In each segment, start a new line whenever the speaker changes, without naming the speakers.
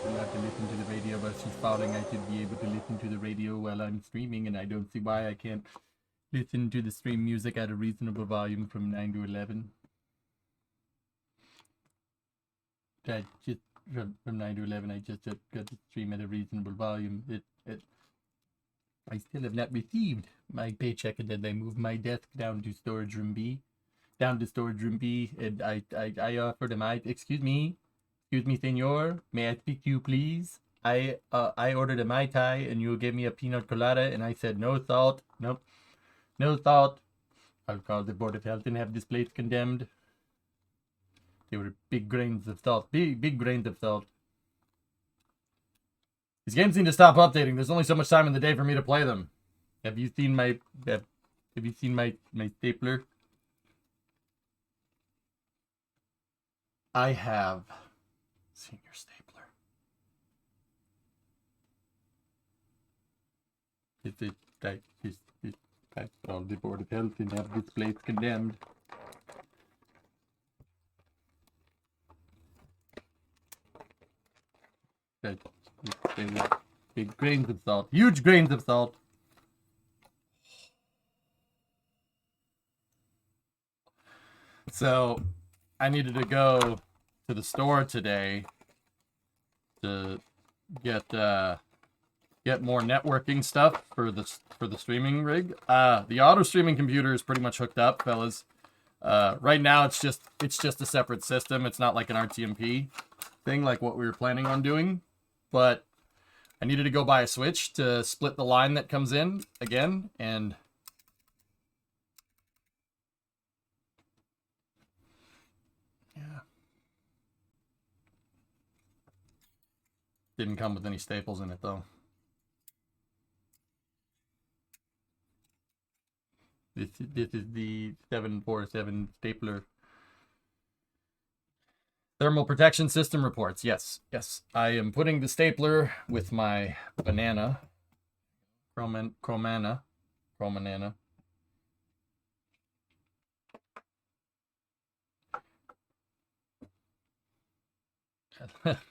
allowed to listen to the radio while she's falling. I should be able to listen to the radio while I'm streaming, and I don't see why I can't listen to the stream music at a reasonable volume from 9 to 11. I just from 9 to 11, I just got to stream at a reasonable volume. I still have not received my paycheck, and then they moved my desk down to storage room B. And I offered him, excuse me, senor, may I speak to you, please? I ordered a Mai Tai, and you gave me a peanut colada, and I said, no salt, nope, no salt. I'll call the Board of Health and have this place condemned. They were big grains of salt, big grains of salt. These games need to stop updating. There's only so much time in the day for me to play them. Have you seen my stapler? I have seen your stapler. I called the Board of Health and have this place condemned. Big grains of salt. Huge grains of salt. So I needed to go to the store today to get more networking stuff for the streaming rig. The auto streaming computer is pretty much hooked up, fellas. Right now it's just a separate system. It's not like an RTMP thing like what we were planning on doing. But I needed to go buy a switch to split the line that comes in again, and yeah. Didn't come with any staples in it though. This is the 747 stapler. Thermal protection system reports. Yes. I am putting the stapler with my banana. Chromanana.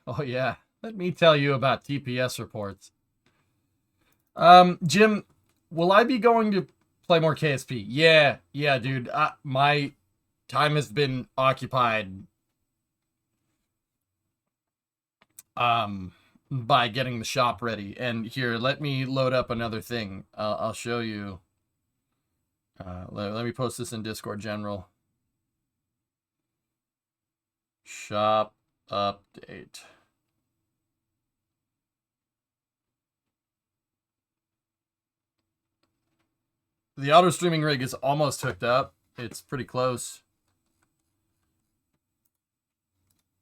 Oh yeah. Let me tell you about TPS reports. Jim, will I be going to play more KSP? Yeah, dude. My time has been occupied by getting the shop ready. And here, let me load up another thing. I'll show you. Let me post this in Discord General. Shop update. The auto streaming rig is almost hooked up. It's pretty close.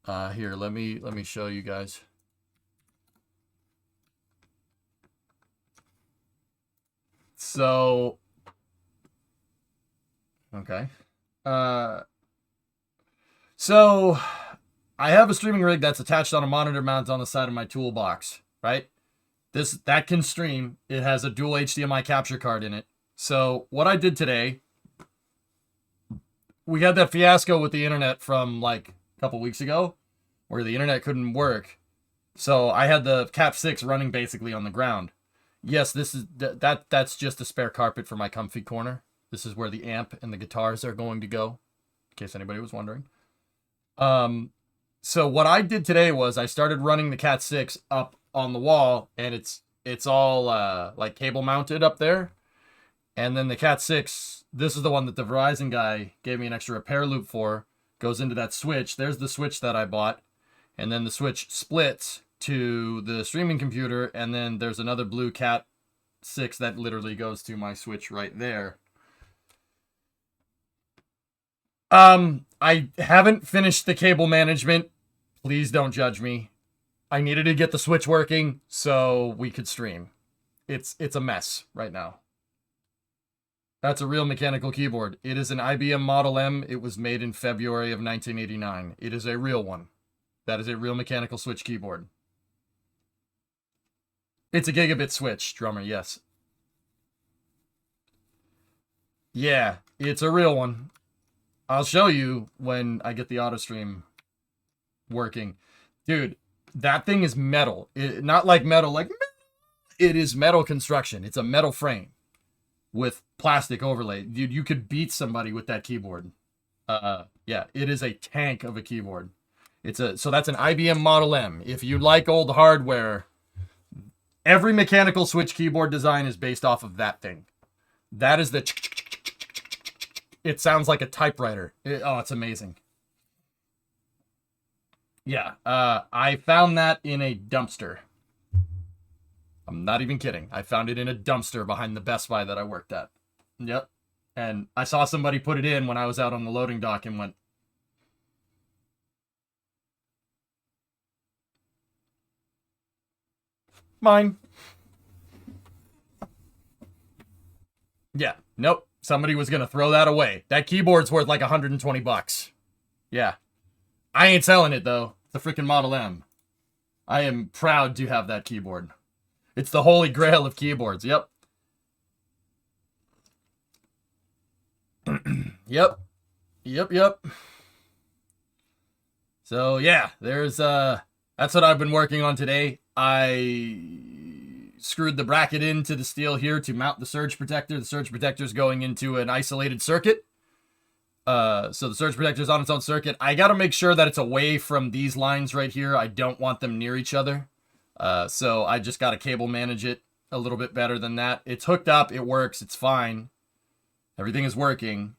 Here, let me show you guys. So, okay. So I have a streaming rig that's attached on a monitor mount on the side of my toolbox, right? That can stream. It has a dual HDMI capture card in it. So what I did today, we had that fiasco with the internet from like a couple weeks ago where the internet couldn't work. So I had the Cat 6 running basically on the ground. Yes, that's just a spare carpet for my comfy corner. This is where the amp and the guitars are going to go, in case anybody was wondering. So what I did today was I started running the Cat 6 up on the wall, and it's all like cable mounted up there. And then the Cat 6, this is the one that the Verizon guy gave me an extra repair loop for, goes into that switch. There's the switch that I bought. And then the switch splits to the streaming computer, and then there's another blue Cat 6 that literally goes to my switch right there. I haven't finished the cable management. Please don't judge me. I needed to get the switch working so we could stream. It's a mess right now. That's a real mechanical keyboard. It is an IBM Model M. It was made in February of 1989. It is a real one. That is a real mechanical switch keyboard. It's a gigabit switch, drummer, yes. Yeah, it's a real one. I'll show you when I get the auto stream working. Dude, That thing is metal. Not like metal, like it is metal construction. It's a metal frame with plastic overlay. Dude, you could beat somebody with that keyboard. Yeah, it is a tank of a keyboard. So that's an IBM Model M. If you like old hardware, every mechanical switch keyboard design is based off of that thing. That is the. It sounds like a typewriter. It's amazing. Yeah, I found that in a dumpster. I'm not even kidding. I found it in a dumpster behind the Best Buy that I worked at. Yep. And I saw somebody put it in when I was out on the loading dock and went, mine. Yeah, nope. Somebody was going to throw that away. That keyboard's worth like 120 bucks. Yeah. I ain't selling it, though. It's the freaking Model M. I am proud to have that keyboard. It's the holy grail of keyboards. Yep. Yep. So, yeah, there's, that's what I've been working on today. I screwed the bracket into the steel here to mount the surge protector. The surge protector is going into an isolated circuit. So the surge protector is on its own circuit. I got to make sure that it's away from these lines right here. I don't want them near each other. So I just got to cable manage it a little bit better than that. It's hooked up. It works. It's fine. Everything is working.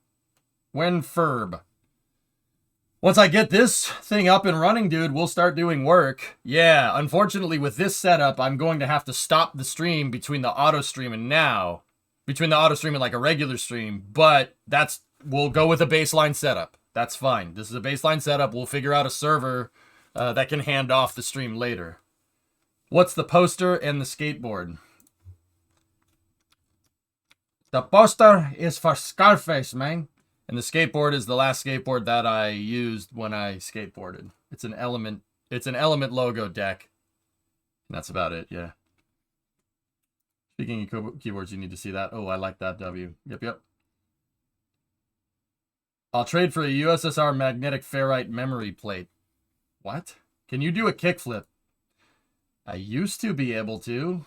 When Ferb. Once I get this thing up and running, dude, we'll start doing work. Yeah, unfortunately, with this setup, I'm going to have to stop the stream between the auto stream and now. Between the auto stream and like a regular stream. But we'll go with a baseline setup. That's fine. This is a baseline setup. We'll figure out a server that can hand off the stream later. What's the poster and the skateboard? The poster is for Scarface, man. And the skateboard is the last skateboard that I used when I skateboarded. It's an Element logo deck. And that's about it, yeah. Speaking of keyboards, you need to see that. Oh, I like that W. Yep. I'll trade for a USSR magnetic ferrite memory plate. What? Can you do a kickflip? I used to be able to.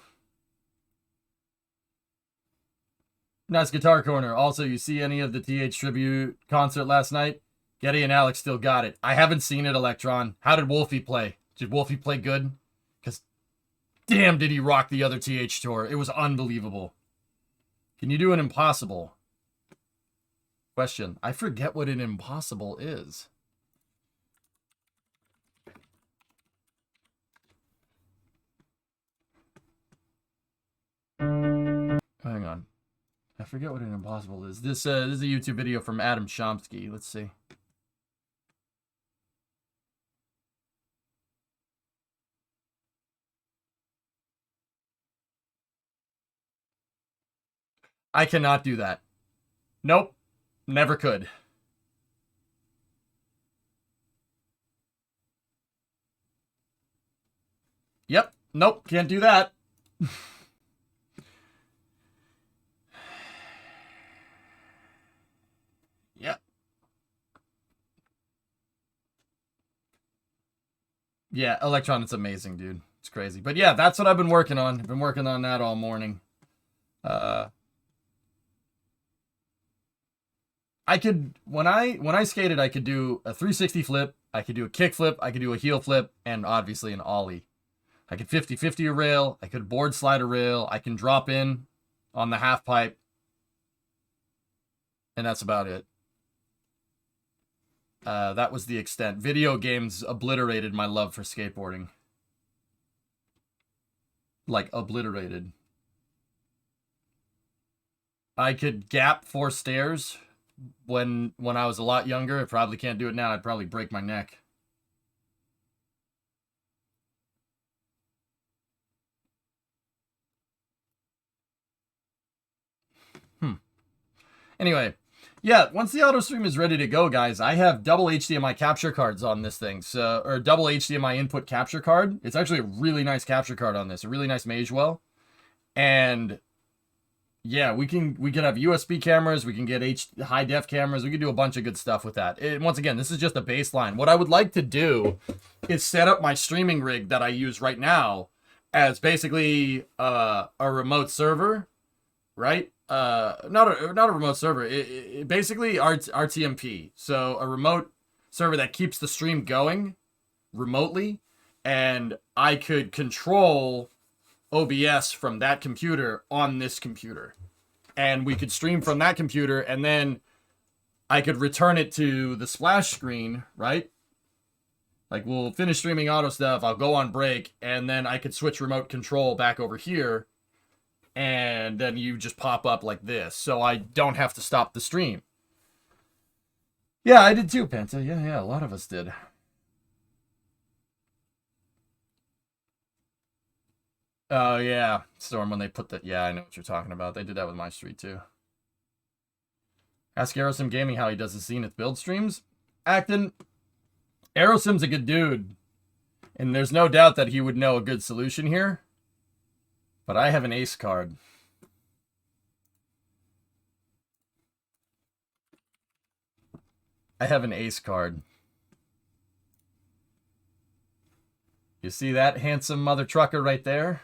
Nice Guitar Corner. Also, you see any of the TH Tribute concert last night? Getty and Alex still got it. I haven't seen it, Electron. How did Wolfie play? Did Wolfie play good? Because damn did he rock the other TH tour. It was unbelievable. Can you do an impossible? Question. I forget what an impossible is. Hang on. I forget what an impossible is. This is a YouTube video from Adam Chomsky. Let's see. I cannot do that. Nope. Never could. Yep. Nope. Can't do that. Yep. Yeah, Electron, it's amazing, dude. It's crazy. But yeah, that's what I've been working on. I've been working on that all morning. I could, when I skated, I could do a 360 flip, I could do a kick flip, I could do a heel flip, and obviously an ollie. I could 50-50 a rail, I could board slide a rail, I can drop in on the half pipe, and that's about it. That was the extent. Video games obliterated my love for skateboarding. Like, obliterated. I could gap 4 stairs when I was a lot younger. I probably can't do it now. I'd probably break my neck. Anyway, yeah, once the auto stream is ready to go, guys, I have double HDMI capture cards on this thing. So, or double HDMI input capture card. It's actually a really nice capture card on this. A really nice Magewell. And yeah, we could have USB cameras, we can get high def cameras, we can do a bunch of good stuff with that. And once again, this is just a baseline. What I would like to do is set up my streaming rig that I use right now as basically a remote server, right? Not a remote server. It basically RTMP. So a remote server that keeps the stream going remotely, and I could control OBS from that computer on this computer. And we could stream from that computer, and then I could return it to the splash screen, right? Like, we'll finish streaming auto stuff, I'll go on break, and then I could switch remote control back over here, and then you just pop up like this, so I don't have to stop the stream. Yeah, I did too, Penta. Yeah, a lot of us did. Oh, yeah. Storm, when they put the... Yeah, I know what you're talking about. They did that with my street, too. Ask Aerosim Gaming how he does his Zenith build streams. Acton, Aerosim's a good dude. And there's no doubt that he would know a good solution here. But I have an ace card. I have an ace card. You see that handsome mother trucker right there?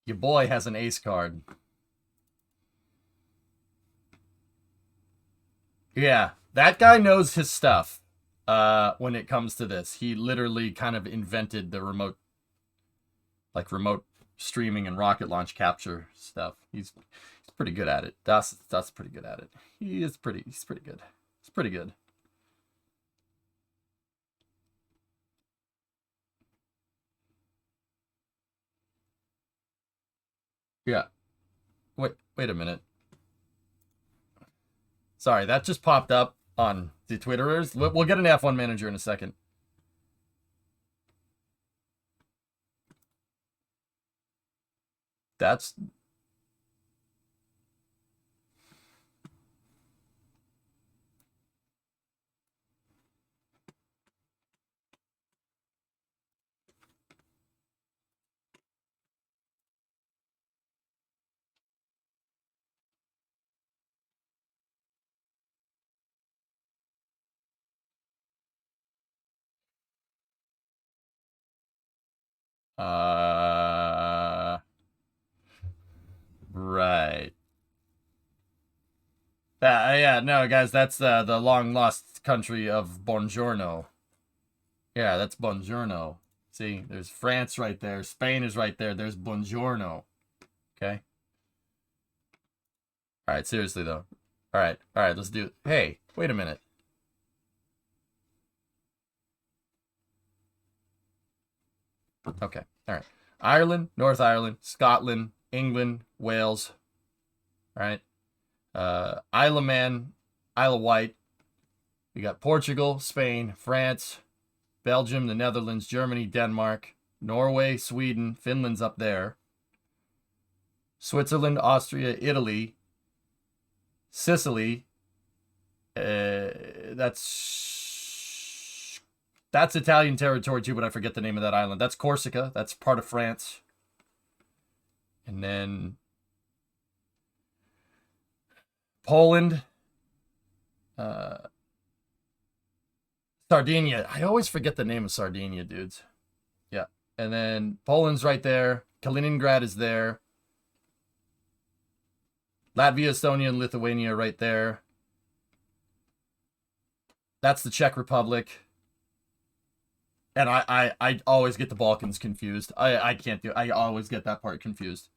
Your boy has an ace card. Yeah, that guy knows his stuff when it comes to this. He literally kind of invented the remote streaming and rocket launch capture stuff. He's pretty good at it. That's pretty good at it. He's pretty good. It's pretty good. Yeah. Wait a minute. Sorry, that just popped up on the Twitterers. We'll get an F1 manager in a second. That's... Right. Yeah, no, guys, that's the long lost country of Buongiorno. Yeah, that's Buongiorno. See, there's France right there. Spain is right there. There's Buongiorno. Okay. All right, seriously though. All right, let's do it. Hey, wait a minute. Okay, all right. Ireland, North Ireland, Scotland, England, Wales. All right. Isle of Man, Isle of Wight. We got Portugal, Spain, France, Belgium, the Netherlands, Germany, Denmark, Norway, Sweden, Finland's up there. Switzerland, Austria, Italy, Sicily. That's Italian territory too, but I forget the name of that island. That's Corsica. That's part of France. And then Poland. Sardinia. I always forget the name of Sardinia, dudes. Yeah. And then Poland's right there. Kaliningrad is there. Latvia, Estonia, and Lithuania right there. That's the Czech Republic. And I always get the Balkans confused. I can't do it. I always get that part confused.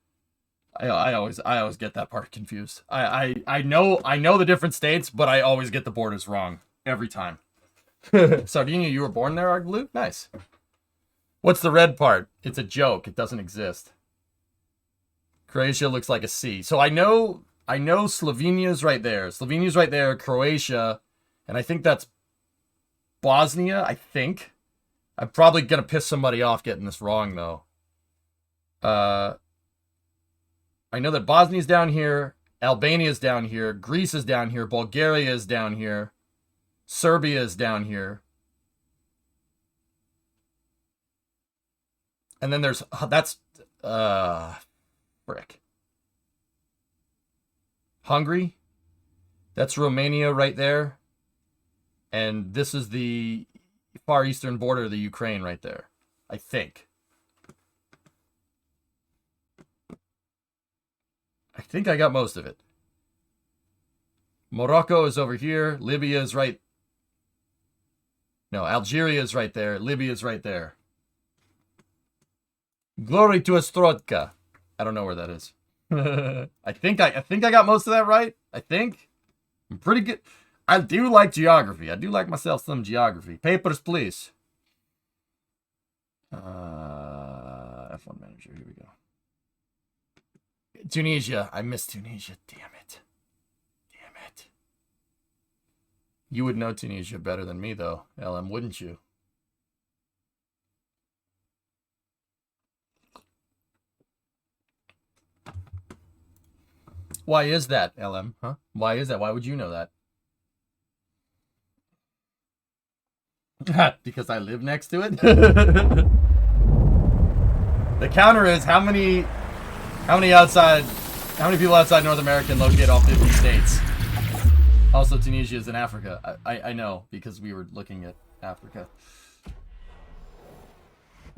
I always get that part confused. I know the different states, but I always get the borders wrong every time. Sardinia, you were born there, Argblue? Nice. What's the red part? It's a joke. It doesn't exist. Croatia looks like a C. So I know Slovenia's right there. Slovenia's right there, Croatia, and I think that's Bosnia, I think. I'm probably going to piss somebody off getting this wrong, though. I know that Bosnia's down here, Albania's down here, Greece is down here, Bulgaria is down here, Serbia is down here. And then there's, that's, frick. Hungary. That's Romania right there. And this is the far eastern border of the Ukraine right there. I think. I think I got most of it. Morocco is over here. Libya is right. No, Algeria is right there. Libya is right there. Glory to Ostrodka. I don't know where that is. I think I got most of that right. I think. I'm pretty good. I do like geography. I do like myself some geography. Papers, please. F1 manager. Here we go. Tunisia. I missed Tunisia. Damn it. Damn it. You would know Tunisia better than me, though, LM, wouldn't you? Why is that, LM? Huh? Why is that? Why would you know that? Because I live next to it? The counter is how many people outside North America can locate all 50 states? Also, Tunisia is in Africa. I know, because we were looking at Africa.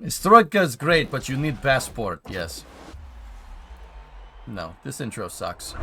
Stroika is great, but you need passport, yes. No, this intro sucks.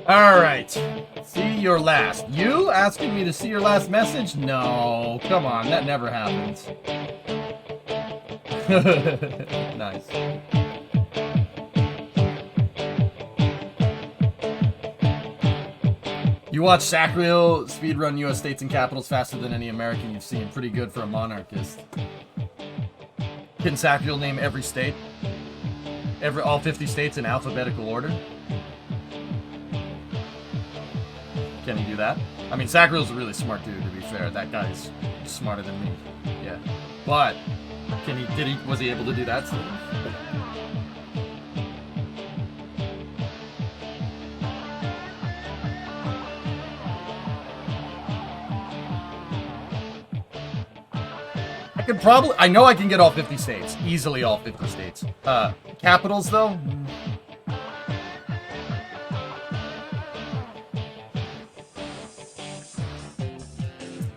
All right. See your last. You asking me to see your last message? No. Come on. That never happens. Nice. You watch Sacriel speedrun U.S. states and capitals faster than any American you've seen. Pretty good for a monarchist. Can Sacriel name every state? All 50 states in alphabetical order? Can he do that? I mean, Sacriel's a really smart dude, to be fair. That guy's smarter than me. Yeah. But, was he able to do that? I know I can get all 50 states. Easily all 50 states. Capitals, though?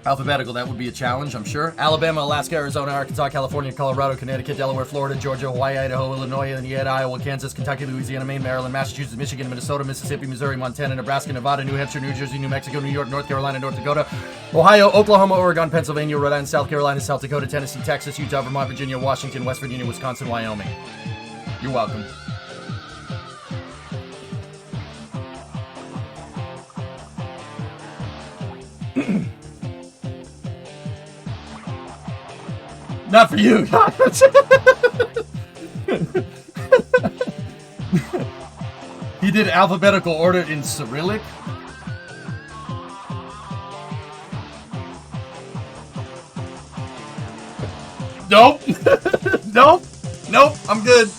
Alphabetical, that would be a challenge, I'm sure. Alabama, Alaska, Arizona, Arkansas, California, Colorado, Connecticut, Delaware, Florida, Georgia, Hawaii, Idaho, Illinois, Indiana, Iowa, Kansas, Kentucky, Louisiana, Maine, Maryland, Massachusetts, Michigan, Minnesota, Mississippi, Missouri, Montana, Nebraska, Nevada, New Hampshire, New Jersey, New Mexico, New York, North Carolina, North Dakota, Ohio, Oklahoma, Oregon, Pennsylvania, Rhode Island, South Carolina, South Dakota, Tennessee, Texas, Utah, Vermont, Virginia, Washington, West Virginia, Wisconsin, Wyoming. You're welcome. Not for you. He did alphabetical order in Cyrillic. Nope. Nope. Nope. I'm good.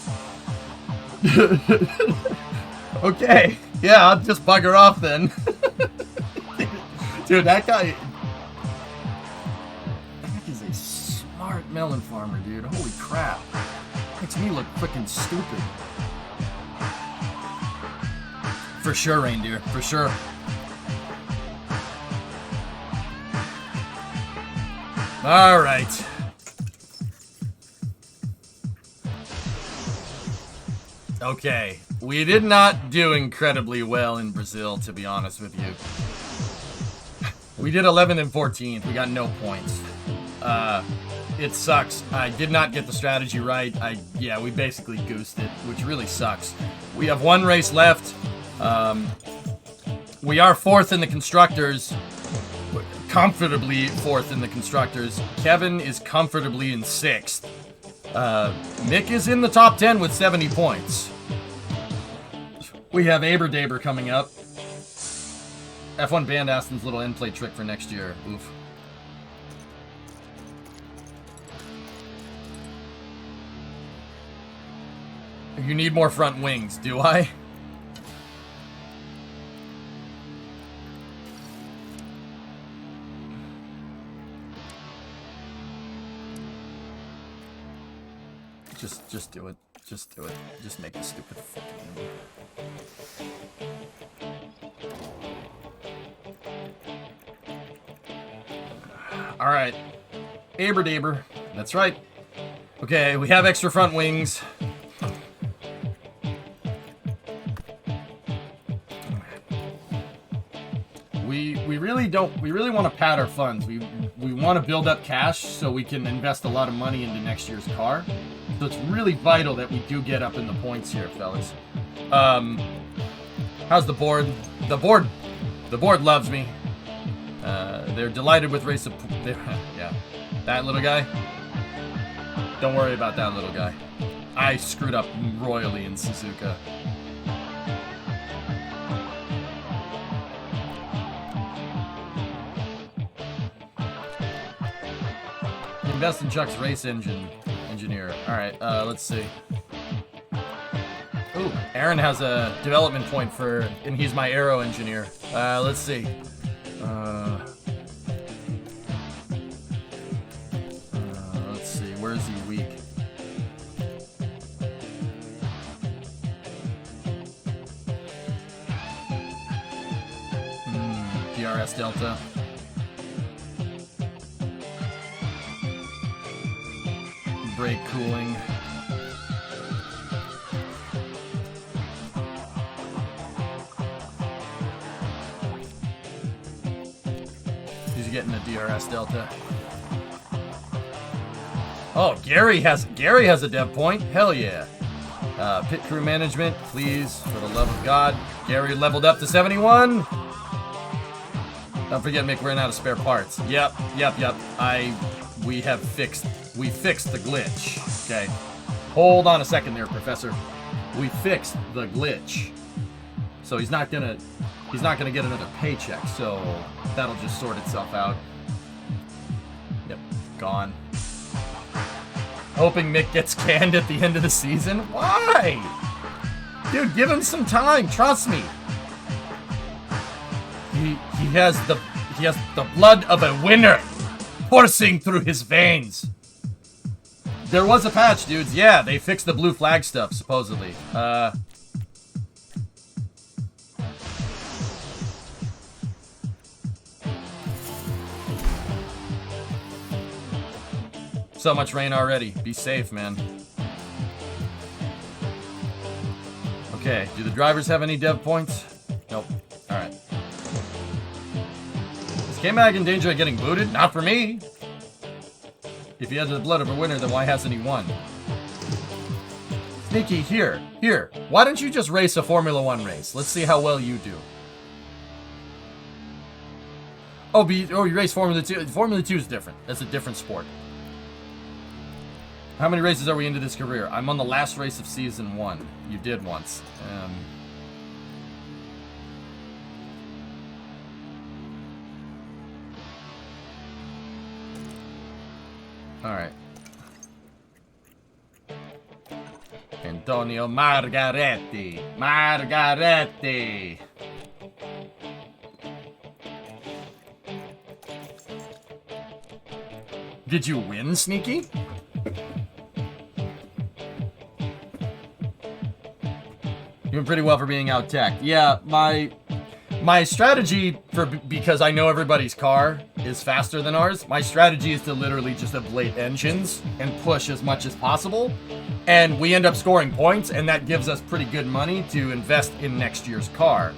Okay. Yeah, I'll just bugger off then. Dude, that guy is a smart melon farmer, dude. Holy crap. Makes me look freaking stupid. For sure, reindeer. For sure. All right. Okay, we did not do incredibly well in Brazil, to be honest with you. We did 11 and 14. We got no points. It sucks. I did not get the strategy right. Yeah, we basically goosed it, which really sucks. We have one race left. We are fourth in the constructors. Comfortably fourth in the constructors. Kevin is comfortably in sixth. Mick is in the top 10 with 70 points. We have Aberdaber coming up. F1 banned Aston's little end plate trick for next year. Oof. You need more front wings, do I? Just do it. Just do it. Just make it stupid fucking. Alright. Aberdaber. That's right. Okay, we have extra front wings. We really want to pad our funds. We want to build up cash so we can invest a lot of money into next year's car. So it's really vital that we do get up in the points here, fellas. How's the board? The board loves me. They're delighted with race of... yeah. That little guy? Don't worry about that little guy. I screwed up royally in Suzuka. Invest in Chuck's race engineer. Alright, let's see. Ooh, Aaron has a development point for, and he's my aero engineer. Let's see. Let's see, where is he weak? DRS Delta. Brake cooling. He's getting a DRS Delta. Oh, Gary has a dev point. Hell yeah. Pit crew management, please, for the love of God. Gary leveled up to 71. Don't forget, Mick, we're running out of spare parts. Yep. We fixed the glitch. Okay. Hold on a second there, Professor. We fixed the glitch. So he's not gonna get another paycheck, so that'll just sort itself out. Yep, gone. Hoping Mick gets canned at the end of the season? Why? Dude, give him some time, trust me. He has the blood of a winner coursing through his veins. There was a patch, dudes. Yeah, they fixed the blue flag stuff, supposedly. So much rain already. Be safe, man. Okay, do the drivers have any dev points? Nope. Alright. Is K-Mag in danger of getting booted? Not for me. If he has the blood of a winner, then why hasn't he won? Sneaky, here. Why don't you just race a Formula 1 race? Let's see how well you do. Oh, you race Formula 2. Formula 2 is different. That's a different sport. How many races are we into this career? I'm on the last race of season 1. You did once. Alright. Antonio Margaretti. Did you win, Sneaky? Doing pretty well for being out tech. Yeah, my strategy because I know everybody's car is faster than ours. My strategy is to literally just ablate engines and push as much as possible.
And we end up scoring points, and that gives us pretty good money to invest in next year's car.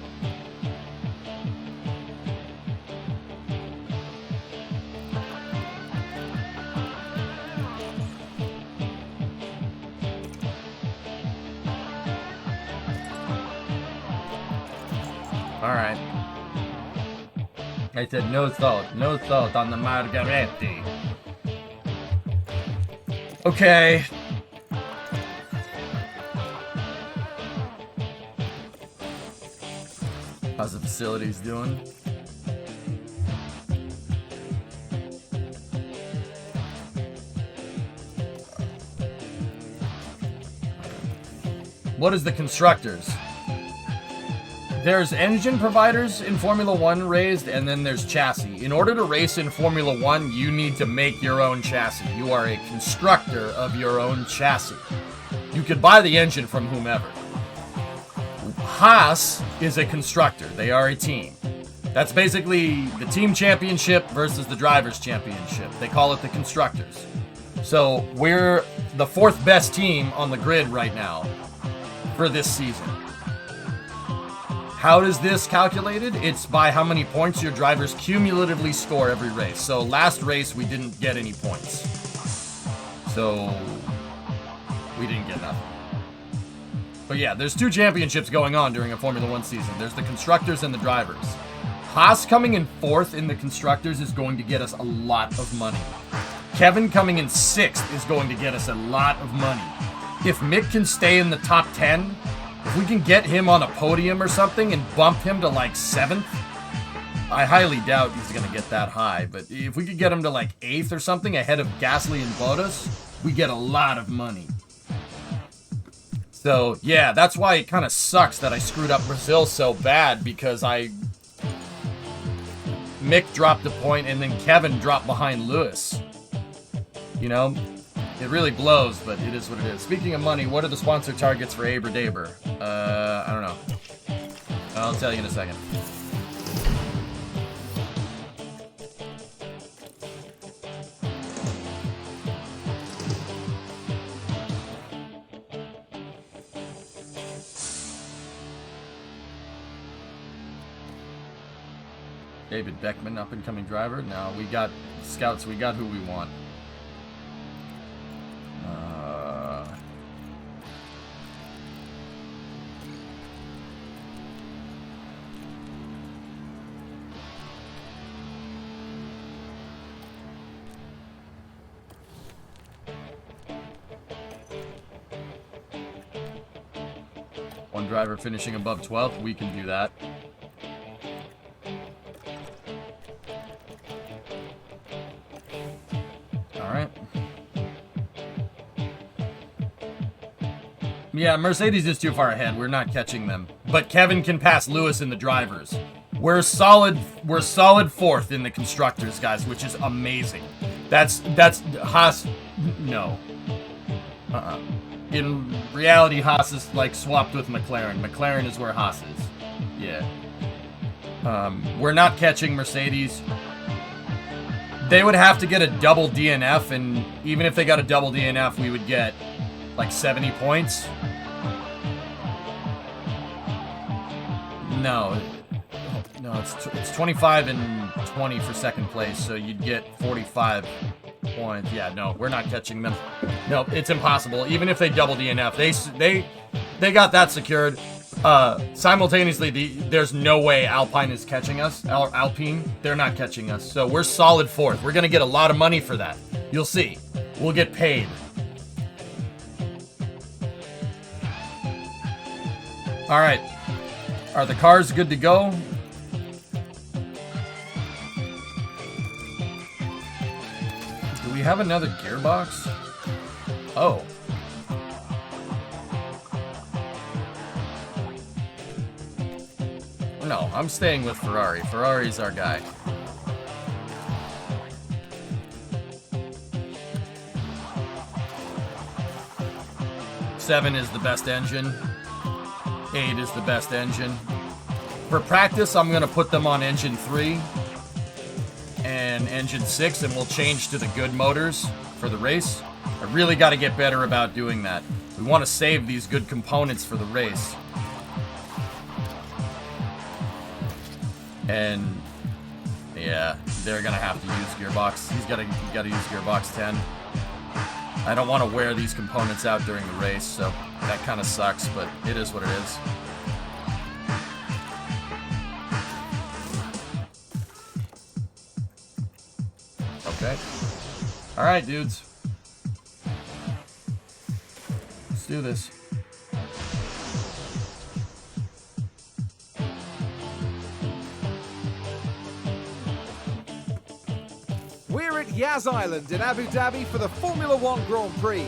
Alright. I said no salt on the margaretti. Okay. How's the facilities doing? What is the constructors? There's engine providers in Formula 1 raised, and then there's chassis. In order to race in Formula 1, you need to make your own chassis. You are a constructor of your own chassis. You could buy the engine from whomever. Haas is a constructor. They are a team. That's basically the team championship versus the drivers' championship. They call it the constructors. So we're the 4th best team on the grid right now for this season. How is this calculated? It's by how many points your drivers cumulatively score every race. So last race, we didn't get any points. So we didn't get nothing. But yeah, there's 2 championships going on during a Formula 1 season. There's the constructors and the drivers. Haas coming in 4th in the constructors is going to get us a lot of money. Kevin coming in 6th is going to get us a lot of money. If Mick can stay in the top 10, if we can get him on a podium or something and bump him to like 7th, I highly doubt he's going to get that high. But if we could get him to like 8th or something ahead of Gasly and Bottas, we get a lot of money. So, yeah, that's why it kind of sucks that I screwed up Brazil so bad, because Mick dropped a point and then Kevin dropped behind Lewis. You know? It really blows, but it is what it is. Speaking of money, what are the sponsor targets for Aber Daber? I don't know. I'll tell you in a second. David Beckman, up-and-coming driver. No, we got scouts. We got who we want. One driver finishing above 12th, we can do that. Alright. Yeah, Mercedes is too far ahead. We're not catching them. But Kevin can pass Lewis in the drivers. We're solid 4th in the constructors, guys, which is amazing. That's Haas. No. In reality, Haas is like swapped with McLaren. McLaren is where Haas is. Yeah. We're not catching Mercedes. They would have to get a double DNF, and even if they got a double DNF, we would get like 70 points. No, it's 25 and 20 for 2nd place, so you'd get 45 points. Yeah, no, we're not catching them. No, it's impossible. Even if they double DNF, they got that secured. Simultaneously, there's no way Alpine is catching us. Alpine, they're not catching us. So we're solid 4th. We're gonna get a lot of money for that. You'll see. We'll get paid. All right. Are the cars good to go? Do we have another gearbox? Oh. No, I'm staying with Ferrari. Ferrari's our guy. Seven is the best engine. 8 is the best engine. For practice, I'm going to put them on engine 3 and engine 6, and we'll change to the good motors for the race. I really got to get better about doing that. We want to save these good components for the race. And yeah, they're gonna have to use gearbox. He's gotta use gearbox 10. I don't want to wear these components out during the race, so that kind of sucks, but it is what it is. Okay. All right, dudes. Let's do this.
We're at Yas Island in Abu Dhabi for the Formula One Grand Prix.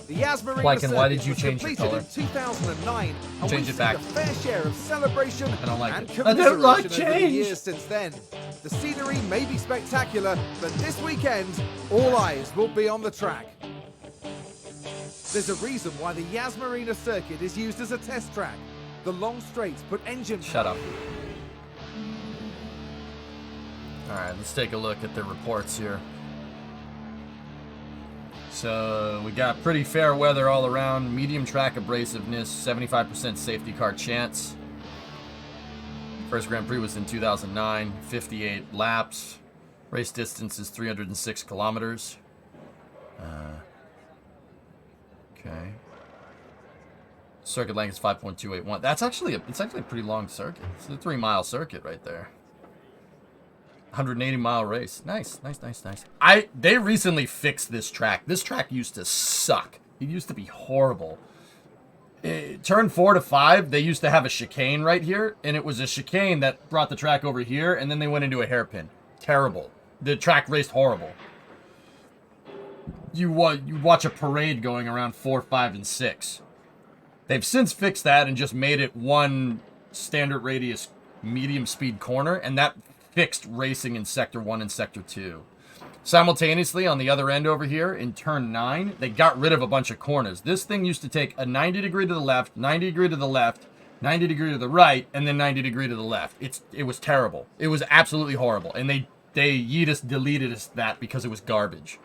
The Yas Marina
Lycan, why did
circuit
you
was
change your
completed
color?
in 2009, and
Change
we've
it back.
seen a fair share of celebration
I don't like
and
it. I don't like
commiseration over the
change.
years since then. The scenery may be spectacular, but this weekend, all eyes will be on the track. There's a reason why the Yas Marina circuit is used as a test track. The long straights put engine...
Shut up. Alright, let's take a look at the reports here. So, we got pretty fair weather all around. Medium track abrasiveness, 75% safety car chance. First Grand Prix was in 2009, 58 laps. Race distance is 306 kilometers. Okay. Circuit length is 5.281. That's actually it's actually a pretty long circuit. It's a 3-mile circuit right there. 180-mile race. Nice. They recently fixed this track. This track used to suck. It used to be horrible. Turn 4 to 5, they used to have a chicane right here, and it was a chicane that brought the track over here, and then they went into a hairpin. Terrible. The track raced horrible. You watch a parade going around 4, 5, and 6. They've since fixed that and just made it one standard radius medium speed corner, and that fixed racing in Sector 1 and Sector 2. Simultaneously, on the other end over here, in Turn 9, they got rid of a bunch of corners. This thing used to take a 90 degree to the left, 90 degree to the left, 90 degree to the right, and then 90 degree to the left. It was terrible. It was absolutely horrible. And they Yeetus deleted that because it was garbage.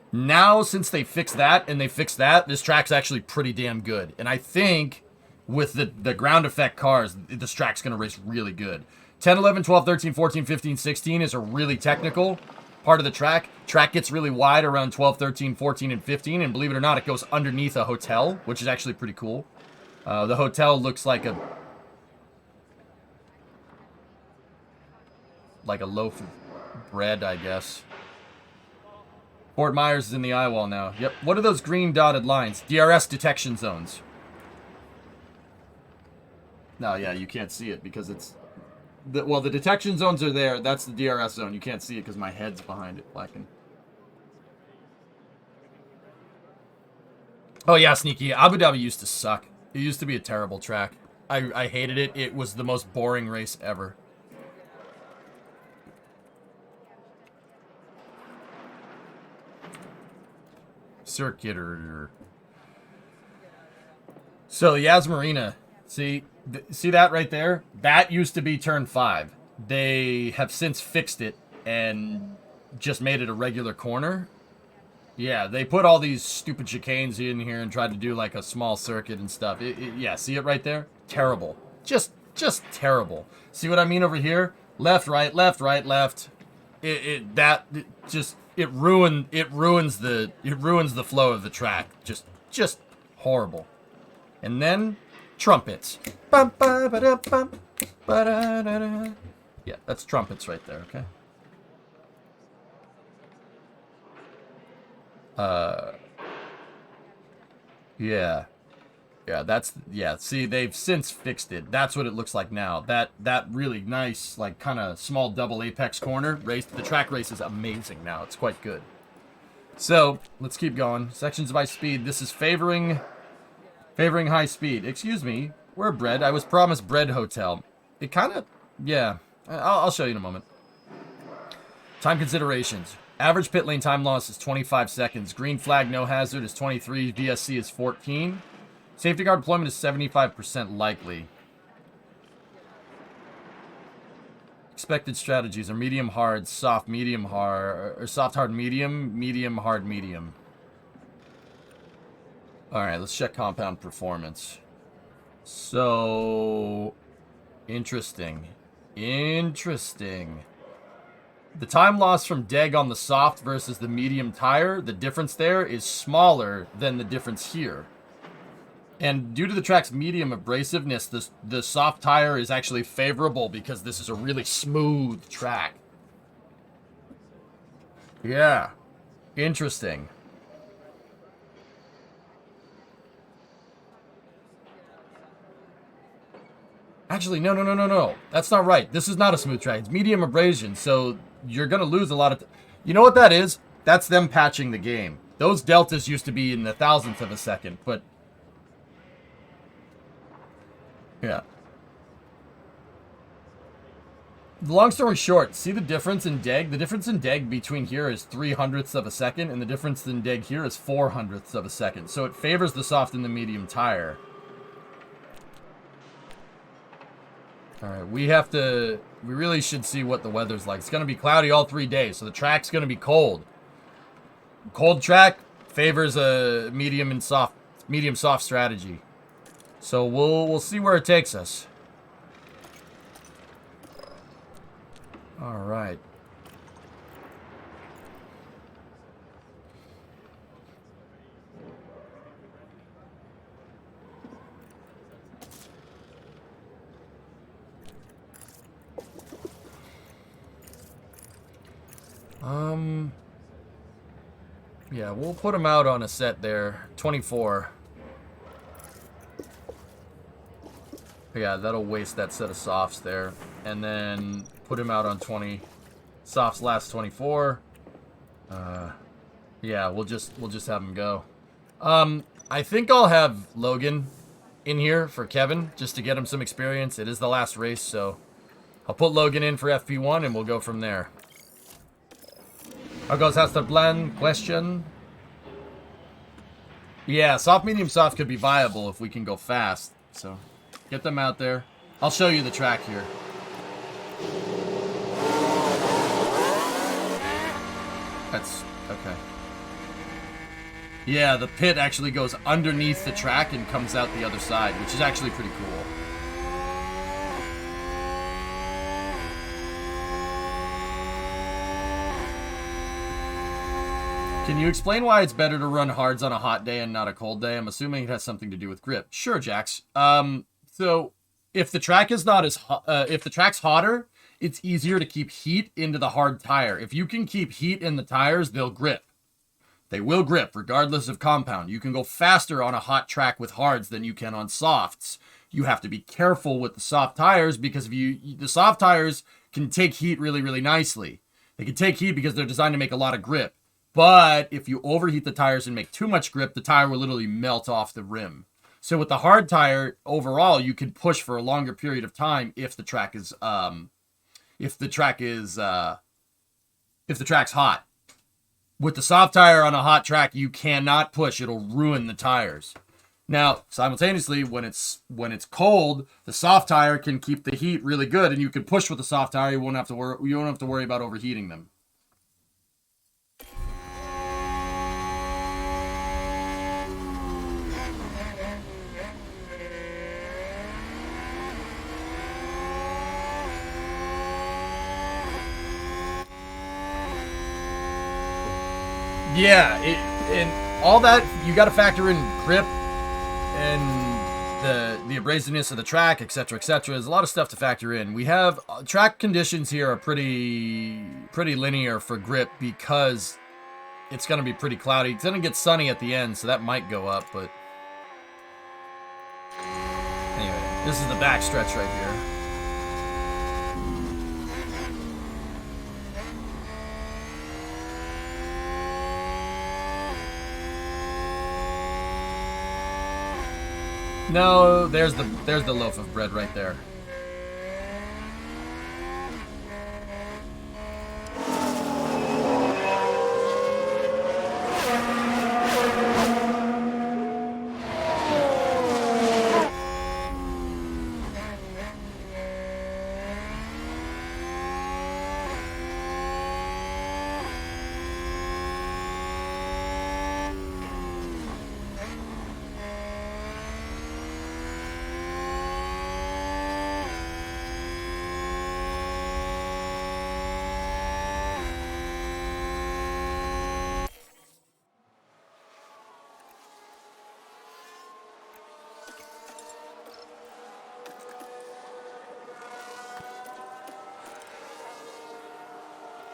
Now, since they fixed that, and they fixed that, this track's actually pretty damn good. And I think with the ground effect cars, this track's going to race really good. 10, 11, 12, 13, 14, 15, 16 is a really technical part of the track. Track gets really wide around 12, 13, 14, and 15. And believe it or not, it goes underneath a hotel, which is actually pretty cool. The hotel looks like a loaf of bread, I guess. Fort Myers is in the eye wall now. Yep. What are those green dotted lines? DRS detection zones. No, yeah, you can't see it because it's... well, the detection zones are there. That's the DRS zone. You can't see it because my head's behind it, blackened. Oh, yeah, Sneaky. Abu Dhabi used to suck. It used to be a terrible track. I hated it. It was the most boring race ever. Circuiter. So, Yas Marina. See that right there? That used to be Turn 5. They have since fixed it and just made it a regular corner. Yeah, they put all these stupid chicanes in here and tried to do like a small circuit and stuff. Yeah, see it right there? Terrible. Just terrible. See what I mean over here? Left, right, left, right, left. It ruins the flow of the track. Just horrible. And then trumpets. Yeah, that's trumpets right there, okay? Yeah, see, they've since fixed it. That's what it looks like now. That really nice, like, kind of small double apex corner race. The track race is amazing now. It's quite good. So, let's keep going. Sections by speed. This is favoring high speed. Excuse me. We're bread. I was promised bread hotel. It kind of, yeah. I'll show you in a moment. Time considerations. Average pit lane time loss is 25 seconds. Green flag no hazard is 23. VSC is 14. Safety car deployment is 75% likely. Expected strategies are medium hard, soft medium hard, or soft hard medium, medium hard medium. All right, let's check compound performance. So, interesting. Interesting. The time loss from deg on the soft versus the medium tire, the difference there is smaller than the difference here. And due to the track's medium abrasiveness, the soft tire is actually favorable because this is a really smooth track. Yeah. Interesting. Actually, no. That's not right. This is not a smooth track. It's medium abrasion, so you're going to lose a lot of... You know what that is? That's them patching the game. Those deltas used to be in the thousandth of a second, but... Yeah. Long story short, see the difference in deg? The difference in deg between here is 3/100ths of a second, and the difference in deg here is 4/100ths of a second. So it favors the soft and the medium tire. Alright, we really should see what the weather's like. It's going to be cloudy all 3 days, so the track's going to be cold. Cold track favors a medium soft strategy. So we'll see where it takes us. Alright. Yeah, we'll put him out on a set there. 24. Yeah, that'll waste that set of softs there. And then put him out on 20. Softs last 24. Yeah, we'll just have him go. I think I'll have Logan in here for Kevin, just to get him some experience. It is the last race, so I'll put Logan in for FP1 and we'll go from there. How goes Hester Plan? Question? Yeah, soft, medium, soft could be viable if we can go fast. So, get them out there. I'll show you the track here. That's... okay. Yeah, the pit actually goes underneath the track and comes out the other side, which is actually pretty cool. Can you explain why it's better to run hards on a hot day and not a cold day? I'm assuming it has something to do with grip. Sure, Jax. So if the track is not as if the track's hotter, it's easier to keep heat into the hard tire. If you can keep heat in the tires, they'll grip. They will grip regardless of compound. You can go faster on a hot track with hards than you can on softs. You have to be careful with the soft tires because the soft tires can take heat really, really nicely. They can take heat because they're designed to make a lot of grip. But if you overheat the tires and make too much grip, the tire will literally melt off the rim. So with the hard tire, overall, you can push for a longer period of time if the track is if the track's hot. With the soft tire on a hot track, you cannot push. It'll ruin the tires. Now, simultaneously, when it's cold, the soft tire can keep the heat really good, and you can push with the soft tire. You won't have to worry about overheating them. Yeah, and all that, you got to factor in grip and the abrasiveness of the track, etc., etc. There's a lot of stuff to factor in. We have track conditions here are pretty linear for grip because it's going to be pretty cloudy. It's going to get sunny at the end, so that might go up, but anyway, this is the back stretch right here. No, there's the loaf of bread right there.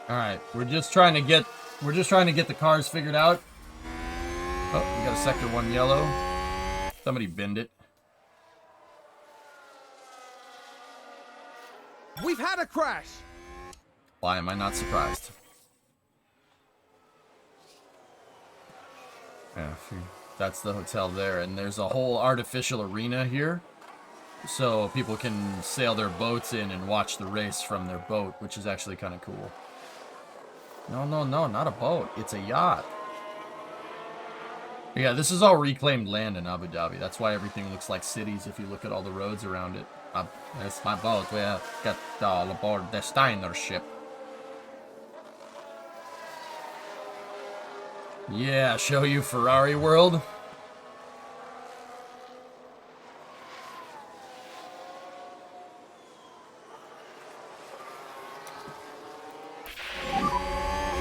All right, we're just trying to get the cars figured out. Oh, we got a sector 1 yellow. Somebody binned it.
We've had a crash.
Why am I not surprised? Yeah, that's the hotel there, and there's a whole artificial arena here, so people can sail their boats in and watch the race from their boat, which is actually kind of cool. No, not a boat. It's a yacht. Yeah, this is all reclaimed land in Abu Dhabi. That's why everything looks like cities if you look at all the roads around it. That's my boat. We got all aboard the Steiner ship. Yeah, show you Ferrari World.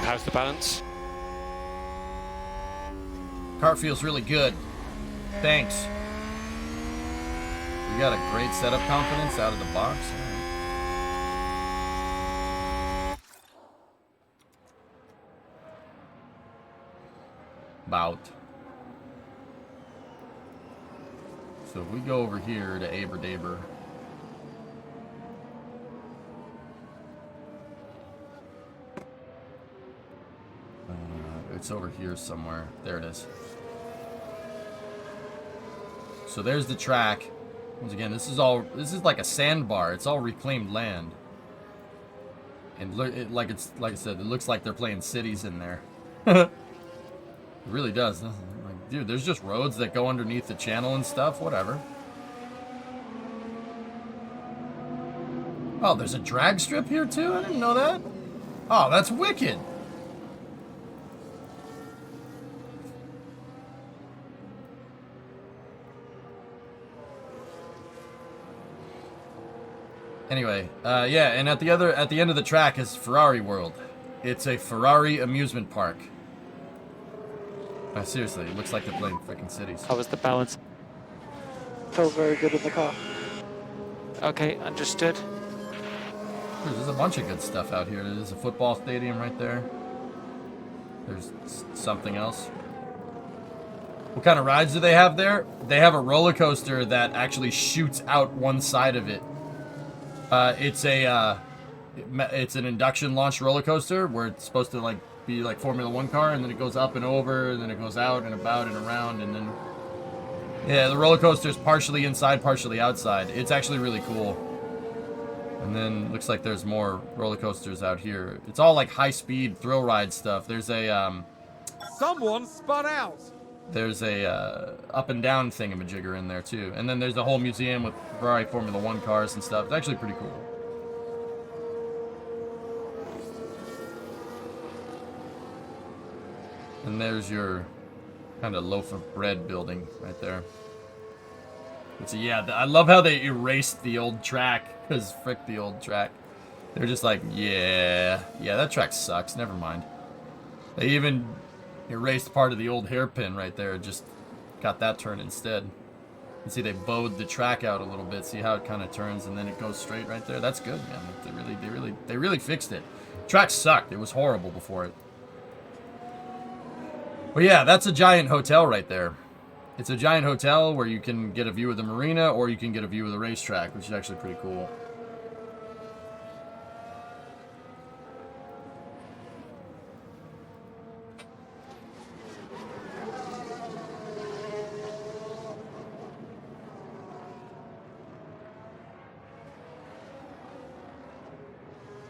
How's the balance?
Car feels really good. Thanks. We got a great setup confidence out of the box. About. So if we go over here to Aber Daber. It's over here somewhere. There it is. So there's the track. Once again, this is like a sandbar. It's all reclaimed land. And like I said, it looks like they're playing cities in there. It really does. Like, dude, there's just roads that go underneath the channel and stuff. Whatever. Oh, there's a drag strip here too? I didn't know that. Oh, that's wicked. Anyway, yeah, and at the end of the track is Ferrari World. It's a Ferrari amusement park. Seriously, it looks like they're playing freaking cities.
How was the balance?
Felt very good in the car.
Okay, understood.
There's a bunch of good stuff out here. There's a football stadium right there. There's something else. What kind of rides do they have there? They have a roller coaster that actually shoots out one side of it. It's an induction launched roller coaster where it's supposed to be like Formula 1 car, and then it goes up and over, and then it goes out and about and around, and then yeah, the roller coaster is partially inside, partially outside. It's actually really cool. And then looks like there's more roller coasters out here. It's all like high speed thrill ride stuff. There's a
Someone spun out.
There's a up and down thingamajigger in there too. And then there's a whole museum with Ferrari Formula 1 cars and stuff. It's actually pretty cool. And there's your kind of loaf of bread building right there. So yeah, I love how they erased the old track, because frick the old track. They're just like, yeah, that track sucks, never mind. They even erased part of the old hairpin right there, just got that turned instead. You see they bowed the track out a little bit, see how it kind of turns, and then it goes straight right there. That's good, man. They really fixed it. Track sucked, it was horrible before it. Well, yeah, that's a giant hotel right there. It's a giant hotel where you can get a view of the marina, or you can get a view of the racetrack, which is actually pretty cool.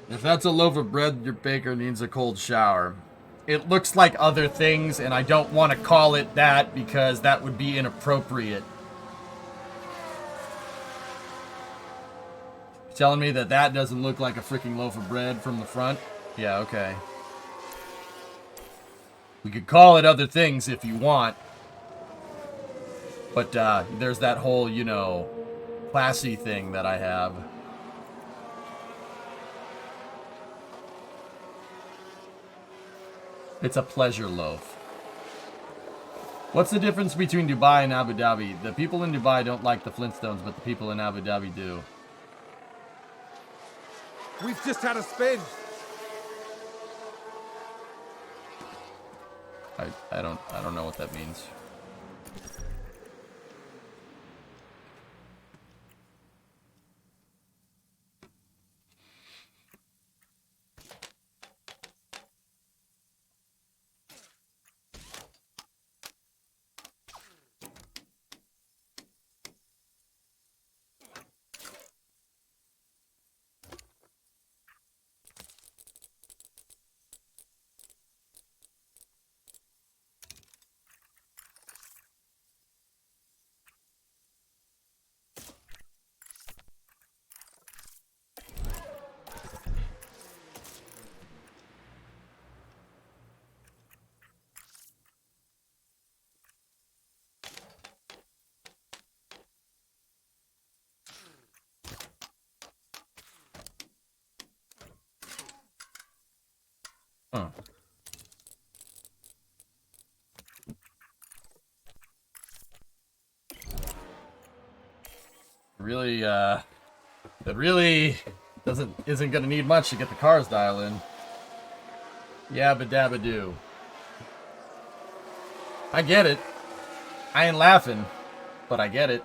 If that's a loaf of bread, your baker needs a cold shower. It looks like other things, and I don't want to call it that because that would be inappropriate. You're telling me that doesn't look like a freaking loaf of bread from the front? Yeah, okay. We could call it other things if you want. But there's that whole, classy thing that I have. It's a pleasure loaf. What's the difference between Dubai and Abu Dhabi? The people in Dubai don't like the Flintstones, but the people in Abu Dhabi do.
We've just had a spin.
I don't know what that means. Huh. Really, that really isn't gonna need much to get the cars dial in. Yabba dabba do. I get it. I ain't laughing, but I get it.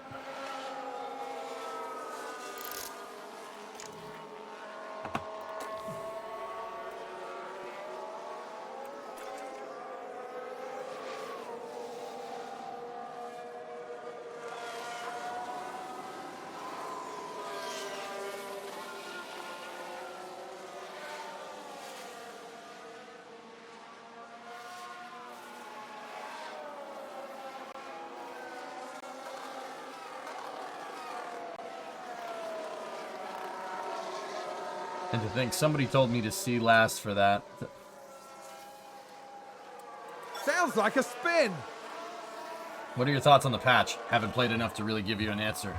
And to think somebody told me to see last for that.
Sounds like a spin.
What are your thoughts on the patch? Haven't played enough to really give you an answer.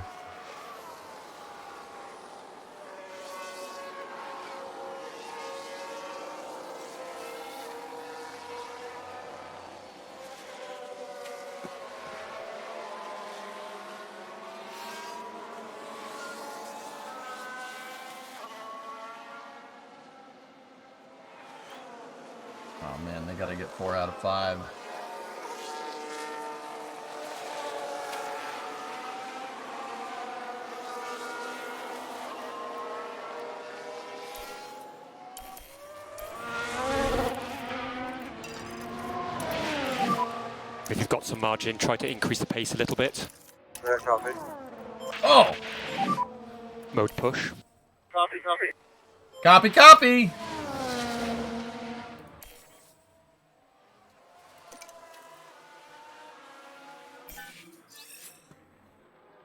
Oh man, they gotta get 4 out of 5.
If you've got some margin, try to increase the pace a little bit.
Oh!
Mode push.
Copy, copy!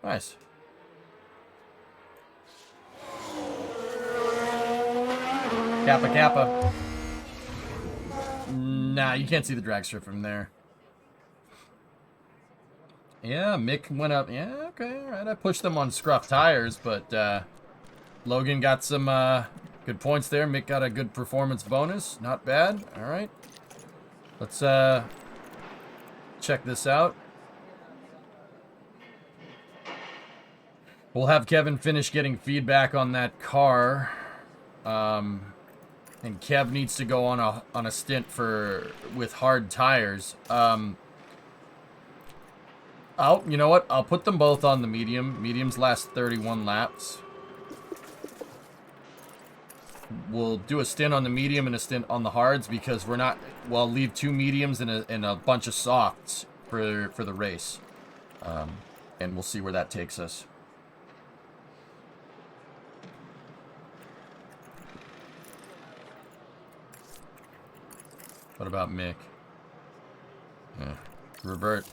Nice. Kappa, kappa. Nah, you can't see the drag strip from there. Yeah, Mick went up. Yeah, okay, alright. I pushed them on scruff tires, but Logan got some good points there. Mick got a good performance bonus. Not bad. Alright. Let's check this out. We'll have Kevin finish getting feedback on that car. And Kev needs to go on a stint with hard tires. You know what? I'll put them both on the medium. Mediums last 31 laps. We'll do a stint on the medium and a stint on the hards because we're not. Well, leave 2 mediums and a bunch of softs for the race, and we'll see where that takes us. What about Mick? Yeah. Revert.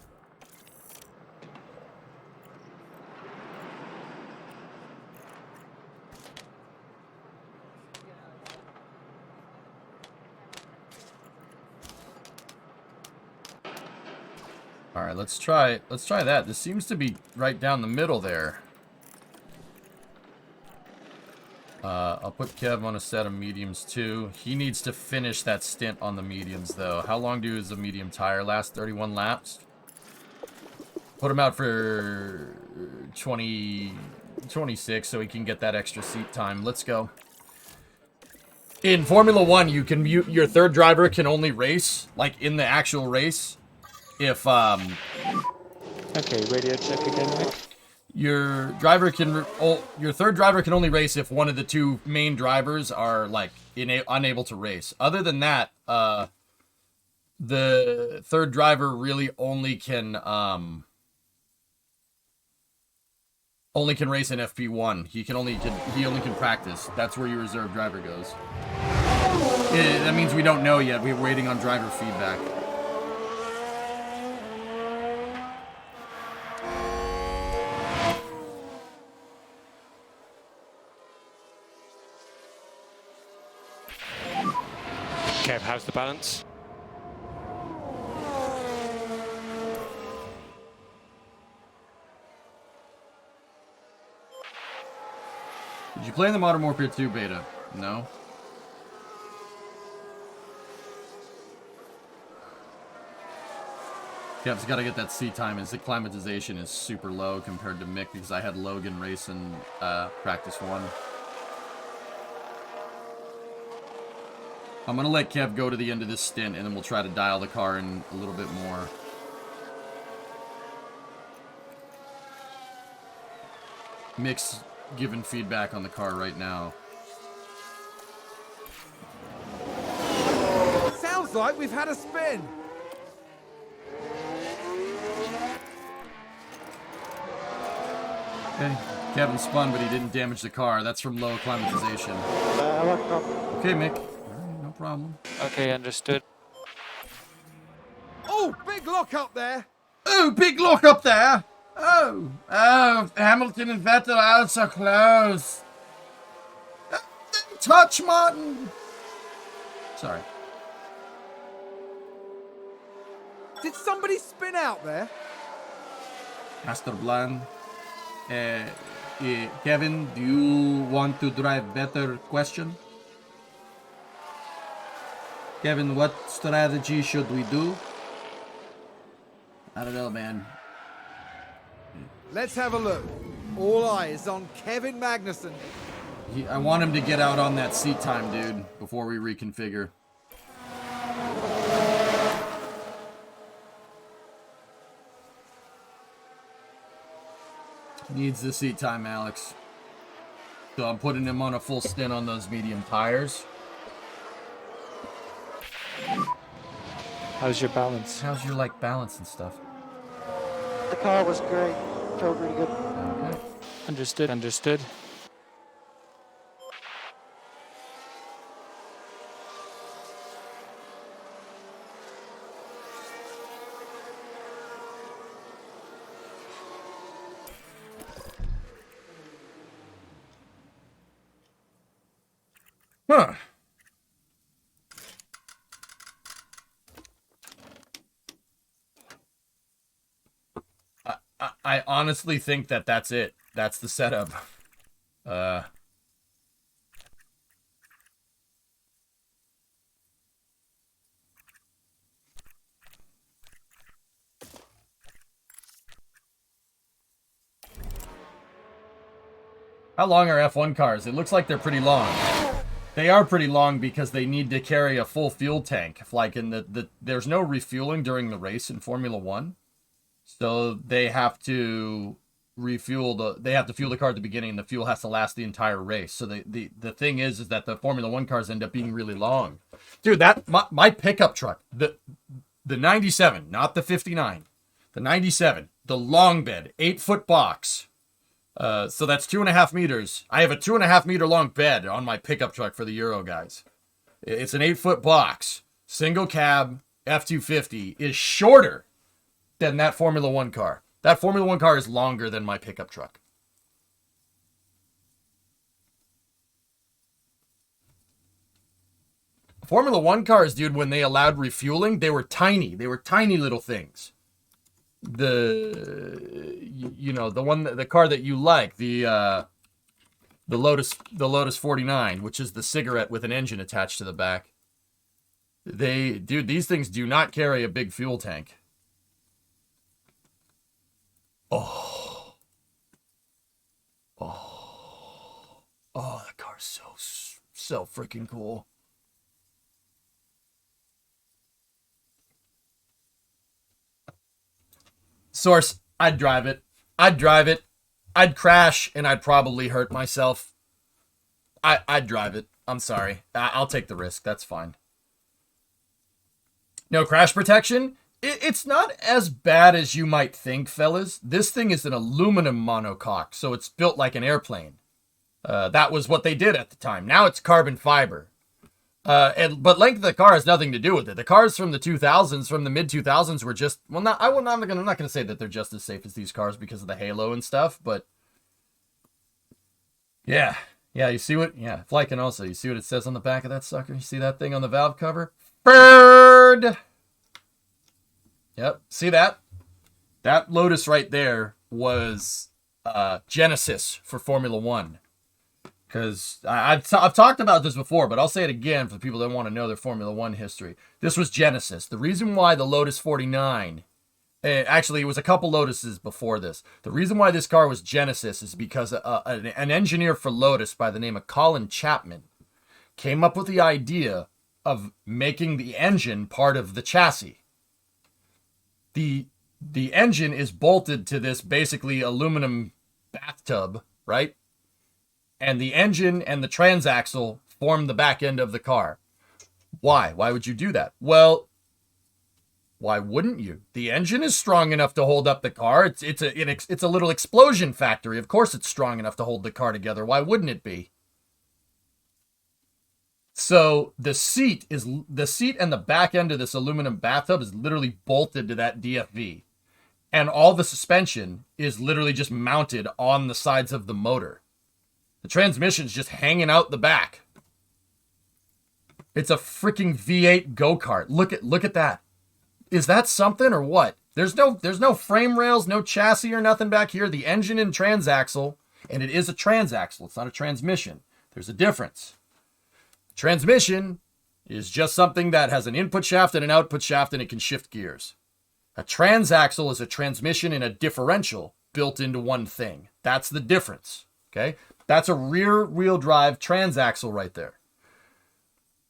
All right, let's try that. This seems to be right down the middle there. I'll put Kev on a set of mediums too. He needs to finish that stint on the mediums though. How long does a medium tire last? 31 laps. Put him out for 26 so he can get that extra seat time. Let's go. In Formula One, you can your third driver can only race, like in the actual race, if
Okay, radio check again, Nick.
your third driver can only race if one of the two main drivers are like unable to race. Other than that, the third driver really only can race in FP1. He only can practice. That's where your reserve driver goes. That means we don't know yet. We're waiting on driver feedback.
Kev, how's the balance?
Did you play in the Modern Warfare 2 beta? No. Kev's got to get that seat time. His acclimatization is super low compared to Mick because I had Logan race in practice 1. I'm going to let Kev go to the end of this stint, and then we'll try to dial the car in a little bit more. Mick's giving feedback on the car right now.
Sounds like we've had a spin.
Okay, Kevin spun, but he didn't damage the car. That's from low acclimatization.
I locked up.
Okay, Mick. All right, no problem.
Okay, understood.
Oh, big lock up there.
Oh, big lock up there. Oh, Hamilton and Vettel are so close. Touch, Martin. Sorry.
Did somebody spin out there?
Master Bland. Kevin, do you want to drive better? Question. Kevin, what strategy should we do? I don't know, man.
Let's have a look. All eyes on Kevin Magnussen.
I want him to get out on that seat time, dude, before we reconfigure. Needs the seat time, Alex. So I'm putting him on a full stint on those medium tires.
How's your balance?
How's your, like, balance and stuff?
The car was great. Felt really good.
Okay.
Understood, understood.
Huh. I honestly think that that's it. That's the setup. How long are F1 cars? It looks like they're pretty long. They are pretty long because they need to carry a full fuel tank. Like in there's no refueling during the race in Formula 1. So they have to fuel the car at the beginning, and the fuel has to last the entire race. So the thing is that the Formula 1 cars end up being really long. Dude, that my pickup truck, the 97, not the 59. The 97, the long bed, 8-foot box. So that's 2.5 meters. I have a 2.5 meter long bed on my pickup truck for the Euro guys. It's an 8-foot box. Single cab F250 is shorter than that Formula 1 car. That Formula 1 car is longer than my pickup truck. Formula 1 cars, dude, when they allowed refueling, they were tiny. They were tiny little things. The car that you like, the Lotus 49, which is the cigarette with an engine attached to the back. These things do not carry a big fuel tank. Oh, the car's so freaking cool. Source, I'd drive it. I'd drive it. I'd crash, and I'd probably hurt myself. I'd drive it. I'm sorry. I'll take the risk. That's fine. No crash protection? It's not as bad as you might think, fellas. This thing is an aluminum monocoque, so it's built like an airplane. That was what they did at the time. Now it's carbon fiber. But length of the car has nothing to do with it. The cars from the 2000s, from the mid 2000s, were just, well, I'm not gonna say that they're just as safe as these cars because of the halo and stuff, but yeah, you see what, Flykin also, you see what it says on the back of that sucker? You see that thing on the valve cover? Bird. Yep, see that? That Lotus right there was Genesis for Formula One. Because I've talked about this before, but I'll say it again for the people that want to know their Formula One history. This was Genesis. The reason why the Lotus 49, actually it was a couple Lotuses before this. The reason why this car was Genesis is because an engineer for Lotus by the name of Colin Chapman came up with the idea of making the engine part of the chassis. The engine is bolted to this basically aluminum bathtub, right? And the engine and the transaxle form the back end of the car. Why? Why would you do that? Well, why wouldn't you? The engine is strong enough to hold up the car. It's a little explosion factory. Of course it's strong enough to hold the car together. Why wouldn't it be? So the seat and the back end of this aluminum bathtub is literally bolted to that DFV. And all the suspension is literally just mounted on the sides of the motor. The transmission's just hanging out the back. It's a freaking V8 go-kart. Look at that. Is that something or what? There's no frame rails, no chassis or nothing back here. The engine and transaxle, and it is a transaxle. It's not a transmission. There's a difference. Transmission is just something that has an input shaft and an output shaft, and it can shift gears. A transaxle is a transmission and a differential built into one thing. That's the difference. Okay? That's a rear-wheel drive transaxle right there.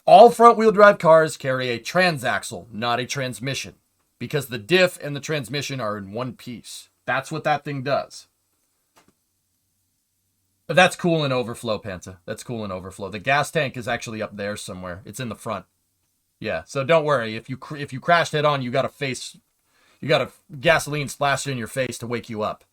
All front-wheel drive cars carry a transaxle, not a transmission, because the diff and the transmission are in one piece. That's what that thing does. But that's coolant overflow, Panta. That's coolant overflow. The gas tank is actually up there somewhere. It's in the front. Yeah, so don't worry. If you crashed head on, you got a gasoline splashed in your face to wake you up.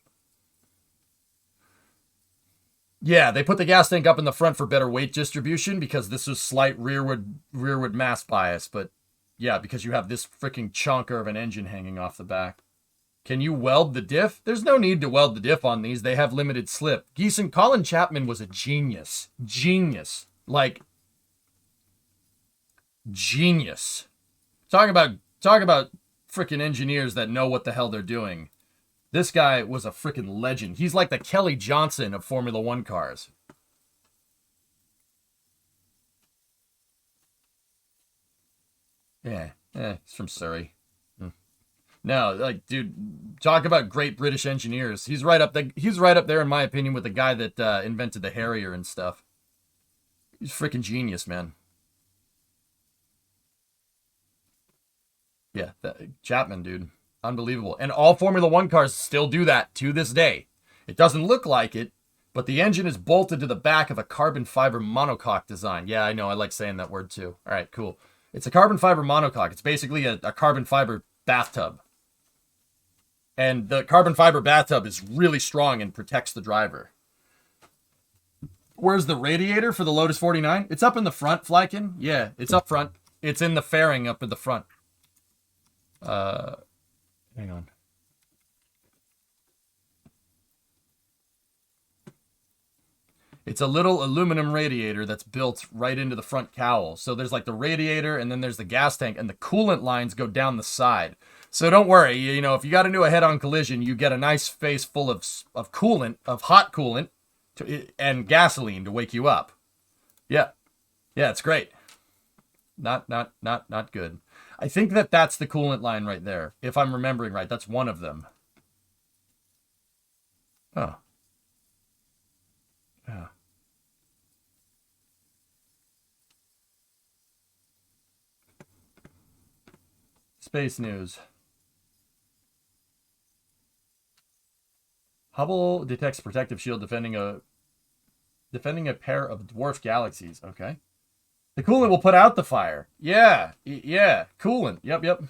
Yeah, they put the gas tank up in the front for better weight distribution because this is slight rearward mass bias. But yeah, because you have this freaking chonker of an engine hanging off the back. Can you weld the diff? There's no need to weld the diff on these. They have limited slip. Geeson, Colin Chapman was a genius. Genius. Like, genius. Talk about freaking engineers that know what the hell they're doing. This guy was a freaking legend. He's like the Kelly Johnson of Formula One cars. Yeah, he's from Surrey. No, like, dude, talk about great British engineers. He's right up there, in my opinion, with the guy that invented the Harrier and stuff. He's freaking genius, man. Yeah, Chapman, dude. Unbelievable. And all Formula One cars still do that to this day. It doesn't look like it, but the engine is bolted to the back of a carbon fiber monocoque design. Yeah, I know. I like saying that word too. All right, cool. It's a carbon fiber monocoque. It's basically a carbon fiber bathtub. And the carbon fiber bathtub is really strong and protects the driver. Where's the radiator for the Lotus 49? It's up in the front, Flykin. Yeah, it's up front. It's in the fairing up in the front. Hang on. It's a little aluminum radiator that's built right into the front cowl. So there's like the radiator and then there's the gas tank and the coolant lines go down the side. So don't worry, you know, if you got into a head-on collision, you get a nice face full of coolant, of hot coolant and gasoline to wake you up. Yeah. Yeah, it's great. Not good. I think that's the coolant line right there. If I'm remembering right, that's one of them. Oh. Yeah. Space news. Hubble detects protective shield defending a pair of dwarf galaxies. Okay. The coolant will put out the fire. Yeah. Yeah. Coolant. Yep.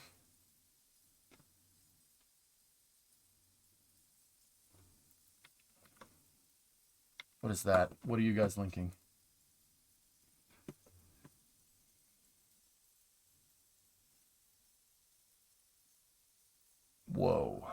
What is that? What are you guys linking? Whoa.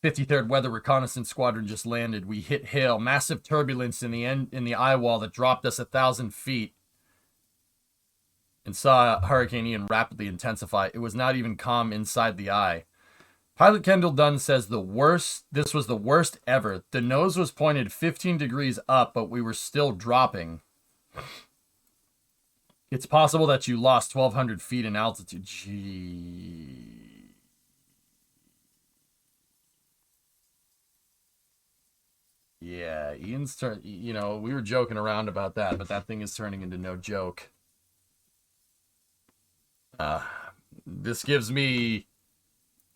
"53rd Weather Reconnaissance Squadron just landed. We hit hail. Massive turbulence in the eye wall that dropped us 1,000 feet. And saw Hurricane Ian rapidly intensify. It was not even calm inside the eye. Pilot Kendall Dunn says this was the worst ever. The nose was pointed 15 degrees up, but we were still dropping. It's possible that you lost 1,200 feet in altitude." Gee. Yeah, Ian's turn. You know, we were joking around about that, but that thing is turning into no joke. This gives me...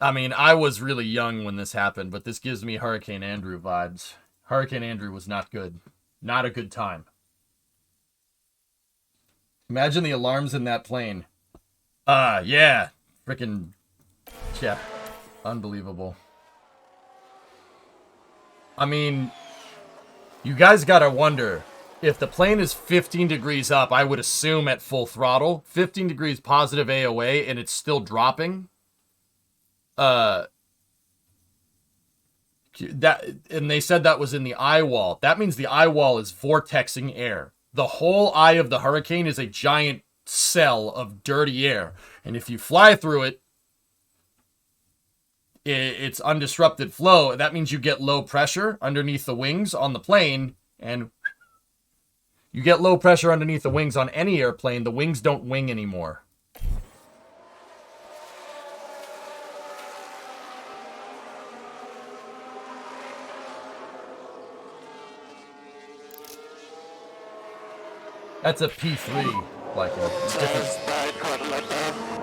I mean, I was really young when this happened, but this gives me Hurricane Andrew vibes. Hurricane Andrew was not good. Not a good time. Imagine the alarms in that plane. Yeah. Freaking... Yeah. Unbelievable. I mean, you guys gotta wonder, if the plane is 15 degrees up, I would assume at full throttle, 15 degrees positive AOA, and it's still dropping. And they said that was in the eye wall. That means the eye wall is vortexing air. The whole eye of the hurricane is a giant cell of dirty air. And if you fly through it, it's undisrupted flow. That means you get low pressure underneath the wings on the plane, and you get low pressure underneath the wings on any airplane. The wings don't wing anymore. That's a P3, like a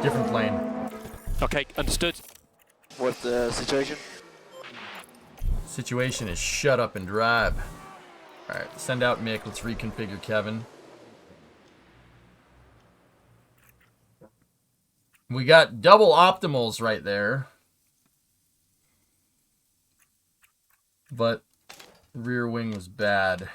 different plane.
Okay, understood.
What's the situation?
Situation is shut up and drive. Alright, send out Mick. Let's reconfigure Kevin. We got double optimals right there. But rear wing was bad.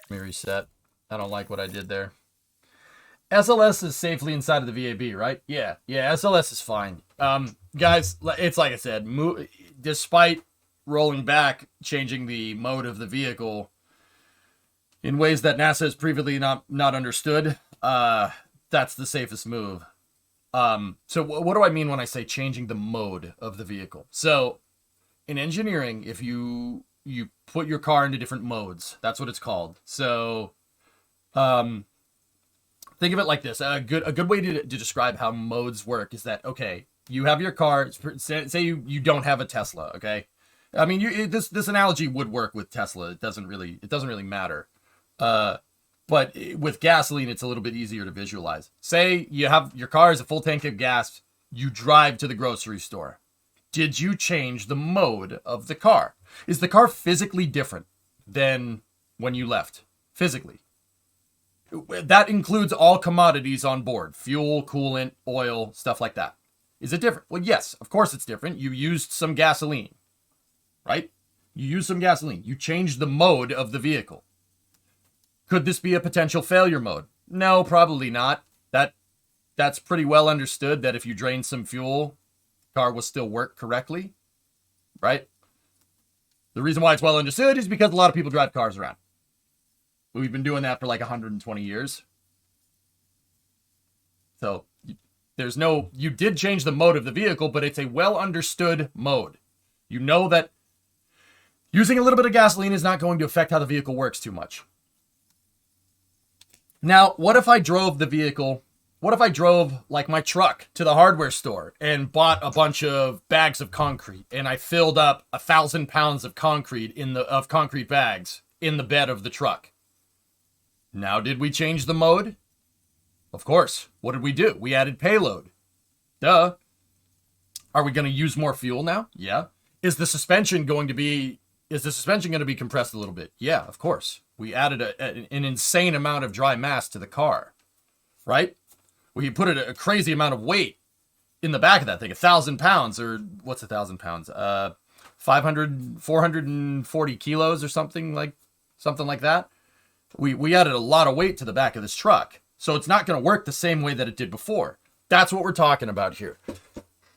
Let me reset. I don't like what I did there. SLS is safely inside of the VAB, right? Yeah, SLS is fine. Guys, it's like I said, despite rolling back, changing the mode of the vehicle in ways that NASA has previously not understood, that's the safest move. So what do I mean when I say changing the mode of the vehicle? So in engineering, if you put your car into different modes, that's what it's called. So think of it like this. A good way to describe how modes work is that, okay, you have your car, say you don't have a Tesla, okay? I mean, this analogy would work with Tesla. It doesn't really matter. But with gasoline, it's a little bit easier to visualize. Say you have your car is a full tank of gas, you drive to the grocery store. Did you change the mode of the car? Is the car physically different than when you left? Physically. That includes all commodities on board. Fuel, coolant, oil, stuff like that. Is it different? Well, yes, of course it's different. You used some gasoline, right? You used some gasoline. You changed the mode of the vehicle. Could this be a potential failure mode? No, probably not. That that's pretty well understood that if you drain some fuel, the car will still work correctly, right? The reason why it's well understood is because a lot of people drive cars around. We've been doing that for like 120 years. So you did change the mode of the vehicle, but it's a well understood mode. You know that using a little bit of gasoline is not going to affect how the vehicle works too much. Now, what if I drove the vehicle? What if I drove like my truck to the hardware store and bought a bunch of bags of concrete and I filled up 1,000 pounds of concrete of concrete bags in the bed of the truck? Now, did we change the mode? Of course. What did we do? We added payload. Duh. Are we going to use more fuel now? Yeah. Is the suspension going to be compressed a little bit? Yeah, of course. We added an insane amount of dry mass to the car, right? We put a crazy amount of weight in the back of that thing, 1,000 pounds, or what's 1,000 pounds? 440 kilos or something like that. We added a lot of weight to the back of this truck. So it's not going to work the same way that it did before. That's what we're talking about here.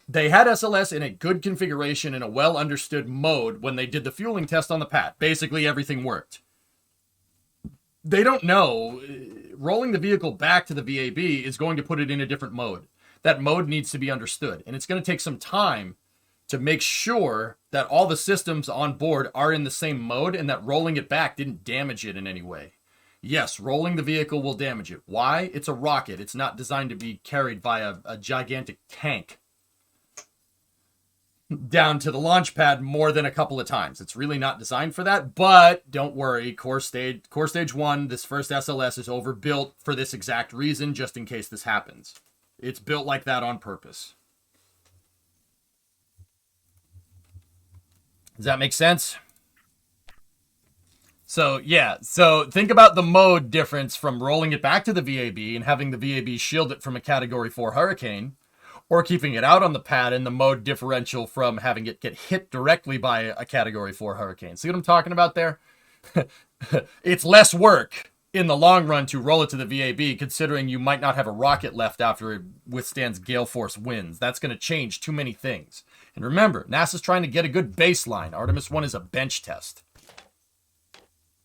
They had SLS in a good configuration in a well understood mode when they did the fueling test on the pad. Basically everything worked. They don't know. Rolling the vehicle back to the VAB is going to put it in a different mode. That mode needs to be understood. And it's going to take some time to make sure that all the systems on board are in the same mode and that rolling it back didn't damage it in any way. Yes, rolling the vehicle will damage it. Why? It's a rocket. It's not designed to be carried by a gigantic tank down to the launch pad more than a couple of times. It's really not designed for that, but don't worry. Core stage 1, this first SLS is overbuilt for this exact reason, just in case this happens. It's built like that on purpose. Does that make sense? So, yeah. So, think about the mode difference from rolling it back to the VAB and having the VAB shield it from a Category 4 hurricane, or keeping it out on the pad and the mode differential from having it get hit directly by a Category 4 hurricane. See what I'm talking about there? It's less work in the long run to roll it to the VAB, considering you might not have a rocket left after it withstands gale force winds. That's going to change too many things. And remember, NASA's trying to get a good baseline. Artemis 1 is a bench test.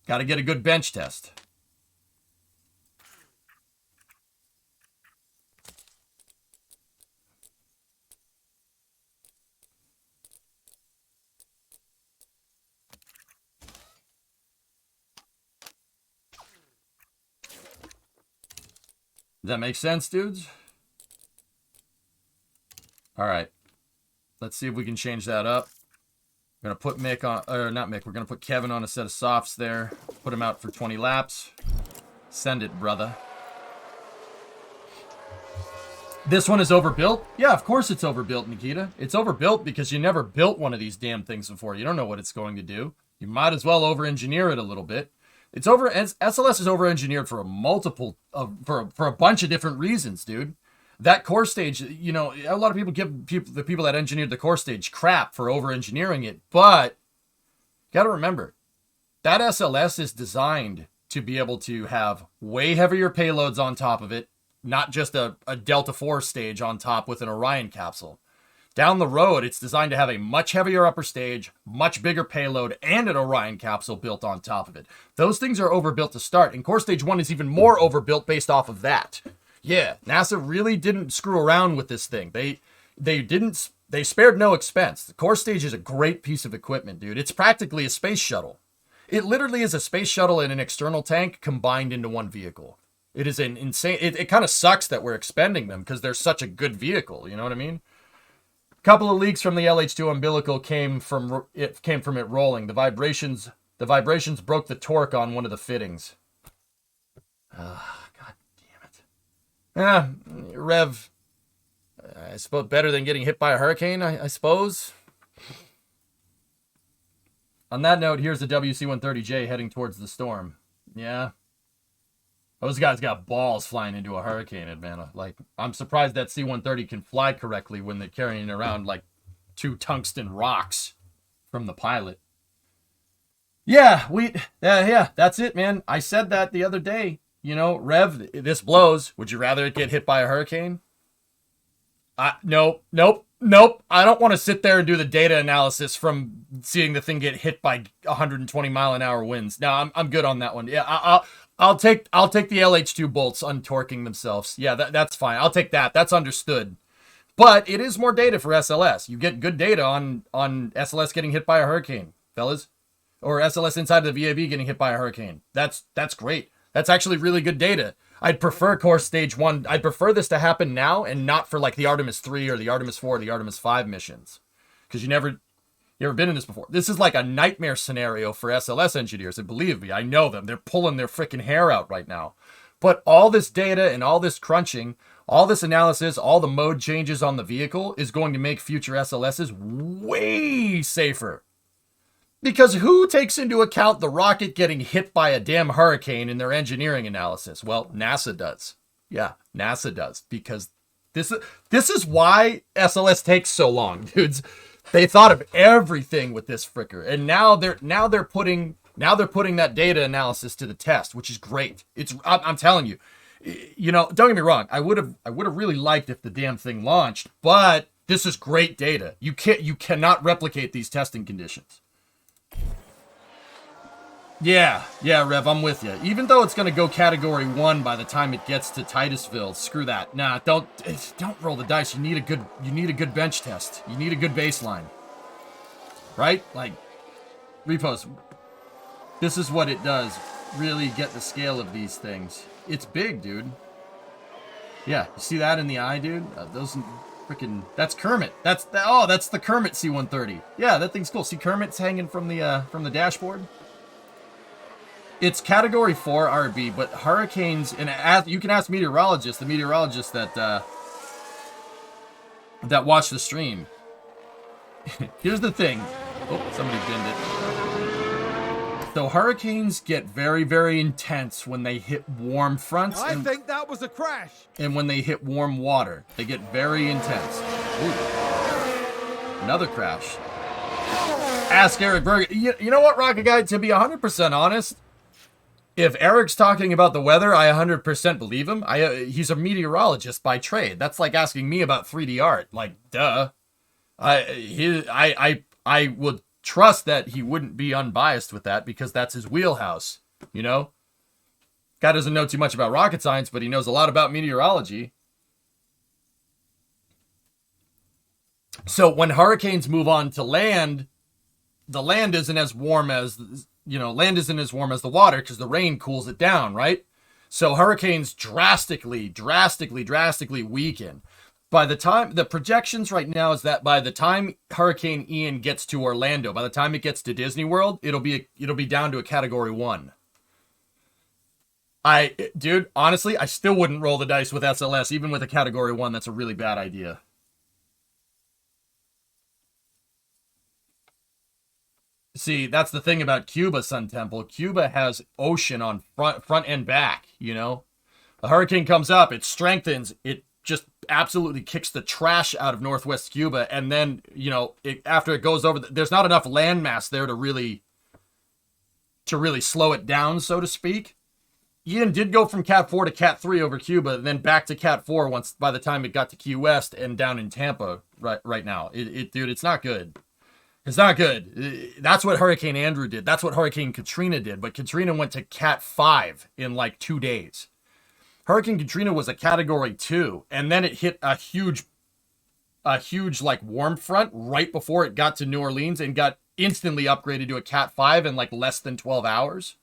Got to get a good bench test. Does that make sense, dudes? All right. Let's see if we can change that up. We're going to put Mick on, or not Mick, we're going to put Kevin on a set of softs there. Put him out for 20 laps. Send it, brother. This one is overbuilt? Yeah, of course it's overbuilt, Nikita. It's overbuilt because you never built one of these damn things before. You don't know what it's going to do. You might as well over-engineer it a little bit. SLS is over-engineered for a bunch of different reasons, dude. That core stage, you know, a lot of people give the people that engineered the core stage crap for over-engineering it, but got to remember, that SLS is designed to be able to have way heavier payloads on top of it, not just a Delta IV stage on top with an Orion capsule. Down the road, it's designed to have a much heavier upper stage, much bigger payload, and an Orion capsule built on top of it. Those things are overbuilt to start, and Core Stage 1 is even more overbuilt based off of that. Yeah, NASA really didn't screw around with this thing. They spared no expense. The Core Stage is a great piece of equipment, dude. It's practically a space shuttle. It literally is a space shuttle and an external tank combined into one vehicle. It is an insane... It kind of sucks that we're expending them because they're such a good vehicle, you know what I mean? Couple of leaks from the LH2 umbilical came from it rolling. The vibrations broke the torque on one of the fittings. God damn it. Rev, I suppose better than getting hit by a hurricane, I suppose. On that note, here's the WC-130J heading towards the storm. Yeah. Those guys got balls flying into a hurricane, man. Like, I'm surprised that C-130 can fly correctly when they're carrying around, like, 2 tungsten rocks from the pilot. Yeah, that's it, man. I said that the other day. You know, Rev, this blows. Would you rather it get hit by a hurricane? Nope, nope, nope. I don't want to sit there and do the data analysis from seeing the thing get hit by 120-mile-an-hour winds. No, I'm good on that one. Yeah, I'll take the LH2 bolts untorquing themselves. Yeah, that's fine. I'll take that. That's understood. But it is more data for SLS. You get good data on SLS getting hit by a hurricane, fellas. Or SLS inside of the VAB getting hit by a hurricane. That's great. That's actually really good data. I'd prefer core stage 1. I'd prefer this to happen now and not for like the Artemis 3 or the Artemis 4 or the Artemis 5 missions. Because you ever been in this before. This is like a nightmare scenario for SLS engineers. And believe me, I know them. They're pulling their freaking hair out right now. But all this data and all this crunching, all this analysis, all the mode changes on the vehicle is going to make future SLSs way safer. Because who takes into account the rocket getting hit by a damn hurricane in their engineering analysis? Well, NASA does. Yeah, NASA does. Because this is why SLS takes so long, dudes. They thought of everything with this fricker, and now they're putting that data analysis to the test, which is great. I'm telling you, don't get me wrong. I would have really liked if the damn thing launched, but this is great data. You cannot replicate these testing conditions. Yeah, Rev, I'm with you. Even though it's going to go Category 1 by the time it gets to Titusville, screw that. Nah, don't roll the dice. You need a good bench test. You need a good baseline. Right? Like, Repos, this is what it does. Really get the scale of these things. It's big, dude. Yeah, you see that in the eye, dude? Those freaking... That's Kermit. That's the Kermit C-130. Yeah, that thing's cool. See Kermit's hanging from the dashboard? It's Category 4 RB, but hurricanes, and you can ask the meteorologist that watched the stream. Here's the thing. Oh, somebody binned it. So hurricanes get very, very intense when they hit warm fronts.
I think that was a crash.
And when they hit warm water, they get very intense. Ooh. Another crash. Ask Eric Berger. You know what, Rocket Guy? To be 100% honest, if Eric's talking about the weather, I 100% believe him. He's a meteorologist by trade. That's like asking me about 3D art. Like, duh. I would trust that he wouldn't be unbiased with that because that's his wheelhouse. You know? Guy doesn't know too much about rocket science, but he knows a lot about meteorology. So when hurricanes move on to land, the land isn't as warm as... land isn't as warm as the water because the rain cools it down, right? So hurricanes drastically weaken. By the time, the projections right now is that by the time Hurricane Ian gets to Orlando, by the time it gets to Disney World, it'll be down to a Category 1. Dude, honestly, I still wouldn't roll the dice with SLS, even with a Category 1. That's a really bad idea. See, that's the thing about Cuba, Sun Temple. Cuba has ocean on front and back, A hurricane comes up, it strengthens, it just absolutely kicks the trash out of Northwest Cuba, and then, after it goes over, there's not enough landmass there to really slow it down, so to speak. Ian did go from Cat 4 to Cat 3 over Cuba, and then back to Cat 4 by the time it got to Key West and down in Tampa right now. Dude, it's not good. It's not good. That's what Hurricane Andrew did. That's what Hurricane Katrina did. But Katrina went to Cat 5 in like 2 days. Hurricane Katrina was a Category 2. And then it hit a huge like warm front right before it got to New Orleans and got instantly upgraded to a Cat 5 in like less than 12 hours.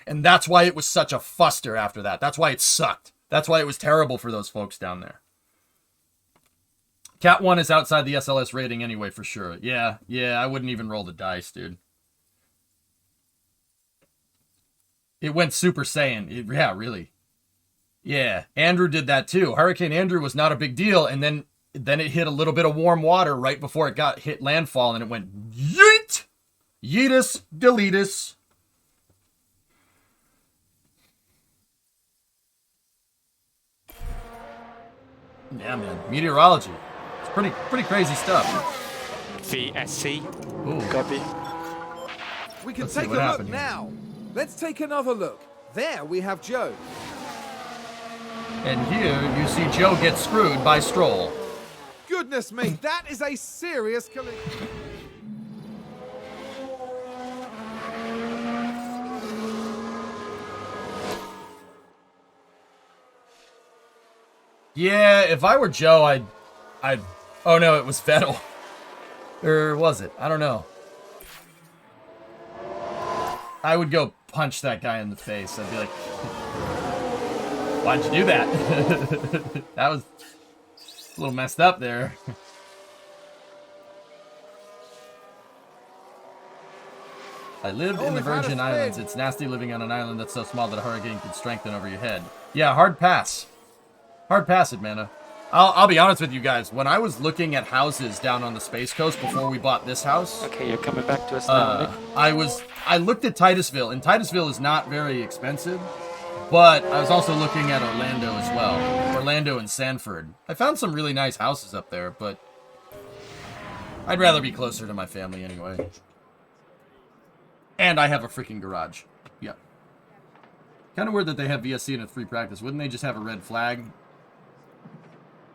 And that's why it was such a fuster after that. That's why it sucked. That's why it was terrible for those folks down there. Cat 1 is outside the SLS rating anyway, for sure. Yeah, I wouldn't even roll the dice, dude. It went Super Saiyan. Yeah, really. Yeah, Andrew did that too. Hurricane Andrew was not a big deal, and then it hit a little bit of warm water right before it got hit landfall, and it went yeet! Yeetus, deletus. Yeah, man. Meteorology. Pretty crazy stuff.
VSC.
Ooh.
Copy.
We can
Let's see
take a
what
look
happened here.
now. Let's take another look. There we have Joe.
And here you see Joe get screwed by Stroll.
Goodness me, that is a serious collision.
Yeah, if I were Joe, I'd. Oh no, it was Vettel. Or was it? I don't know. I would go punch that guy in the face. I'd be like, why'd you do that? That was a little messed up there. I lived in the Virgin Islands. It's nasty living on an island that's so small that a hurricane could strengthen over your head. Yeah, hard pass. Hard pass it, Mana. I'll be honest with you guys. When I was looking at houses down on the Space Coast before we bought this house,
Okay, you're coming back to us now, Nick.
I looked at Titusville, and Titusville is not very expensive, but I was also looking at Orlando as well. Orlando and Sanford. I found some really nice houses up there, but I'd rather be closer to my family anyway. And I have a freaking garage. Yeah. Kind of weird that they have VSC in a free practice. Wouldn't they just have a red flag?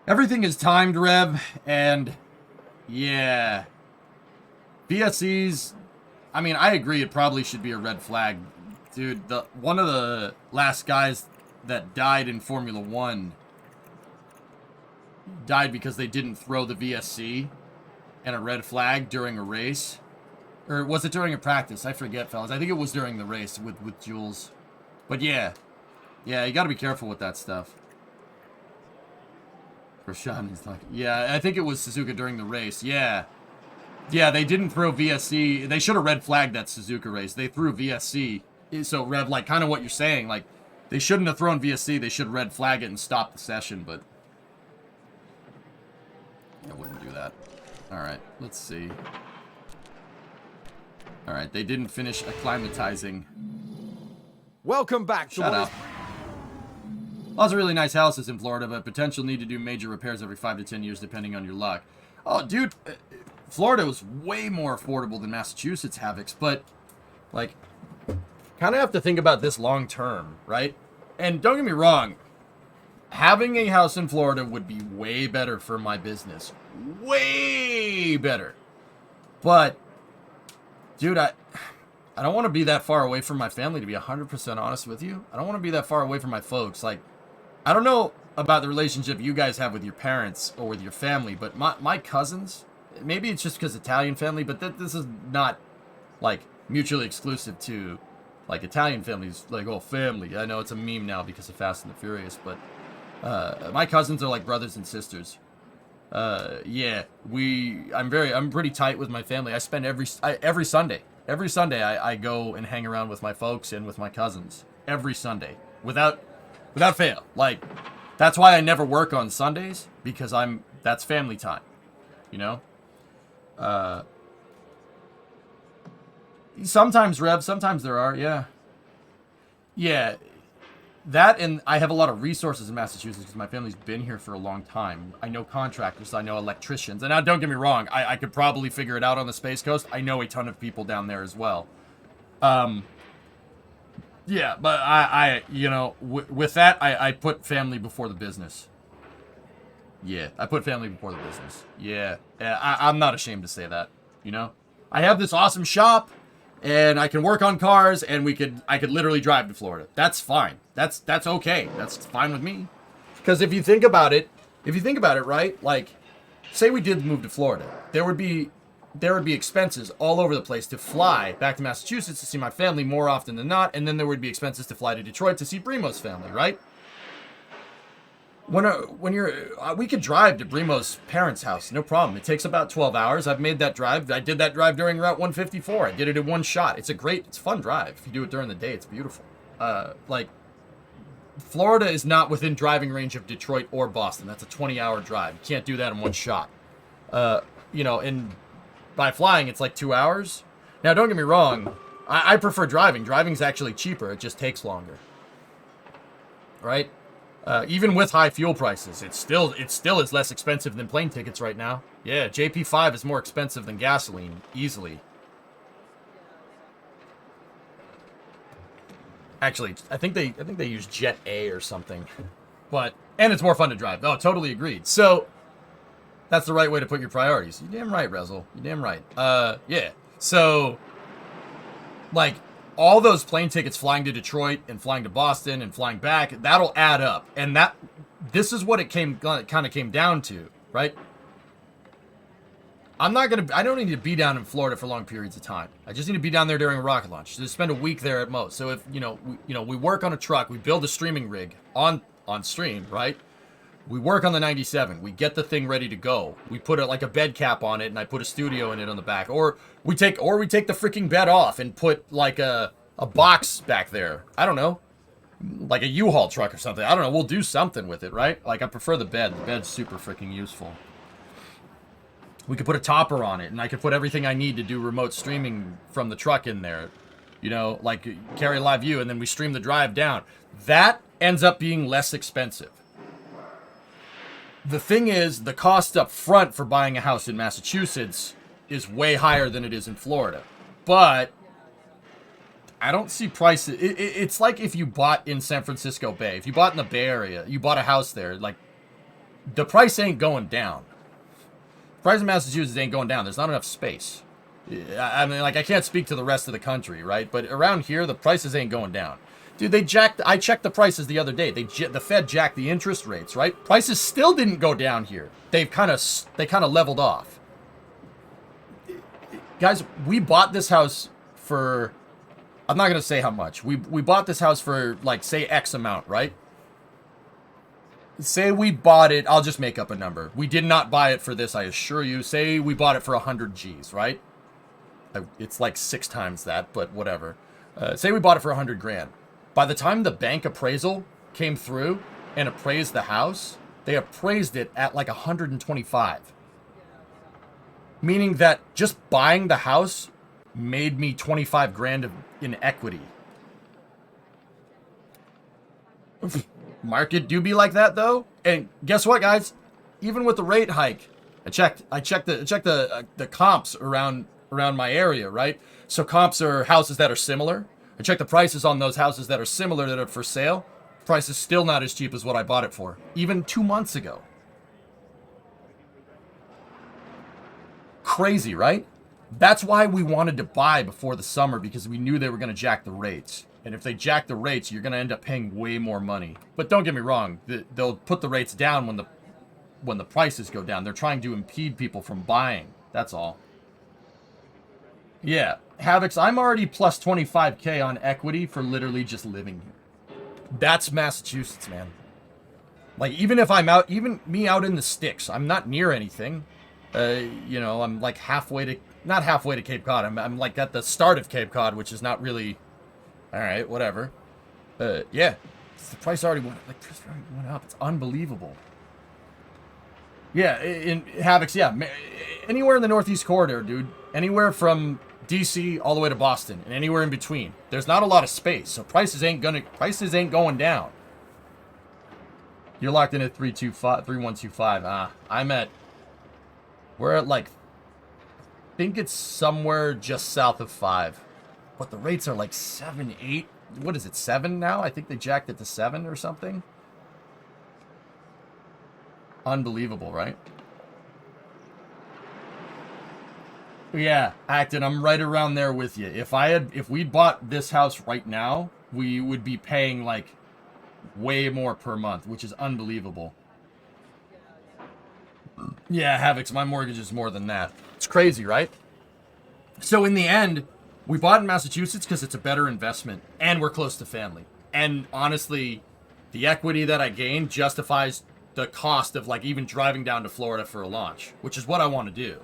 Everything is timed, Rev, and yeah. VSCs, I mean, I agree it probably should be a red flag. Dude, one of the last guys that died in Formula 1 died because they didn't throw the VSC and a red flag during a race. Or was it during a practice? I forget, fellas. I think it was during the race with Jules. But yeah. Yeah, you gotta be careful with that stuff. Rashawn is like, yeah, I think it was Suzuka during the race. Yeah. Yeah, they didn't throw VSC. They should have red flagged that Suzuka race. They threw VSC. So, Rev, like, kind of what you're saying, like, they shouldn't have thrown VSC. They should red flag it and stop the session, but I wouldn't do that. All right, let's see. All right, they didn't finish acclimatizing.
Welcome back to
Shut
what
up.
is-
Lots of really nice houses in Florida, but potential need to do major repairs every 5 to 10 years, depending on your luck. Oh, dude, Florida was way more affordable than Massachusetts Havocs, but, like, kind of have to think about this long term, right? And don't get me wrong, having a house in Florida would be way better for my business. Way better. But, dude, I don't want to be that far away from my family, to be 100% honest with you. I don't want to be that far away from my folks. Like, I don't know about the relationship you guys have with your parents or with your family, but my cousins, maybe it's just because Italian family, but this is not, like, mutually exclusive to, like, Italian families. Like, oh, family. I know it's a meme now because of Fast and the Furious, but my cousins are like brothers and sisters. Yeah, I'm pretty tight with my family. I spend every Sunday. Every Sunday, I go and hang around with my folks and with my cousins. Every Sunday. Without fail. Like, that's why I never work on Sundays, because that's family time. You know? Sometimes, Rev, sometimes there are, yeah. Yeah. That, and I have a lot of resources in Massachusetts because my family's been here for a long time. I know contractors, I know electricians. And now, don't get me wrong, I could probably figure it out on the Space Coast. I know a ton of people down there as well. Yeah, but I you know, with that, I put family before the business. Yeah, I put family before the business. Yeah, I'm not ashamed to say that, you know? I have this awesome shop, and I can work on cars, and I could literally drive to Florida. That's fine. That's okay. That's fine with me. Because if you think about it, right? Like, say we did move to Florida, there would be expenses all over the place to fly back to Massachusetts to see my family more often than not, and then there would be expenses to fly to Detroit to see Brimo's family, right? We could drive to Brimo's parents' house, no problem. It takes about 12 hours. I've made that drive. I did that drive during Route 154. I did it in one shot. It's a fun drive. If you do it during the day, it's beautiful. Like, Florida is not within driving range of Detroit or Boston. That's a 20-hour drive. You can't do that in one shot. You know, and by flying, it's like 2 hours. Now, don't get me wrong. I prefer driving. Driving's actually cheaper. It just takes longer. Right? Even with high fuel prices, it still is less expensive than plane tickets right now. Yeah, JP5 is more expensive than gasoline, easily. Actually, I think they use Jet A or something. And it's more fun to drive. Oh, totally agreed. So, That's the right way to put your priorities. You're damn right, Rezel. You're damn right. Yeah. So, like, all those plane tickets flying to Detroit and flying to Boston and flying back, that'll add up. And this is what it kind of came down to, right? I don't need to be down in Florida for long periods of time. I just need to be down there during a rocket launch. Just spend a week there at most. So if, we work on a truck, we build a streaming rig on stream, right? We work on the 97. We get the thing ready to go. We put like a bed cap on it, and I put a studio in it on the back. Or we take the freaking bed off and put like a box back there. I don't know, like a U-Haul truck or something. I don't know. We'll do something with it, right? Like I prefer the bed. The bed's super freaking useful. We could put a topper on it, and I could put everything I need to do remote streaming from the truck in there. Like carry live view, and then we stream the drive down. That ends up being less expensive. The thing is, the cost up front for buying a house in Massachusetts is way higher than it is in Florida. But I don't see prices. It's like if you bought in San Francisco Bay. If you bought in the Bay Area, you bought a house there, like, the price ain't going down. The price in Massachusetts ain't going down. There's not enough space. I mean, like, I can't speak to the rest of the country, right? But around here, the prices ain't going down. Dude, I checked the prices the other day. The Fed jacked the interest rates, right? Prices still didn't go down here. They kind of leveled off. Guys, we bought this house for, I'm not going to say how much. We bought this house for, like, say X amount, right? Say we bought it, I'll just make up a number. We did not buy it for this, I assure you. Say we bought it for 100 G's, right? It's like 6 times that, but whatever. Say we bought it for 100 grand. By the time the bank appraisal came through and appraised the house, they appraised it at like 125. Meaning that just buying the house made me 25 grand in equity. Market do be like that though. And guess what, guys? Even with the rate hike, I checked the comps around my area, right? So comps are houses that are similar. I checked the prices on those houses that are similar that are for sale. Price is still not as cheap as what I bought it for, even 2 months ago. Crazy, right? That's why we wanted to buy before the summer, because we knew they were going to jack the rates. And if they jack the rates, you're going to end up paying way more money. But don't get me wrong, they'll put the rates down when the prices go down. They're trying to impede people from buying. That's all. Yeah, Havocs, I'm already plus 25K on equity for literally just living here. That's Massachusetts, man. Like, even if I'm out, even me out in the sticks, I'm not near anything. I'm like not halfway to Cape Cod. I'm like at the start of Cape Cod, which is not really, all right, whatever. Yeah, the price already went up. It's unbelievable. Yeah, in Havocs, yeah, anywhere in the Northeast Corridor, dude. Anywhere from DC all the way to Boston and anywhere in between. There's not a lot of space, so prices ain't going down. You're locked in at 3125. We're at like, I think it's somewhere just south of 5. But the rates are like 7, 8. What is it, 7 now? I think they jacked it to 7 or something. Unbelievable, right? Yeah, Acton, I'm right around there with you. If we'd bought this house right now, we would be paying like way more per month, which is unbelievable. Yeah, Havocs, my mortgage is more than that. It's crazy, right? So in the end, we bought in Massachusetts because it's a better investment and we're close to family. And honestly, the equity that I gained justifies the cost of like even driving down to Florida for a launch, which is what I want to do.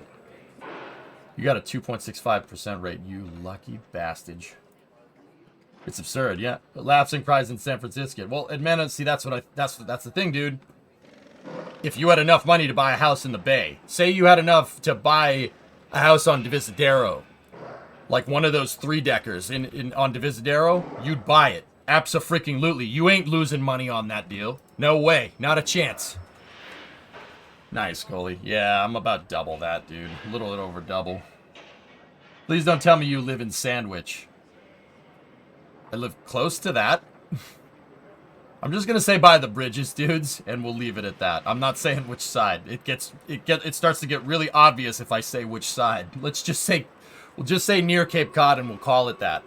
You got a 2.65% rate, you lucky bastard. It's absurd, yeah. Lapsing price in San Francisco. Well, Edmana, see, that's the thing, dude. If you had enough money to buy a house in the Bay, say you had enough to buy a house on Divisadero, like one of those 3-deckers on Divisadero, you'd buy it. Abso-freaking-lutely. You ain't losing money on that deal. No way. Not a chance. Nice, Coley. Yeah, I'm about double that, dude. A little bit over double. Please don't tell me you live in Sandwich. I live close to that. I'm just gonna say by the bridges, dudes, and we'll leave it at that. I'm not saying which side. It starts to get really obvious if I say which side. We'll just say near Cape Cod and we'll call it that.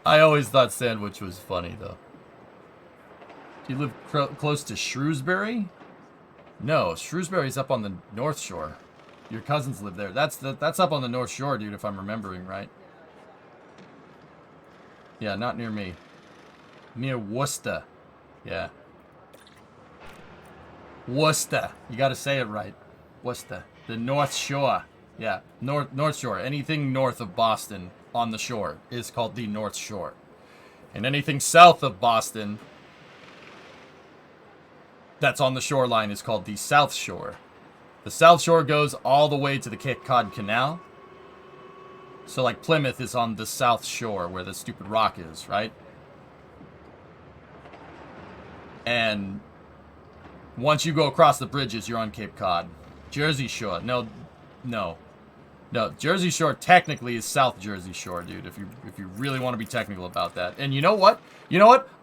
I always thought Sandwich was funny though. Do you live close to Shrewsbury? No, Shrewsbury's up on the North Shore. Your cousins live there. That's up on the North Shore, dude, if I'm remembering right. Yeah, not near me. Near Worcester. Yeah. Worcester. You gotta say it right. Worcester. The North Shore. Yeah, North Shore. Anything north of Boston on the shore is called the North Shore. And anything south of Boston that's on the shoreline is called the South Shore. The South Shore goes all the way to the Cape Cod Canal. So, like, Plymouth is on the South Shore where the stupid rock is, right? And once you go across the bridges, you're on Cape Cod. Jersey Shore. No. Jersey Shore technically is South Jersey Shore, dude, if you really want to be technical about that. And you know what?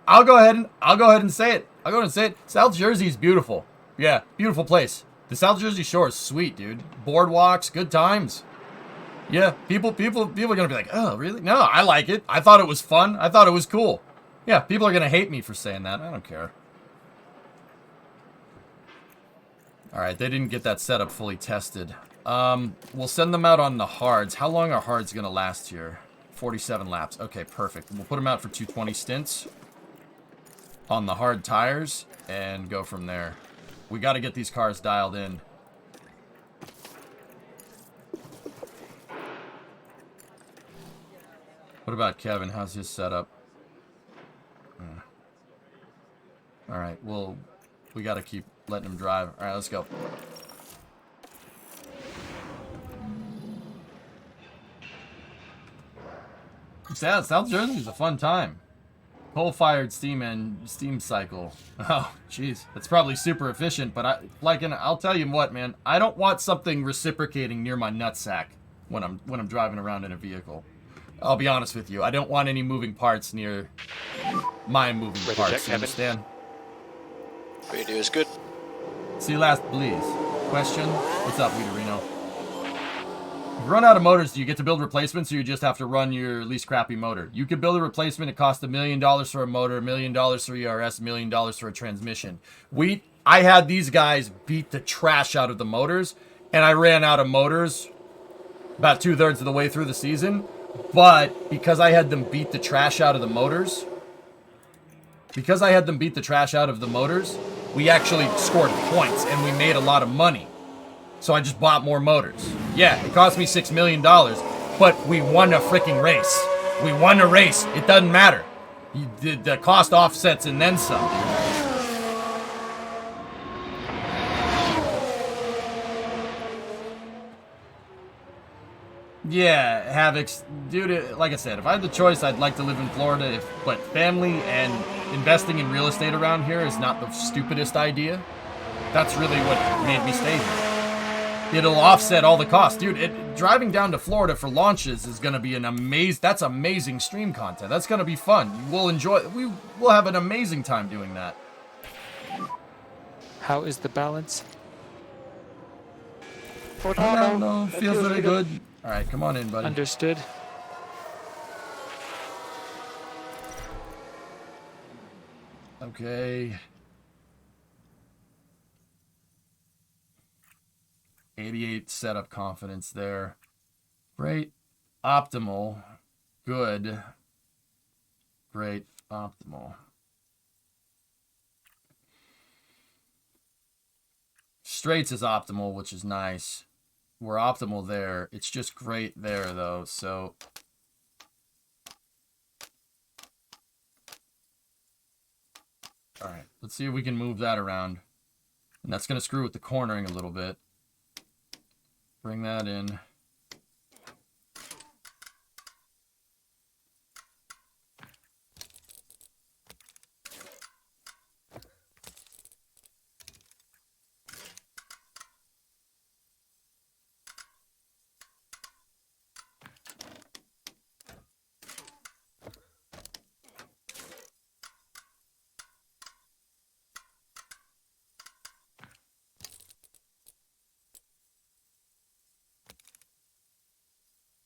I'll go ahead and say it. South Jersey is beautiful. Yeah, beautiful place. The South Jersey Shore is sweet, dude. Boardwalks, good times. Yeah, people are gonna be like, oh, really? No, I like it. I thought it was fun. I thought it was cool. Yeah, people are gonna hate me for saying that. I don't care. All right, they didn't get that setup fully tested. We'll send them out on the hards. How long are hards gonna last here? 47 laps. Okay, perfect. We'll put them out for 220 stints on the hard tires and go from there. We got to get these cars dialed in. What about Kevin? How's his setup? All right, well, we got to keep letting him drive. All right, let's go. South Jersey's a fun time. Coal-fired steam cycle. Oh, jeez, that's probably super efficient. But I'll tell you what, man. I don't want something reciprocating near my nutsack when I'm driving around in a vehicle. I'll be honest with you. I don't want any moving parts near my moving parts. You understand?
Radio is good.
See you last, please. Question? What's up, Reno? If you run out of motors, do you get to build replacements, or you just have to run your least crappy motor? You could build a replacement. It costs $1 million for a motor, $1 million for ERS, $1 million for a transmission. I had these guys beat the trash out of the motors, and I ran out of motors about 2/3 of the way through the season. But because I had them beat the trash out of the motors, we actually scored points, and we made a lot of money. So I just bought more motors. Yeah, it cost me $6 million, but we won a freaking race. We won a race. It doesn't matter. The cost offsets and then some. Yeah, Havoc's, dude, like I said, if I had the choice, I'd like to live in Florida, but family and investing in real estate around here is not the stupidest idea. That's really what made me stay here. It'll offset all the costs. Dude, driving down to Florida for launches is going to be that's amazing stream content. That's going to be fun. We'll have an amazing time doing that.
How is the balance?
I don't know. Feels very good. All right, come on in, buddy.
Understood.
Okay. 88 setup confidence there. Great. Optimal. Good. Great. Optimal. Straights is optimal, which is nice. We're optimal there. It's just great there, though, so... Alright, let's see if we can move that around. And that's going to screw with the cornering a little bit. Bring that in.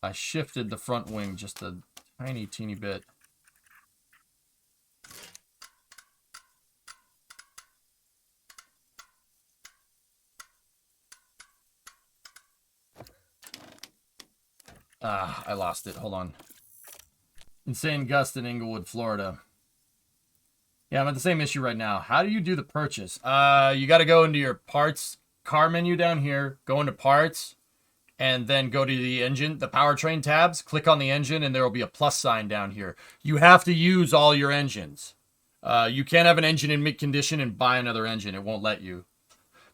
I shifted the front wing just a tiny, teeny bit. Ah, I lost it. Hold on. Insane gust in Inglewood, Florida. Yeah, I'm at the same issue right now. How do you do the purchase? You got to go into your parts car menu down here, go into parts, and then go to the engine, the powertrain tabs, click on the engine, and there will be a plus sign down here. You have to use all your engines. You can't have an engine in mid condition and buy another engine. It won't let you.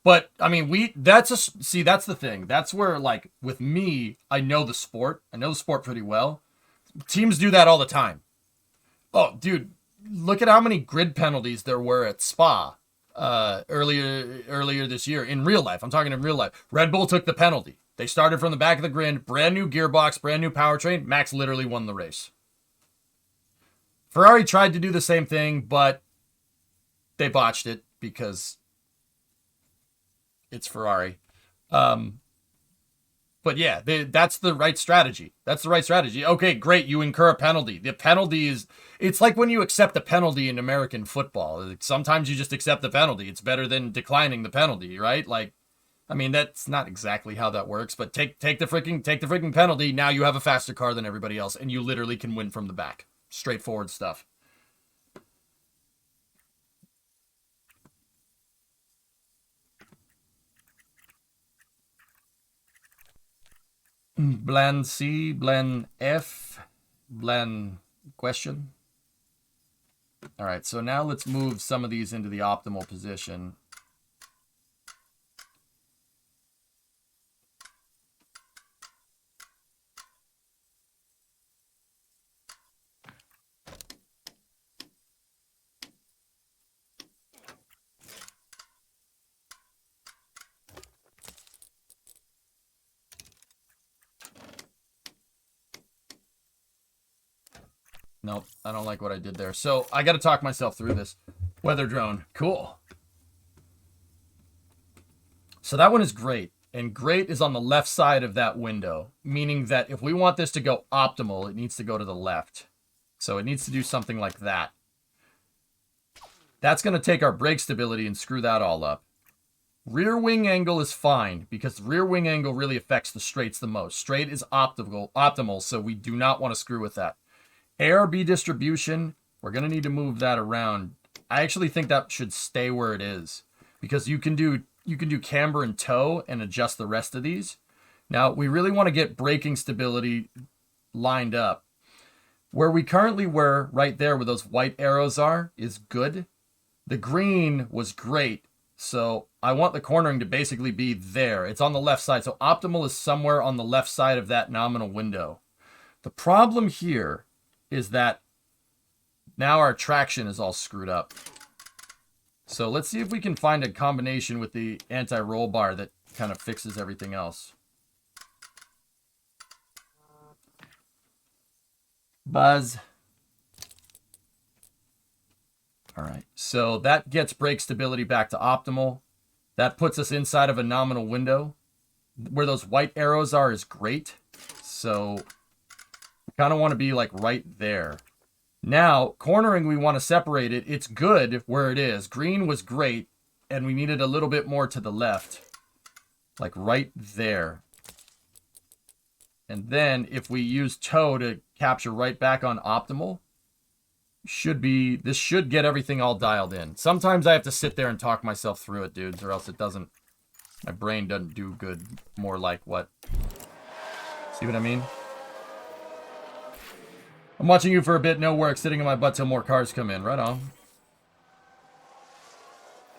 But I mean, that's the thing. That's where, like, with me, I know the sport. I know the sport pretty well. Teams do that all the time. Oh, dude, look at how many grid penalties there were at Spa earlier this year in real life. I'm talking in real life. Red Bull took the penalty. They started from the back of the grid, brand new gearbox, brand new powertrain. Max literally won the race. Ferrari tried to do the same thing, but they botched it because it's Ferrari. But yeah, that's the right strategy. That's the right strategy. Okay, great. You incur a penalty. The penalty is, it's like when you accept a penalty in American football. Sometimes you just accept the penalty. It's better than declining the penalty, right? Like, I mean, that's not exactly how that works, but take the freaking penalty. Now you have a faster car than everybody else, and you literally can win from the back. Straightforward stuff. Blend C, blend F, blend question. All right, so now let's move some of these into the optimal position. Nope, I don't like what I did there. So I got to talk myself through this. Weather drone, cool. So that one is great. And great is on the left side of that window, meaning that if we want this to go optimal, it needs to go to the left. So it needs to do something like that. That's going to take our brake stability and screw that all up. Rear wing angle is fine because the rear wing angle really affects the straights the most. Straight is optimal, so we do not want to screw with that. ARB distribution, we're going to need to move that around. I actually think that should stay where it is because you can do camber and toe and adjust the rest of these. Now, we really want to get braking stability lined up. Where we currently were, right there where those white arrows are, is good. The green was great, so I want the cornering to basically be there. It's on the left side, so optimal is somewhere on the left side of that nominal window. The problem here is that now our traction is all screwed up. So let's see if we can find a combination with the anti-roll bar that kind of fixes everything else. Buzz. All right, so that gets brake stability back to optimal. That puts us inside of a nominal window. Where those white arrows are is great. So kind of want to be like right there. Now, cornering, we want to separate it. It's good where it is. Green was great, and we needed a little bit more to the left. Like right there. And then if we use toe to capture right back on optimal, this should get everything all dialed in. Sometimes I have to sit there and talk myself through it, dudes, or else my brain doesn't do good. More like what? See what I mean? I'm watching you for a bit, no work, sitting on my butt till more cars come in. Right on.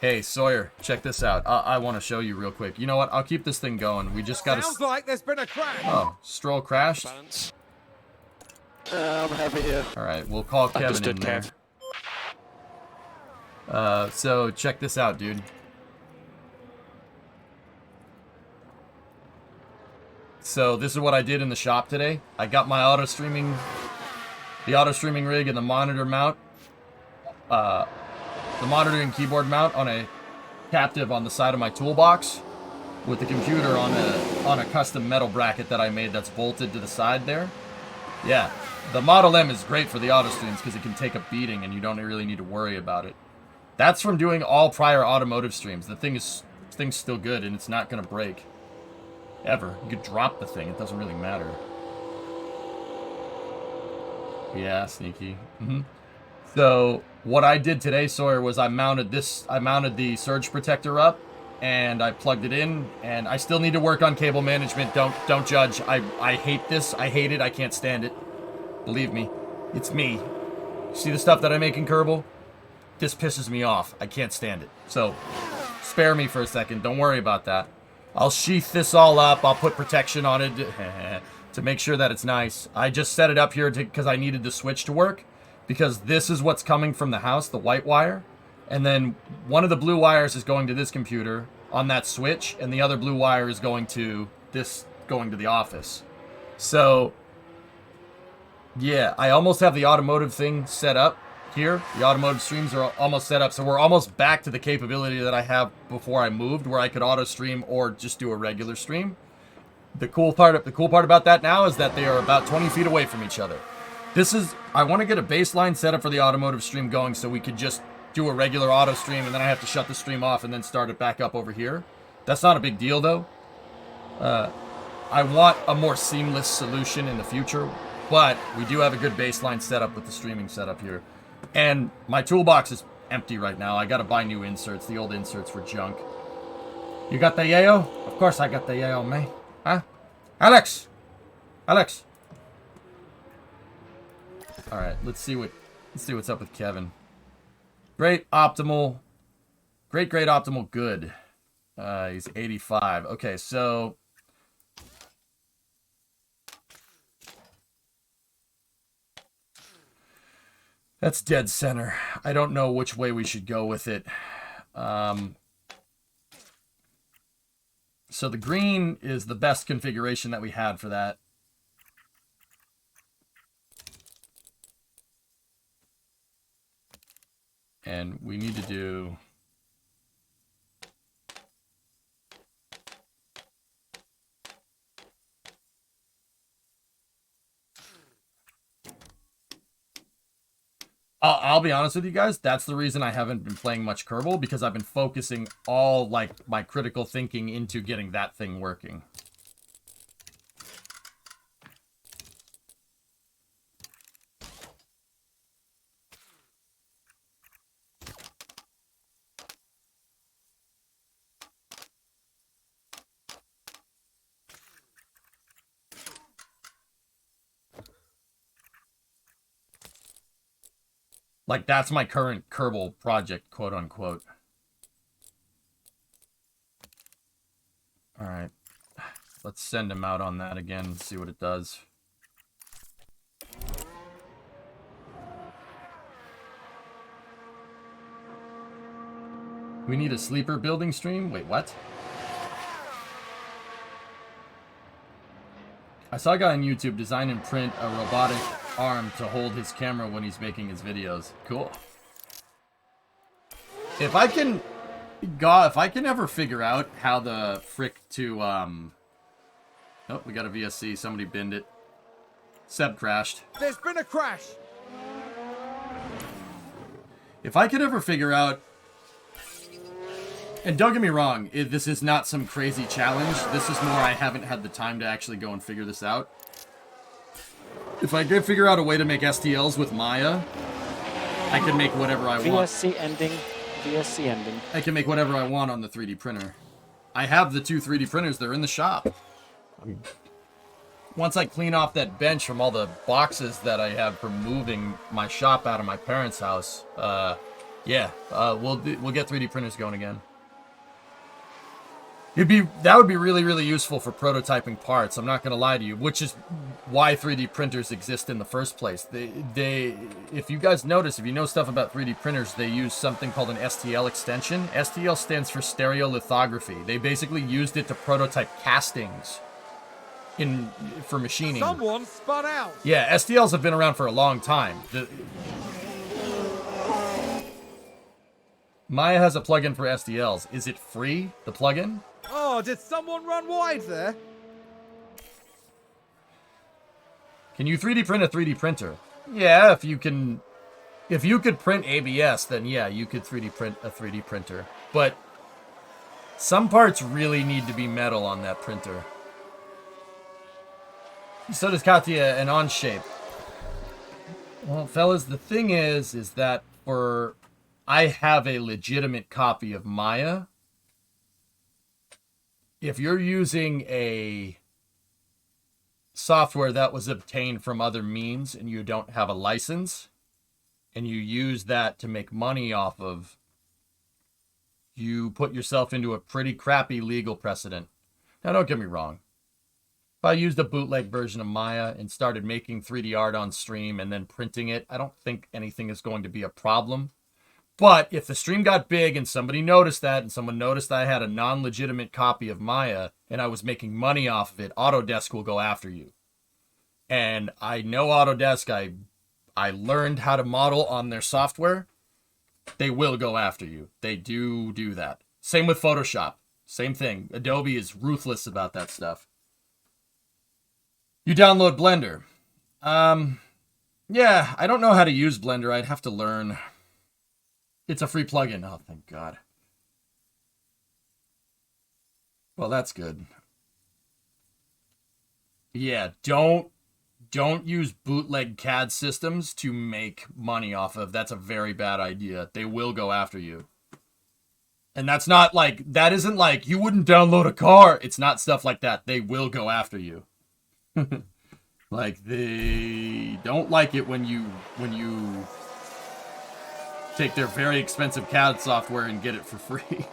Hey, Sawyer, check this out. I want to show you real quick. You know what? I'll keep this thing going. We just got to...
Sounds like there's been a crash.
Oh, Stroll crashed?
Balance.
I'm happy here.
All right, we'll call Kevin
Understood,
in there.
Kev.
So check this out, dude. So this is what I did in the shop today. I got my auto streaming rig and the monitor mount, the monitor and keyboard mount on a captive on the side of my toolbox. with the computer on a custom metal bracket that I made that's bolted to the side there. Yeah, the Model M is great for the auto streams because it can take a beating and you don't really need to worry about it. That's from doing all prior automotive streams. The thing's still good and it's not gonna break. Ever. You could drop the thing, it doesn't really matter. Yeah, sneaky. So what I did today, Sawyer, was I mounted the surge protector up and I plugged it in, and I still need to work on cable management. Don't judge. I hate this. I hate it. I can't stand it. Believe me. It's me. See the stuff that I make in Kerbal? This pisses me off. I can't stand it. So spare me for a second. Don't worry about that. I'll sheath this all up. I'll put protection on it to make sure that it's nice. I just set it up here because I needed the switch to work, because this is what's coming from the house, the white wire. And then one of the blue wires is going to this computer on that switch, and the other blue wire is going to the office. So, yeah, I almost have the automotive thing set up here. The automotive streams are almost set up, so we're almost back to the capability that I have before I moved, where I could auto stream or just do a regular stream. The cool part about that now is that they are about 20 feet away from each other. I want to get a baseline setup for the automotive stream going so we could just do a regular auto stream, and then I have to shut the stream off and then start it back up over here. That's not a big deal, though. I want a more seamless solution in the future, but we do have a good baseline setup with the streaming setup here. And my toolbox is empty right now. I gotta buy new inserts. The old inserts were junk. You got the yayo? Of course I got the yayo, man. Huh? Alex! Alex! Alright, let's see what's up with Kevin. Great, optimal. Great, optimal, good. He's 85. Okay, so that's dead center. I don't know which way we should go with it. So the green is the best configuration that we had for that. And we need to do... I'll be honest with you guys, that's the reason I haven't been playing much Kerbal, because I've been focusing all, like, my critical thinking into getting that thing working. Like, that's my current Kerbal project, quote unquote. Alright. Let's send him out on that again and see what it does. We need a sleeper building stream? Wait, what? I saw a guy on YouTube design and print a robotic arm to hold his camera when he's making his videos. Cool. If I can ever figure out how the frick to oh, we got a VSC. Somebody binned it. Seb crashed.
There's been a crash.
If I could ever figure out, and don't get me wrong, this is not some crazy challenge. This is more I haven't had the time to actually go and figure this out. If I could figure out a way to make STLs with Maya, I can make whatever I want.
VSC ending. VSC ending.
I can make whatever I want on the 3D printer. I have the 2 3D printers. They're in the shop. Once I clean off that bench from all the boxes that I have from moving my shop out of my parents' house, yeah, we'll get 3D printers going again. That would be really, really useful for prototyping parts. I'm not going to lie to you, which is why 3D printers exist in the first place. If you guys notice, if you know stuff about 3D printers, they use something called an STL extension. STL stands for stereolithography. They basically used it to prototype castings for machining.
Someone spun out.
Yeah, STLs have been around for a long time. Maya has a plugin for STLs. Is it free, the plugin?
Oh, Oh, did someone run wide there?
Can you 3D print a 3D printer? Yeah, if you could print ABS, then yeah, you could 3D print a 3D printer. But some parts really need to be metal on that printer. So does Katya and On Shape. Well, fellas, the thing is that I have a legitimate copy of Maya. If you're using a software that was obtained from other means and you don't have a license and you use that to make money off of, you put yourself into a pretty crappy legal precedent. Now, don't get me wrong. If I used a bootleg version of Maya and started making 3D art on stream and then printing it, I don't think anything is going to be a problem. But if the stream got big and somebody noticed that and someone noticed I had a non-legitimate copy of Maya and I was making money off of it, Autodesk will go after you. And I know Autodesk. I learned how to model on their software. They will go after you. They do that. Same with Photoshop. Same thing. Adobe is ruthless about that stuff. You download Blender. Yeah, I don't know how to use Blender. I'd have to learn. It's a free plugin. Oh, thank God. Well, that's good. Yeah, don't use bootleg CAD systems to make money off of. That's a very bad idea. They will go after you. And that isn't like you wouldn't download a car. It's not stuff like that. They will go after you. Like, they don't like it when you take their very expensive CAD software and get it for free.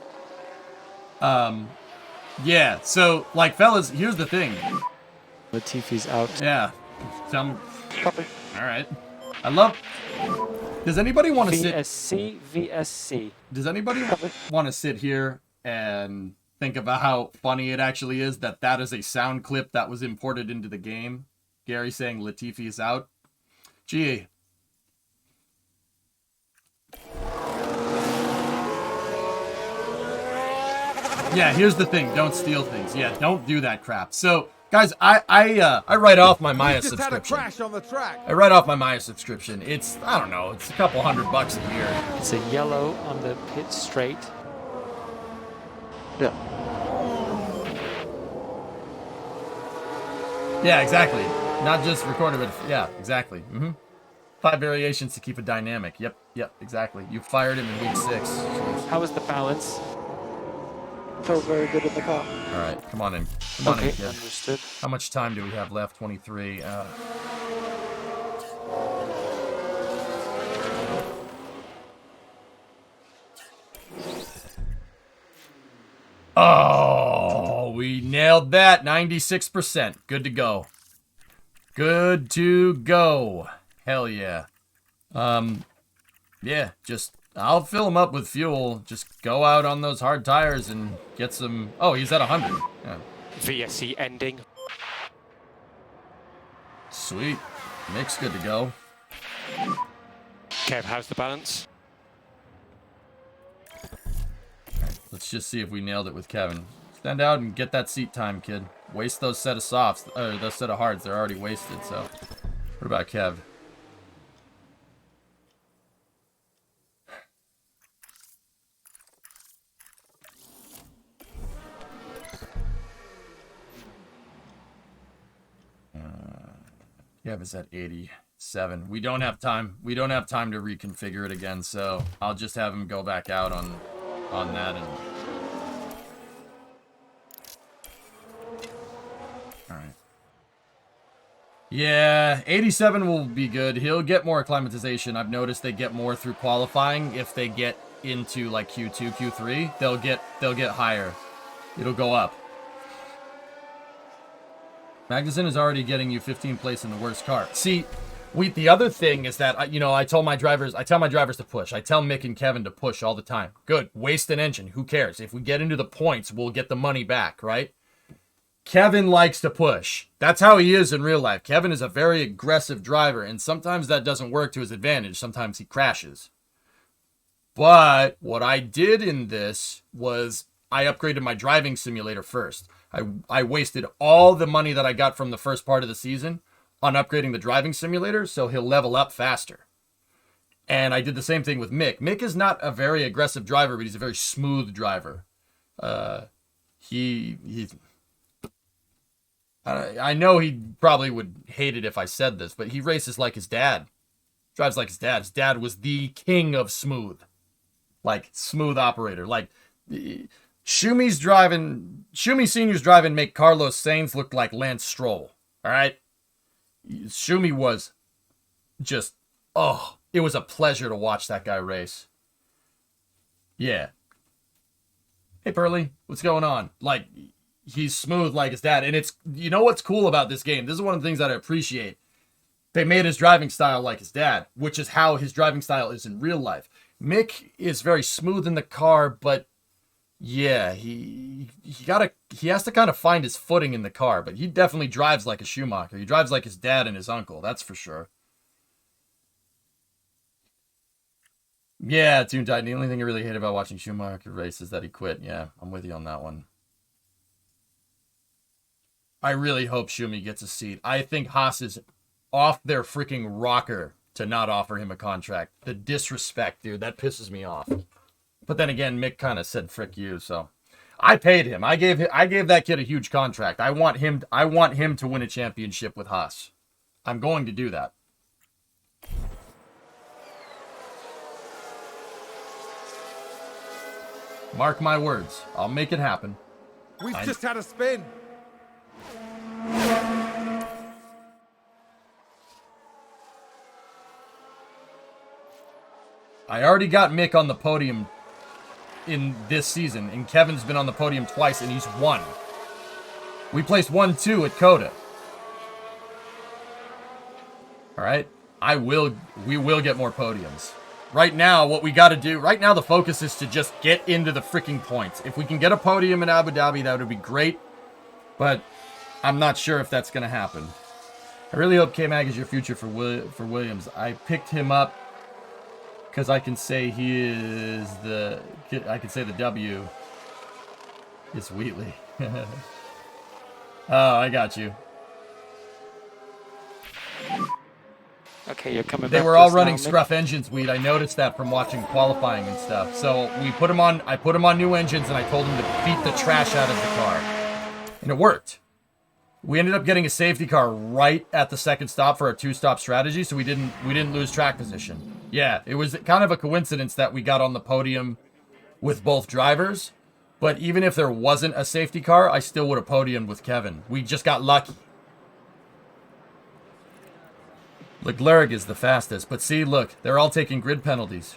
Yeah, so, like, fellas, here's the thing.
Latifi's out.
Yeah. Alright. Does anybody want to
VSC.
Does anybody want to sit here and think about how funny it actually is that is a sound clip that was imported into the game? Gary saying Latifi is out. Gee. Yeah, here's the thing. Don't steal things. Yeah, don't do that crap. So, guys, I write off my Maya
Just
subscription.
had a crash on the track.
I write off my Maya subscription. It's, I don't know, it's a couple $100 a year.
It's a yellow on the pit straight.
Yeah.
Yeah, exactly. Not just recorded, but yeah, exactly. 5 variations to keep it dynamic. Yep, exactly. You fired him in week 6. Jeez.
How was the balance?
Felt very good in the car.
All right, come on in. Come on in, kid.
Understood.
How much time do we have left? 23. Oh, we nailed that. 96%. Good to go. Good to go. Hell yeah. Yeah, I'll fill them up with fuel. Just go out on those hard tires and get some. Oh, he's at 100. Yeah.
VSC ending.
Sweet. Mick's good to go.
Kev, how's the balance?
Let's just see if we nailed it with Kevin. Stand out and get that seat time, kid. Waste those set of softs, or those set of hards. They're already wasted, so. What about Kev? Kev is at 87. We don't have time. We don't have time to reconfigure it again, so I'll just have him go back out on that and. Alright. Yeah, 87 will be good. He'll get more acclimatization. I've noticed they get more through qualifying. If they get into like Q2, Q3, they'll get higher. It'll go up. Magnuson is already getting you 15th place in the worst car. See, the other thing is that, I tell my drivers to push. I tell Mick and Kevin to push all the time. Good. Waste an engine. Who cares? If we get into the points, we'll get the money back, right? Kevin likes to push. That's how he is in real life. Kevin is a very aggressive driver, and sometimes that doesn't work to his advantage. Sometimes he crashes. But what I did in this was I upgraded my driving simulator first. I wasted all the money that I got from the first part of the season on upgrading the driving simulator, so he'll level up faster. And I did the same thing with Mick. Mick is not a very aggressive driver, but he's a very smooth driver. I know he probably would hate it if I said this, but he races like his dad. Drives like his dad. His dad was the king of smooth. Like, smooth operator. Like, Schumi Sr.'s driving make Carlos Sainz look like Lance Stroll. All right? Schumi was just, it was a pleasure to watch that guy race. Yeah. Hey, Pearly, what's going on? Like, he's smooth like his dad. And it's, you know what's cool about this game? This is one of the things that I appreciate. They made his driving style like his dad, which is how his driving style is in real life. Mick is very smooth in the car, but yeah, he has to kind of find his footing in the car, but he definitely drives like a Schumacher. He drives like his dad and his uncle, that's for sure. Yeah, Toon Titan, the only thing I really hate about watching Schumacher race is that he quit. Yeah, I'm with you on that one. I really hope Schumi gets a seat. I think Haas is off their freaking rocker to not offer him a contract. The disrespect, dude, that pisses me off. But then again, Mick kind of said frick you, so I paid him. I gave that kid a huge contract. I want him to win a championship with Haas. I'm going to do that. Mark my words. I'll make it happen.
We've just had a spin.
I already got Mick on the podium in this season, and Kevin's been on the podium twice, and he's won. We placed 1-2 at Coda. All right? We will get more podiums. Right now, what we got to do, right now the focus is to just get into the freaking points. If we can get a podium in Abu Dhabi, that would be great, but I'm not sure if that's going to happen. I really hope K-Mag is your future for Williams. I picked him up because I can say the W is Wheatley. Oh, I got you.
Okay, you're coming
They
back
were
to
all
us
running
now, Mick.
scruff engines, Weed. I noticed that from watching qualifying and stuff. So I put him on new engines, and I told him to beat the trash out of the car. And it worked. We ended up getting a safety car right at the second stop for our two-stop strategy, so we didn't lose track position. Yeah, it was kind of a coincidence that we got on the podium with both drivers, but even if there wasn't a safety car, I still would have podiumed with Kevin. We just got lucky. Leclerc is the fastest, but see, look, they're all taking grid penalties.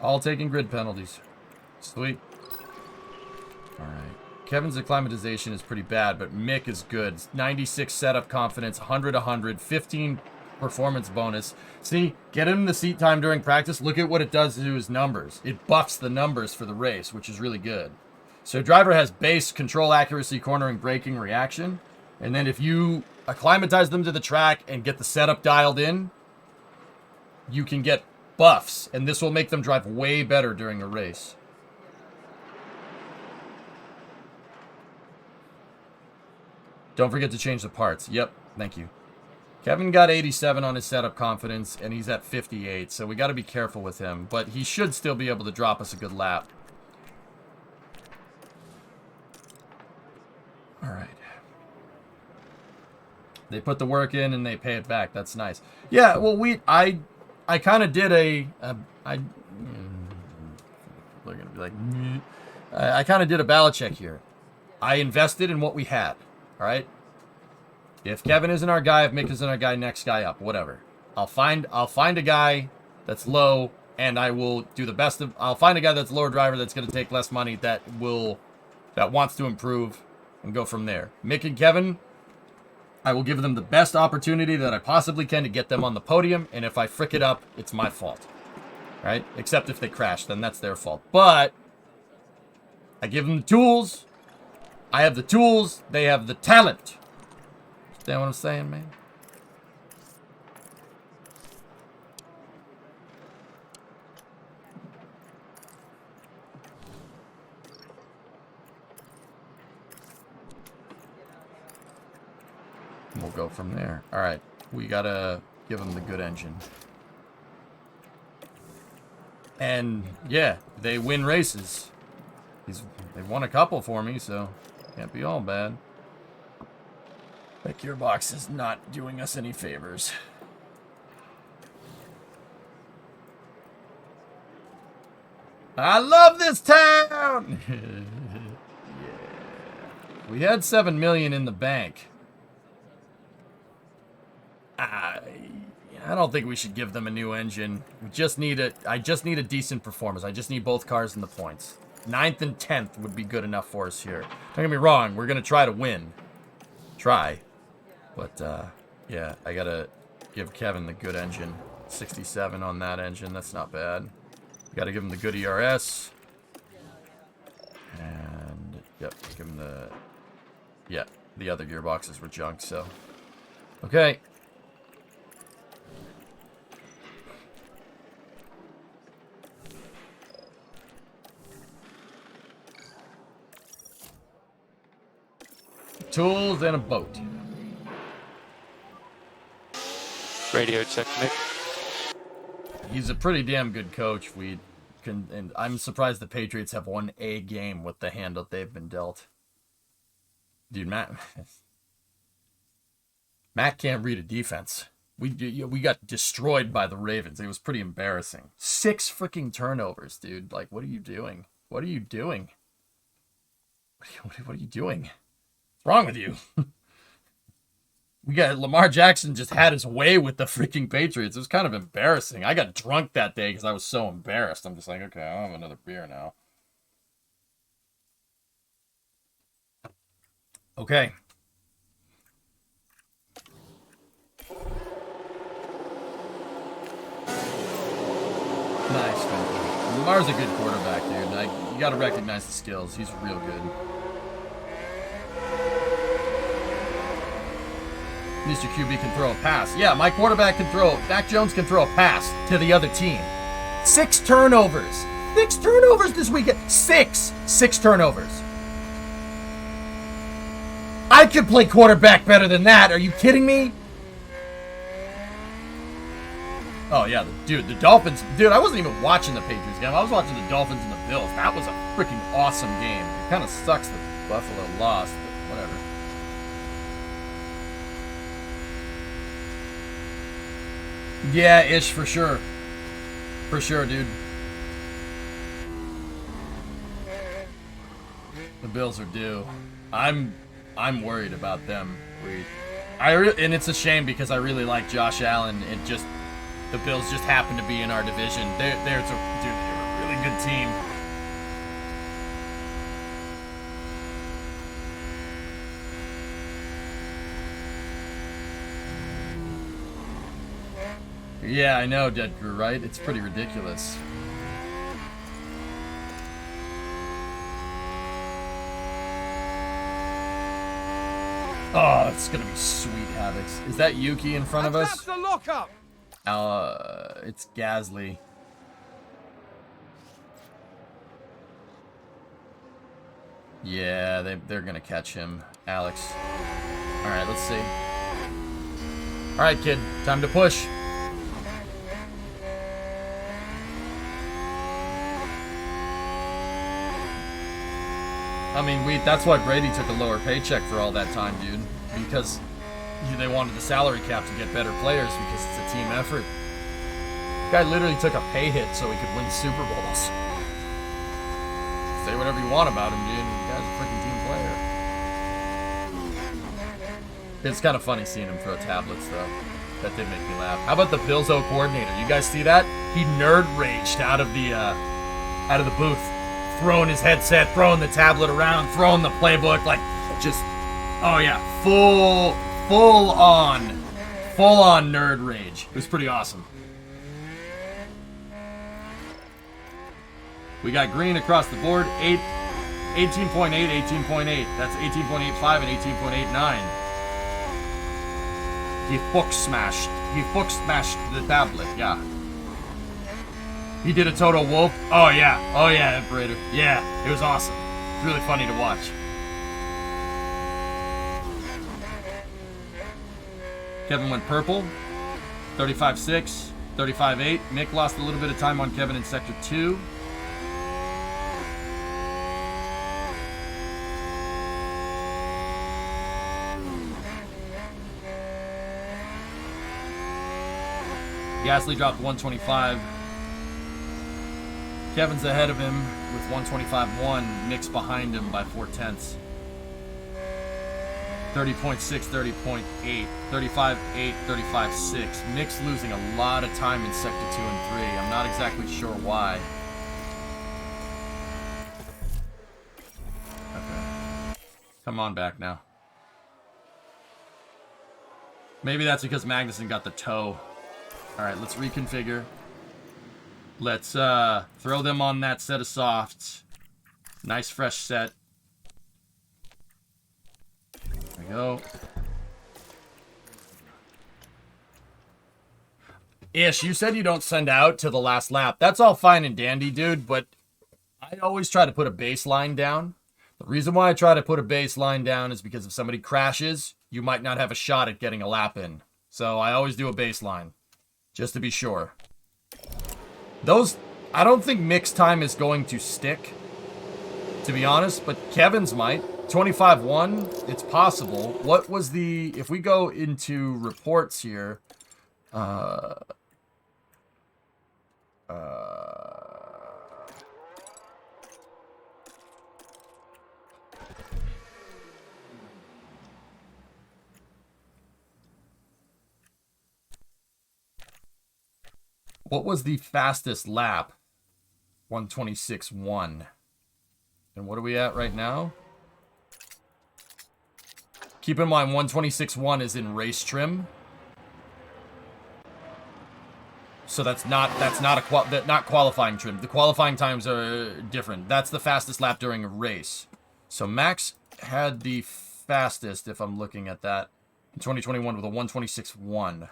All taking grid penalties. Sweet. All right. Kevin's acclimatization is pretty bad, but Mick is good. 96 setup confidence, 100, 15 performance bonus. See, get him the seat time during practice. Look at what it does to his numbers. It buffs the numbers for the race, which is really good. So driver has base, control accuracy, cornering, braking, reaction. And then if you acclimatize them to the track and get the setup dialed in, you can get buffs. And this will make them drive way better during a race. Don't forget to change the parts. Yep, thank you. Kevin got 87 on his setup confidence, and he's at 58, so we got to be careful with him. But he should still be able to drop us a good lap. All right. They put the work in and they pay it back. That's nice. Yeah, well, I kind of did I kind of did a ballot check here. I invested in what we had. All right. If Kevin isn't our guy, if Mick isn't our guy, next guy up, whatever. I'll find a guy that's low, and I will do the best of. I'll find a guy that's lower driver that's going to take less money that wants to improve, and go from there. Mick and Kevin, I will give them the best opportunity that I possibly can to get them on the podium, and if I frick it up, it's my fault. Right? Except if they crash, then that's their fault. But I give them the tools. I have the tools. They have the talent. Understand what I'm saying, man? We'll go from there. All right, we gotta give him the good engine. And yeah, they win races. They've won a couple for me, so can't be all bad. That gearbox is not doing us any favors. I love this town! Yeah. We had 7 million in the bank. I don't think we should give them a new engine. I just need a decent performance. I just need both cars in the points. 9th and 10th would be good enough for us here. Don't get me wrong, we're gonna try to win. Try. But yeah, I gotta give Kevin the good engine. 67 on that engine, that's not bad. Gotta give him the good ERS. And yep, give him the the other gearboxes were junk, so okay. Tools and a boat.
Radio check, Nick.
He's a pretty damn good coach. And I'm surprised the Patriots have won a game with the hand that they've been dealt. Dude, Matt can't read a defense. We got destroyed by the Ravens. It was pretty embarrassing. 6 freaking turnovers, dude. Like, what are you doing? What are you doing? What are you doing? What's wrong with you? We got Lamar Jackson just had his way with the freaking Patriots. It was kind of embarrassing. I got drunk that day because I was so embarrassed. I'm just like, okay, I'll have another beer now. Okay. Nice, man. Lamar's a good quarterback, dude. You got to recognize the skills. He's real good. Mr. QB can throw a pass. Yeah, my quarterback can throw. Mac Jones can throw a pass to the other team. 6 turnovers. 6 turnovers this weekend. 6 turnovers. I could play quarterback better than that. Are you kidding me? Oh, yeah, the Dolphins. Dude, I wasn't even watching the Patriots game. I was watching the Dolphins and the Bills. That was a freaking awesome game. It kind of sucks that Buffalo lost, but whatever. Yeah, ish, for sure. For sure, dude. The Bills are due. I'm worried about them. And it's a shame because I really like Josh Allen. The Bills just happen to be in our division. They're a really good team. Yeah, I know, Deadcrew, right? It's pretty ridiculous. Oh, it's gonna be sweet, Havocs. Is that Yuki in front of us?
That's the lockup.
It's Gasly. Yeah, they're gonna catch him. Alex. Alright, let's see. Alright, kid. Time to push. I mean, that's why Brady took a lower paycheck for all that time, dude. Because they wanted the salary cap to get better players because it's a team effort. The guy literally took a pay hit so he could win Super Bowls. Say whatever you want about him, dude. The guy's a freaking team player. It's kind of funny seeing him throw tablets, though. That did make me laugh. How about the Bills O coordinator? You guys see that? He nerd raged out of the booth. Throwing his headset, throwing the tablet around, throwing the playbook, like, just, oh yeah, full on nerd rage. It was pretty awesome. We got green across the board, 18.8, 18.8. That's 18.85 and 18.89. He book smashed the tablet, yeah. He did a total whoop. Oh yeah, Imperator. Yeah, it was awesome. It's really funny to watch. Kevin went purple. 35.6, 35.8. Mick lost a little bit of time on Kevin in sector 2. Gasly dropped 125. Kevin's ahead of him with 125.1. Mick's behind him by 0.4. 30.6, 30.8, 35.8, 35.6. Mick's losing a lot of time in sector 2 and 3. I'm not exactly sure why. Okay. Come on back now. Maybe that's because Magnussen got the toe. Alright, let's reconfigure. Let's throw them on that set of softs. Nice fresh set. There we go. Ish, you said you don't send out to the last lap. That's all fine and dandy, dude, but I always try to put a baseline down. The reason why I try to put a baseline down is because if somebody crashes, you might not have a shot at getting a lap in. So I always do a baseline, just to be sure. I don't think mixed time is going to stick, to be honest, but Kevin's might. 25-1, it's possible. What was if we go into reports here, what was the fastest lap? 126.1. And what are we at right now? Keep in mind, 126.1 is in race trim. So that's not qualifying trim. The qualifying times are different. That's the fastest lap during a race. So Max had the fastest, if I'm looking at that, in 2021 with a 126.1.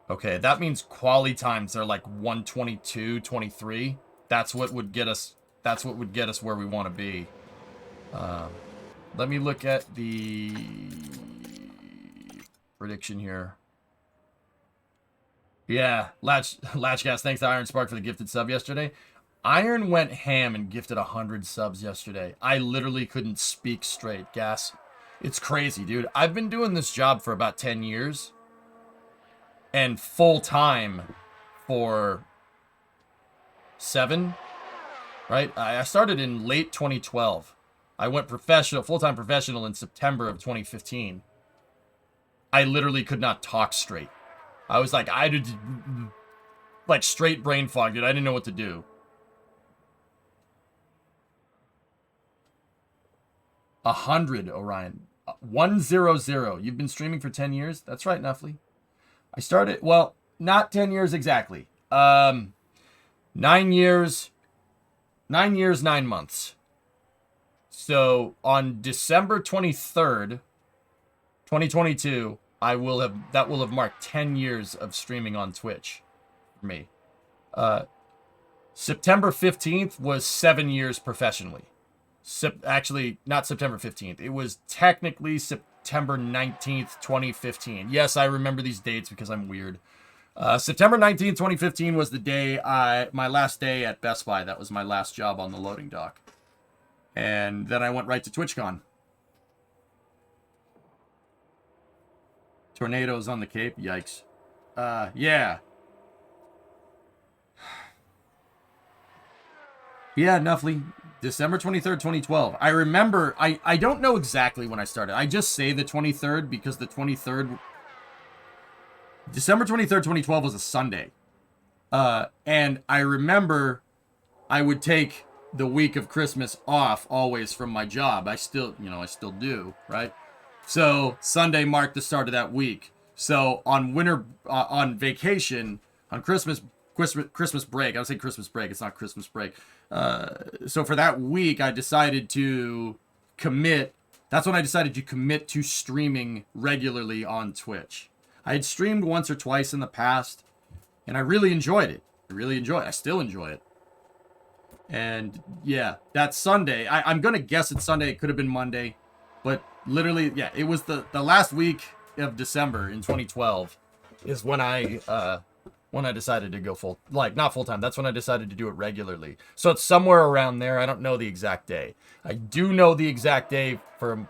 Okay, that means quali times are like 122.23. That's what would get us. That's what would get us where we want to be. Let me look at the prediction here. Yeah, Latchcast, thanks to Iron Spark for the gifted sub yesterday. Iron went ham and gifted 100 subs yesterday. I literally couldn't speak straight, Gas. It's crazy, dude. I've been doing this job for about 10 years. And full time for 7, right? I started in late 2012. I went professional, full-time professional in September of 2015. I literally could not talk straight. I was like, I did, like straight brain fog, dude. I didn't know what to do. 100, Orion. 100. You've been streaming for 10 years? That's right, Nuffly. I started, well, not 10 years exactly. 9 years, 9 months. So on December 23rd, 2022, that will have marked 10 years of streaming on Twitch for me. September 15th was 7 years professionally. Actually, not September 15th. It was technically September 19th, 2015. Yes, I remember these dates because I'm weird. September 19th, 2015 was the day my last day at Best Buy. That was my last job on the loading dock. And then I went right to TwitchCon. Tornadoes on the Cape. Yikes. Yeah. Yeah, Nuffly. December 23rd, 2012. I remember, I don't know exactly when I started. I just say the 23rd because the 23rd... December 23rd, 2012 was a Sunday. And I remember I would take the week of Christmas off always from my job. I still do, right? So Sunday marked the start of that week. So on vacation, on Christmas break, I would say Christmas break, it's not Christmas break. So for that week, I decided to commit. That's when I decided to commit to streaming regularly on Twitch. I had streamed once or twice in the past, and I really enjoyed it. I still enjoy it. And yeah, that Sunday, I'm going to guess it's Sunday. It could have been Monday. But literally, yeah, it was the last week of December in 2012 is when I decided to go not full time. That's when I decided to do it regularly. So it's somewhere around there. I don't know the exact day. I do know the exact day for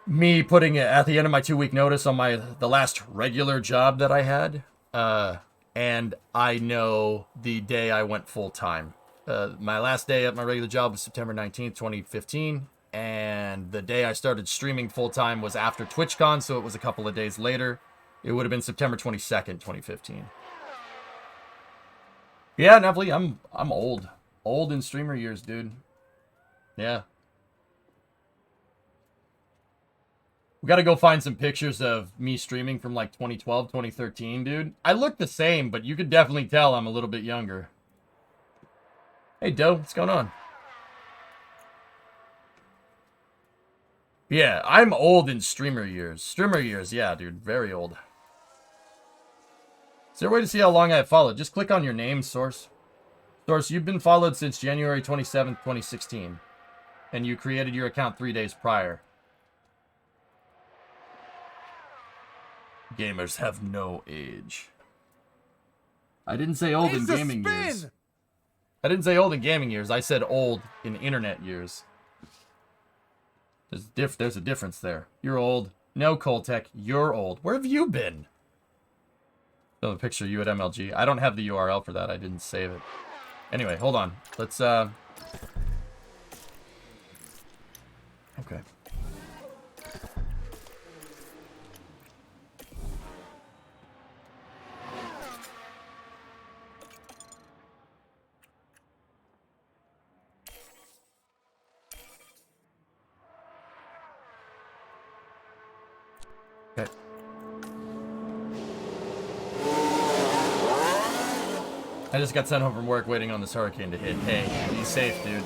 me putting it at the end of my 2-week notice on the last regular job that I had. And I know the day I went full time. My last day at my regular job was September 19th, 2015. And the day I started streaming full time was after TwitchCon, so it was a couple of days later. It would have been September 22nd, 2015. Yeah, Neville, I'm old. Old in streamer years, dude. Yeah. We gotta go find some pictures of me streaming from like 2012, 2013, dude. I look the same, but you could definitely tell I'm a little bit younger. Hey, Doe, what's going on? Yeah, I'm old in streamer years. Streamer years, yeah, dude. Very old. Is there a way to see how long I've followed? Just click on your name, Source. Source, you've been followed since January 27th, 2016. And you created your account 3 days prior. Gamers have no age. I didn't say old in gaming years. I didn't say old in gaming years. I said old in internet years. There's a difference there. You're old. No, Coltech, you're old. Where have you been? Another picture of you at MLG. I don't have the URL for that. I didn't save it. Anyway, hold on. Let's, okay. Okay. I just got sent home from work waiting on this hurricane to hit. Hey, be safe, dude.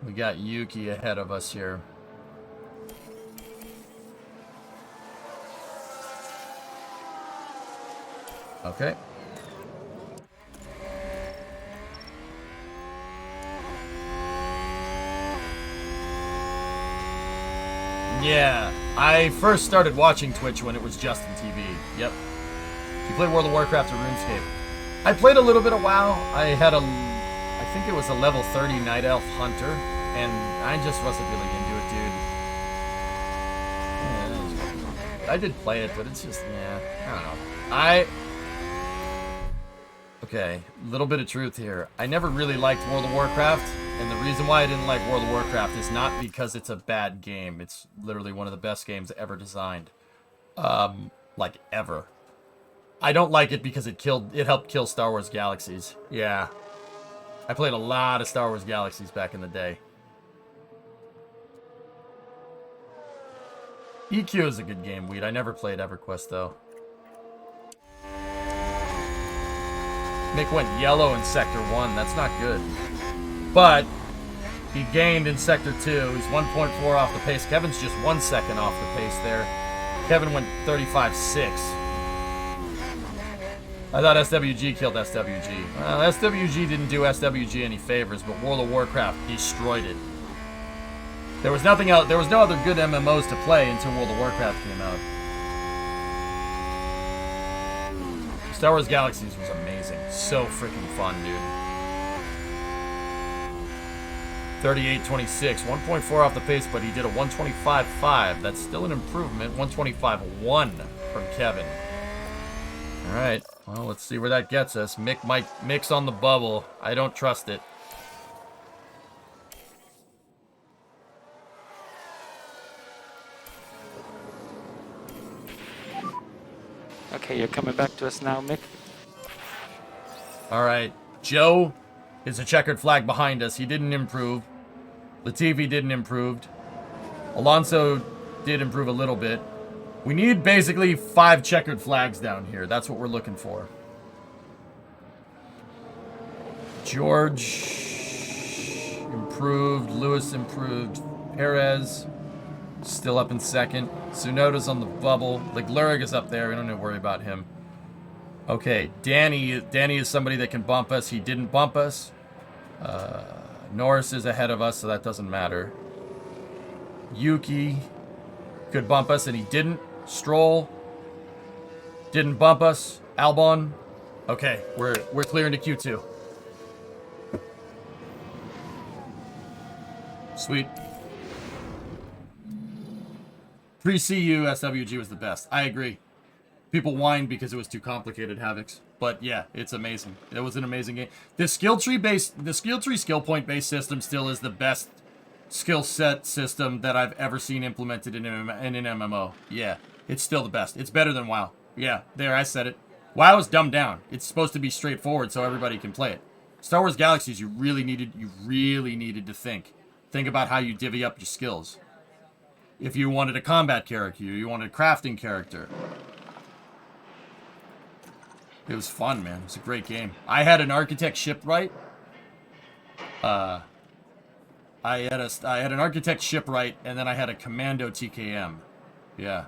We got Yuki ahead of us here. Okay. Yeah, I first started watching Twitch when it was Justin TV. Yep. You play World of Warcraft or RuneScape? I played a little bit of WoW. I think it was a level 30 Night Elf Hunter, and I just wasn't really into it, dude. I did play it, but it's just, yeah, I don't know. Okay, little bit of truth here. I never really liked World of Warcraft, and the reason why I didn't like World of Warcraft is not because it's a bad game. It's literally one of the best games ever designed. Like, ever. I don't like it because it helped kill Star Wars Galaxies. Yeah. I played a lot of Star Wars Galaxies back in the day. EQ is a good game, Weed. I never played EverQuest, though. Mick went yellow in Sector 1. That's not good. But he gained in Sector 2. He's 1.4 off the pace. Kevin's just 1 second off the pace there. Kevin went 35.6. I thought SWG killed SWG. Well, SWG didn't do SWG any favors, but World of Warcraft destroyed it. There was nothing else. There was no other good MMOs to play until World of Warcraft came out. Star Wars Galaxies was amazing. So freaking fun, dude. 38.26, 1.4 off the pace, but he did a 125.5. That's still an improvement. 125.1 from Kevin. All right. Well, let's see where that gets us. Mick's on the bubble. I don't trust it.
Okay, you're coming back to us now, Mick.
All right. Joe is a checkered flag behind us. He didn't improve. Latifi didn't improve. Alonso did improve a little bit. We need basically 5 checkered flags down here. That's what we're looking for. George improved. Lewis improved. Perez. still up in second. Tsunoda's on the bubble. Like, Lurig is up there. We don't need to worry about him. Okay, Danny is somebody that can bump us. He didn't bump us. Norris is ahead of us, so that doesn't matter. Yuki could bump us, and he didn't. Stroll didn't bump us. Albon. Okay, we're clear into Q2. Sweet. Pre-CU SWG was the best. I agree. People whined because it was too complicated, Havocs. But yeah, it's amazing. It was an amazing game. The skill tree skill point based system still is the best skill set system that I've ever seen implemented in an MMO. Yeah, it's still the best. It's better than WoW. Yeah, there, I said it. WoW is dumbed down. It's supposed to be straightforward so everybody can play it. Star Wars Galaxies, you really needed to think. Think about how you divvy up your skills. If you wanted a combat character, you wanted a crafting character. It was fun, man. It was a great game. I had an architect shipwright. I had an architect shipwright, and then I had a commando TKM. Yeah.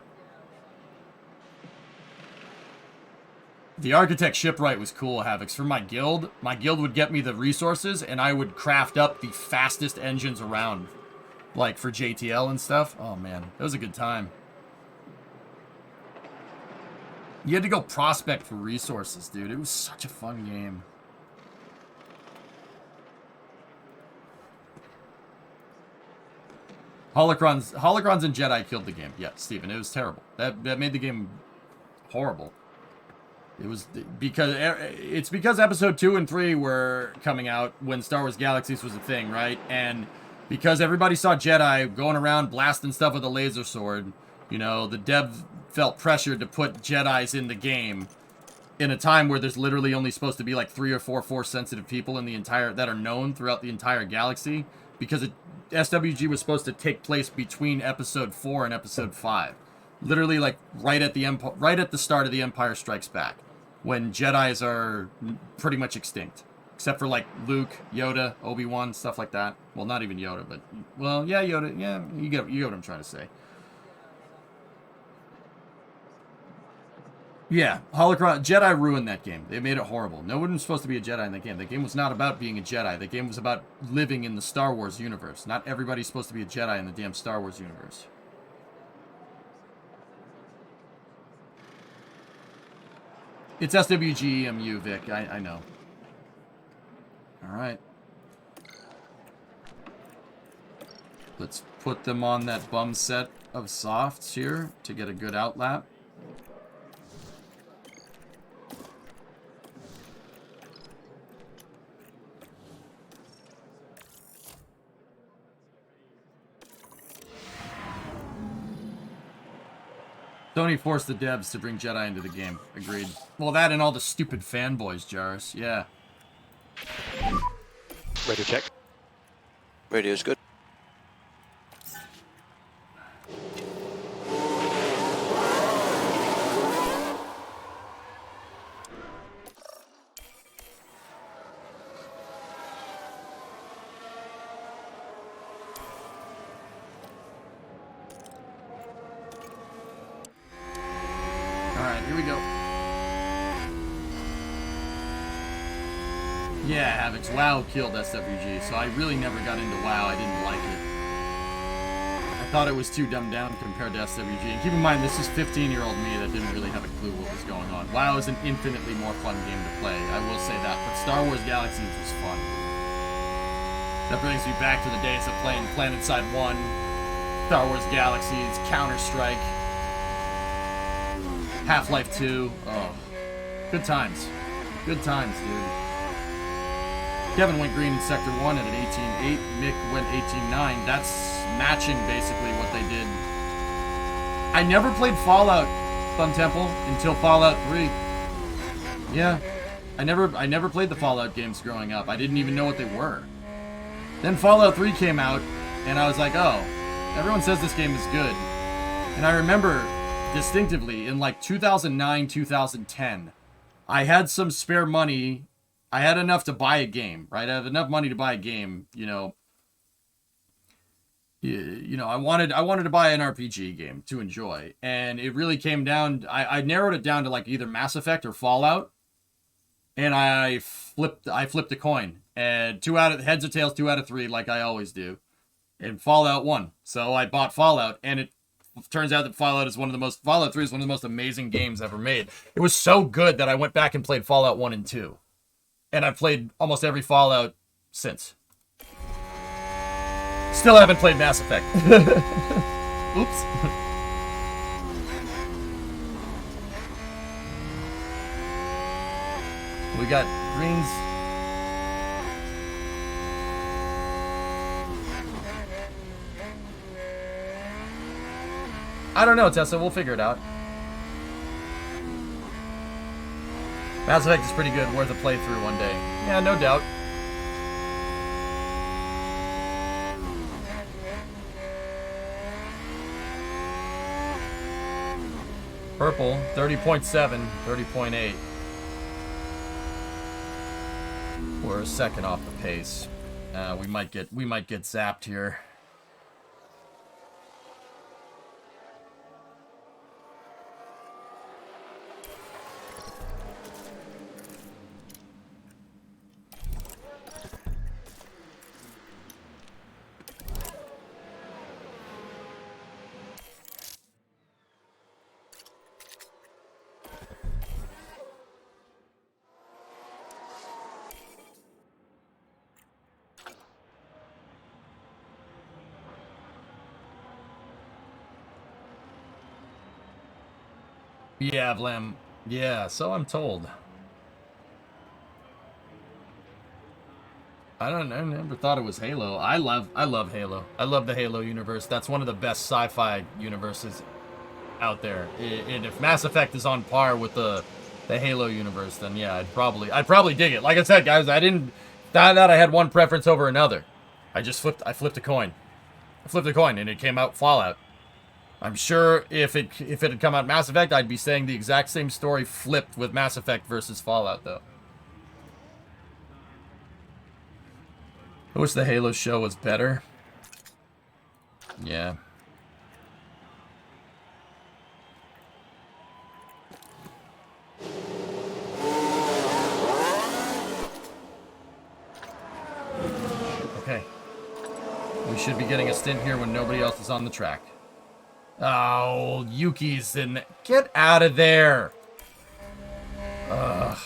The architect shipwright was cool, Havocs. For my guild would get me the resources, and I would craft up the fastest engines around. Like, for JTL and stuff. Oh, man. That was a good time. You had to go prospect for resources, dude. It was such a fun game. Holocrons and Jedi killed the game. Yeah, Steven, it was terrible. That made the game horrible. It was because episode 2 and 3 were coming out when Star Wars Galaxies was a thing, right? And because everybody saw Jedi going around blasting stuff with a laser sword, you know, the dev felt pressured to put Jedis in the game in a time where there's literally only supposed to be like 3 or 4 Force-sensitive people in the entire that are known throughout the entire galaxy, because SWG was supposed to take place between episode 4 and episode 5, literally like right at the start of the Empire Strikes Back, when Jedis are pretty much extinct, except for like Luke, Yoda, Obi-Wan, stuff like that. Well, not even Yoda, but well, yeah, Yoda. Yeah, you get what I'm trying to say. Yeah, Holocron Jedi ruined that game. They made it horrible. No one was supposed to be a Jedi in that game. The game was not about being a Jedi. The game was about living in the Star Wars universe. Not everybody's supposed to be a Jedi in the damn Star Wars universe. It's SWGEMU, Vic. I know. All right. Let's put them on that bum set of softs here to get a good outlap. Sony forced the devs to bring Jedi into the game. Agreed. Well, that and all the stupid fanboys, Jarvis. Yeah.
Radio check.
Radio's good.
Alright, here we go. Yeah, Havocs. WoW killed SWG, so I really never got into WoW. I didn't like it. I thought it was too dumbed down compared to SWG. And keep in mind, this is 15-year-old me that didn't really have a clue what was going on. WoW is an infinitely more fun game to play, I will say that. But Star Wars Galaxies was fun. That brings me back to the days of playing PlanetSide 1, Star Wars Galaxies, Counter-Strike, Half-Life 2. Oh, good times. Good times, dude. Kevin went green in Sector 1 at an 18.8. Mick went 18.9. That's matching basically what they did. I never played Fallout, Fun Temple, until Fallout 3. Yeah, I never played the Fallout games growing up. I didn't even know what they were. Then Fallout 3 came out, and I was like, oh, everyone says this game is good. And I remember distinctively in like 2009, 2010, I had some spare money. I had enough to buy a game, right? I had enough money to buy a game, you know. you know, I wanted to buy an RPG game to enjoy, and it really came down. I narrowed it down to like either Mass Effect or Fallout, and I flipped a coin, and heads or tails, 2 out of 3, like I always do, and Fallout won. So I bought Fallout, and it turns out that Fallout 3 is one of the most amazing games ever made. It was so good that I went back and played Fallout 1 and 2, and I've played almost every Fallout since. Still haven't played Mass Effect. Oops. We got greens. I don't know, Tessa. We'll figure it out. Mass Effect is pretty good. Worth a playthrough one day. Yeah, no doubt. Purple, 30.7, 30.8. We're a second off the pace. We might get zapped here. Yeah, Vlam. Yeah, so I'm told. I never thought it was Halo. I love Halo. I love the Halo universe. That's one of the best sci-fi universes out there. And if Mass Effect is on par with the Halo universe, then yeah, I'd probably dig it. Like I said, guys, I didn't that I had one preference over another. I flipped a coin. I flipped a coin and it came out Fallout. I'm sure if it had come out Mass Effect, I'd be saying the exact same story flipped with Mass Effect versus Fallout, though. I wish the Halo show was better. Yeah. Okay. We should be getting a stint here when nobody else is on the track. Oh, Yuki's in. Get out of there. Ugh.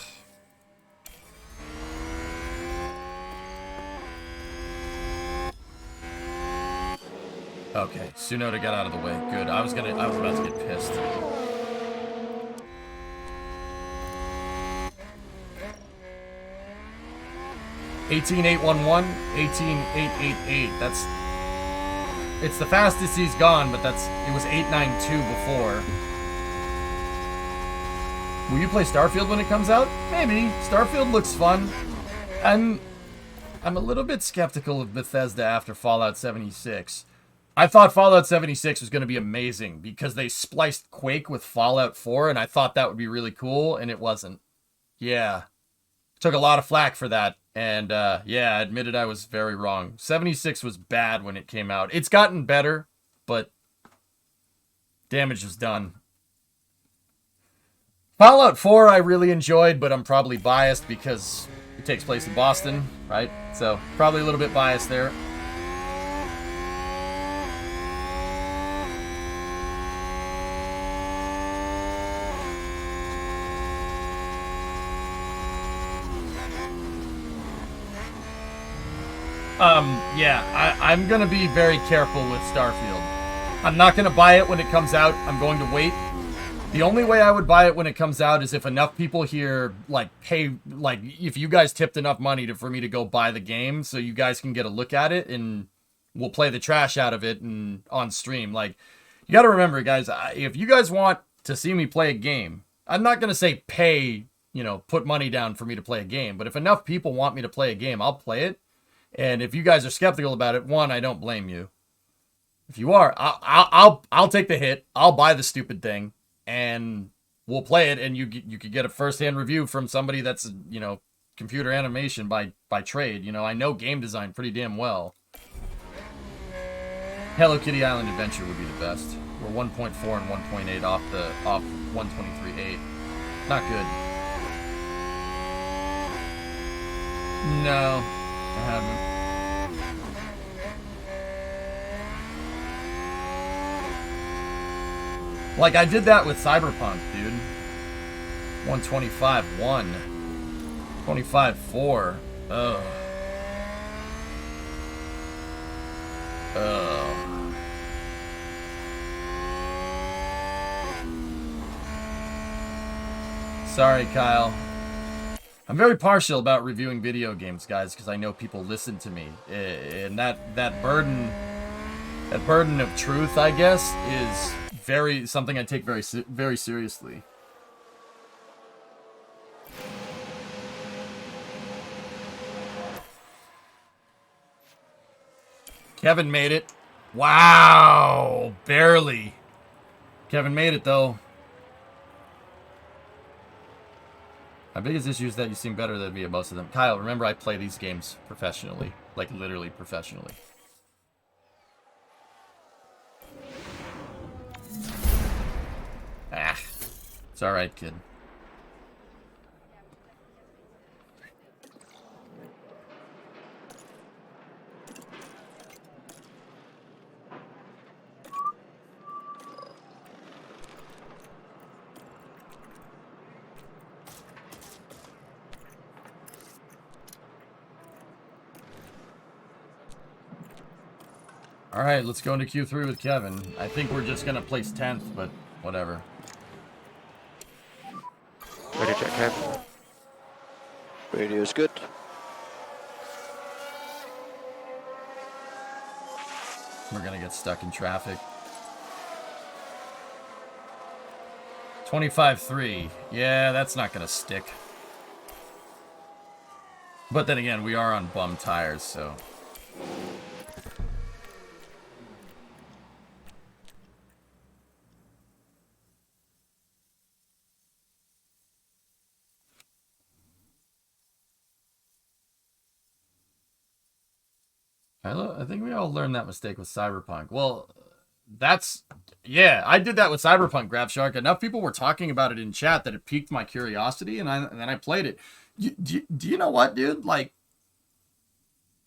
Okay, Tsunoda got out of the way. Good. I was about to get pissed. (18.811), 18.888. It's the fastest he's gone, but it was 892 before. Will you play Starfield when it comes out? Maybe. Starfield looks fun. I'm a little bit skeptical of Bethesda after Fallout 76. I thought Fallout 76 was going to be amazing because they spliced Quake with Fallout 4, and I thought that would be really cool, and it wasn't. Yeah. Took a lot of flack for that. And, yeah, I admitted I was very wrong. 76 was bad when it came out. It's gotten better, but damage was done. Fallout 4 I really enjoyed, but I'm probably biased because it takes place in Boston, right? So, probably a little bit biased there. Yeah, I'm gonna be very careful with Starfield. I'm not gonna buy it when it comes out. I'm going to wait. The only way I would buy it when it comes out is if enough people here, if you guys tipped enough money for me to go buy the game so you guys can get a look at it and we'll play the trash out of it and on stream. Like, you gotta remember, guys, if you guys want to see me play a game, I'm not gonna say pay, put money down for me to play a game, but if enough people want me to play a game, I'll play it. And if you guys are skeptical about it, one, I don't blame you. If you are, I'll take the hit. I'll buy the stupid thing, and we'll play it. And you could get a first-hand review from somebody that's computer animation by trade. I know game design pretty damn well. Hello Kitty Island Adventure would be the best. We're 1.4 and 1.8 off 123.8. Not good. No, I haven't. Like, I did that with Cyberpunk, dude. 125.1. 25.4. Ugh. Ugh. Sorry, Kyle. I'm very partial about reviewing video games, guys, because I know people listen to me. And that burden of truth, I guess, is something I take very seriously. Kevin made it. Wow, barely. Kevin made it though. My biggest issue is that you seem better than me at most of them. Kyle, remember I play these games professionally, like literally professionally. Ah, it's all right, kid. All right, let's go into Q3 with Kevin. I think we're just gonna place 10th, but whatever.
Radio check, Kev.
Radio's good.
We're gonna get stuck in traffic. 25.3. Yeah, that's not gonna stick. But then again, we are on bum tires, so. I think we all learned that mistake with Cyberpunk. Well, yeah, I did that with Cyberpunk, GrabShark. Enough people were talking about it in chat that it piqued my curiosity, and then I played it. Do you know what, dude? Like,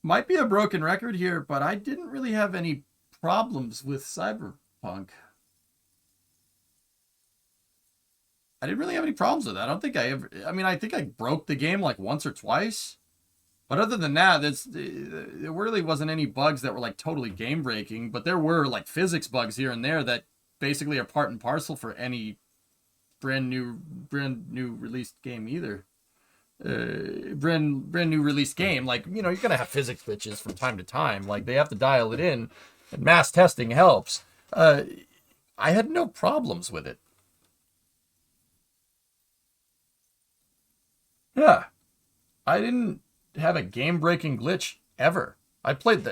might be a broken record here, but I didn't really have any problems with Cyberpunk. I didn't really have any problems with that. I don't think I ever... I mean, I think I broke the game like once or twice. But other than that, there really wasn't any bugs that were like totally game breaking. But there were like physics bugs here and there that basically are part and parcel for any brand new released game either. Brand new released game, like, you know, you're gonna have physics glitches from time to time. Like, they have to dial it in, and mass testing helps. I had no problems with it. Yeah, I didn't have a game-breaking glitch ever. I played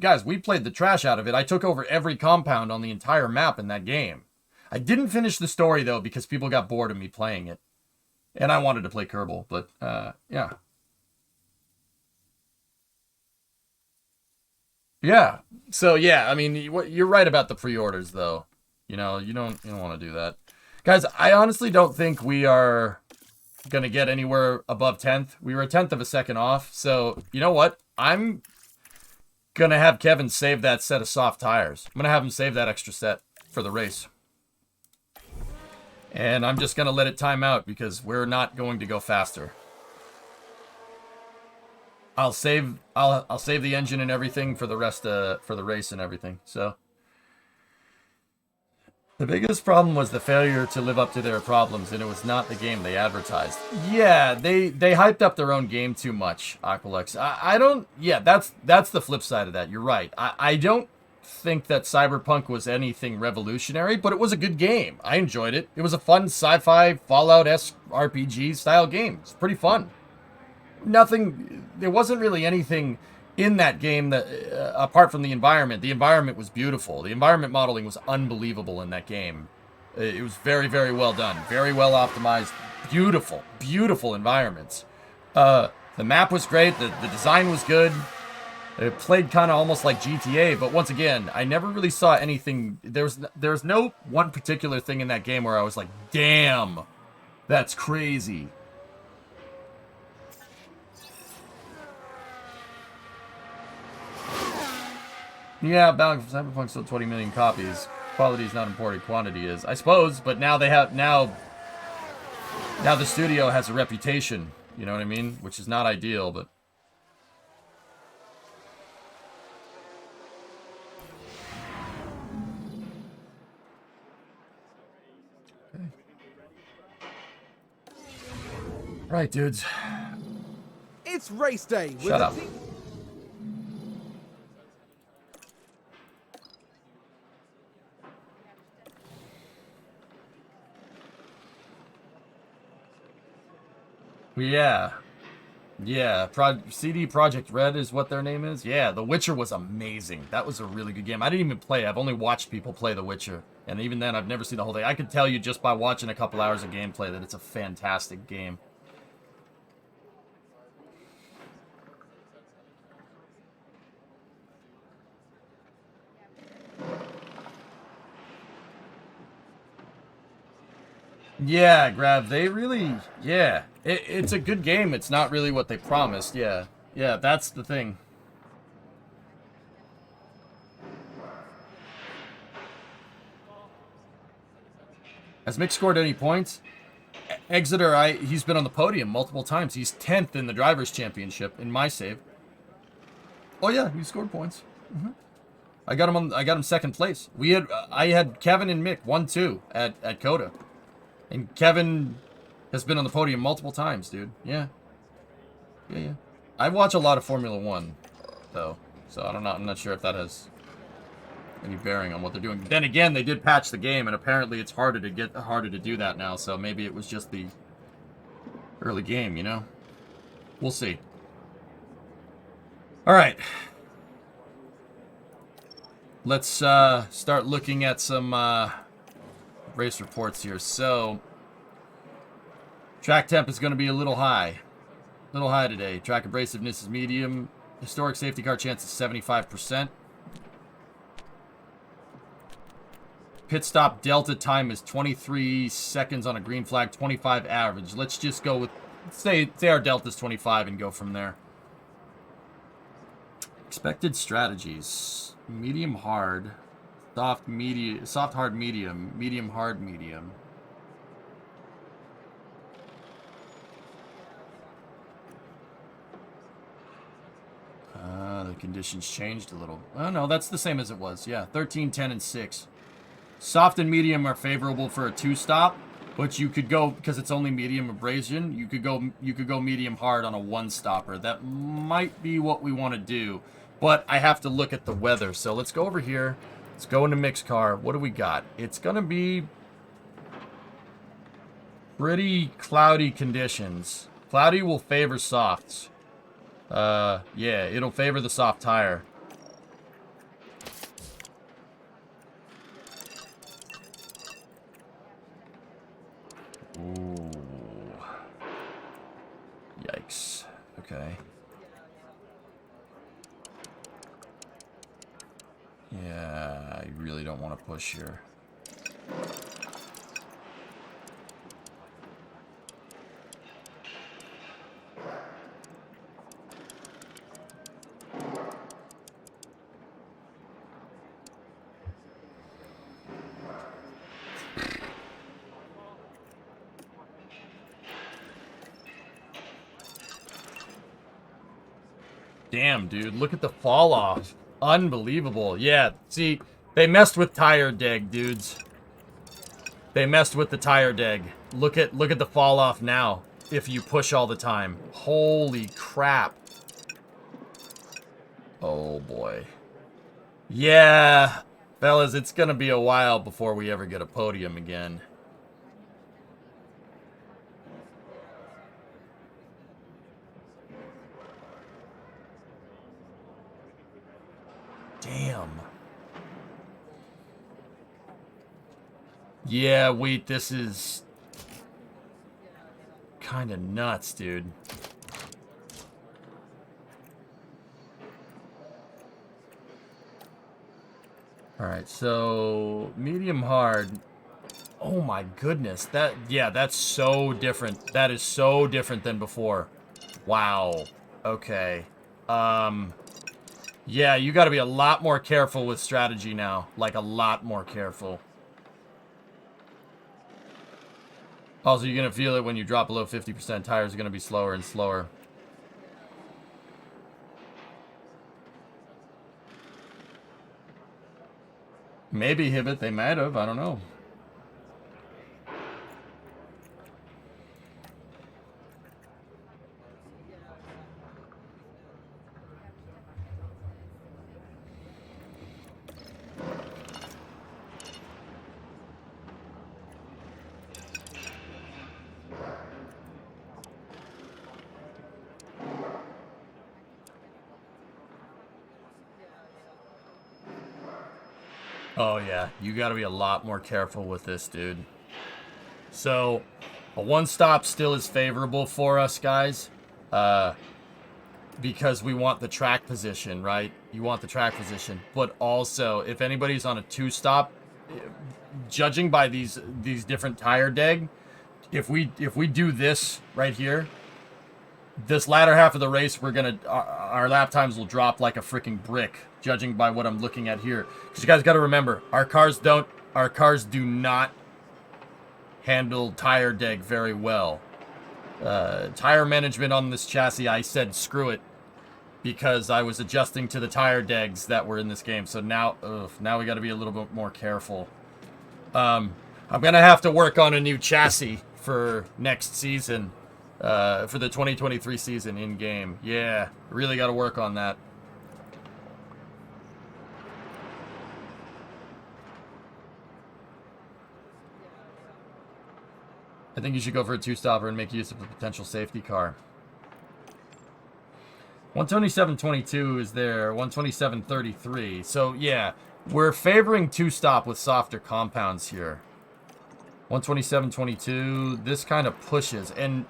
guys, we played the trash out of it. I took over every compound on the entire map in that game. I didn't finish the story though because people got bored of me playing it, and I wanted to play Kerbal. But yeah, yeah. So yeah, I mean, you're right about the pre-orders though. You know, you don't want to do that, guys. I honestly don't think we are gonna get anywhere above 10th. We were a 10th of a second off, so you know what? I'm gonna have Kevin save that set of soft tires. I'm gonna have him save that extra set for the race, and I'm just gonna let it time out because we're not going to go faster. I'll save the engine and everything for the rest for the race and everything. So the biggest problem was the failure to live up to their problems, and it was not the game they advertised. Yeah, they hyped up their own game too much, Aqualex. I don't... Yeah, that's the flip side of that. You're right. I don't think that Cyberpunk was anything revolutionary, but it was a good game. I enjoyed it. It was a fun sci-fi Fallout-esque RPG style game. It's pretty fun. There wasn't really anything in that game that apart from the environment. The environment was beautiful. The environment modeling was unbelievable in that game. It was very, very well done, very well optimized, beautiful environments. The map was great. The design was good. It played kind of almost like GTA, but once again, I never really saw anything. There's no one particular thing in that game where I was like, damn, that's crazy. Yeah, bound for Cyberpunk sold 20 million copies. Quality is not important, quantity is. I suppose, but now they have now the studio has a reputation, you know what I mean? Which is not ideal, but okay. Right, dudes.
It's race day. With
Shut up. Yeah. Yeah, CD Projekt Red is what their name is. Yeah, The Witcher was amazing. That was a really good game. I didn't even play it. I've only watched people play The Witcher. And even then, I've never seen the whole thing. I can tell you just by watching a couple hours of gameplay that it's a fantastic game. Yeah, Grav, they really, yeah. It's a good game. It's not really what they promised, yeah. Yeah, that's the thing. Has Mick scored any points? Exeter, he's been on the podium multiple times. He's 10th in the Drivers' Championship in my save. Oh yeah, he scored points. I got him second place. I had Kevin and Mick 1-2 at Coda. And Kevin has been on the podium multiple times, dude. Yeah. Yeah. I watch a lot of Formula 1, though. So I'm not sure if that has any bearing on what they're doing. Then again, they did patch the game, and apparently it's harder to do that now. So maybe it was just the early game, you know? We'll see. All right. Let's start looking at some race reports here. So, track temp is going to be a little high. Today. Track abrasiveness is medium. Historic safety car chance is 75%. Pit stop delta time is 23 seconds on a green flag, 25 average. Let's just go with, say our delta is 25 and go from there. Expected strategies. Medium hard. Soft hard medium. Medium hard medium. The conditions changed a little. Oh no, that's the same as it was. Yeah, 13, 10, and 6. Soft and medium are favorable for a 2-stop, but you could go, because it's only medium abrasion, you could go medium hard on a 1-stopper. That might be what we want to do, but I have to look at the weather. So let's go over here. Let's go into mixed car. What do we got? It's gonna be pretty cloudy conditions. Cloudy will favor softs. Yeah, it'll favor the soft tire. Ooh. Yikes. Okay. Yeah, I really don't want to push here. Damn, dude, look at the fall off. Unbelievable. Yeah, see, they messed with tire deg, dudes. They messed with the tire deg. Look at the fall off now if you push all the time. Holy crap. Oh boy. Yeah, fellas, it's gonna be a while before we ever get a podium again. Damn. Yeah, wait, this is kind of nuts, dude. All right, so medium hard. Oh my goodness, that's so different. That is so different than before. Wow. Okay. Yeah, you got to be a lot more careful with strategy now. Like a lot more careful. Also, you're gonna feel it when you drop below 50%. Tires are gonna be slower and slower. Maybe Hibbit, they might have. I don't know. Oh yeah, you got to be a lot more careful with this, dude. So, a one-stop still is favorable for us, guys. Because we want the track position, right? You want the track position. But also, if anybody's on a two-stop, judging by these different tire deg, if we do this right here, this latter half of the race, our lap times will drop like a freaking brick, judging by what I'm looking at here. Because you guys got to remember, our cars do not handle tire deg very well. Tire management on this chassis, I said screw it, because I was adjusting to the tire degs that were in this game. So now we got to be a little bit more careful. I'm gonna have to work on a new chassis for next season. For the 2023 season in-game. Yeah, really got to work on that. I think you should go for a two-stopper and make use of a potential safety car. 127.22 is there. 127.33. So, yeah, we're favoring two-stop with softer compounds here. 127.22. This kind of pushes. And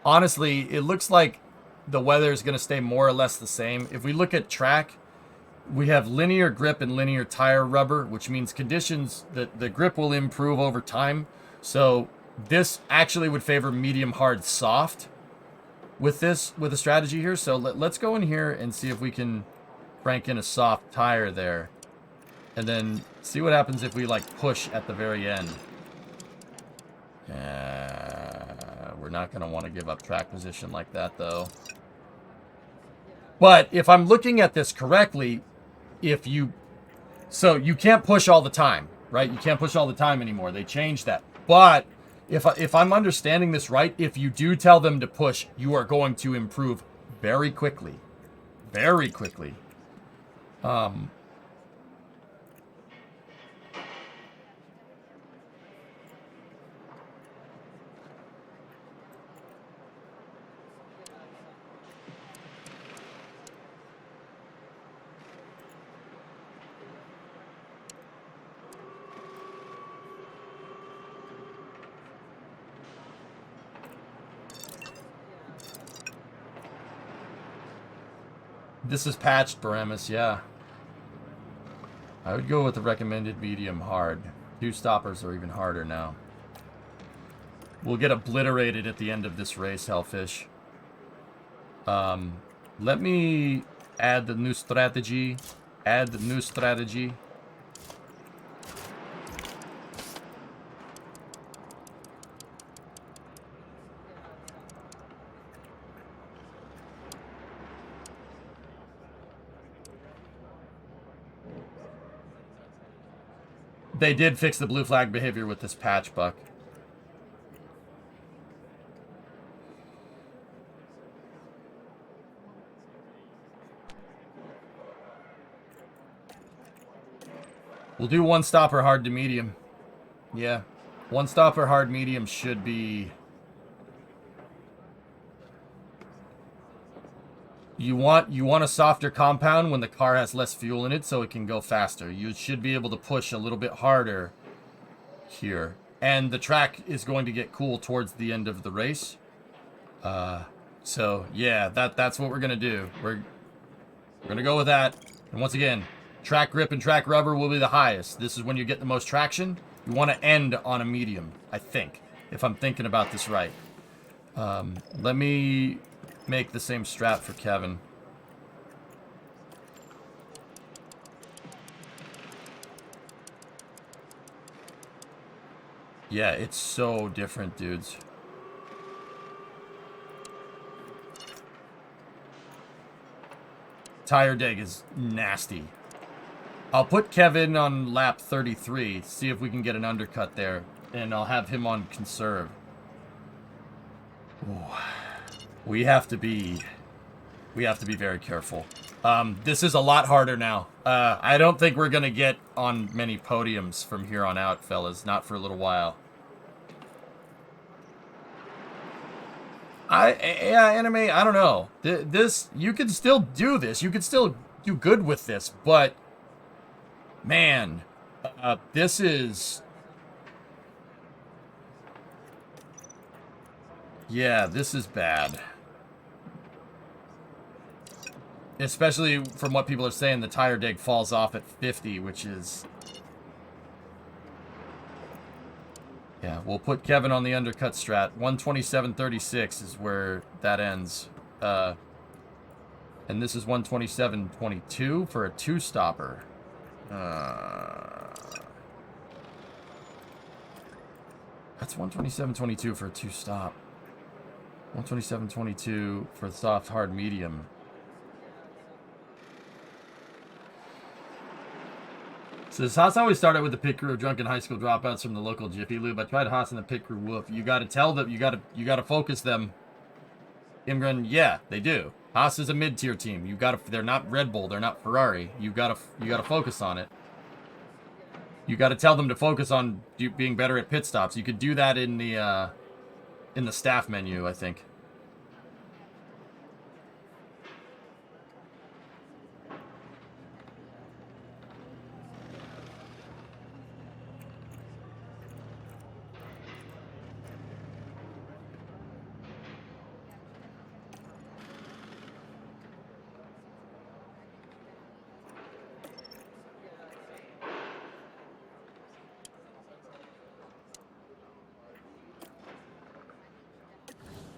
honestly, it looks like the weather is going to stay more or less the same. If we look at track, we have linear grip and linear tire rubber, which means conditions that the grip will improve over time. So this actually would favor medium hard soft with a strategy here. So let's go in here and see if we can crank in a soft tire there, and then see what happens if we like push at the very end. We're not going to want to give up track position like that, though. But if I'm looking at this correctly, so you can't push all the time, right? You can't push all the time anymore. They changed that. But if I'm understanding this right, if you do tell them to push, you are going to improve very quickly. Very quickly. This is patched, Baramus, yeah. I would go with the recommended medium hard. Two stoppers are even harder now. We'll get obliterated at the end of this race, Hellfish. Let me add the new strategy. Add the new strategy. They did fix the blue flag behavior with this patch, Buck. We'll do one stopper hard to medium. Yeah. One stopper hard medium should be... You want a softer compound when the car has less fuel in it so it can go faster. You should be able to push a little bit harder here. And the track is going to get cool towards the end of the race. So, yeah, that's what we're going to do. We're going to go with that. And once again, Track grip and track rubber will be the highest. This is when you get the most traction. You want to end on a medium, I think, if I'm thinking about this right. Let me make the same strat for Kevin. Yeah, it's so different, dudes. Tire deg is nasty. I'll put Kevin on lap 33, see if we can get an undercut there, and I'll have him on conserve. Ooh. We have to be very careful. This is a lot harder now. I don't think we're gonna get on many podiums from here on out, fellas. Not for a little while. Yeah, anime, I don't know. This, you can still do this. You can still do good with this, but man, this is... Yeah, this is bad. Especially from what people are saying, the tire deg falls off at 50, which is... Yeah, we'll put Kevin on the undercut strat. 127.36 is where that ends. And this is 127.22 for a two-stopper. That's 127.22 for a two-stop. 127.22 for soft, hard, medium. Says, Haas always started with the pit crew of drunken high school dropouts from the local Jiffy Lube. I tried Haas and the pit crew woof. You gotta tell them, you gotta focus them. Imran, yeah, they do. Haas is a mid-tier team. They're not Red Bull, they're not Ferrari. You gotta focus on it. You gotta tell them to focus on being better at pit stops. You could do that in the staff menu, I think.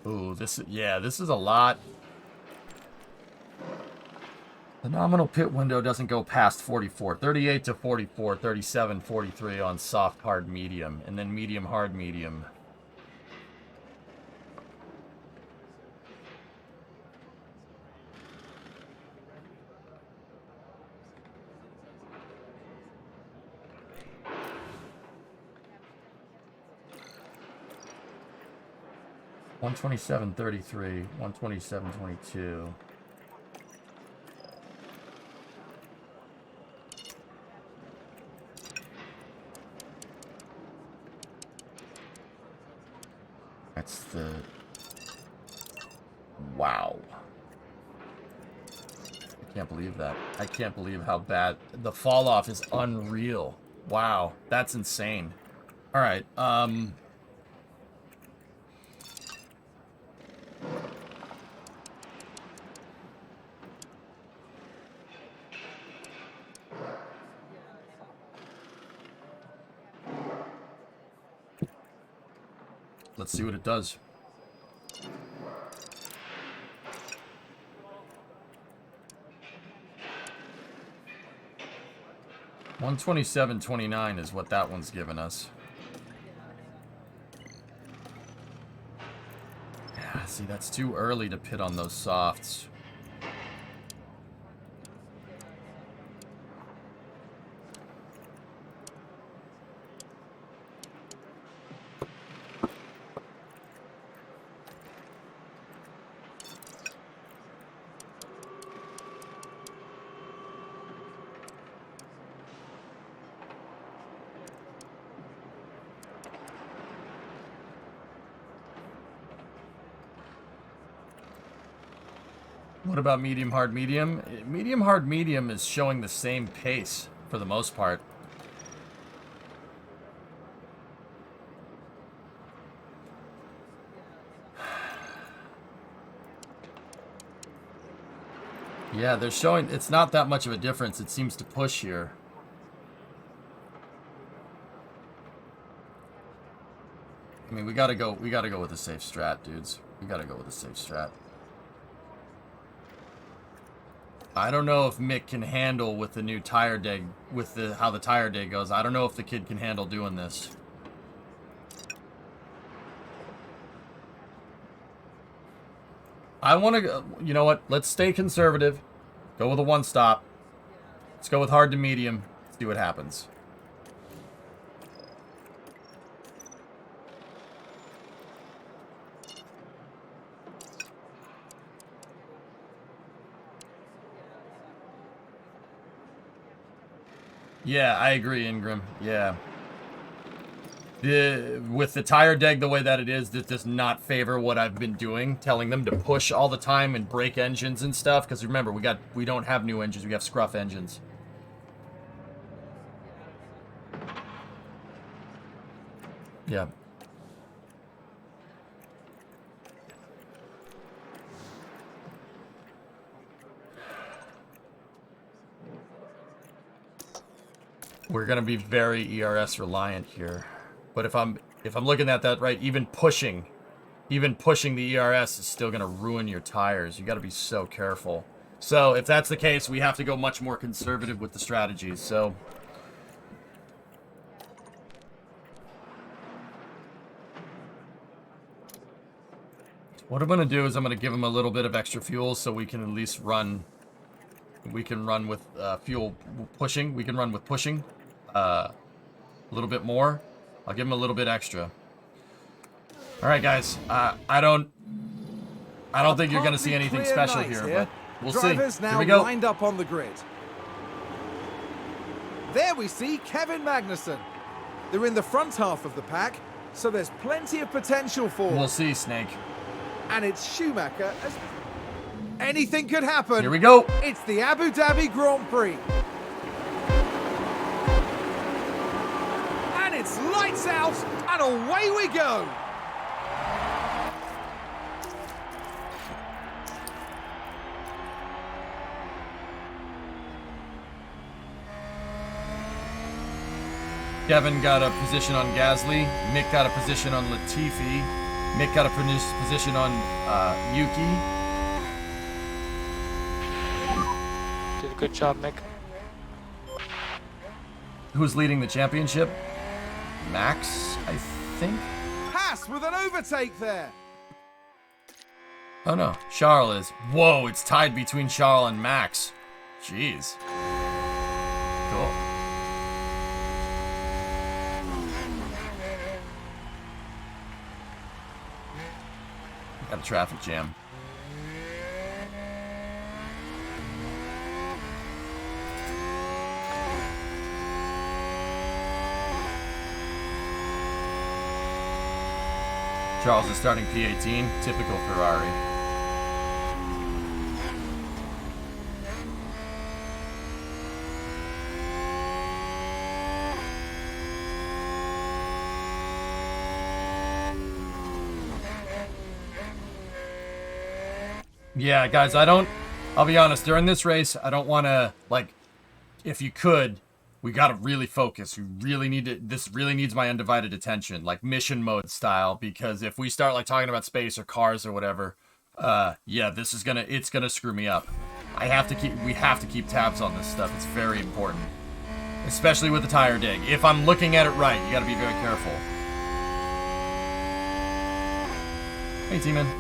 Ooh, this is a lot. The nominal pit window doesn't go past 44. 38 to 44, 37, 43 on soft, hard, medium, and then medium, hard, medium. $127.33, $127.22. That's the... Wow. I can't believe that. I can't believe how bad... The fall off is unreal. Wow, that's insane. Alright, let's see what it does. $127.29 is what that one's given us. Yeah, see, that's too early to pit on those softs. What about medium, hard, medium? Medium, hard, medium is showing the same pace for the most part. Yeah, they're showing it's not that much of a difference. It seems to push here. I mean, we gotta go with a safe strat, dudes. We gotta go with a safe strat. I don't know if Mick can handle with the new tire day, with how the tire day goes. I don't know if the kid can handle doing this. I want to, you know what? Let's stay conservative. Go with a one stop. Let's go with hard to medium. See what happens. Yeah, I agree, Ingram. Yeah. With the tire deg the way that it is, this does not favor what I've been doing, telling them to push all the time and break engines and stuff. Because remember, we don't have new engines, we have scruff engines. Yeah. We're gonna be very ERS reliant here. But if I'm looking at that right, even pushing the ERS is still gonna ruin your tires. You gotta be so careful. So if that's the case, we have to go much more conservative with the strategies. So what I'm gonna do is I'm gonna give him a little bit of extra fuel so we can at least run. We can run with fuel pushing. We can run with pushing a little bit more. I'll give him a little bit extra. All right, guys. I don't think you're going to see anything special here, but we'll see.
Drivers now
Here we go.
lined up on the grid. There we see Kevin Magnussen. They're in the front half of the pack, so there's plenty of potential for them.
We'll see, Snake.
And it's Schumacher. Anything could happen.
Here we go.
It's the Abu Dhabi Grand Prix. And it's lights out, and away we go.
Kevin got a position on Gasly. Mick got a position on Latifi. Mick got a position on Yuki.
Did a good job, Mick.
Who's leading the championship? Max, I think.
Haas with an overtake there.
Oh no, Charles is. Whoa, it's tied between Charles and Max. Jeez. Cool. Got a traffic jam. Charles is starting P18, typical Ferrari. Yeah, guys, I'll be honest, during this race, I don't want to, like, if you could, we gotta really focus. You really need to, this really needs my undivided attention, like mission mode style, because if we start, like, talking about space or cars or whatever, yeah, this is it's gonna screw me up. we have to keep tabs on this stuff. It's very important. Especially with the tire dig. If I'm looking at it right, you gotta be very careful. Hey, T-Man.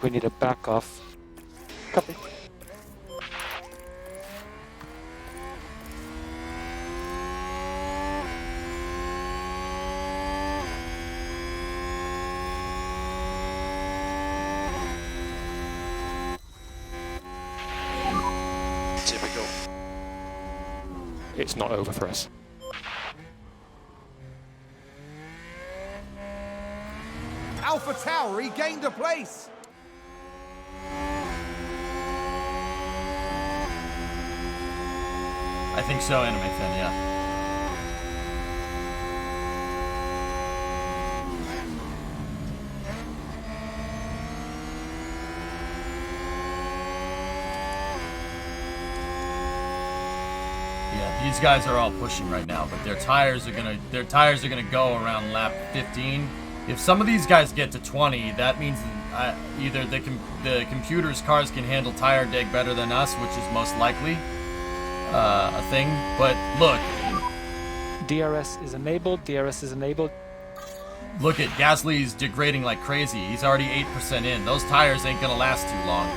We need to back off.
Copy.
Typical.
It's not over for us.
AlphaTauri gained a place.
I think so, Anime Fan, yeah. Yeah, these guys are all pushing right now, but their tires are gonna go around lap 15. If some of these guys get to 20, that means either the computer's cars can handle tire deg better than us, which is most likely a thing. But look,
DRS is enabled. DRS is enabled.
look at Gasly's degrading like crazy. He's already 8% in. Those tires ain't gonna last too long.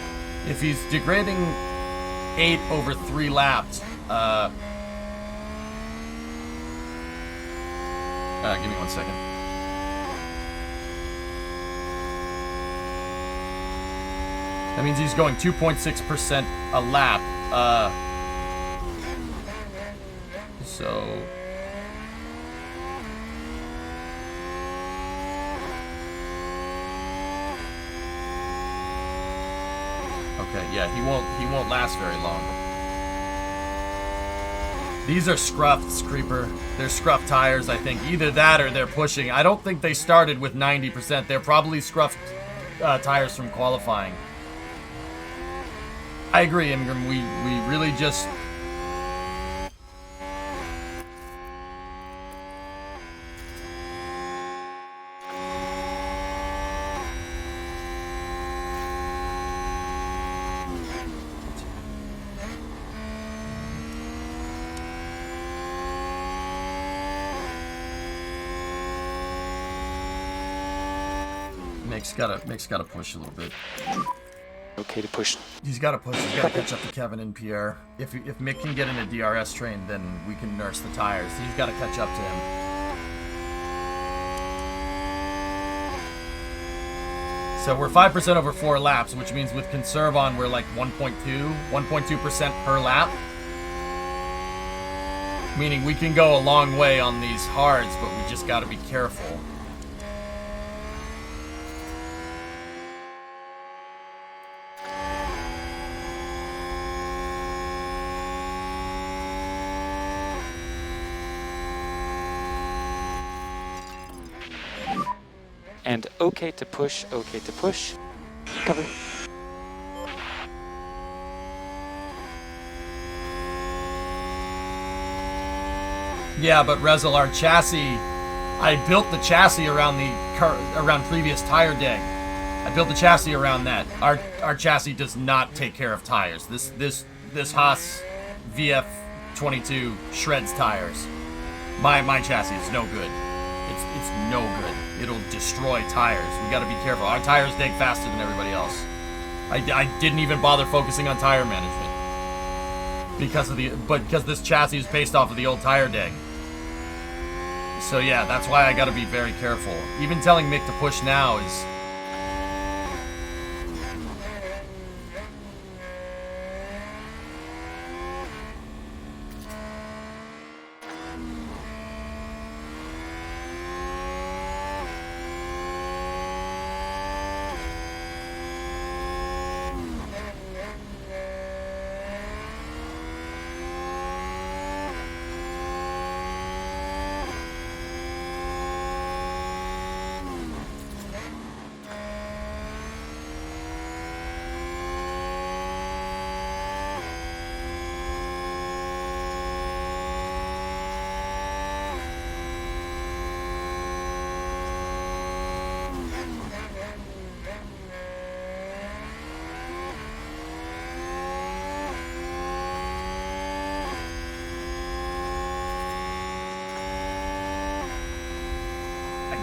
If he's degrading 8 over 3 laps, give me 1 second. That means he's going 2.6% a lap. So okay, yeah, he won't last very long. These are scruffed, Creeper. They're scruffed tires, I think. Either that or they're pushing. I don't think they started with 90%. They're probably scruffed tires from qualifying. I agree, Ingram. We really just... Mick's gotta push a little bit.
Okay to push.
He's gotta push. He's gotta catch up to Kevin and Pierre. If Mick can get in a DRS train, then we can nurse the tires. He's gotta catch up to him. So we're 5% over 4 laps, which means with conserve on, we're like 1.2% per lap. Meaning we can go a long way on these hards, but we just gotta be careful.
And okay to push, okay to push.
Cover.
Yeah, but Rezel, our chassis, I built the chassis around around previous tire deg. I built the chassis around that. Our chassis does not take care of tires. This Haas VF22 shreds tires. My chassis is no good. It's no good. It'll destroy tires. We got to be careful. Our tires dig faster than everybody else. I didn't even bother focusing on tire management because this chassis is based off of the old tire deg. So yeah, that's why I got to be very careful. Even telling Mick to push now is...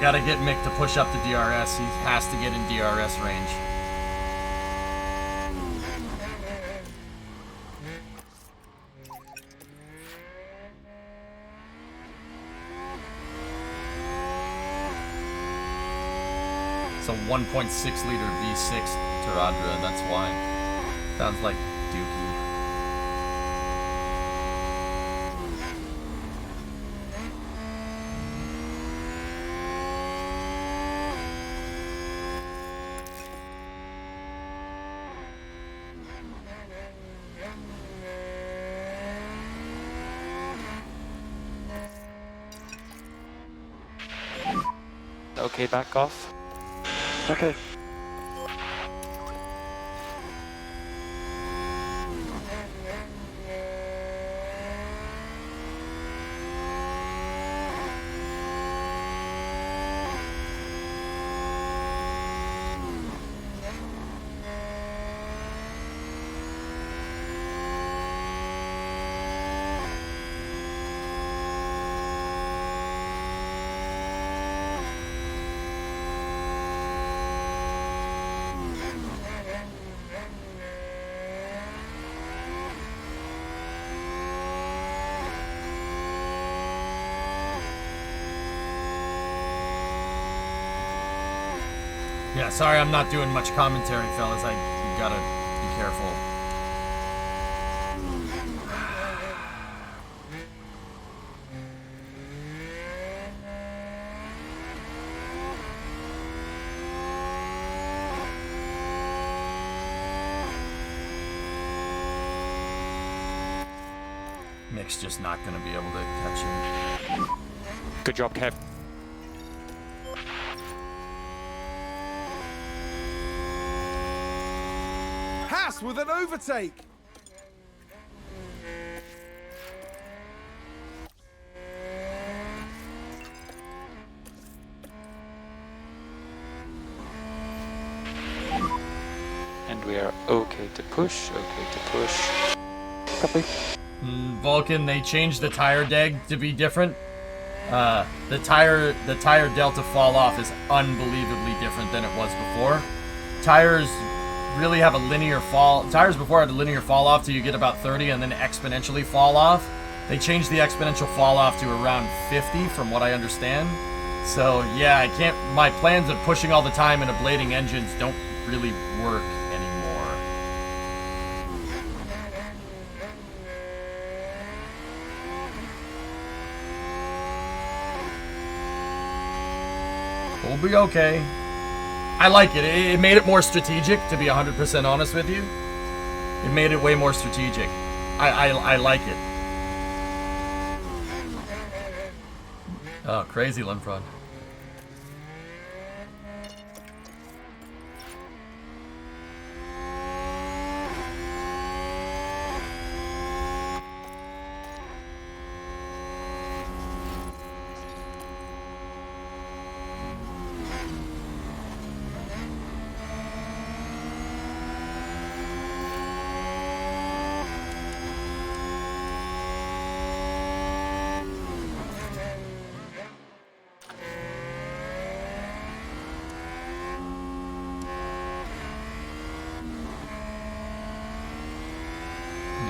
Gotta get Mick to push up the DRS. He has to get in DRS range. It's a 1.6 liter V6 Taradra, that's why. Sounds like Dookie.
okay, back off.
Okay.
Yeah, sorry I'm not doing much commentary, fellas. You gotta be careful. Mick's just not gonna be able to catch him.
Good job, Kev.
Haas with an overtake.
And we are okay to push, okay to push.
Copy.
Vulcan, they changed the tire deg to be different. The tire delta fall off is unbelievably different than it was before. Tires really have a linear fall. Tires before had a linear fall off till you get about 30 and then exponentially fall off. They changed the exponential fall off to around 50 from what I understand. So yeah, I can't, my plans of pushing all the time and ablating engines don't really work anymore. We'll be okay. I like it. It made it more strategic, to be 100% honest with you. It made it way more strategic. I like it. Oh, crazy Limprod.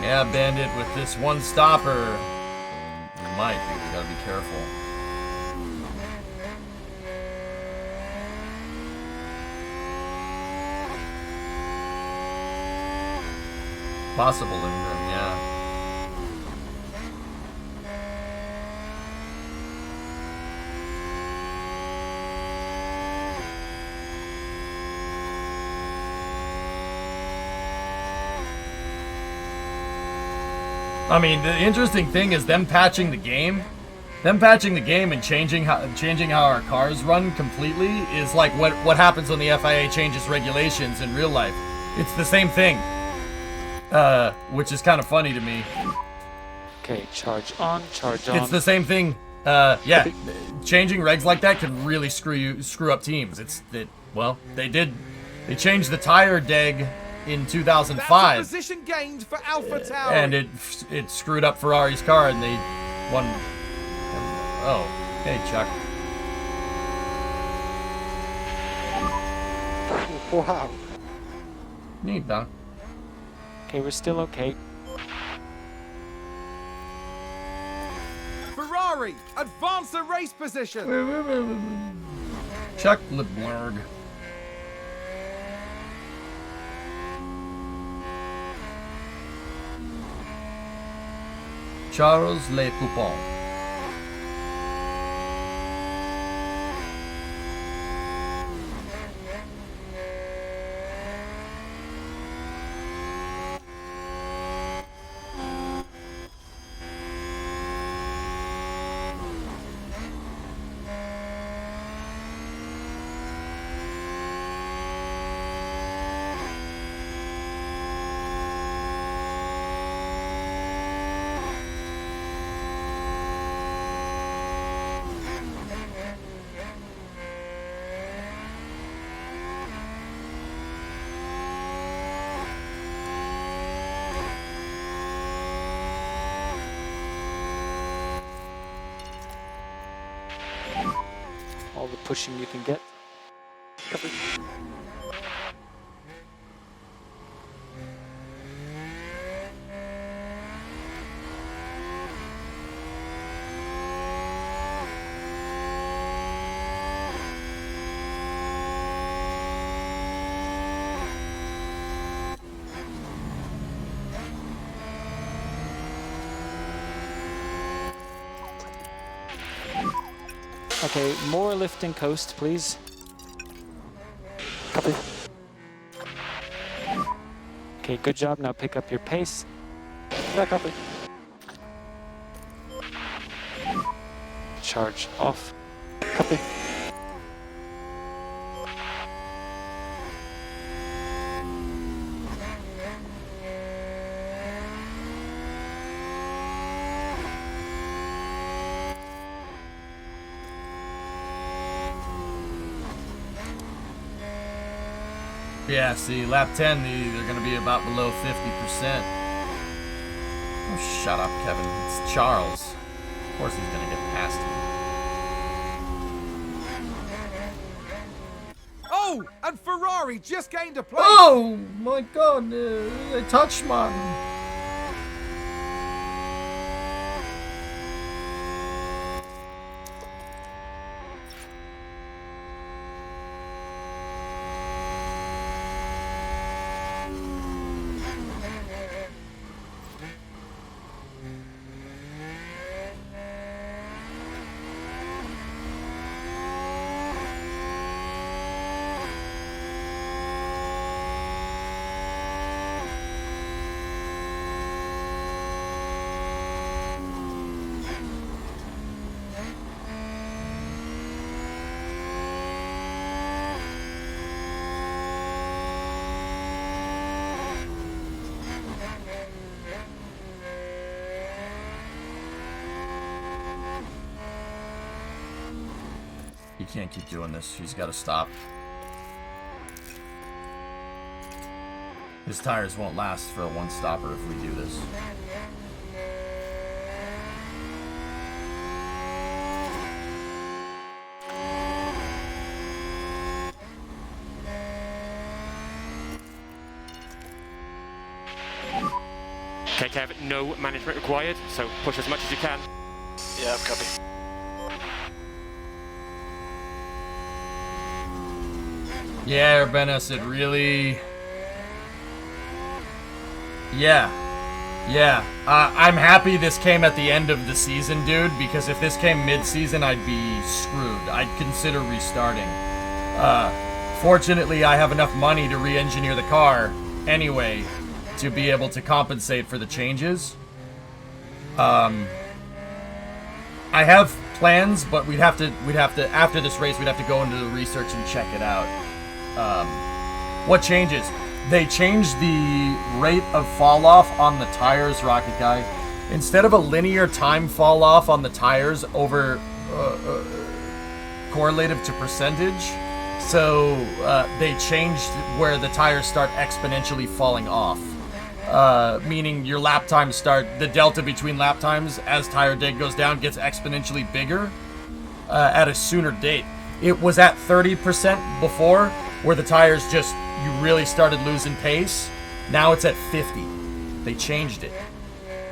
Yeah, Bandit, with this one stopper, we might, but we gotta be careful. Possible Ingram, yeah. I mean, the interesting thing is them patching the game. Them patching the game and changing how our cars run completely is like what happens when the FIA changes regulations in real life. It's the same thing, which is kind of funny to me.
Okay, charge on, charge on.
It's the same thing. Yeah, changing regs like that can really screw up teams. Well, they changed the tire deg in 2005.
That's a position gained for AlphaTauri.
And it screwed up Ferrari's car, and they won. Oh, hey Chuck.
Wow.
Neat, Doc.
Okay, we're still okay.
Ferrari advance the race position.
Chuck LeBlanc. Charles Le Coupon.
pushing you can get.
Copy.
Okay, more lift and coast, please.
Copy.
Okay, good job. Now pick up your pace.
Yeah, copy.
Charge off.
Copy.
Yeah, see, lap 10, they're going to be about below 50%. Oh, shut up, Kevin. It's Charles. Of course he's going to get past you.
Oh, and Ferrari just gained a place.
Oh, my God. They touched Martin. He can't keep doing this. He's got to stop. His tires won't last for a one-stopper if we do this.
Okay, Kev, no management required, so push as much as you can.
Yeah, copy.
Yeah, Urbanus, it really... Yeah. I'm happy this came at the end of the season, dude, because if this came mid-season, I'd be screwed. I'd consider restarting. Fortunately, I have enough money to re-engineer the car anyway to be able to compensate for the changes. I have plans, but we'd have to after this race, we'd have to go into the research and check it out. What changes? They changed the rate of fall off on the tires, Rocket Guy. Instead of a linear time fall off on the tires over correlative to percentage, so they changed where the tires start exponentially falling off. Meaning your lap times the delta between lap times as tire deg goes down gets exponentially bigger at a sooner date. It was at 30% before, where the tires you really started losing pace. Now it's at 50. They changed it.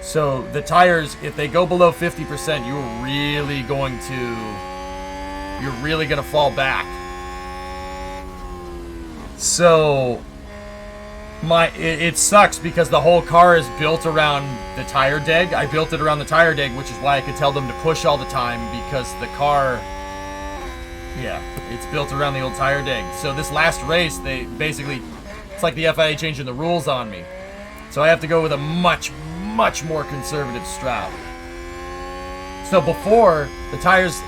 So the tires, if they go below 50%, you're really going to fall back. So it sucks because the whole car is built around the tire deg. I built it around the tire deg, which is why I could tell them to push all the time, because the car, yeah, it's built around the old tire deg. So this last race, they basically, it's like the FIA changing the rules on me. So I have to go with a much more conservative strat. So before, the tires,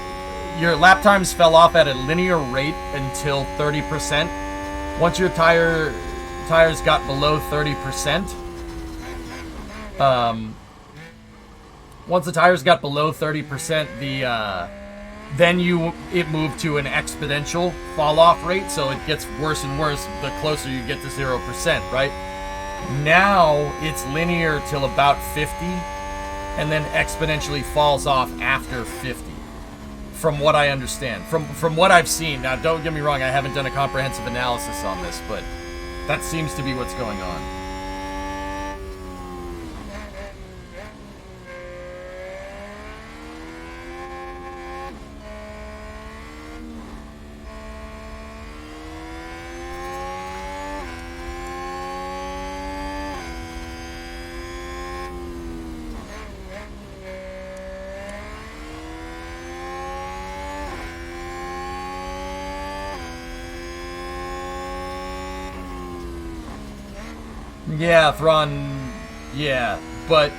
your lap times fell off at a linear rate until 30%. Once your tires got below 30%, once the tires got below 30%, then it moved to an exponential fall off rate, so it gets worse and worse the closer you get to 0%, right? Now it's linear till about 50, and then exponentially falls off after 50. from what I understand. From what I've seen. Now, don't get me wrong, I haven't done a comprehensive analysis on this, but that seems to be what's going on. Yeah, Thrawn, yeah, but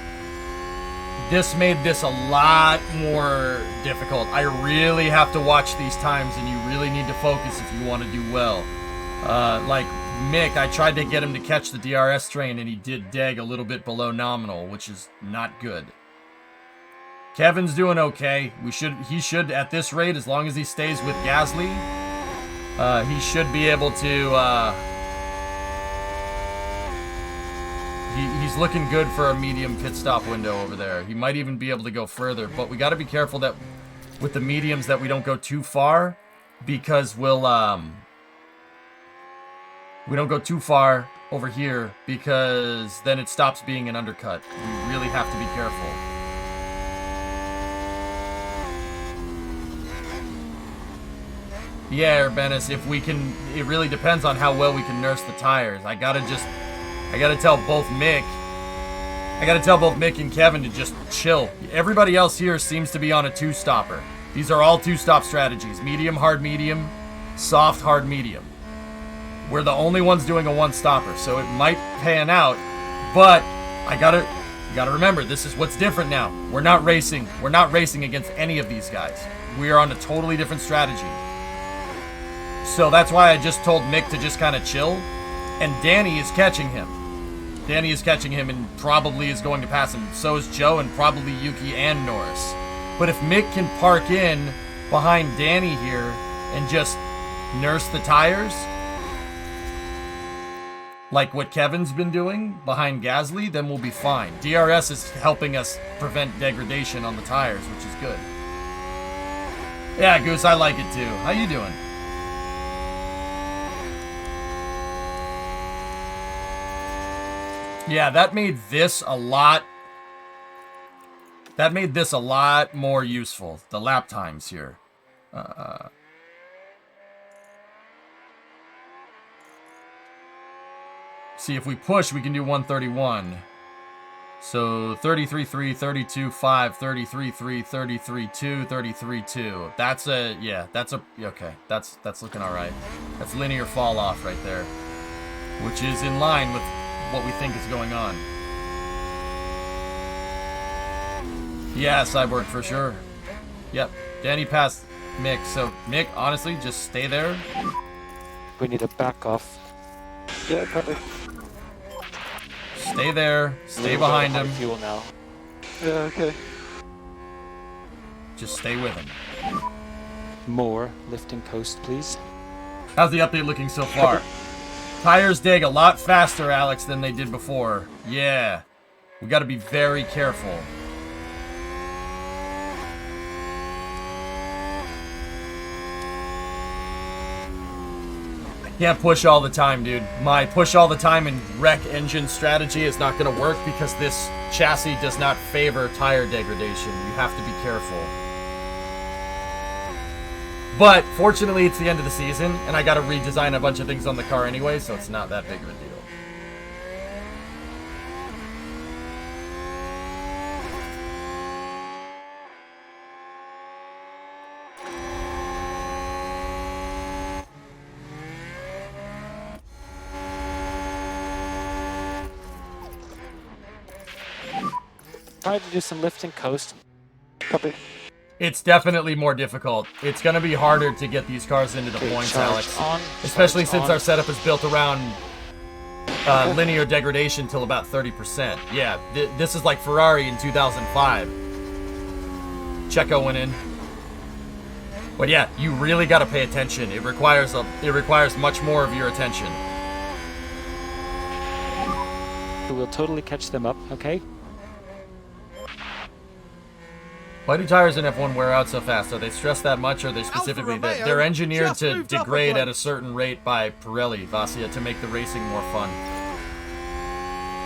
this made this a lot more difficult. I really have to watch these times, and you really need to focus if you want to do well. Like Mick, I tried to get him to catch the DRS train, and he did deg a little bit below nominal, which is not good. Kevin's doing okay. He should, at this rate, as long as he stays with Gasly, he should be able to... He's looking good for a medium pit stop window over there. He might even be able to go further, but we got to be careful that with the mediums that we don't go too far, because we don't go too far over here, because then it stops being an undercut. We really have to be careful. Yeah, Urbanus, if we can, it really depends on how well we can nurse the tires. I gotta tell both Mick and Kevin to just chill. Everybody else here seems to be on a two-stopper. These are all two-stop strategies. Medium, hard, medium. Soft, hard, medium. We're the only ones doing a one-stopper, so it might pan out. But you gotta remember, this is what's different now. We're not racing. We're not racing against any of these guys. We are on a totally different strategy. So that's why I just told Mick to just kind of chill. And Danny is catching him. Danny is catching him and probably is going to pass him. So is Joe and probably Yuki and Norris. But if Mick can park in behind Danny here and just nurse the tires, like what Kevin's been doing behind Gasly, then we'll be fine. DRS is helping us prevent degradation on the tires, which is good. Yeah, Goose, I like it too. How you doing? Yeah, that made this a lot more useful, the lap times here. See, if we push, we can do 131. So 33.3, 32.5, 33.3, 33.2, 33.2. That's okay. That's looking all right. That's linear fall off right there, which is in line with what we think is going on. Yeah, Cyborg for sure. Yep, Danny passed Mick. So Mick, honestly, just stay there.
We need to back off.
Yeah, copy.
Stay there. Stay behind him.
Fuel now.
Yeah, okay.
Just stay with him.
More lift and coast, please.
How's the update looking so far? Tires dig a lot faster, Alex, than they did before. Yeah. We got to be very careful. Can't push all the time, dude. My push all the time and wreck engine strategy is not going to work because this chassis does not favor tire degradation. You have to be careful. But fortunately, it's the end of the season, and I got to redesign a bunch of things on the car anyway, so it's not that big of a deal.
Try to do some lift and coast.
Copy.
It's definitely more difficult. It's going to be harder to get these cars into the points,
charge
Alex.
on,
Especially
charge
since
on.
our setup is built around linear degradation till about 30%. Yeah, this is like Ferrari in 2005. Checo went in. But yeah, you really got to pay attention. It requires much more of your attention.
We will totally catch them up, okay?
Why do tires in F1 wear out so fast? Are they stressed that much, or are they specifically that
Romeo
they're engineered
just
to
moved up a
degrade
place.
at a certain rate by Pirelli, Vasya, to make the racing more fun?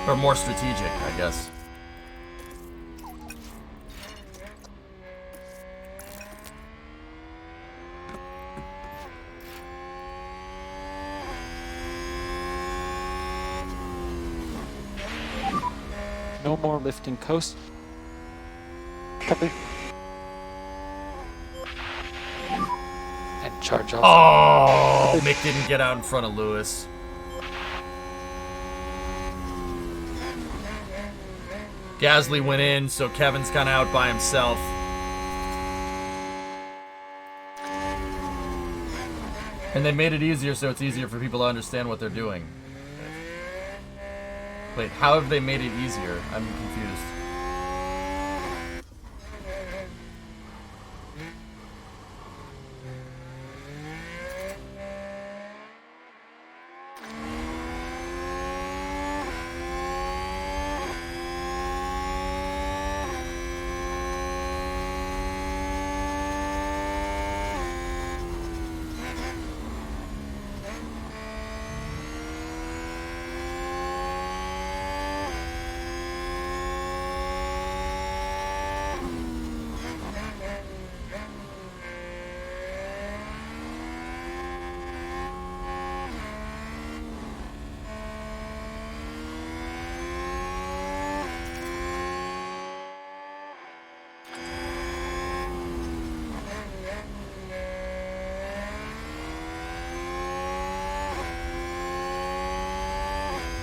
Or more strategic, I guess.
No more lifting coast.
Copy.
And charge off.
Oh, Mick didn't get out in front of Lewis. Gasly went in, so Kevin's kind of out by himself. And they made it easier, so it's easier for people to understand what they're doing. Wait, how have they made it easier? I'm confused.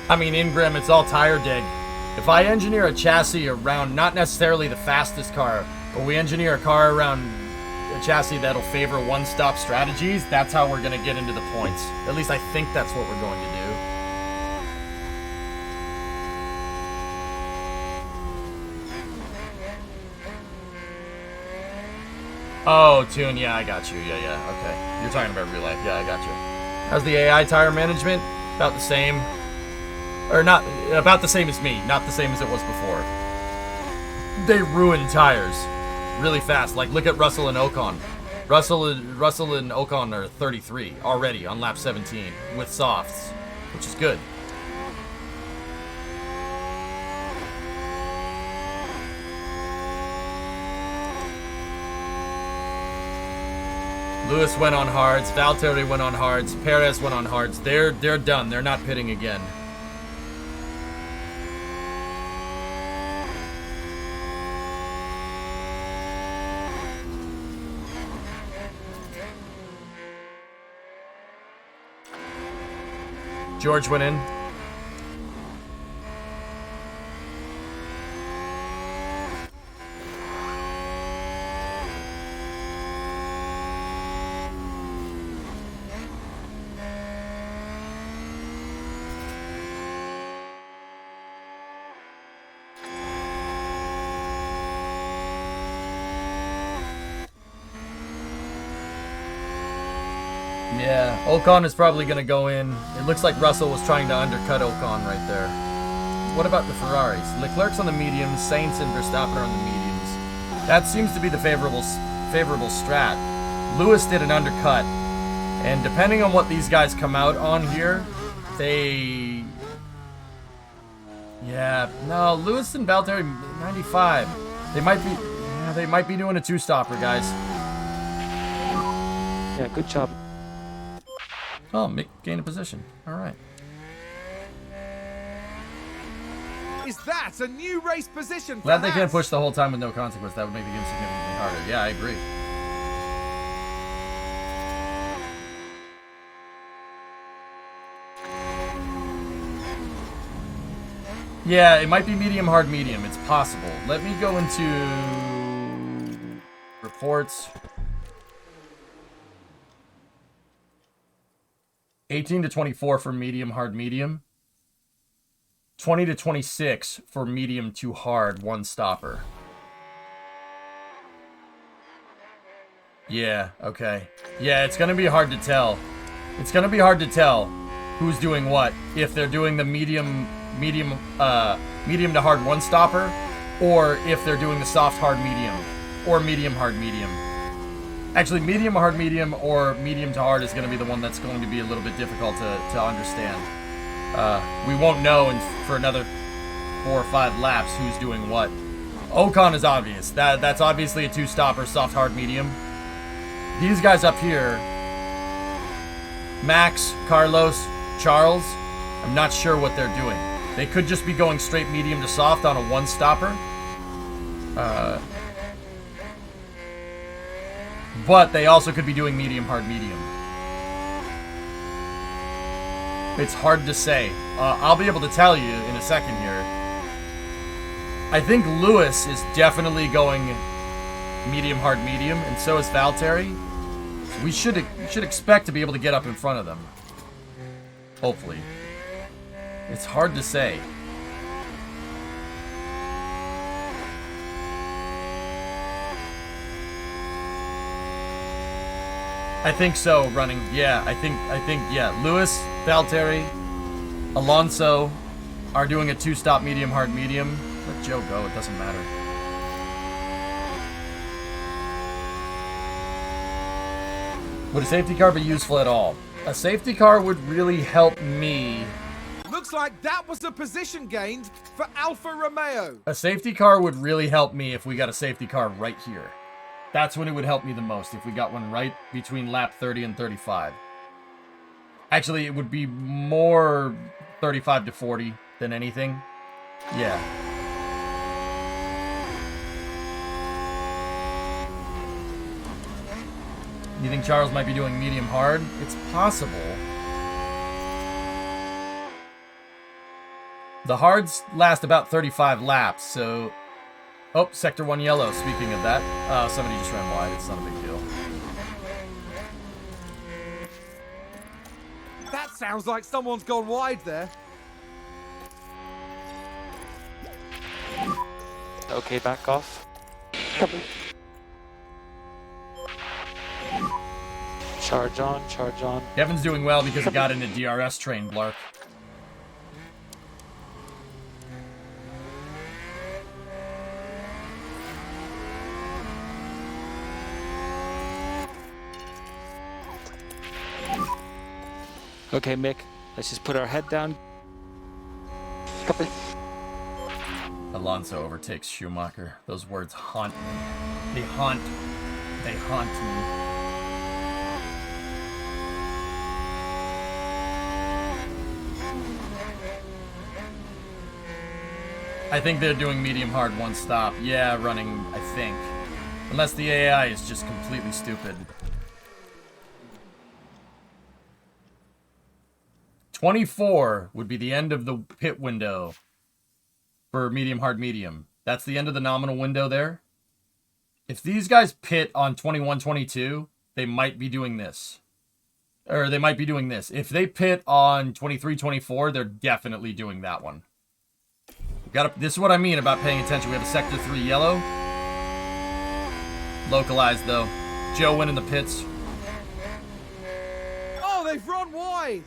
I mean, Ingram, it's all tire dig. If I engineer a chassis around not necessarily the fastest car, but we engineer a car around a chassis that'll favor one-stop strategies, that's how we're going to get into the points. At least I think that's what we're going to do. Oh, Tune, yeah, I got you. Yeah, okay. You're talking about real life. Yeah, I got you. How's the AI tire management? About the same. Or not, about the same as me, not the same as it was before. They ruin tires really fast. Like, look at Russell and Ocon. Russell and Ocon are 33 already on lap 17 with softs, which is good. Lewis went on hards, Valtteri went on hards, Perez went on hards. They're done. They're not pitting again. George went in. Yeah, Ocon is probably going to go in. It looks like Russell was trying to undercut Ocon right there. What about the Ferraris? Leclerc's on the mediums, Sainz and Verstappen are on the mediums. That seems to be the favorable strat. Lewis did an undercut, and depending on what these guys come out on here, they... Yeah, no, Lewis and Valtteri 95. They might be doing a two-stopper, guys.
Yeah, good job.
Oh, Mick gained a position. All right.
Is that a new race position?
Glad they can't push the whole time with no consequence. That would make the game significantly harder. Yeah, I agree. Yeah, it might be medium, hard, medium. It's possible. Let me go into reports. 18 to 24 for medium, hard, medium. 20 to 26 for medium to hard, one stopper. Yeah, okay. Yeah, it's going to be hard to tell. It's going to be hard to tell who's doing what. If they're doing the medium to hard one stopper, or if they're doing the soft, hard, medium. or medium, hard, medium. Actually, medium, hard, medium, or medium to hard is going to be the one that's going to be a little bit difficult to understand. We won't know for another 4 or 5 laps who's doing what. Ocon is obvious. That's obviously a 2-stopper, soft, hard, medium. These guys up here, Max, Carlos, Charles, I'm not sure what they're doing. They could just be going straight medium to soft on a 1-stopper. But they also could be doing medium, hard, medium. It's hard to say. I'll be able to tell you in a second here. I think Lewis is definitely going medium, hard, medium, and so is Valtteri. So we should expect to be able to get up in front of them. Hopefully. It's hard to say. I think so, running. Yeah, I think, yeah. Lewis, Valtteri, Alonso are doing a 2-stop medium, hard, medium. Let Joe go, it doesn't matter. Would a safety car be useful at all? A safety car would really help me.
Looks like that was a position gained for Alfa Romeo.
A safety car would really help me if we got a safety car right here. That's when it would help me the most, if we got one right between lap 30 and 35. Actually, it would be more 35 to 40 than anything. Yeah. You think Charles might be doing medium hard? It's possible. The hards last about 35 laps, so... Oh, Sector 1 yellow, speaking of that. Somebody just ran wide, it's not a big deal.
That sounds like someone's gone wide there.
Okay, back off.
Copy.
Charge on, charge on.
Kevin's doing well because he got in a DRS train, Blark.
Okay, Mick, let's just put our head down.
Copy.
Alonso overtakes Schumacher. Those words haunt me. They haunt me. I think they're doing medium hard 1-stop. Yeah, running, I think. Unless the AI is just completely stupid. 24 would be the end of the pit window for medium, hard, medium. That's the end of the nominal window there. If these guys pit on 21, 22, they might be doing this. Or they might be doing this. If they pit on 23, 24, they're definitely doing that one. This is what I mean about paying attention. We have a Sector 3 yellow. Localized, though. Joe went in the pits.
Oh, they've run wide.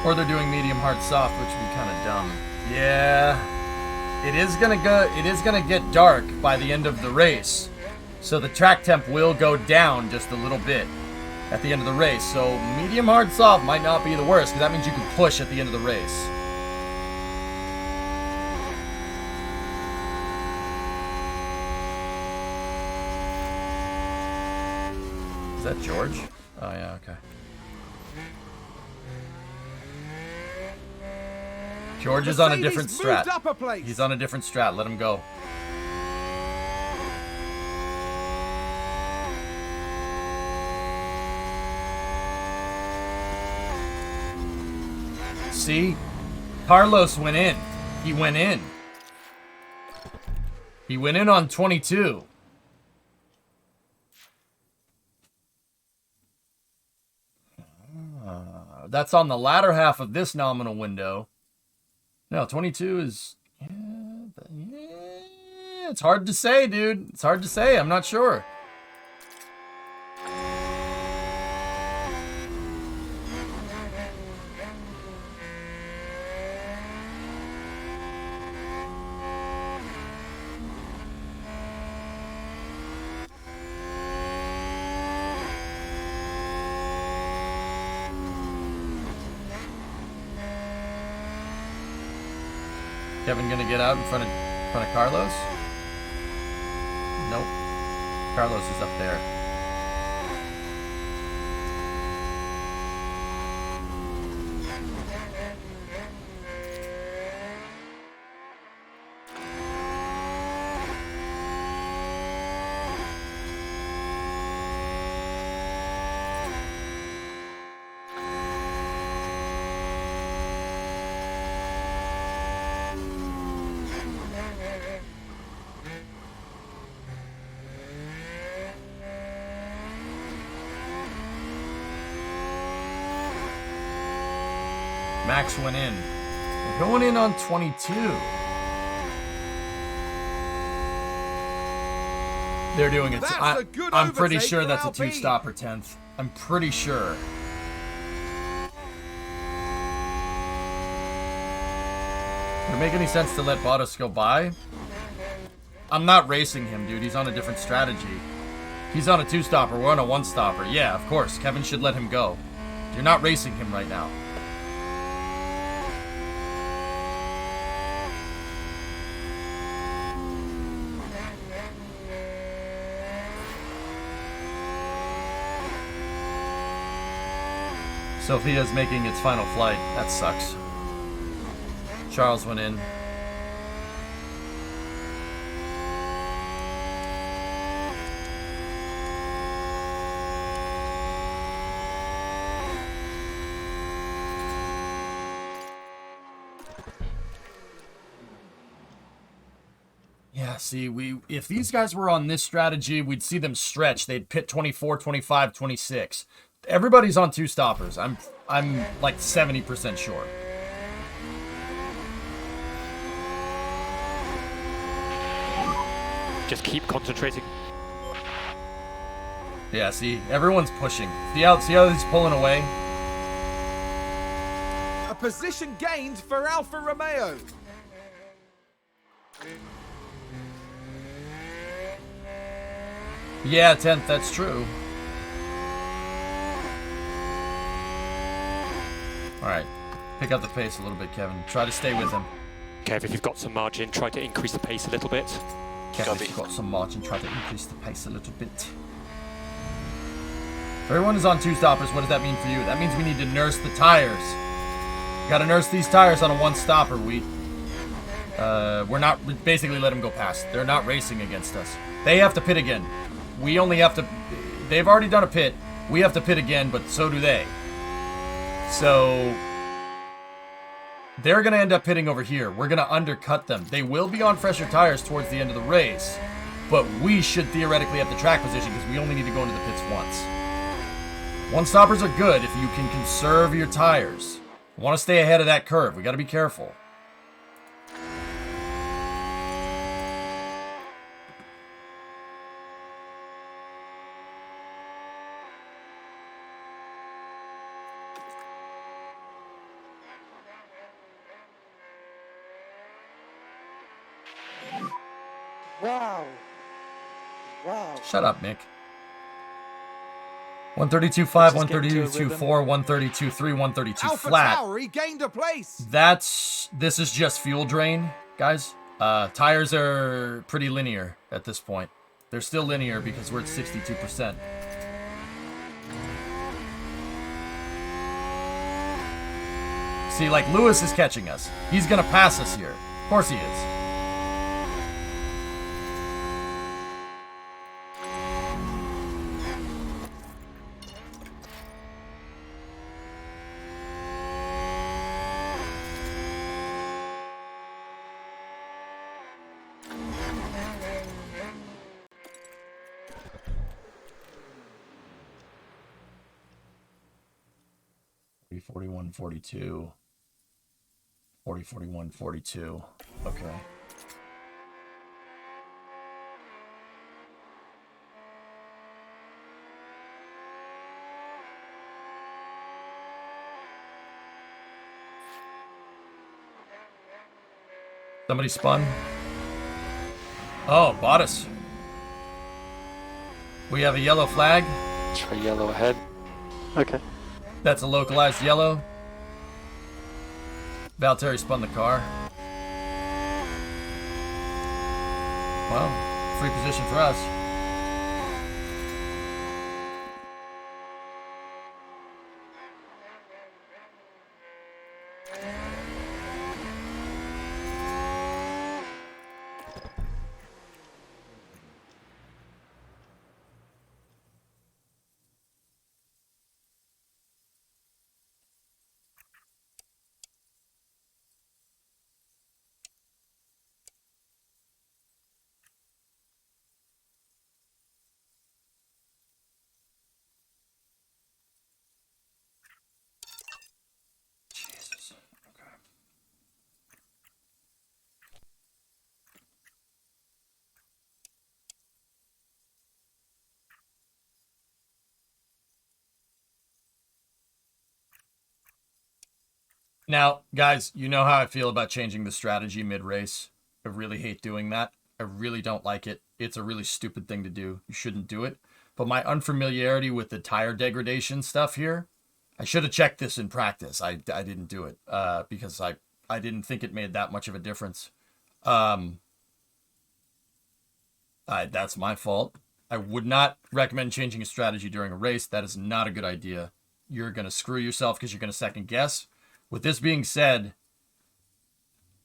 Or they're doing medium, hard, soft, which would be kind of dumb. Yeah, it is gonna get dark by the end of the race, so the track temp will go down just a little bit at the end of the race. So medium, hard, soft might not be the worst, because that means you can push at the end of the race. Is that George? Oh yeah, okay. George is on a different strat. He's on a different strat. Let him go. See? Carlos went in. He went in. He went in on 22. That's on the latter half of this nominal window. No, 22 is... It's hard to say, dude. It's hard to say. I'm not sure. Kevin gonna get out in front of Carlos? Nope. Carlos is up there. Max went in. They're going in on 22. They're doing it. I'm pretty sure that's a two-stopper 10th. I'm pretty sure. Would it make any sense to let Bottas go by? I'm not racing him, dude. He's on a different strategy. He's on a two-stopper. We're on a one-stopper. Yeah, of course. Kevin should let him go. You're not racing him right now. Sophia's making its final flight. That sucks. Charles went in. Yeah, see, if these guys were on this strategy, we'd see them stretch. They'd pit 24, 25, 26. Everybody's on two stoppers. I'm like 70% sure.
Just keep concentrating.
Yeah, see, everyone's pushing. See how he's pulling away?
A position gained for Alfa Romeo.
Yeah, 10th, that's true. Alright, pick up the pace a little bit, Kevin. Try to stay with him.
Kev, if you've got some margin, try to increase the pace a little bit.
Kevin, if you've got some margin, try to increase the pace a little bit. If everyone is on two stoppers, what does that mean for you? That means we need to nurse the tires. You gotta nurse these tires on a one stopper. We're not, basically let them go past. They're not racing against us. They have to pit again. We only have to, they've already done a pit. We have to pit again, but so do they. So they're going to end up pitting over here. We're going to undercut them. They will be on fresher tires towards the end of the race, but we should theoretically have the track position because we only need to go into the pits once. One stoppers are good if you can conserve your tires. Want to stay ahead of that curve. We got to be careful.
Wow. Wow.
Shut up, Mick. 132.5, 132.4, 132.3, 132 flat.
AlphaTauri gained a place.
This is just fuel drain, guys. Tires are pretty linear at this point. They're still linear because we're at 62%. See, like, Lewis is catching us. He's gonna pass us here. Of course he is. Forty, 41, 42. 40, 41, 42. Okay. Somebody spun. Oh, Bottas. We have a yellow flag.
Try yellow ahead.
Okay.
That's a localized yellow. Valtteri spun the car. Well, free position for us. Jesus. Okay. Now, guys, you know how I feel about changing the strategy mid-race. I really hate doing that. I really don't like it. It's a really stupid thing to do. You shouldn't do it. But my unfamiliarity with the tire degradation stuff here, I should have checked this in practice. I didn't do it because I didn't think it made that much of a difference. That's my fault. I would not recommend changing a strategy during a race. That is not a good idea. You're going to screw yourself because you're going to second guess. With this being said,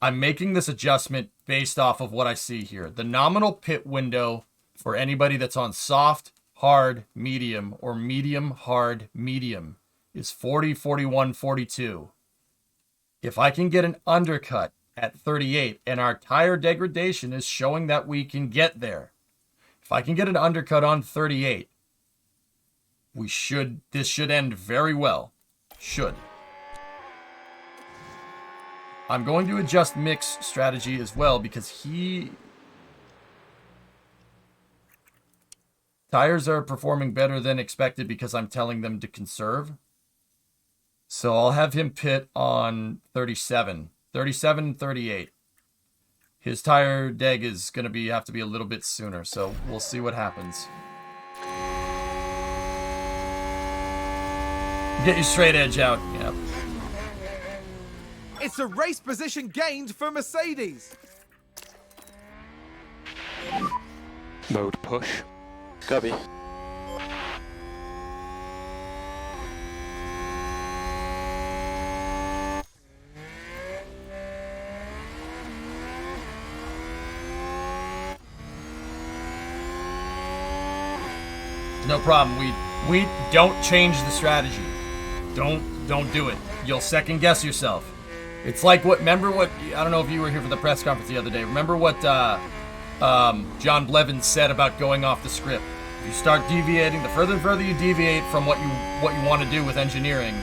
I'm making this adjustment based off of what I see here. The nominal pit window for anybody that's on soft, hard, medium, or medium, hard, medium is 40, 41, 42. If I can get an undercut at 38 and our tire degradation is showing that we can get there. If I can get an undercut on 38, this should end very well. Should. I'm going to adjust Mick's strategy as well because tires are performing better than expected because I'm telling them to conserve. So I'll have him pit on 37, 38. His tire deg is going to have to be a little bit sooner, so we'll see what happens. Get your straight edge out. Yep.
It's a race position gained for Mercedes.
Mode push.
Copy.
No problem. We don't change the strategy. Don't do it. You'll second guess yourself. It's like remember what, I don't know if you were here for the press conference the other day. Remember what John Blevins said about going off the script. If you start deviating, the further and further you deviate from what you want to do with engineering,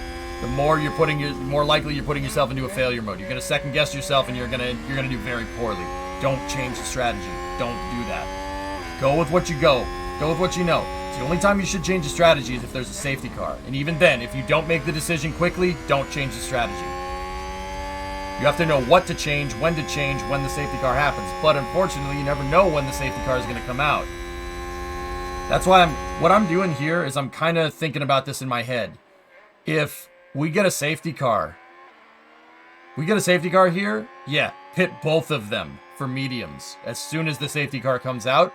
the more more likely you're putting yourself into a failure mode. You're going to second guess yourself and you're going to do very poorly. Don't change the strategy. Don't do that. Go with what you go. Go with what you know. The only time you should change the strategy is if there's a safety car. And even then, if you don't make the decision quickly, don't change the strategy. You have to know what to change, when the safety car happens. But unfortunately, you never know when the safety car is going to come out. That's why what I'm doing here is I'm kind of thinking about this in my head. If we get a safety car here, yeah, pit both of them for mediums as soon as the safety car comes out.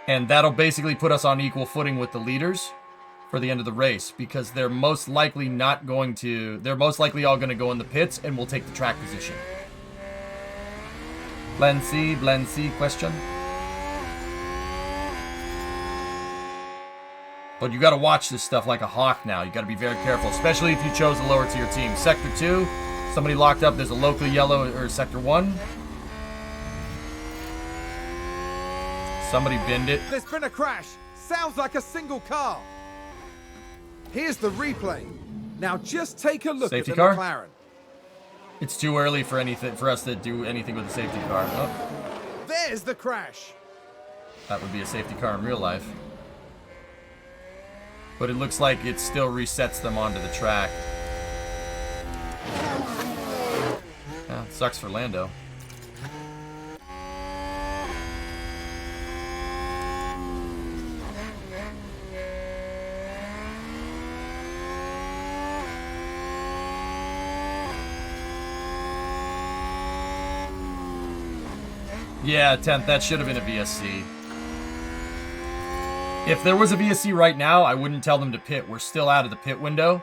And that'll basically put us on equal footing with the leaders for the end of the race because they're most likely all going to go in the pits and we'll take the track position. Blend C question. But you got to watch this stuff like a hawk now. You got to be very careful, especially if you chose a lower tier team. Sector 2, somebody locked up. There's a local yellow, or Sector 1. Somebody binned it.
There's been a crash. Sounds like a single car. Here's the replay. Now just take a look
Safety
at the
car?
McLaren.
It's too early for us to do anything with a safety car. Oh,
There's the crash.
that would be a safety car in real life. But it looks like it still resets them onto the track. Sucks for Lando. Yeah, 10th. That should have been a VSC. If there was a VSC right now, I wouldn't tell them to pit. We're still out of the pit window.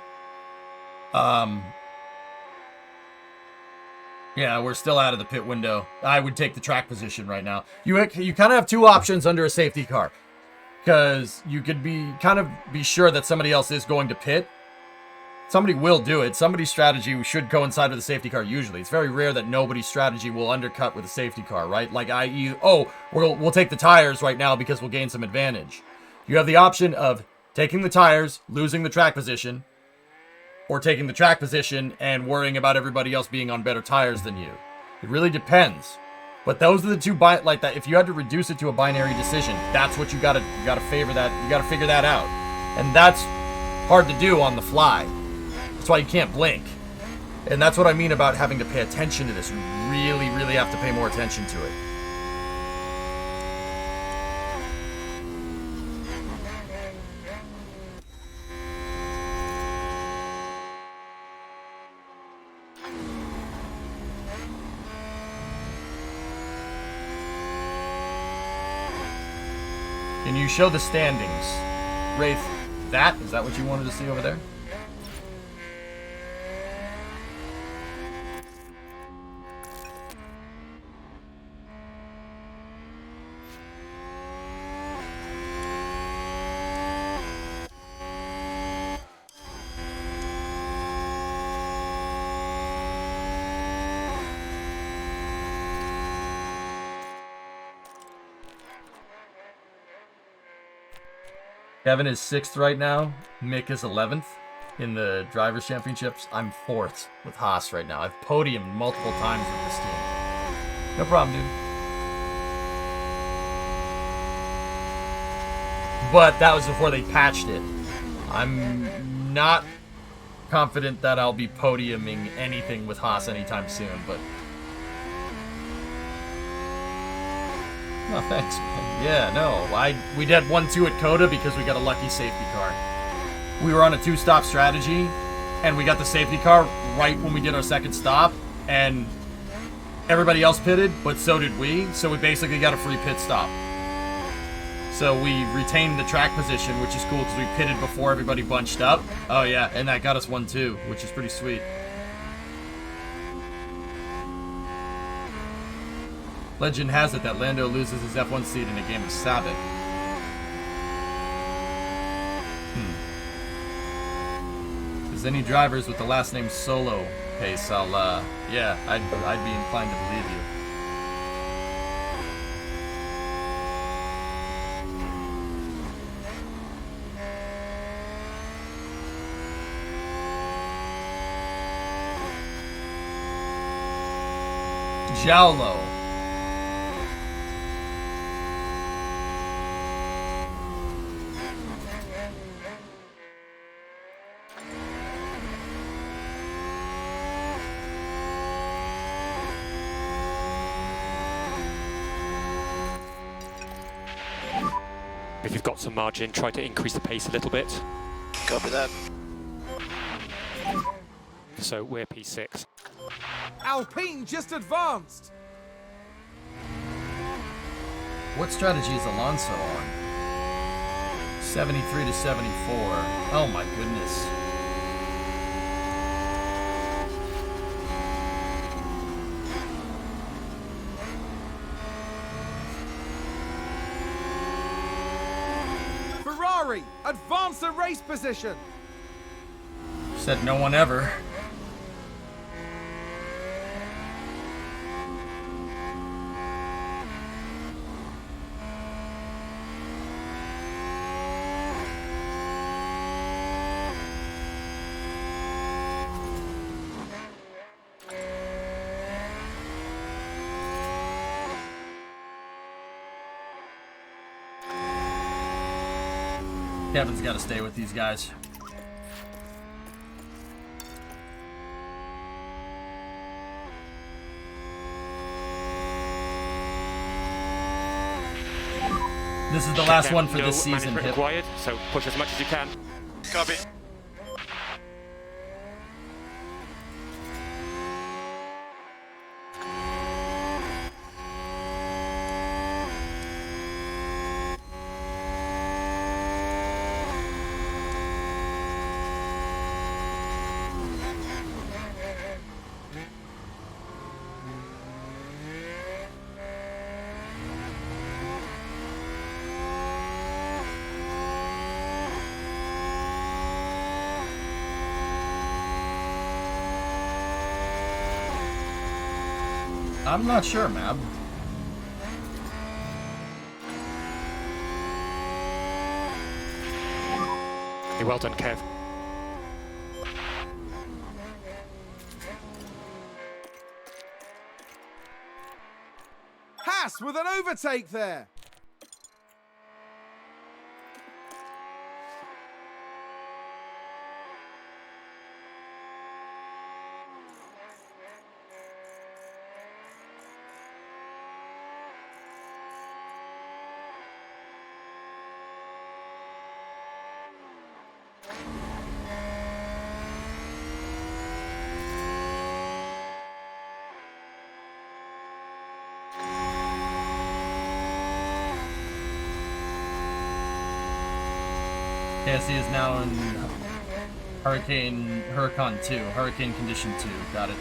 Yeah, we're still out of the pit window. I would take the track position right now. You kind of have two options under a safety car. Because you could be sure that somebody else is going to pit. Somebody will do it. Somebody's strategy should coincide with a safety car usually. It's very rare that nobody's strategy will undercut with a safety car, right? Like, i.e., oh, we'll take the tires right now because we'll gain some advantage. You have the option of taking the tires, losing the track position, or taking the track position and worrying about everybody else being on better tires than you. It really depends. But those are the two like that. If you had to reduce it to a binary decision, that's what you gotta favor that. You gotta figure that out, and that's hard to do on the fly. That's why you can't blink, and that's what I mean about having to pay attention to this. You really, really have to pay more attention to it. Can you show the standings? Wraith, is that what you wanted to see over there? Kevin is 6th right now. Mick is 11th in the Drivers' Championships. I'm 4th with Haas right now. I've podiumed multiple times with this team. No problem, dude. But that was before they patched it. I'm not confident that I'll be podiuming anything with Haas anytime soon, but... Oh, thanks, man. Yeah, no. We did 1-2 at Coda because we got a lucky safety car. We were on a 2-stop strategy, and we got the safety car right when we did our second stop, and everybody else pitted, but so did we, so we basically got a free pit stop. So we retained the track position, which is cool because we pitted before everybody bunched up. Oh yeah, and that got us 1-2, which is pretty sweet. Legend has it that Lando loses his F1 seat in a game of Sabbath. If there's any drivers with the last name Solo, Pace, yeah, I'd be inclined to believe you. Jowlo.
If you've got some margin, try to increase the pace a little bit.
Copy that.
So we're P6.
Alpine just advanced.
What strategy is Alonso on? 73 to 74. Oh my goodness.
Ferrari advance the race position.
Said no one ever. Kevin's got to stay with these guys. This is the last
Check
one
out,
for
no
this season,
management
Pip.
required, so push as much as you can.
Copy.
I'm not sure, Mab.
Hey, well done, Kev.
Haas with an overtake there.
KSC is now in Hurricane 2, Hurricane Condition 2. Got it.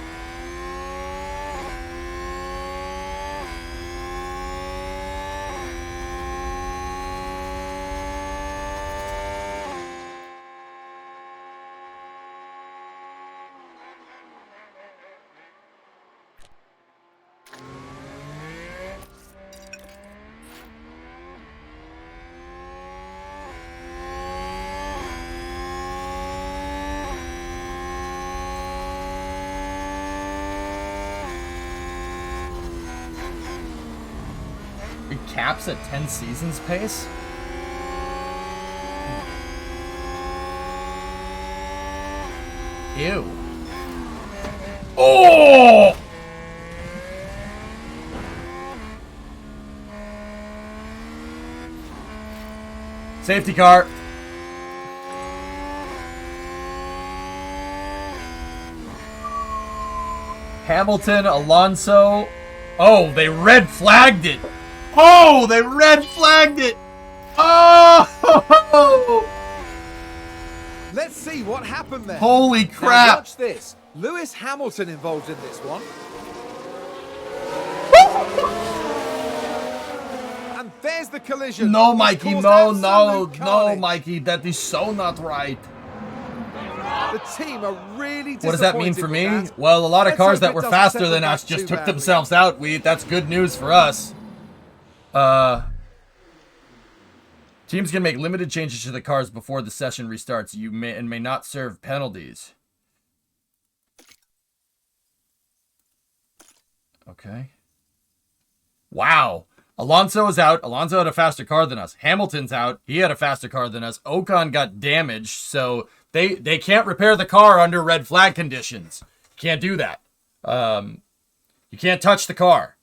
It caps at 10 seasons pace? Ew. Oh! Safety car. Hamilton, Alonso. Oh, they red flagged it. Oh, they red flagged it. Oh!
Let's see what happened there.
Holy
Now
crap.
watch this. Lewis Hamilton involved in this one. And there's the collision.
No,
It's
Mikey,
caused
no,
absolute
no,
carnage.
Mikey. That is so not right.
The team are really
What does that mean for
disappointed
me?
with that.
Well, a lot of
Let's
cars
hope
that
it
were
doesn't
faster
set
than
them
us
back
just
too
took
badly.
themselves out. That's good news for us. Teams can make limited changes to the cars before the session restarts. You may not serve penalties. Okay. Wow. Alonso is out. Alonso had a faster car than us. Hamilton's out. He had a faster car than us. Ocon got damaged, so they can't repair the car under red flag conditions. Can't do that. You can't touch the car.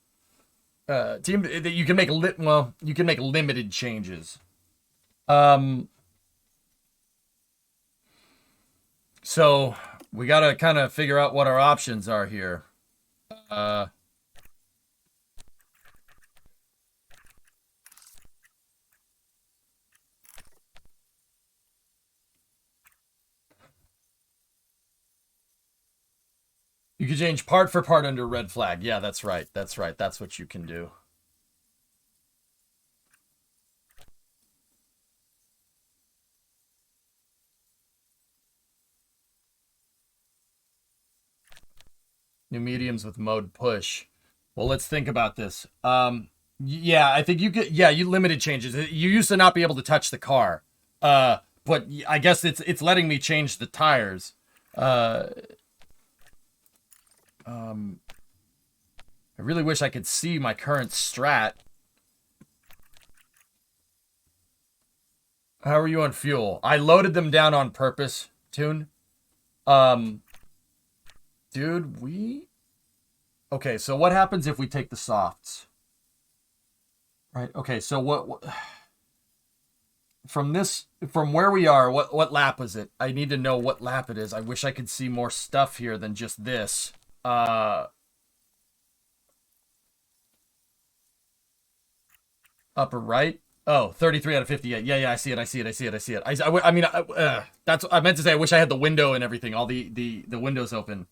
Team, you can make you can make limited changes. So we gotta kind of figure out what our options are here. You can change part for part under red flag. Yeah, that's right. That's right. That's what you can do. New mediums with mode push. Well, let's think about this. Yeah, I think you could. Yeah, you limited changes. You used to not be able to touch the car. But I guess it's letting me change the tires. I really wish I could see my current strat. How are you on fuel? I loaded them down on purpose, Toon. Dude, okay, so what happens if we take the softs? Right, okay, so what from where we are, what lap was it? I need to know what lap it is. I wish I could see more stuff here than just this. Upper right. Oh, 33 out of 58. Yeah, I see it. I see it. I mean, that's I meant to say. I wish I had the window and everything. All the windows open.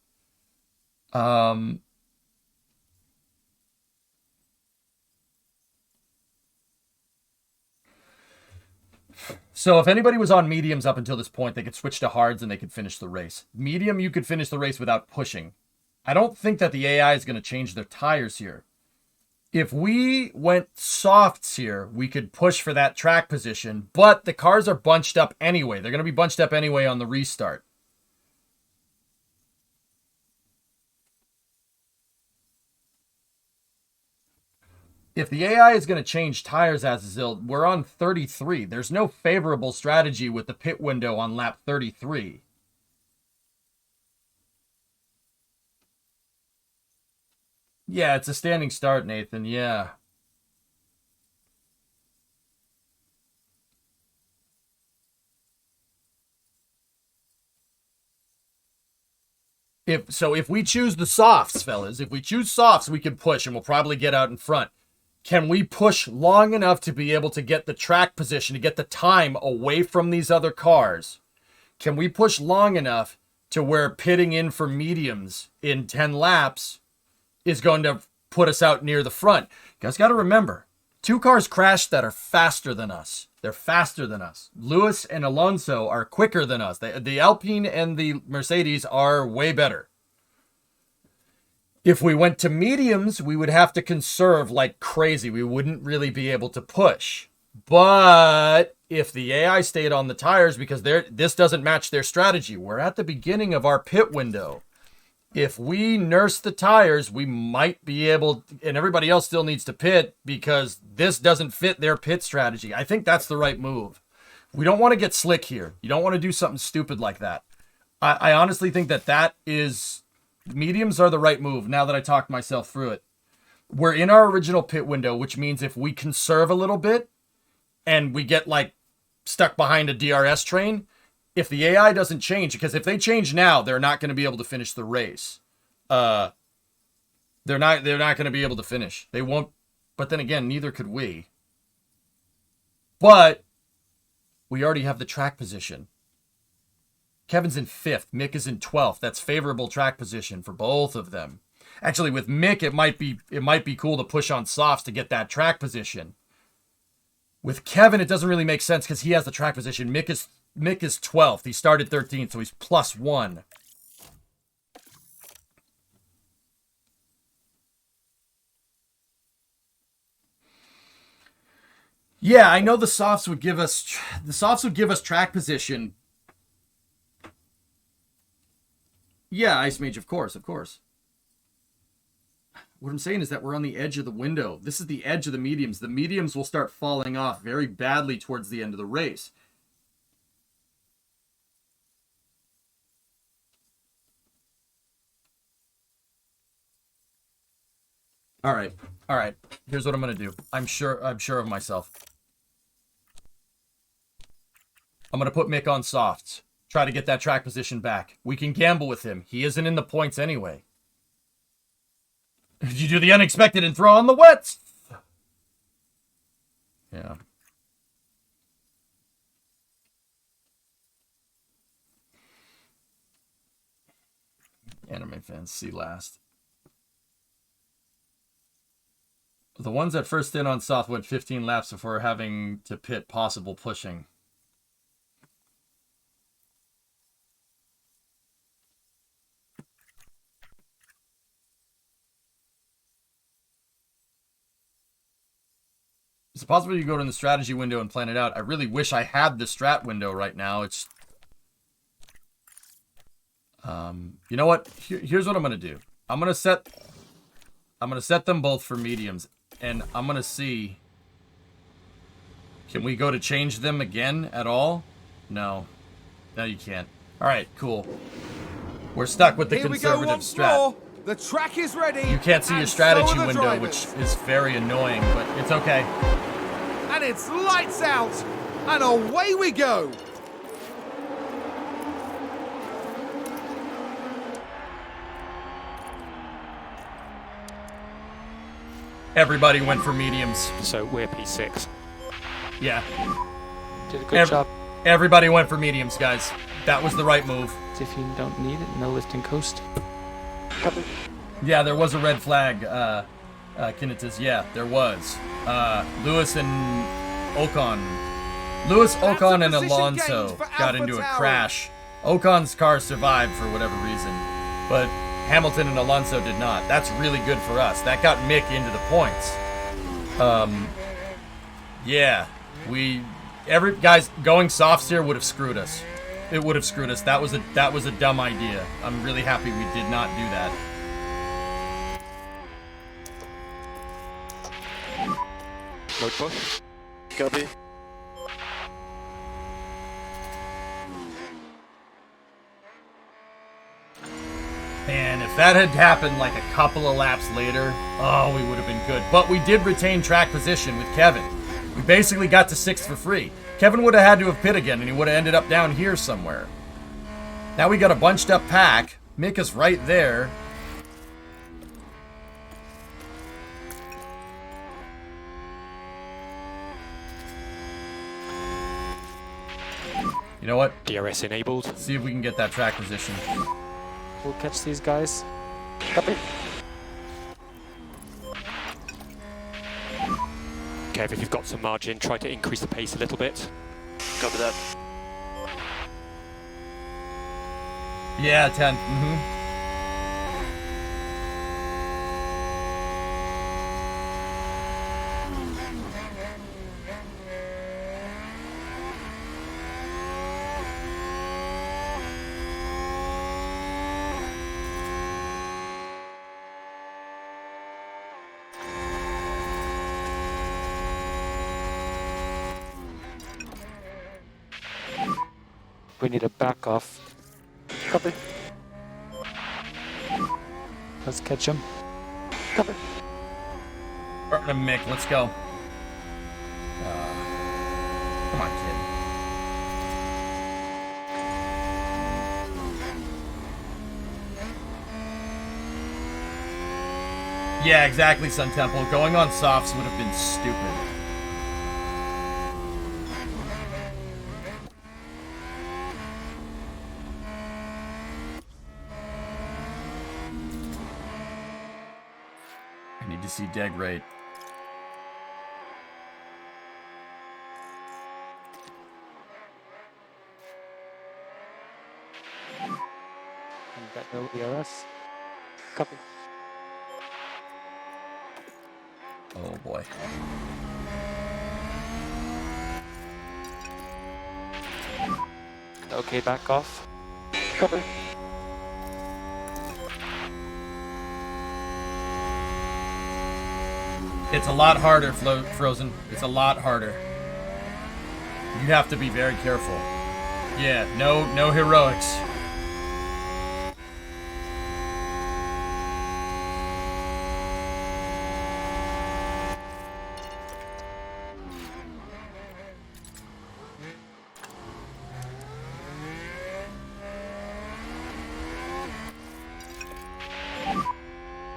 So if anybody was on mediums up until this point, they could switch to hards and they could finish the race. Medium, you could finish the race without pushing. I don't think that the AI is going to change their tires here. If we went softs here, we could push for that track position, but the cars are bunched up anyway. They're going to be bunched up anyway on the restart. If the AI is going to change tires, Azazel, we're on 33. There's no favorable strategy with the pit window on lap 33. Yeah, it's a standing start, Nathan. Yeah. If we choose the softs, fellas, if we choose softs, we can push and we'll probably get out in front. Can we push long enough to be able to get the track position, to get the time away from these other cars? Can we push long enough to where pitting in for mediums in 10 laps is going to put us out near the front? You guys got to remember, 2 cars crashed that are faster than us. They're faster than us. Lewis and Alonso are quicker than us. The Alpine and the Mercedes are way better. If we went to mediums, we would have to conserve like crazy. We wouldn't really be able to push. But if the AI stayed on the tires, because this doesn't match their strategy, we're at the beginning of our pit window. If we nurse the tires, we might be able, and everybody else still needs to pit because this doesn't fit their pit strategy. I think that's the right move. We don't want to get slick here. You don't want to do something stupid like that. I honestly think that is, mediums are the right move now that I talked myself through it. We're in our original pit window, which means if we conserve a little bit and we get like stuck behind a DRS train, if the AI doesn't change, because if they change now, they're not going to be able to finish the race. They're not going to be able to finish. They won't. But then again, neither could we. But we already have the track position. Kevin's in 5th. Mick is in 12th. That's favorable track position for both of them. Actually, with Mick, it might be cool to push on softs to get that track position. With Kevin, it doesn't really make sense because he has the track position. Mick is 12th. He started 13th, so he's +1. Yeah, I know the softs would give us track position. Yeah, Ice Mage, of course. What I'm saying is that we're on the edge of the window. This is the edge of the mediums. The mediums will start falling off very badly towards the end of the race. All right. Here's what I'm going to do. I'm sure of myself. I'm going to put Mick on softs. Try to get that track position back. We can gamble with him. He isn't in the points anyway. You do the unexpected and throw on the wets. Yeah. Anime fans see last. The ones that first in on soft went 15 laps before having to pit possible pushing. Is it possible you go in the strategy window and plan it out? I really wish I had the strat window right now. It's... you know what? Here's what I'm going to do. I'm going to set them both for mediums. And I'm going to see... Can we go to change them again at all? No. No, you can't. Alright, cool. We're stuck with the conservative strat.
More. The track is ready.
You can't see your strategy window, which is very annoying, but it's okay.
And it's lights out. And away we go.
Everybody went for mediums.
So we're P6.
Yeah.
Did a good job.
Everybody went for mediums, guys. That was the right move.
If you don't need it, no lifting coast.
Copy.
Yeah, there was a red flag, Kinitas. Yeah, there was. Lewis and Ocon. Lewis, Ocon, and
position
Alonso
gains for
got into a
AlphaTauri.
crash. Ocon's car survived for whatever reason, but Hamilton and Alonso did not. That's really good for us. That got Mick into the points. Yeah, guys, going softs here would have screwed us. It would have screwed us. That was a dumb idea. I'm really happy we did not do that.
Road push.
Copy.
Man, if that had happened like a couple of laps later, oh, we would have been good. But we did retain track position with Kevin. We basically got to 6th for free. Kevin would have had to have pit again, and he would have ended up down here somewhere. Now we got a bunched up pack. Mick is right there. You know what?
DRS enabled.
See if we can get that track position.
We'll catch these guys.
Copy.
Kev, if you've got some margin, try to increase the pace a little bit.
Copy that.
Yeah, 10. Mm-hmm.
We need a back off.
Copy.
Let's catch him.
Copy.
Burn him, Mick. Let's go. Come on, kid. Yeah, exactly, Sun Temple. Going on softs would have been stupid. I need to see deg rate.
And got no DRS.
Copy.
Oh boy.
Okay, back off.
Copy.
It's a lot harder, Frozen. It's a lot harder. You have to be very careful. Yeah, no heroics.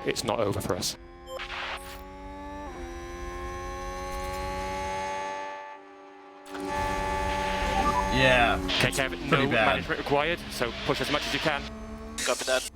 It's not over for us.
Yeah.
Okay, Kev,
Pretty
no
bad.
management required, so push as much as you can.
Copy that.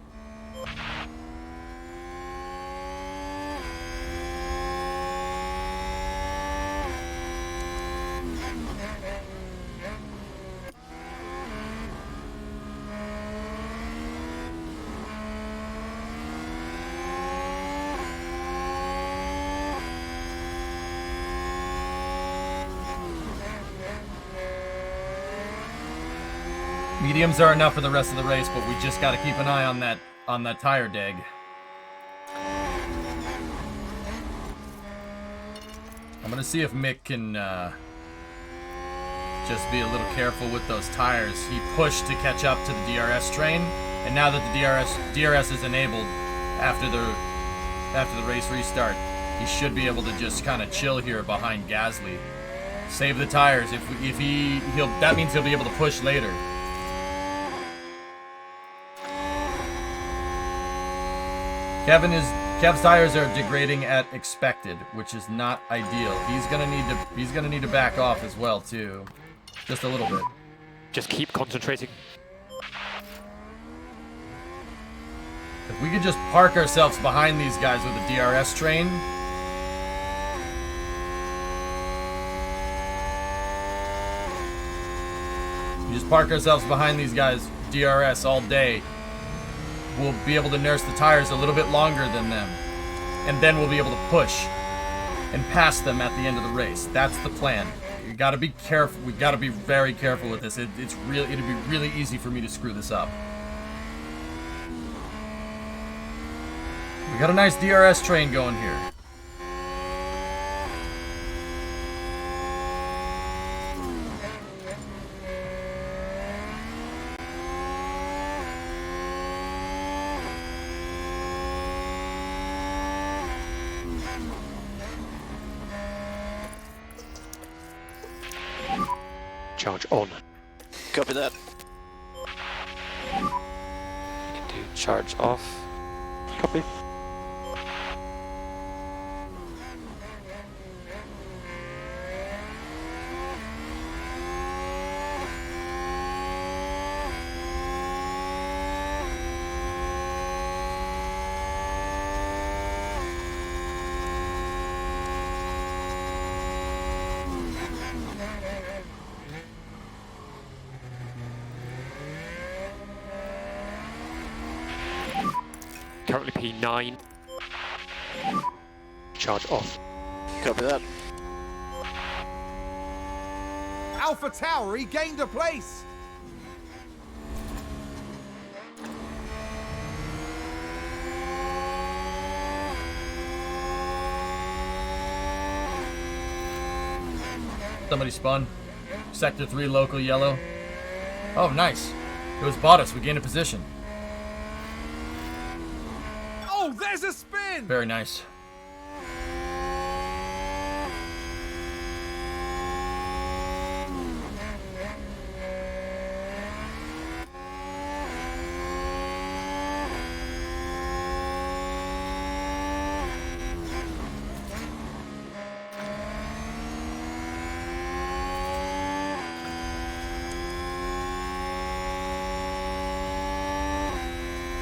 Mediums are enough for the rest of the race, but we just got to keep an eye on that tire deg. I'm gonna see if Mick can just be a little careful with those tires. He pushed to catch up to the DRS train, and now that the DRS is enabled after the race restart, he should be able to just kind of chill here behind Gasly. Save the tires. If he'll that means he'll be able to push later. Kev's tires are degrading at expected, which is not ideal. He's gonna need to back off as well too, just a little bit.
Just keep concentrating.
If we could just park ourselves behind these guys with the DRS train. We just park ourselves behind these guys, DRS all day. We'll be able to nurse the tires a little bit longer than them. And then we'll be able to push and pass them at the end of the race. That's the plan. You gotta be careful. We gotta be very careful with this. It'd be really easy for me to screw this up. We got a nice DRS train going here.
Charge on.
Copy that.
Need to charge off.
Copy.
Currently P9. Charge off.
Copy that.
Alpha Tauri gained a place.
Somebody spun. Sector 3 local yellow. Oh, nice. It was Bottas. We gained a position.
Oh, there's a spin.
Very nice.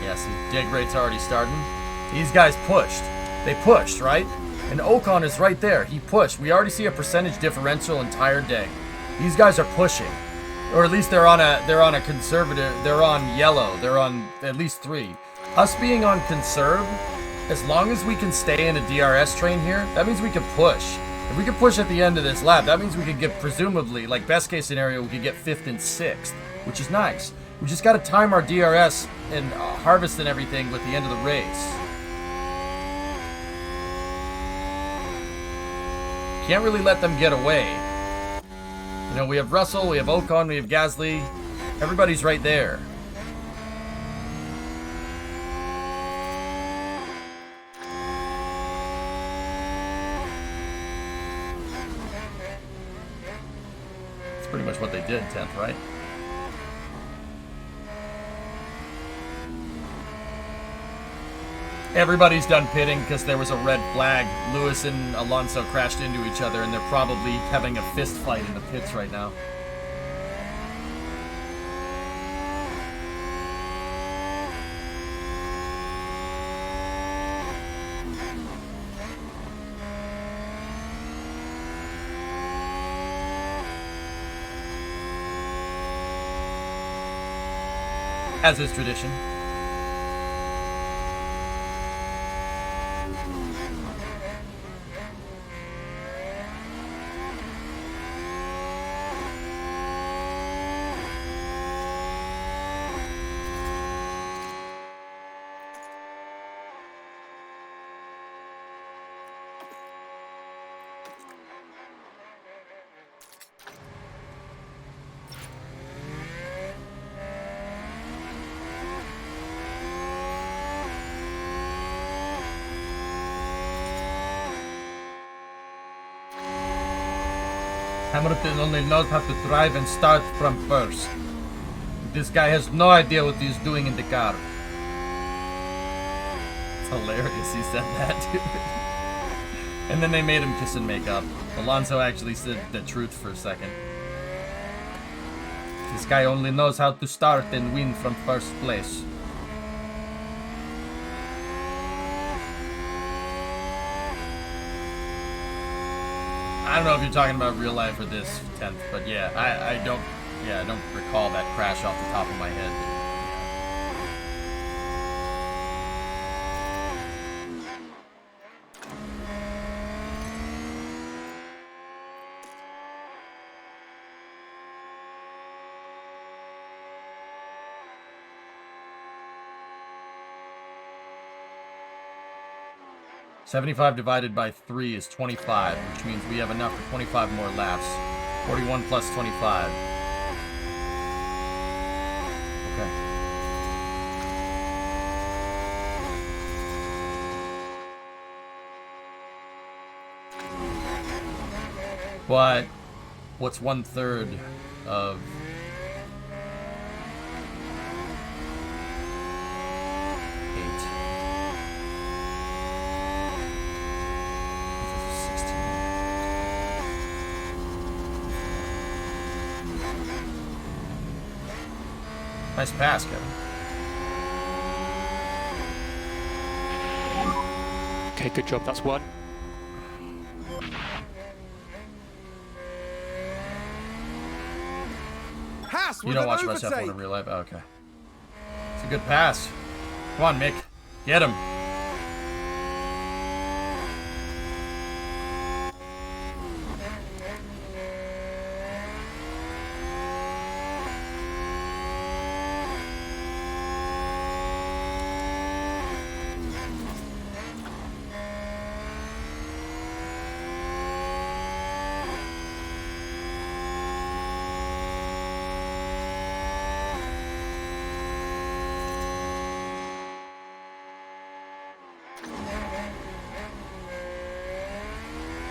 Yes, dig rate's already starting. These guys pushed. They pushed, right? And Ocon is right there. He pushed. We already see a percentage differential entire day. These guys are pushing. Or at least they're on a conservative, they're on yellow. They're on at least 3. Us being on conserve, as long as we can stay in a DRS train here, that means we can push. If we can push at the end of this lap, that means we could get, presumably, like best case scenario, we could get 5th and 6th, which is nice. We just got to time our DRS and harvest and everything with the end of the race. Can't really let them get away. You know, we have Russell, we have Ocon, we have Gasly. Everybody's right there. That's pretty much what they did, 10th, right? Everybody's done pitting because there was a red flag. Lewis and Alonso crashed into each other, and they're probably having a fist fight in the pits right now. As is tradition. Hamilton only knows how to drive and start from first. This guy has no idea what he's doing in the car. It's hilarious he said that, dude. And then they made him kiss and make up. Alonso actually said the truth for a second. This guy only knows how to start and win from first place. I don't know if you're talking about real life or this 10th, but yeah, I don't recall that crash off the top of my head. 75 divided by 3 is 25, which means we have enough for 25 more laps. 41 plus 25. Okay. But what's 1/3 of... Nice pass, Kevin.
Okay, good job. That's one.
Haas
You
with
don't
an
watch much F1
overtake.
in real life? Oh, okay. It's a good pass. Come on, Mick. Get him.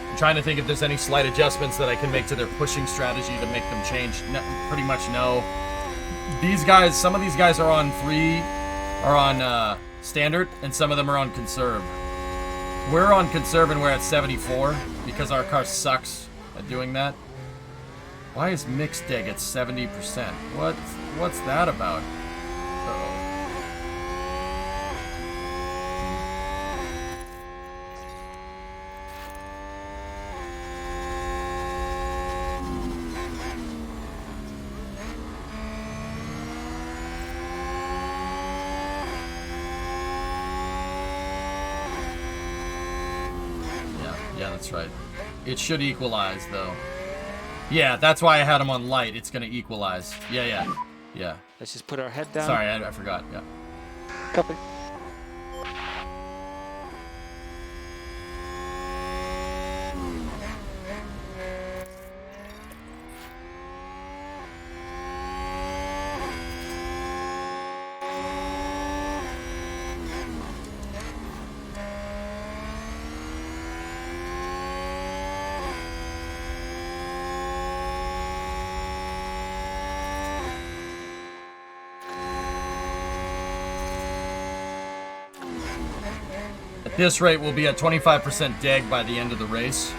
I'm trying to think if there's any slight adjustments that I can make to their pushing strategy to make them change. No, pretty much no. These guys, some of these guys are on standard, and some of them are on conserve. We're on conserve and we're at 74 because our car sucks at doing that. Why is mixed dig at 70%? What's that about? Uh-oh. Yeah, that's right. It should equalize, though. Yeah, that's why I had him on light. It's gonna equalize. Yeah.
Let's just put our head down.
Sorry, I forgot. Yeah.
Copy.
At this rate, we'll be at 25% deg by the end of the race.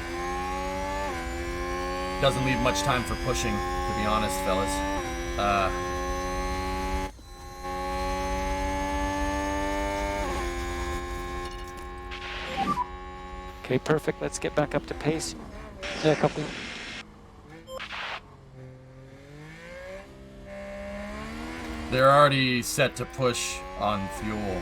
Doesn't leave much time for pushing, to be honest, fellas.
Okay, perfect. Let's get back up to pace.
Yeah, copy.
They're already set to push on fuel.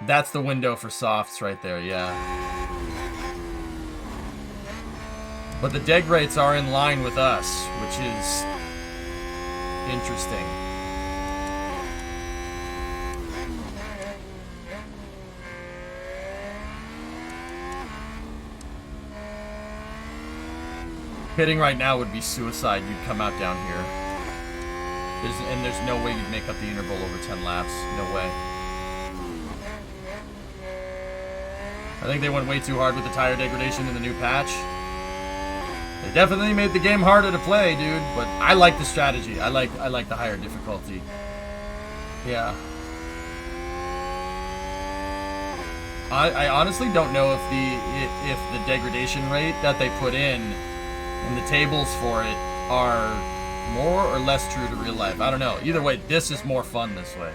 That's the window for softs right there, yeah. But the deg rates are in line with us, which is interesting. Pitting right now would be suicide. You'd come out down here. There's no way you'd make up the interval over 10 laps. No way. I think they went way too hard with the tire degradation in the new patch. They definitely made the game harder to play, dude. But I like the strategy. I like the higher difficulty. Yeah. I honestly don't know if the degradation rate that they put in the tables for it are more or less true to real life. I don't know. Either way, this is more fun this way.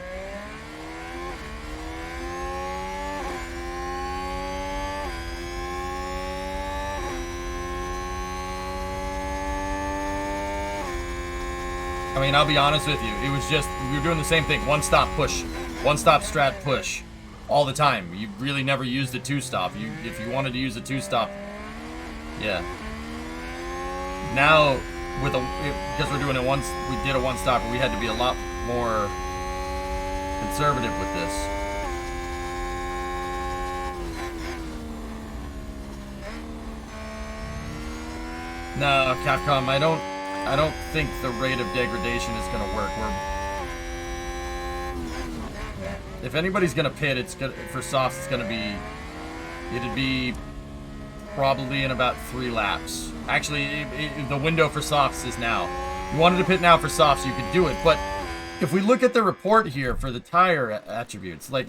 I mean, I'll be honest with you. It was just, we were doing the same thing. One stop push. One stop strat push. All the time. You really never used a two stop. If you wanted to use a two stop, yeah. Now, because we're doing it once, we did a one stop, we had to be a lot more conservative with this. No, Capcom, I don't think the rate of degradation is gonna work. If anybody's gonna pit, for softs, it'd be probably in about 3 laps. Actually, the window for softs is now. If you wanted to pit now for softs, you could do it. But if we look at the report here for the tire attributes, like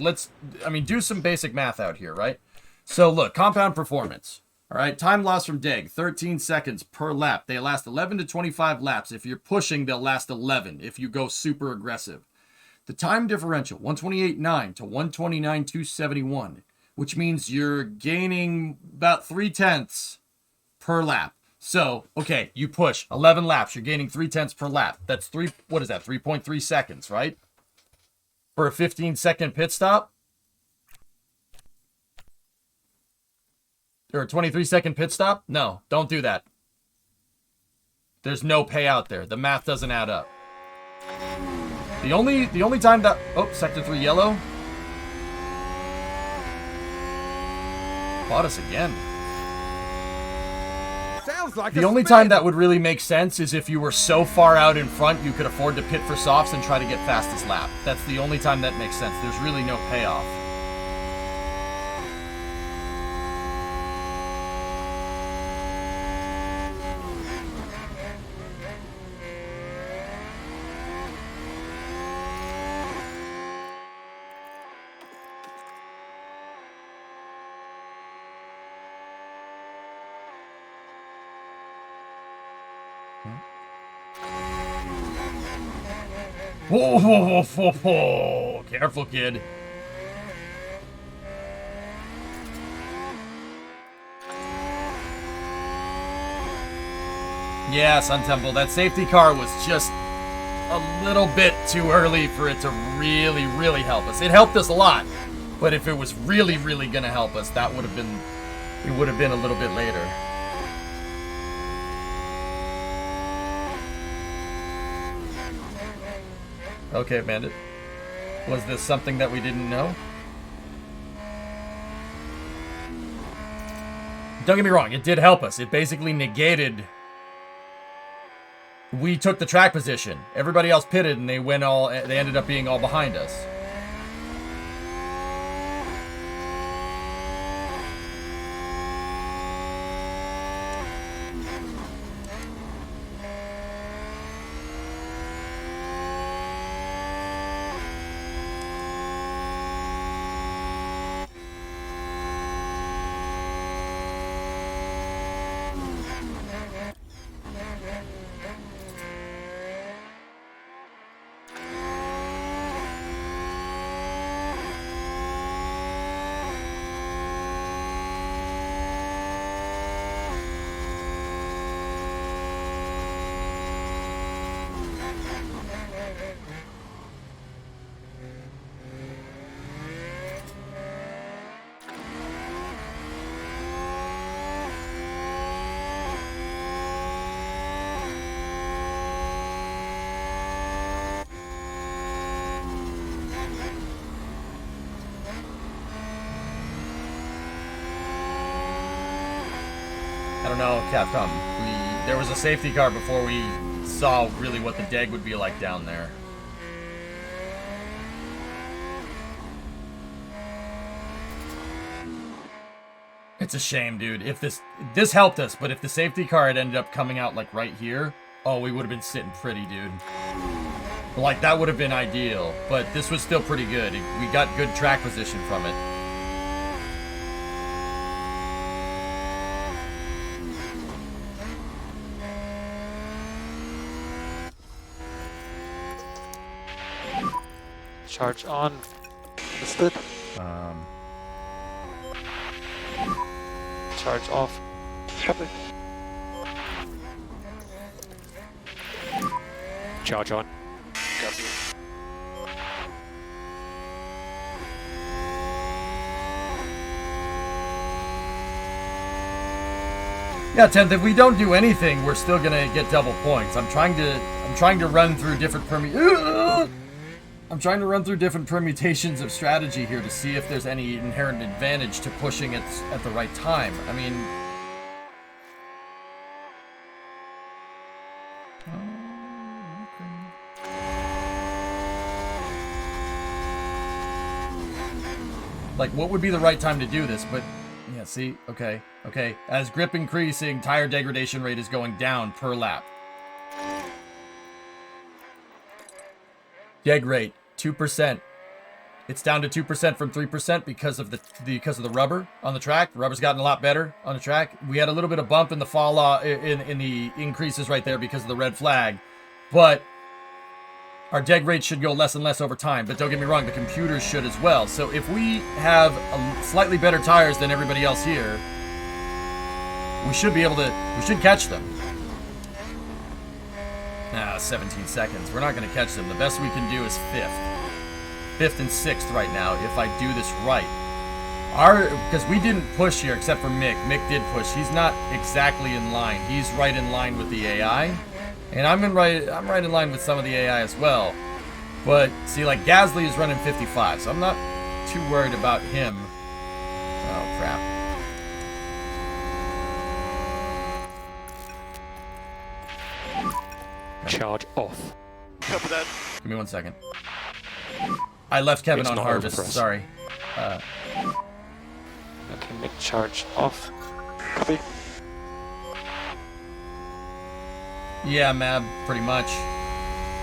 do some basic math out here, right? So look, compound performance. All right, time loss from deg, 13 seconds per lap. They last 11 to 25 laps. If you're pushing, they'll last 11 if you go super aggressive. The time differential, 128.9 to 129.271, which means you're gaining about 0.3 per lap. So, okay, you push 11 laps, you're gaining 0.3 per lap. That's 3.3 seconds, right? For a 15-second pit stop? Or a 23-second pit stop? No, don't do that. There's no payout there. The math doesn't add up. The only time that... Oh, Sector 3 yellow. Bought us again.
Sounds like
The only time that would really make sense is if you were so far out in front you could afford to pit for softs and try to get fastest lap. That's the only time that makes sense. There's really no payoff. Whoa, whoa, whoa, whoa, whoa. Careful, kid. Yeah, Sun Temple, that safety car was just a little bit too early for it to really, really help us. It helped us a lot, but if it was really, really going to help us, it would have been a little bit later. Okay, Bandit. Was this something that we didn't know? Don't get me wrong, it did help us. It basically negated... We took the track position. Everybody else pitted and they ended up being all behind us. I don't know, Capcom. There was a safety car before we saw really what the deg would be like down there. It's a shame, dude. If this helped us, but if the safety car had ended up coming out like right here, oh, we would have been sitting pretty, dude. Like, that would have been ideal, but this was still pretty good. We got good track position from it.
Charge on.
Understood.
Charge off.
Copy.
Charge on.
Copy.
Yeah, 10th, if we don't do anything, we're still gonna get double points. I'm trying to run through different permutations of strategy here to see if there's any inherent advantage to pushing it at the right time. I mean, like, what would be the right time to do this? But yeah, see, okay. As grip increasing, tire degradation rate is going down per lap. Deg rate 2%. It's down to 2% from 3% because of the rubber on the track. The rubber's gotten a lot better on the track. We had a little bit of bump in the fall off in the increases right there because of the red flag, but our deg rate should go less and less over time. But don't get me wrong, the computers should as well. So if we have slightly better tires than everybody else here, we should catch them. 17 seconds. We're not going to catch them. The best we can do is 5th and 6th right now if I do this right. Because we didn't push here except for Mick. Mick did push. He's not exactly in line. He's right in line with the AI. And I'm right in line with some of the AI as well. But see, like, Gasly is running 55, so I'm not too worried about him. Oh crap.
Charge off.
Copy that.
Give me 1 second. I left Kevin
It's
on
not
harvest.
over for us.
Sorry.
Okay, make charge off.
Copy.
Yeah, Mab, pretty much.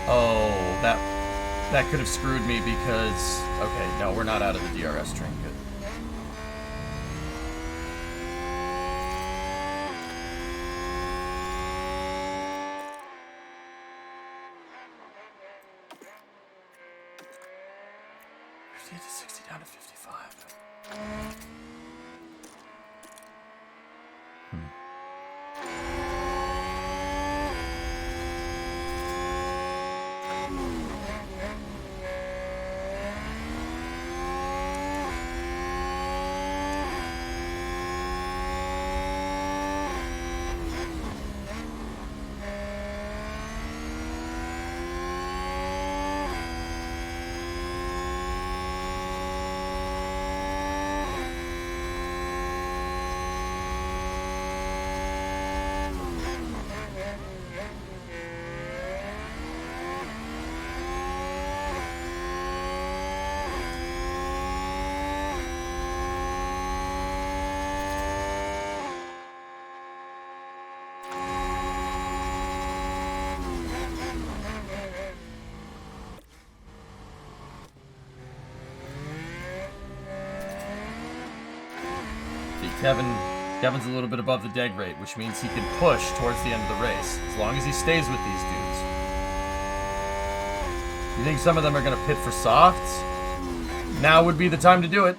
Oh, that could have screwed me because... Okay, no, we're not out of the DRS train. Good. To 60 down to 55. Kevin's a little bit above the deg rate, which means he can push towards the end of the race, as long as he stays with these dudes. You think some of them are going to pit for softs? Now would be the time to do it.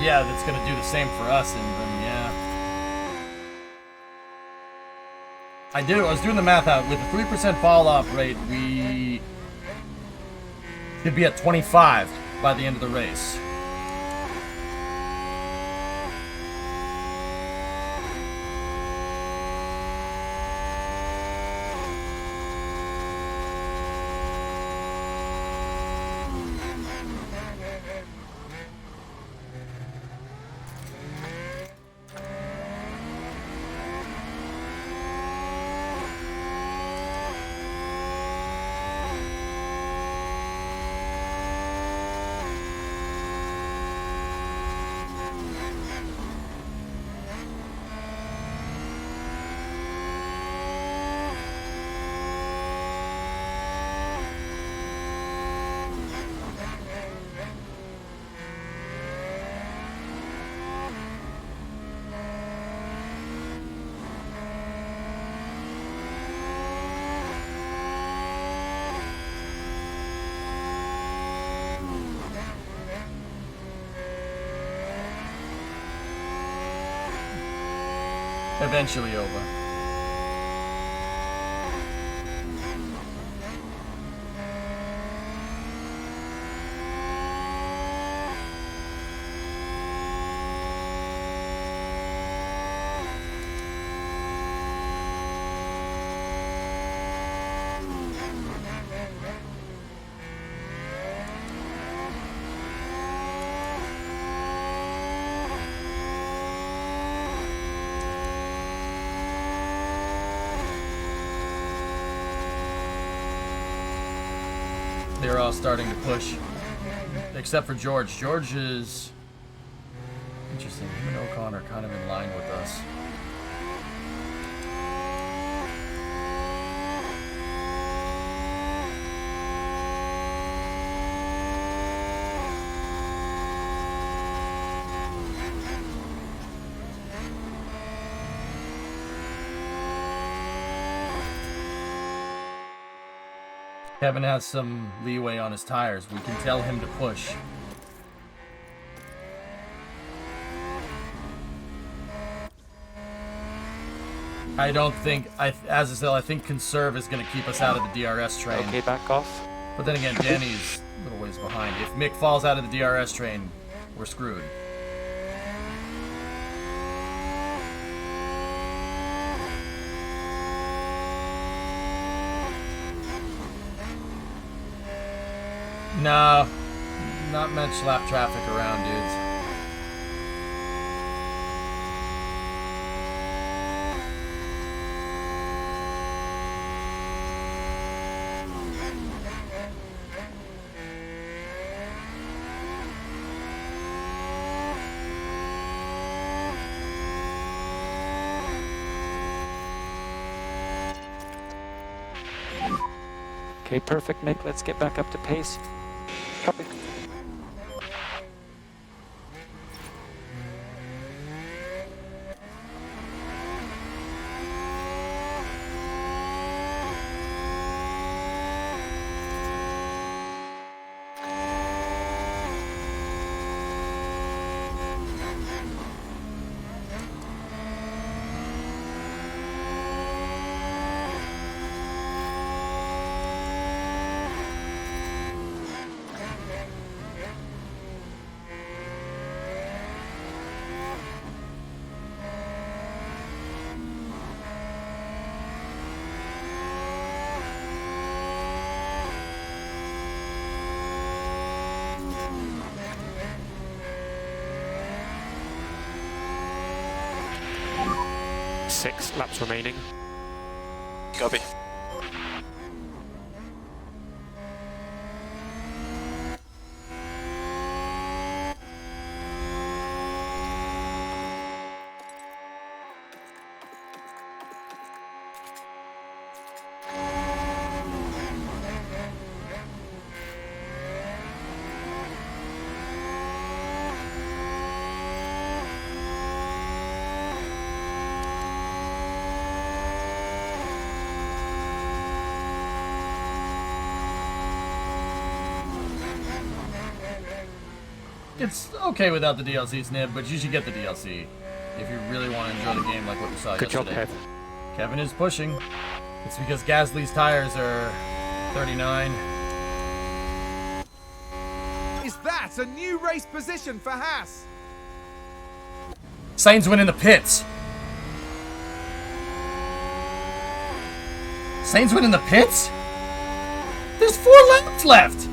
Yeah, that's going to do the same for us, and yeah. I was doing the math out. With a 3% fall off rate, we could be at 25 by the end of the race. Eventually over. They're all starting to push, except for George. George is interesting. Him and Ocon are kind of in line with us. Kevin has some leeway on his tires. We can tell him to push. I don't think, as I said, I think conserve is going to keep us out of the DRS train.
Okay, back off.
But then again, Danny's a little ways behind. If Mick falls out of the DRS train, we're screwed. No, not much lap traffic around, dudes.
Okay, perfect, Mick. Let's get back up to pace.
Copy.
Six laps remaining.
Copy.
It's okay without the DLCs, Nib, but you should get the DLC if you really want to enjoy the game like what you saw
Good job,
yesterday.
Kev.
Kevin is pushing. It's because Gasly's tires are 39.
Is that a new race position for Haas?
Sainz went in the pits. Sainz went in the pits? There's 4 laps left.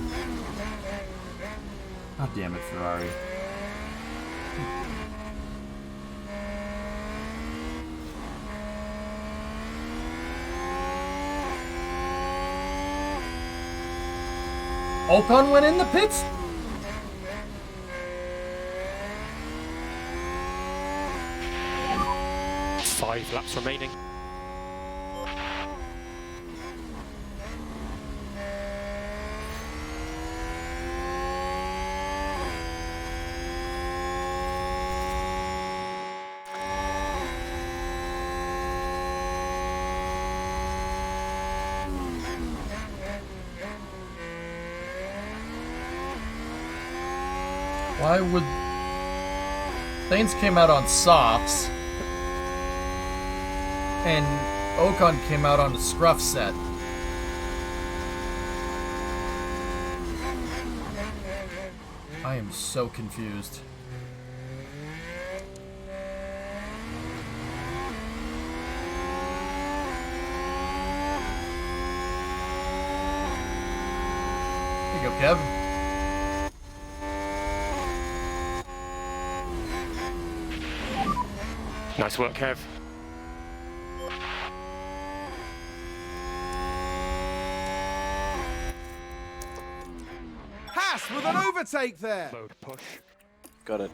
God damn it, Ferrari. Ocon went in the pits?
Five laps remaining.
Why would... Sainz came out on softs. And Ocon came out on the scruff set. I am so confused. There you go, Kev.
Nice work, Kev.
Haas with an overtake there.
Mode push.
Got it.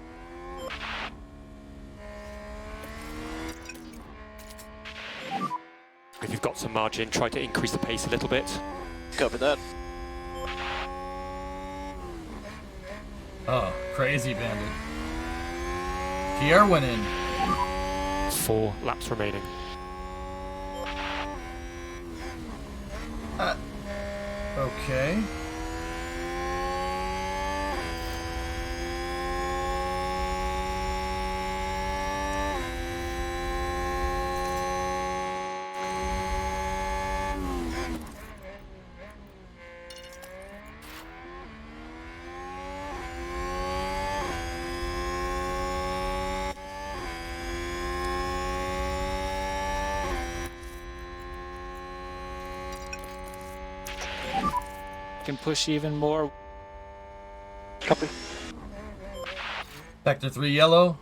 If you've got some margin, try to increase the pace a little bit.
Cover that.
Oh, crazy bandit. Pierre went in.
4 laps remaining.
Okay.
Can push even more.
Copy.
Sector 3 yellow.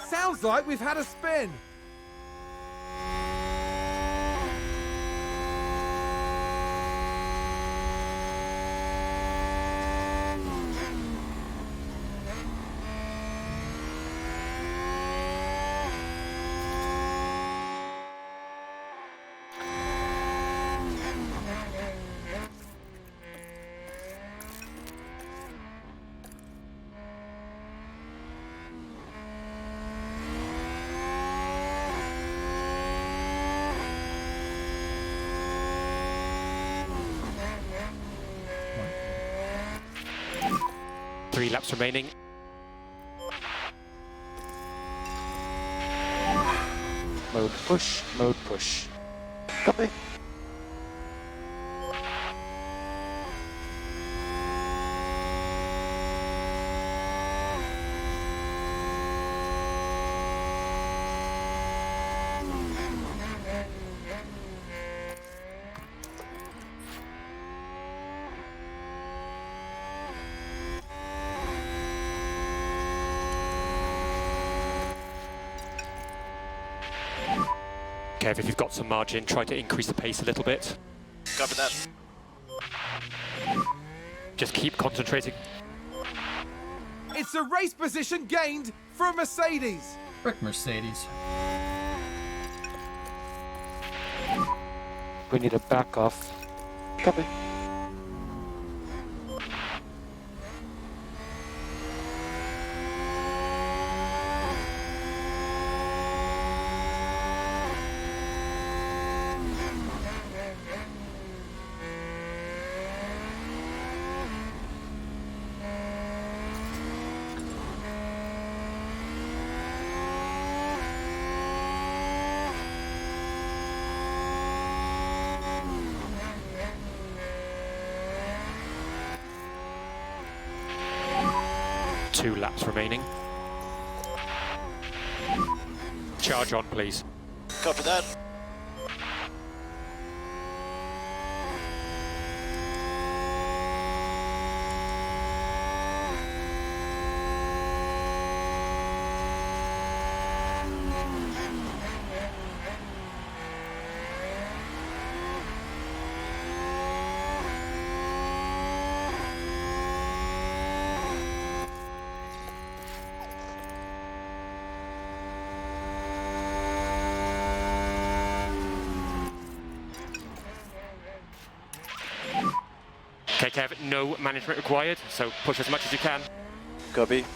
Sounds like we've had a spin.
Three laps remaining.
Mode push, mode push.
Copy.
Kev, if you've got some margin, try to increase the pace a little bit.
Cover that.
Just keep concentrating.
It's a race position gained for Mercedes.
Frick Mercedes.
We need a back off.
Copy.
2 laps remaining. Charge on, please.
Copy that.
Okay, Kev, no management required, so push as much as you can.
Copy.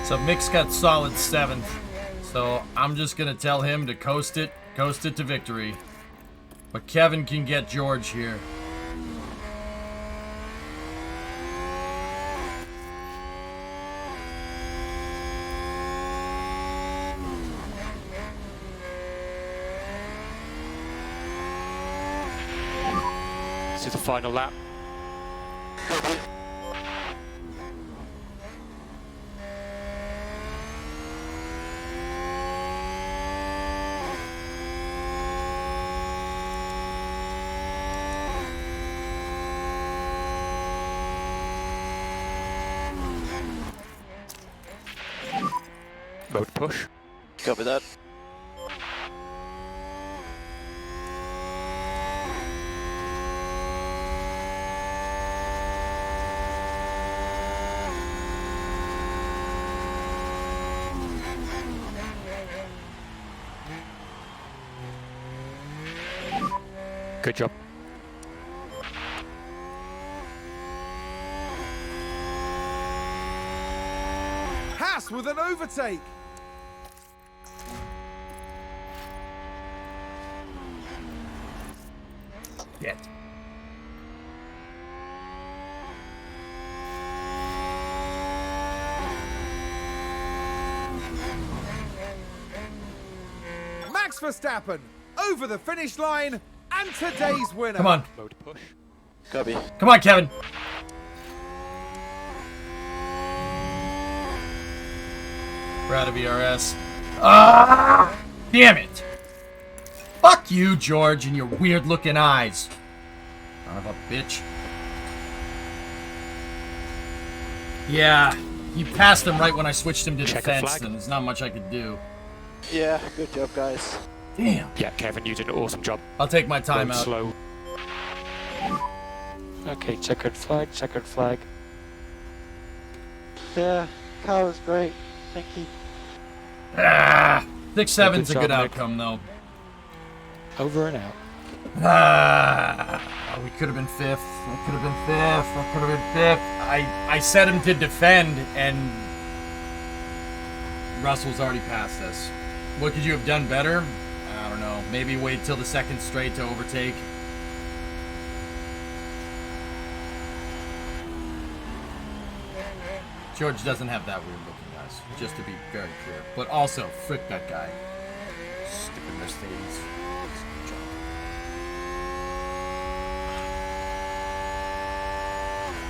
So Mick's got solid 7th. So I'm just gonna tell him to coast it to victory. But Kevin can get George here.
This is the final lap. Mode push.
Copy that.
Good job.
Haas with an overtake.
Yet.
Max Verstappen over the finish line and today's winner.
Come on.
Mode push.
Copy.
Come on, Kevin. We're out of ERS. Ah! Damn it. Fuck you, George, and your weird-looking eyes. Son of a bitch. Yeah, you passed him right when I switched him to
Check a
defense,
flag.
and there's not much I could do.
Yeah, good job, guys.
Damn.
Yeah, Kevin, you did an awesome job.
I'll take my time
Going
out.
slow.
Okay, checkered flag, checkered flag.
Yeah, car was great. Thank you.
Ah, 6-7's a
Good
good
job, Mick.
outcome, though.
Over and out.
Ah, we could have been 5th. I could have been 5th. I could have been 5th. I set him to defend, and Russell's already passed us. What could you have done better? I don't know. Maybe wait till the second straight to overtake. George doesn't have that weird looking eyes, just to be very clear. But also, frick that guy. Stupid Mercedes.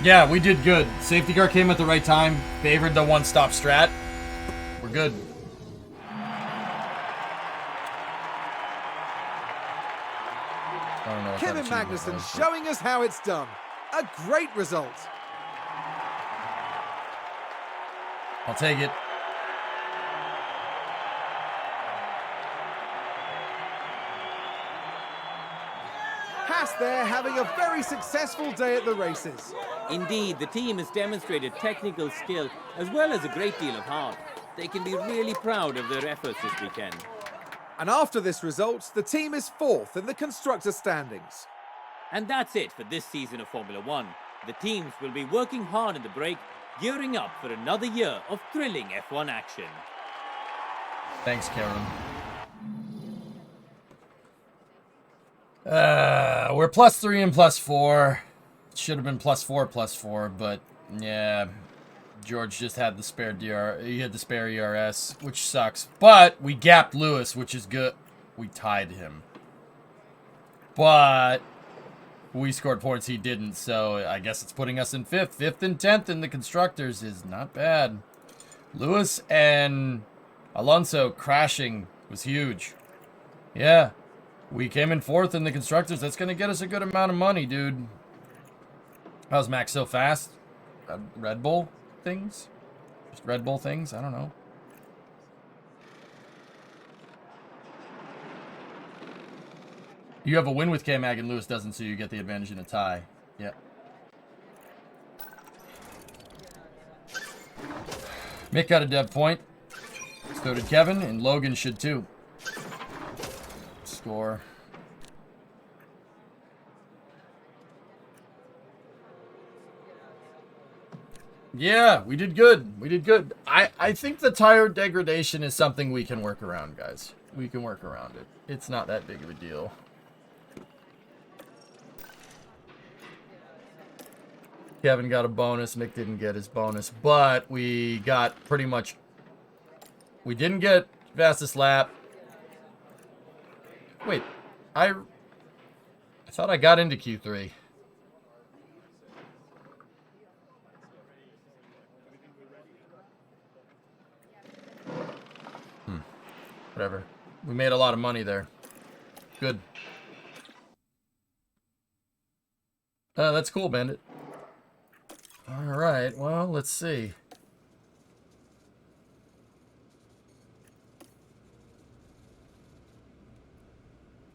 Yeah, we did good. Safety car came at the right time, favored the one-stop strat. We're good. I don't know what
Kevin
that achievement
Magnussen
was, but-
showing us how it's done. A great result.
I'll take it.
Haas there having a very successful day at the races.
Indeed, the team has demonstrated technical skill as well as a great deal of heart. They can be really proud of their efforts this weekend.
And after this result, the team is 4th in the constructor standings.
And that's it for this season of Formula One. The teams will be working hard in the break, gearing up for another year of thrilling F1 action.
Thanks, Karen. we're +3 and +4. Should have been +4, but yeah, George just had the spare he had the spare ERS, which sucks. But we gapped Lewis, which is good. We tied him. But we scored points, he didn't, so I guess it's putting us in 5th. 5th and 10th in the Constructors is not bad. Lewis and Alonso crashing was huge. Yeah, we came in 4th in the Constructors. That's going to get us a good amount of money, dude. How's Max so fast? Red Bull things? Just Red Bull things? I don't know. You have a win with K-Mag and Lewis doesn't, so you get the advantage in a tie. Yep. Mick got a dev point. So did Kevin, and Logan should too. Score. Yeah, we did good. We did good. I think the tire degradation is something we can work around, guys. We can work around it. It's not that big of a deal. Kevin got a bonus. Mick didn't get his bonus, but we got pretty much... We didn't get fastest lap. Wait, I thought I got into Q3. Whatever. We made a lot of money there. Good. That's cool, Bandit. Alright, well, let's see.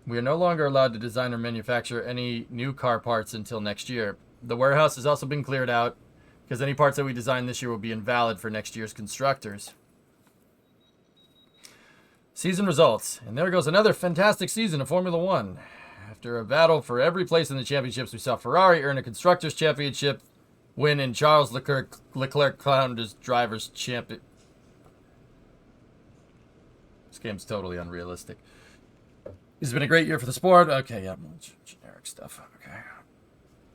We are no longer allowed to design or manufacture any new car parts until next year. The warehouse has also been cleared out because any parts that we design this year will be invalid for next year's constructors. Season results. And there goes another fantastic season of Formula One. After a battle for every place in the championships, we saw Ferrari earn a Constructors' Championship win and Charles Leclerc crowned as Drivers' Champion. This game's totally unrealistic. This has been a great year for the sport. Okay, yeah, generic stuff. Okay.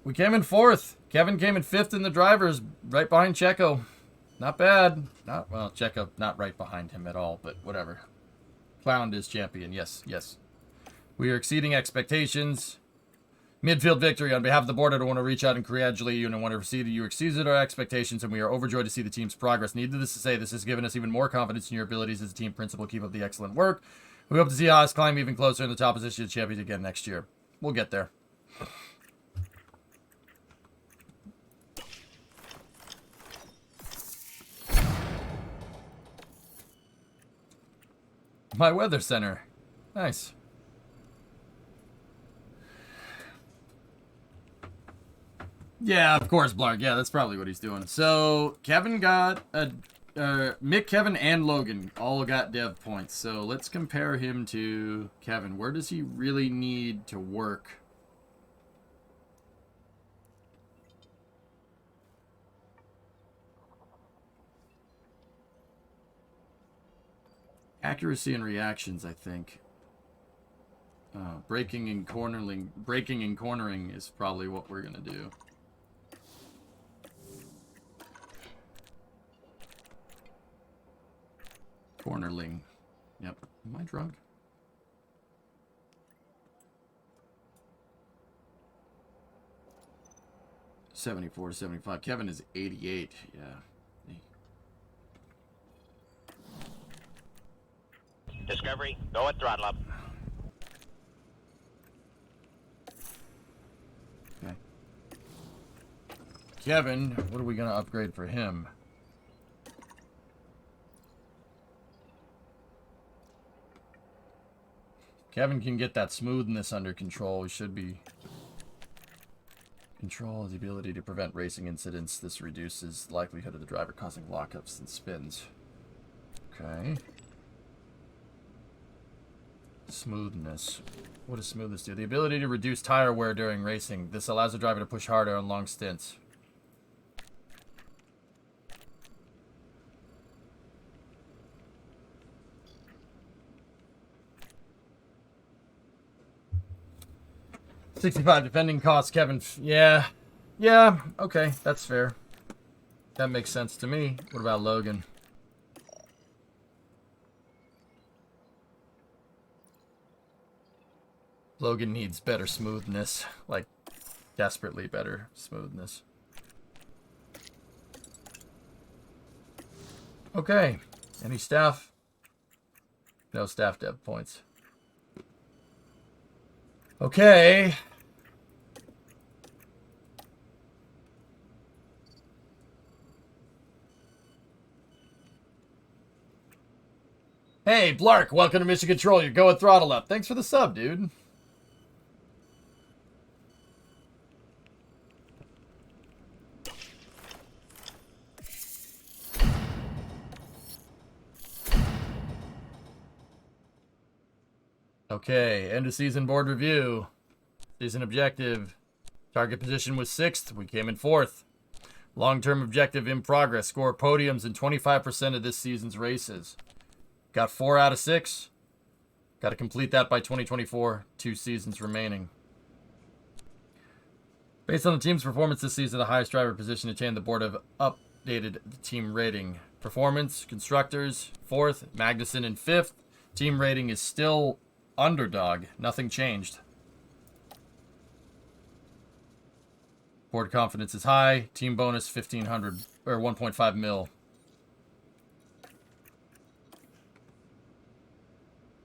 We came in 4th. Kevin came in 5th in the drivers, right behind Checo. Not bad. Well, Checo, not right behind him at all, but whatever. Clowned is champion. Yes, yes. We are exceeding expectations. Midfield victory. On behalf of the board, I want to reach out and congratulate you, and I want to see that you exceeded our expectations, and we are overjoyed to see the team's progress. Needless to say, this has given us even more confidence in your abilities as a team principal. Keep up the excellent work. We hope to see Haas climb even closer in the top position of champions again next year. We'll get there. My weather center. Nice. Yeah, of course, Blarg. Yeah, that's probably what he's doing. So, Kevin got a... Mick, Kevin, and Logan all got dev points. So, let's compare him to Kevin. Where does he really need to work? Accuracy and reactions, I think. Braking and cornering is probably what we're going to do. Cornerling. Yep. Am I drunk? $74 to $75. Kevin is 88. Yeah.
Discovery, go at throttle up.
Okay. Kevin, what are we going to upgrade for him? Kevin can get that smoothness under control. He should be... Control the ability to prevent racing incidents. This reduces the likelihood of the driver causing lockups and spins. Okay. Smoothness. What does smoothness do? The ability to reduce tire wear during racing. This allows the driver to push harder on long stints. 65 defending costs, Kevin. Yeah. Yeah, okay, that's fair. That makes sense to me. What about Logan? Logan needs better smoothness. Like, desperately better smoothness. Okay. Any staff? No staff dev points. Okay. Hey, Blark, welcome to Mission Control. You're going throttle up. Thanks for the sub, dude. Okay, end of season board review. Season objective. Target position was 6th. We came in 4th. Long-term objective in progress. Score podiums in 25% of this season's races. Got 4 out of 6. Got to complete that by 2024. 2 seasons remaining. Based on the team's performance this season, the highest driver position attained. The board have updated the team rating. Performance, constructors, 4th. Magnussen in 5th. Team rating is still underdog. Nothing changed. Board confidence is high. Team bonus 1,500 or 1.5 mil.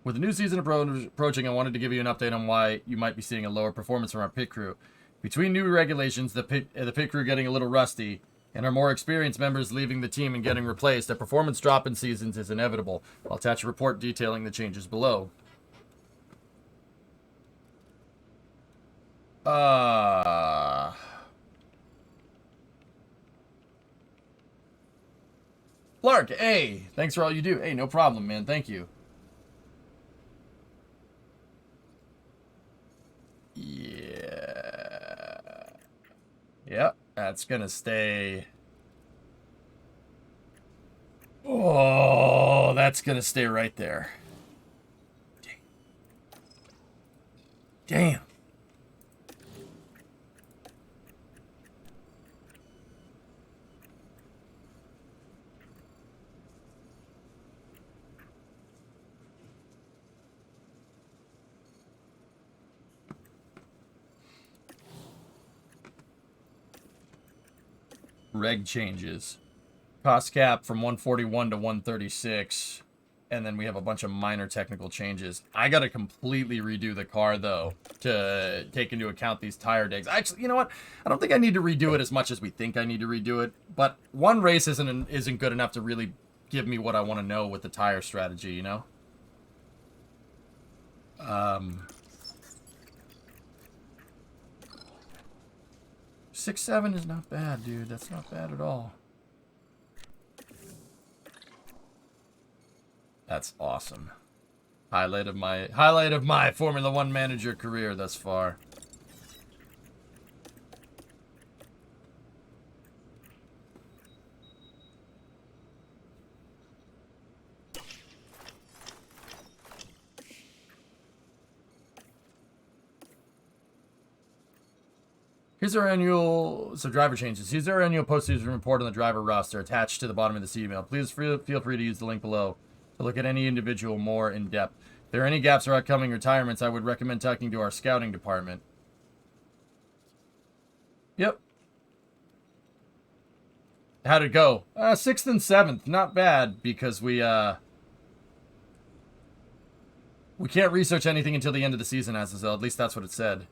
With the new season approaching, I wanted to give you an update on why you might be seeing a lower performance from our pit crew. Between new regulations, the pit crew getting a little rusty, and our more experienced members leaving the team and getting replaced, a performance drop in seasons is inevitable. I'll attach a report detailing the changes below. Lark, hey, thanks for all you do. Hey, no problem, man. Thank you. Yeah. Yep, that's gonna stay. Oh, that's gonna stay right there. Damn. Reg changes. Cost cap from 141 to 136. And then we have a bunch of minor technical changes. I got to completely redo the car, though, to take into account these tire digs. Actually, you know what? I don't think I need to redo it as much as we think I need to redo it. But one race isn't good enough to really give me what I want to know with the tire strategy, you know? 6.7 is not bad, dude. That's not bad at all. That's awesome. Highlight of my Formula 1 manager career thus far. Here's our annual, so driver changes. Here's our annual postseason report on the driver roster attached to the bottom of this email. Please feel free to use the link below to look at any individual more in depth. If there are any gaps or upcoming retirements, I would recommend talking to our scouting department. Yep. How'd it go? 6th and 7th. Not bad because we can't research anything until the end of the season, Azazel. At least that's what it said.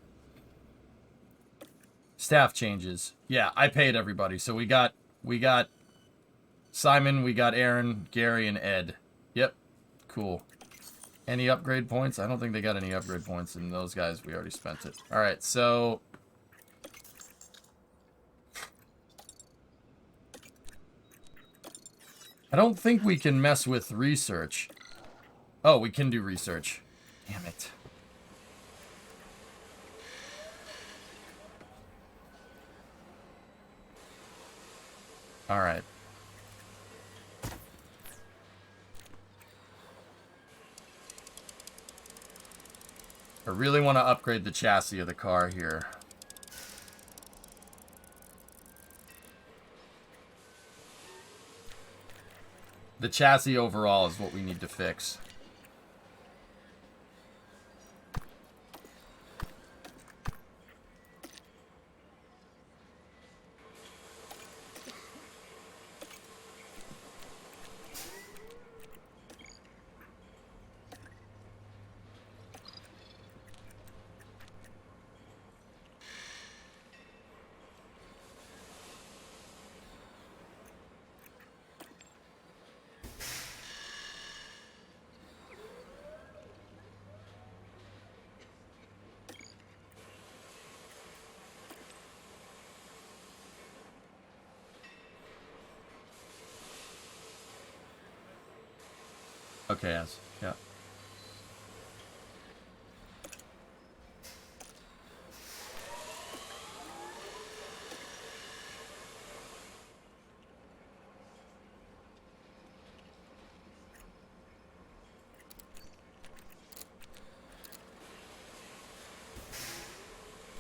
Staff changes. Yeah, I paid everybody. So we got Simon, we got Aaron, Gary, and Ed. Yep. Cool. Any upgrade points? I don't think they got any upgrade points, and those guys, we already spent it. Alright, so I don't think we can mess with research. Oh, we can do research. Damn it. All right. I really want to upgrade the chassis of the car here. The chassis overall is what we need to fix. Okay, yes. Yeah.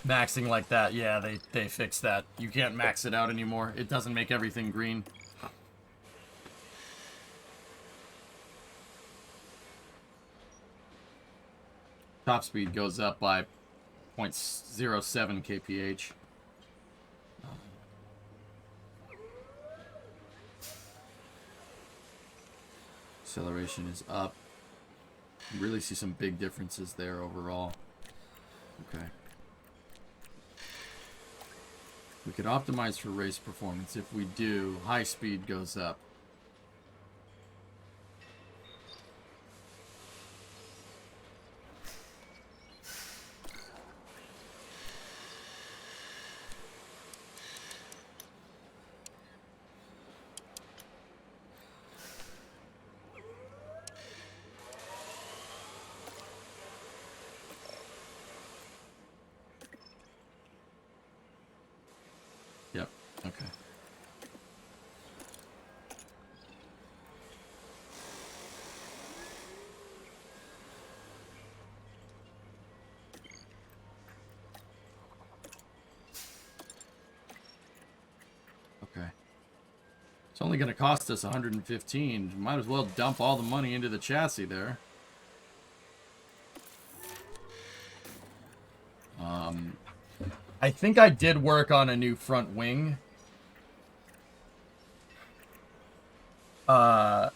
Maxing like that, yeah, they fixed that. You can't max it out anymore. It doesn't make everything green. Top speed goes up by 0.07 kph. Acceleration is up. You really see some big differences there overall. Okay. We could optimize for race performance. If we do, high speed goes up. Yep, okay. Okay. It's only going to cost us 115. Might as well dump all the money into the chassis there. I think I did work on a new front wing. I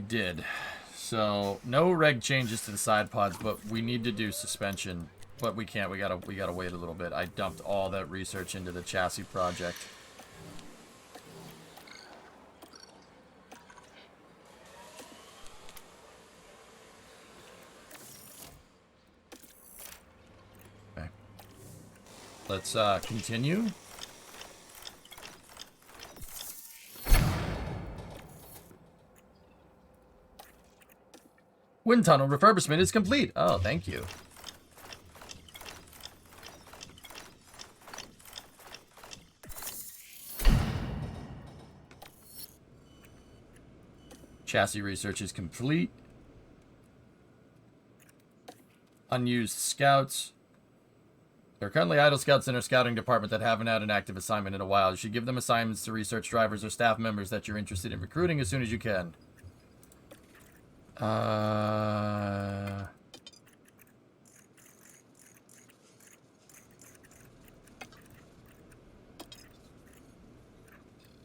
did. So no reg changes to the side pods, but we need to do suspension. But we can't. We gotta wait a little bit. I dumped all that research into the chassis project. Okay. Let's continue. Wind tunnel refurbishment is complete. Oh, thank you. Chassis research is complete. Unused scouts. There are currently idle scouts in our scouting department that haven't had an active assignment in a while. You should give them assignments to research drivers or staff members that you're interested in recruiting as soon as you can.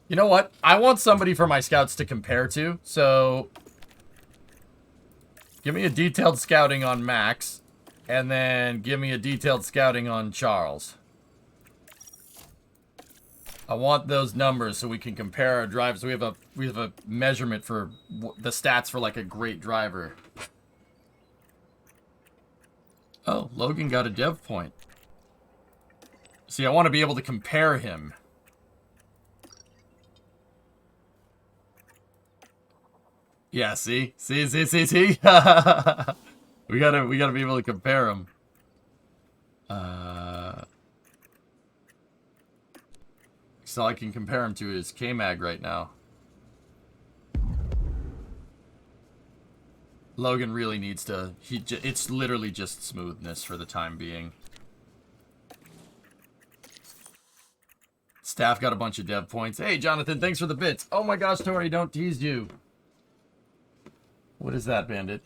You know what? I want somebody for my scouts to compare to, so give me a detailed scouting on Max, and then give me a detailed scouting on Charles. I want those numbers so we can compare our drivers. We have a measurement for the stats for like a great driver. Oh, Logan got a dev point. See, I want to be able to compare him. Yeah, see? See? We gotta be able to compare them. So all I can compare him to is K-Mag right now. Logan really needs to... It's literally just smoothness for the time being. Staff got a bunch of dev points. Hey, Jonathan, thanks for the bits. Oh my gosh, Tori, don't tease you. What is that, Bandit?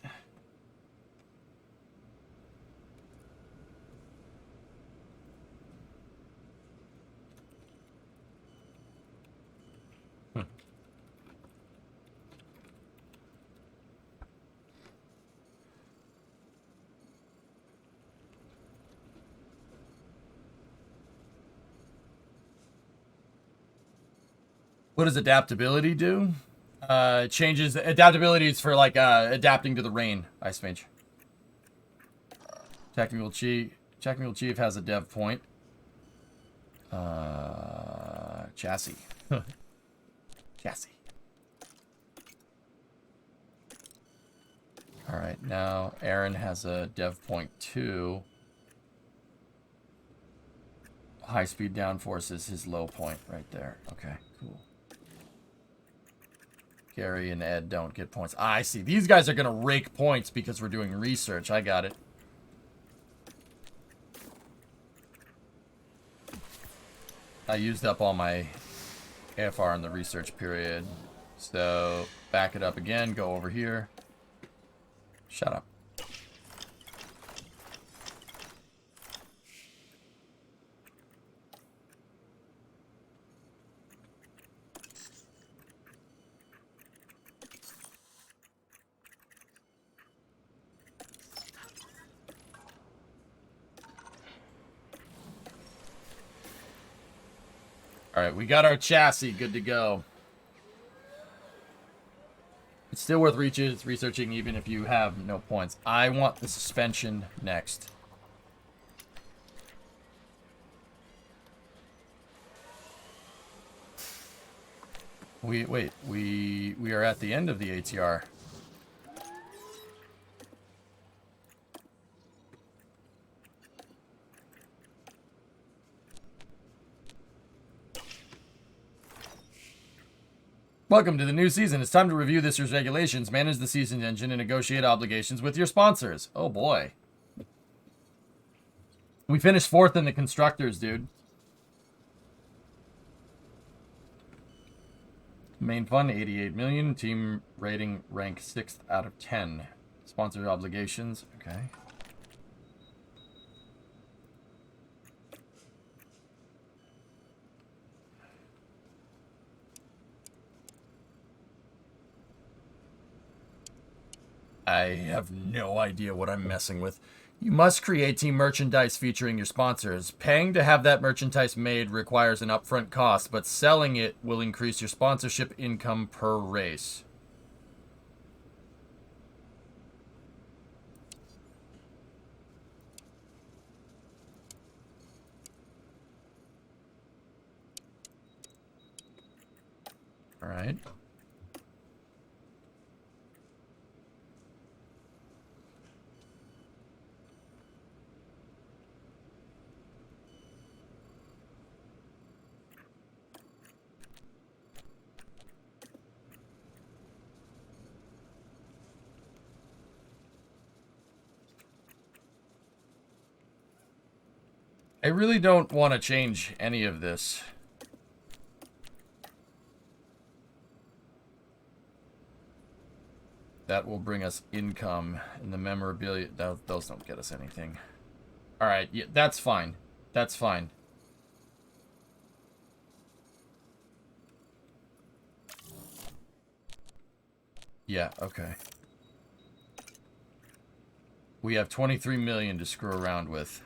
What does adaptability do? Changes adaptability is for like adapting to the rain. Ice Mage. Technical Chief has a dev point. Chassis. Chassis. All right, now Aaron has a dev point 2. High speed downforce is his low point right there. Okay, cool. Gary and Ed don't get points. I see. These guys are going to rake points because we're doing research. I got it. I used up all my AFR in the research period. So, back it up again. Go over here. Shut up. Alright, we got our chassis good to go. It's still worth researching even if you have no points. I want the suspension next. We are at the end of the ATR. Welcome to the new season. It's time to review this year's regulations, manage the season engine, and negotiate obligations with your sponsors. Oh boy. We finished 4th in the constructors, dude. Main fund, 88 million. Team rating, rank 6th out of 10. Sponsor obligations, okay. I have no idea what I'm messing with. You must create team merchandise featuring your sponsors. Paying to have that merchandise made requires an upfront cost, but selling it will increase your sponsorship income per race. All right. I really don't want to change any of this. That will bring us income, and the memorabilia, those don't get us anything. All right, yeah, that's fine. That's fine. Yeah, okay. We have 23 million to screw around with.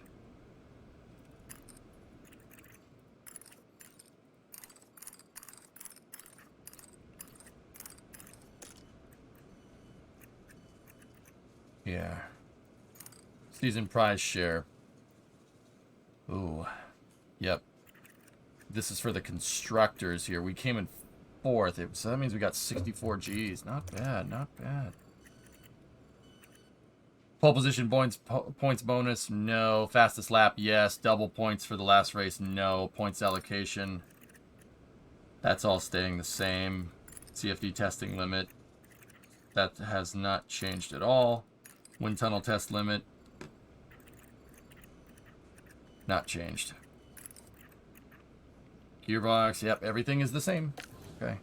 Yeah. Season prize share. Ooh. Yep. This is for the constructors here. We came in 4th. So that means we got 64 Gs. Not bad, not bad. Pole position points bonus, no. Fastest lap, yes. Double points for the last race, no. Points allocation. That's all staying the same. CFD testing limit. that has not changed at all. Wind tunnel test limit. Not changed. Gearbox, yep, everything is the same. Okay.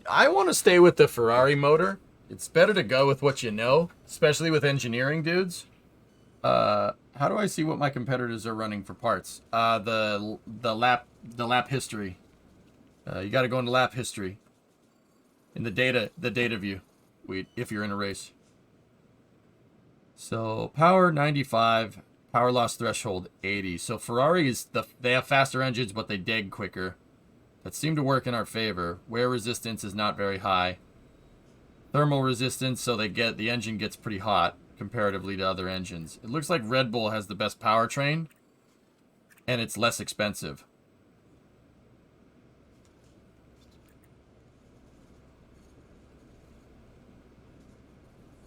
I want to stay with the Ferrari motor. It's better to go with what you know, especially with engineering dudes. How do I see what my competitors are running for parts? The lap history. You got to go into lap history. In the data view. If you're in a race. So power 95, power loss threshold 80. So Ferrari is they have faster engines, but they dig quicker. That seemed to work in our favor. Wear resistance is not very high. Thermal resistance, so the engine gets pretty hot comparatively to other engines. It looks like Red Bull has the best powertrain, and it's less expensive.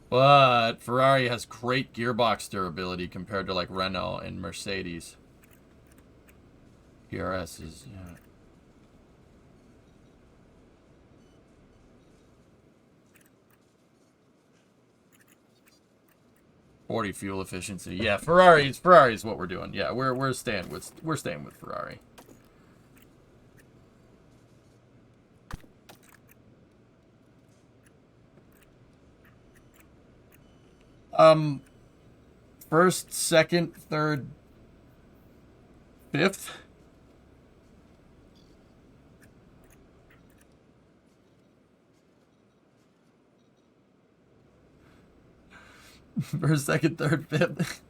But Ferrari has great gearbox durability compared to like Renault and Mercedes. PRS is, yeah. $40 fuel efficiency. Yeah, Ferrari's what we're doing. Yeah, we're staying with Ferrari. First, second, third, fifth. First, second, third, fifth.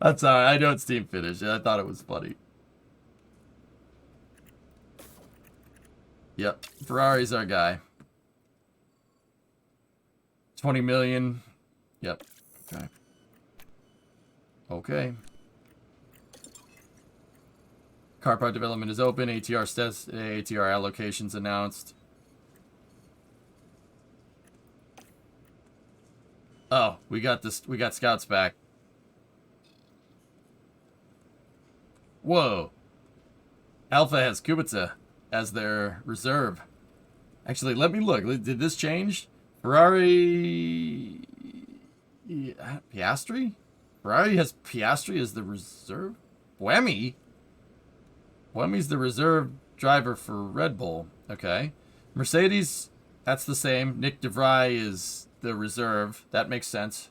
That's all right. I know it's team finish. I thought it was funny. Yep, Ferrari's our guy. 20 million. Yep. Okay. Okay. Car part development is open. ATR allocations announced. Oh, we got scouts back. Whoa. Alpha has Kubica as their reserve. Actually, let me look. Did this change? Ferrari... Piastri? Ferrari has Piastri as the reserve? Buemi? Buemi's the reserve driver for Red Bull. Okay. Mercedes, that's the same. Nick DeVry is the reserve. That makes sense.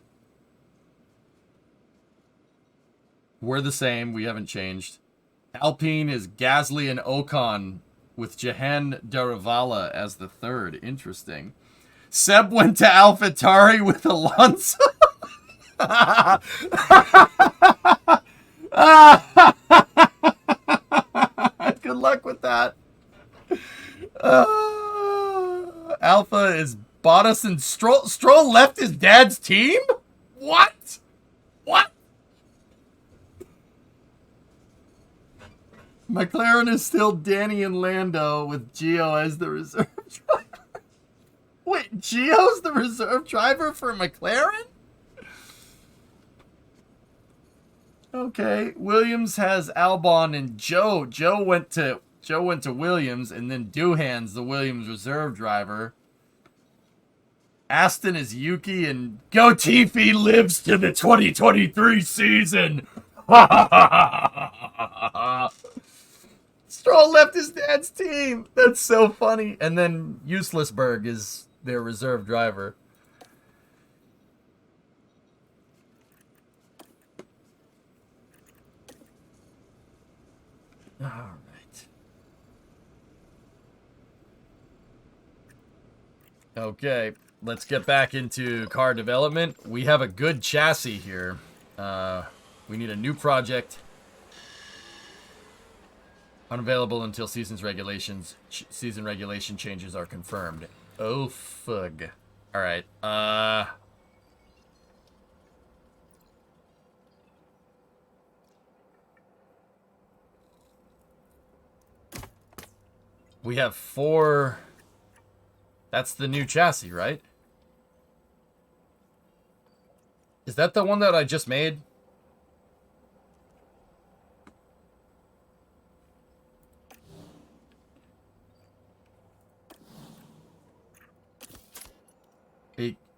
We're the same. We haven't changed. Alpine is Gasly and Ocon with Jahan Daravala as the third. Interesting. Seb went to AlphaTauri with Alonso. Good luck with that. Alpha is Bottas and Stroll. Stroll left his dad's team? What? What? McLaren is still Danny and Lando with Gio as the reserve driver. Wait, Gio's the reserve driver for McLaren? Okay, Williams has Albon and Joe. Joe went to Williams, and then Doohan's the Williams reserve driver. Aston is Yuki, and Gotifi lives to the 2023 season. Stroll left his dad's team. That's so funny. And then Uselessberg is their reserve driver. All right. Okay, let's get back into car development. We have a good chassis here. We need a new project. Unavailable until season regulation changes are confirmed. Oh, fug. All right. We have 4. That's the new chassis, right? Is that the one that I just made?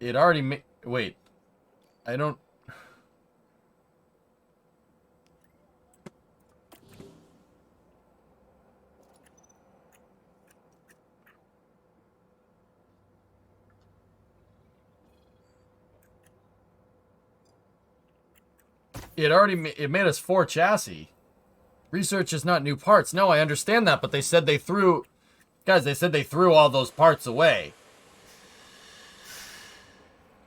It already wait. I don't... It made us 4 chassis. Research is not new parts. No, I understand that, but they said they threw... Guys, they said they threw all those parts away.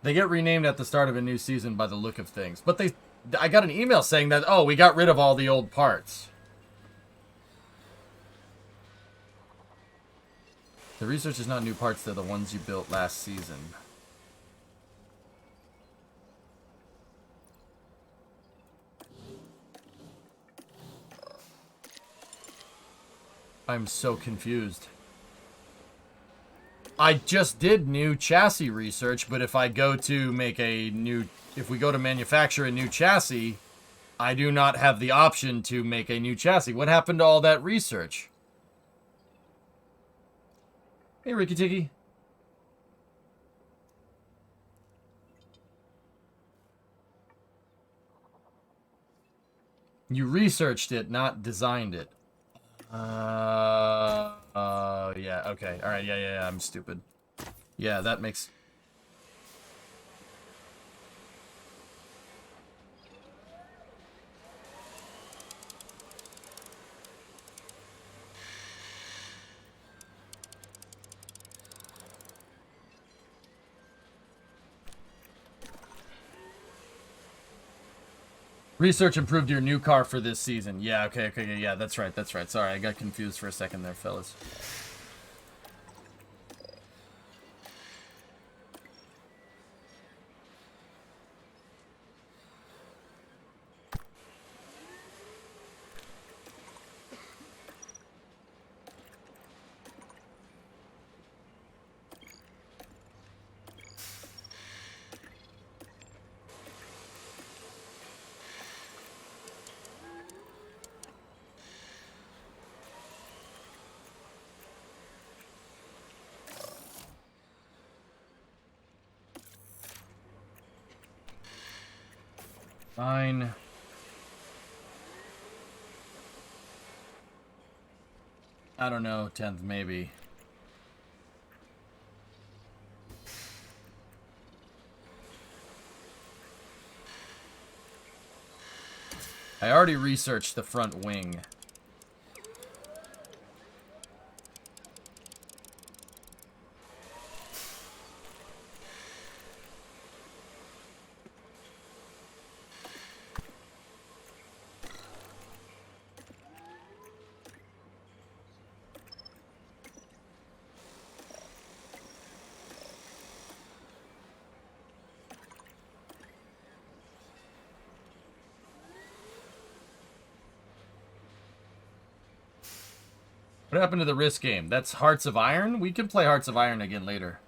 They get renamed at the start of a new season by the look of things. But I got an email saying that, oh, we got rid of all the old parts. The research is not new parts. They're the ones you built last season. I'm so confused. I just did new chassis research, but if I go to make a new... If we go to manufacture a new chassis, I do not have the option to make a new chassis. What happened to all that research? Hey, Ricky Tiki. You researched it, not designed it. Yeah, okay. Alright, yeah, I'm stupid. Yeah, that makes... Research improved your new car for this season. Yeah, okay, yeah, that's right. Sorry, I got confused for a second there, fellas. Fine. I don't know, 10th maybe. I already researched the front wing. What happened to the Risk game? That's Hearts of Iron? We can play Hearts of Iron again later.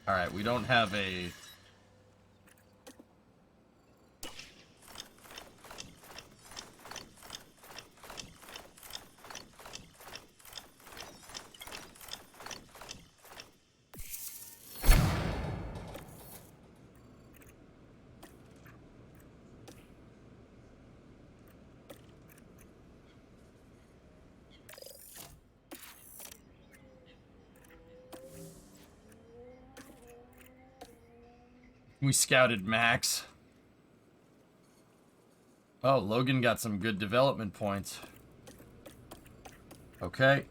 Alright, we don't have a... We scouted Max. Oh, Logan got some good development points. Okay.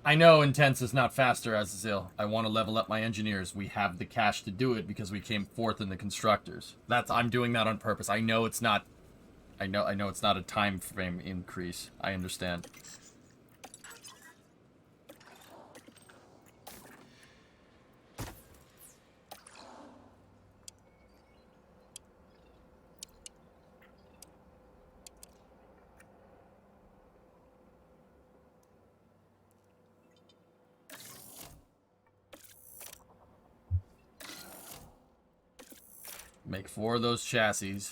I know Intense is not faster, Azazel. I want to level up my engineers. We have the cash to do it because we came fourth in the constructors. I'm doing that on purpose. I know it's not it's not a time frame increase. I understand. Make 4 of those chassis.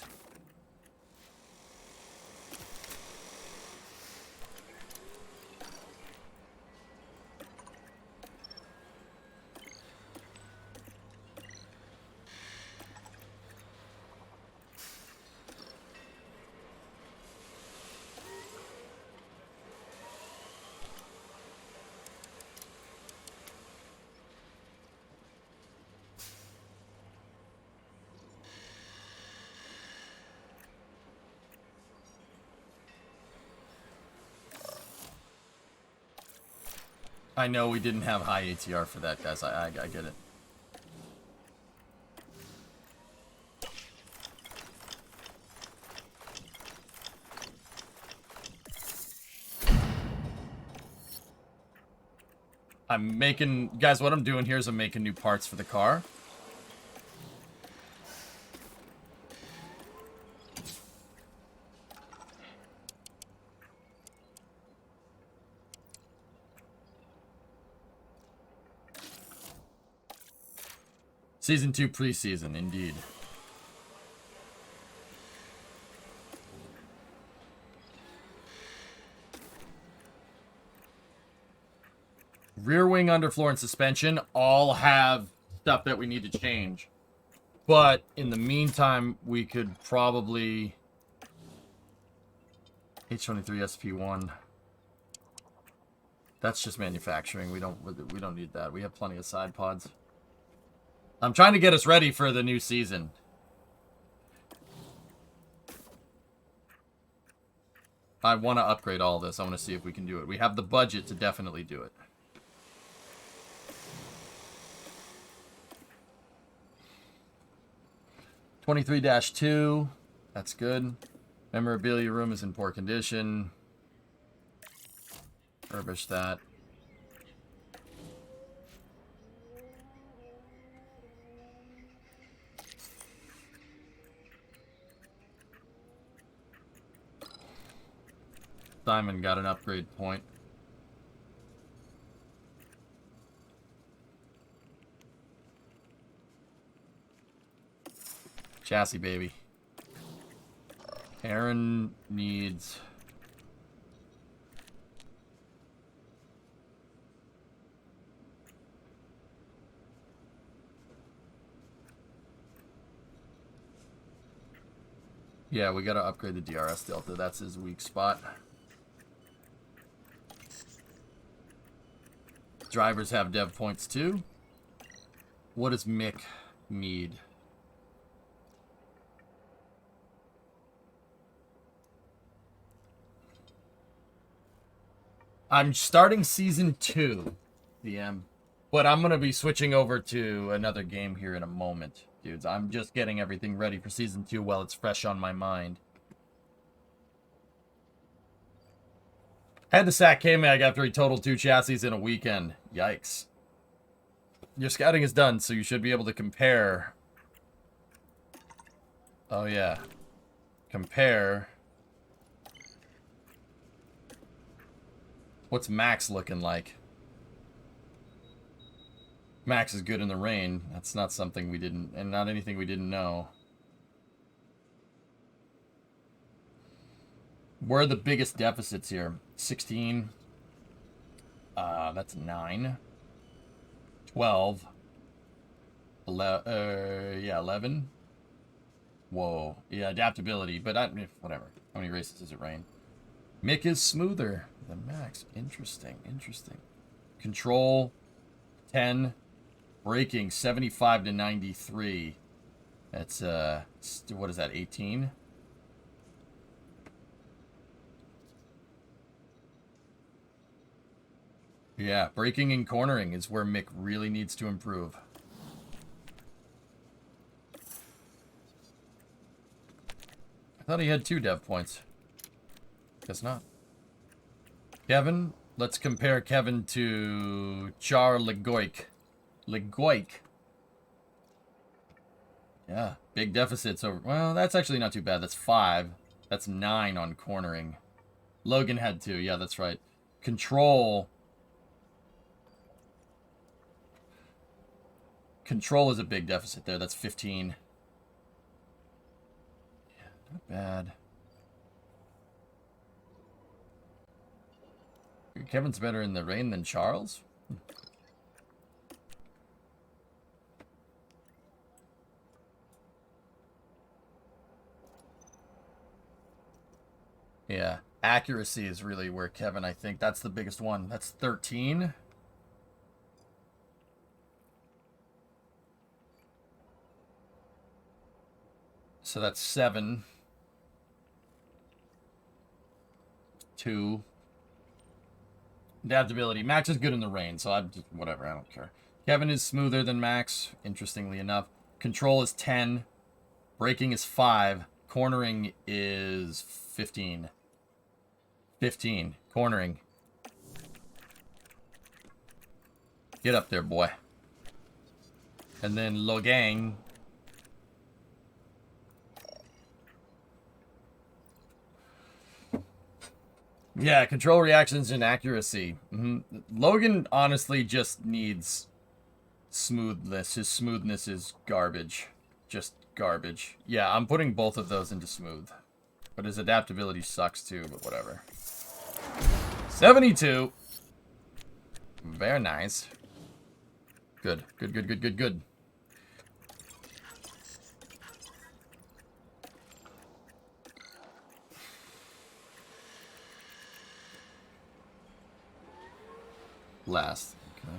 I know we didn't have high ATR for that, guys. I get it. I'm making... Guys, what I'm doing here is I'm making new parts for the car. Season 2 preseason, indeed. Rear wing, underfloor, and suspension all have stuff that we need to change. But in the meantime, we could probably... H23 SP1. That's just manufacturing. We don't need that. We have plenty of side pods. I'm trying to get us ready for the new season. I want to upgrade all this. I want to see if we can do it. We have the budget to definitely do it. (23-2). That's good. Memorabilia room is in poor condition. Furbish that. Simon got an upgrade point. Chassis, baby. Aaron needs... Yeah, we gotta upgrade the DRS Delta. That's his weak spot. Drivers have dev points too. What does Mick need? I'm starting season 2, DM, but I'm gonna be switching over to another game here in a moment, dudes. I'm just getting everything ready for season 2 while it's fresh on my mind. Had to sack K-Mag after he totaled 2 chassis in a weekend. Yikes. Your scouting is done, so you should be able to compare. Oh, yeah. Compare. What's Max looking like? Max is good in the rain. That's not something we didn't, and not anything we didn't know. Where are the biggest deficits here? 16. That's 9. 12. 11. Whoa. Yeah, adaptability, but whatever. How many races does it rain? Mick is smoother than Max. Interesting, interesting. Control, 10. Braking, 75 to 93. That's, what is that, 18? Yeah, braking and cornering is where Mick really needs to improve. I thought he had 2 dev points. Guess not. Kevin, let's compare Kevin to Char Legoik. Legoik. Yeah, big deficits over... Well, that's actually not too bad. That's 5. That's 9 on cornering. Logan had 2. Yeah, that's right. Control... Control is a big deficit there. That's 15. Yeah, not bad. Kevin's better in the rain than Charles? Yeah, accuracy is really where Kevin, I think, that's the biggest one. That's 13. So that's 7. 2. Adaptability. Max is good in the rain, so I'm just, whatever, I don't care. Kevin is smoother than Max, interestingly enough. Control is 10. Braking is 5. Cornering is 15. 15. Cornering. Get up there, boy. And then Logang. Yeah, control reactions and accuracy. Logan honestly just needs smoothness. His smoothness is garbage. Just garbage. Yeah, I'm putting both of those into smooth. But his adaptability sucks too, but whatever. 72. Very nice. Good. Good, good, good, good, good. Last. Okay.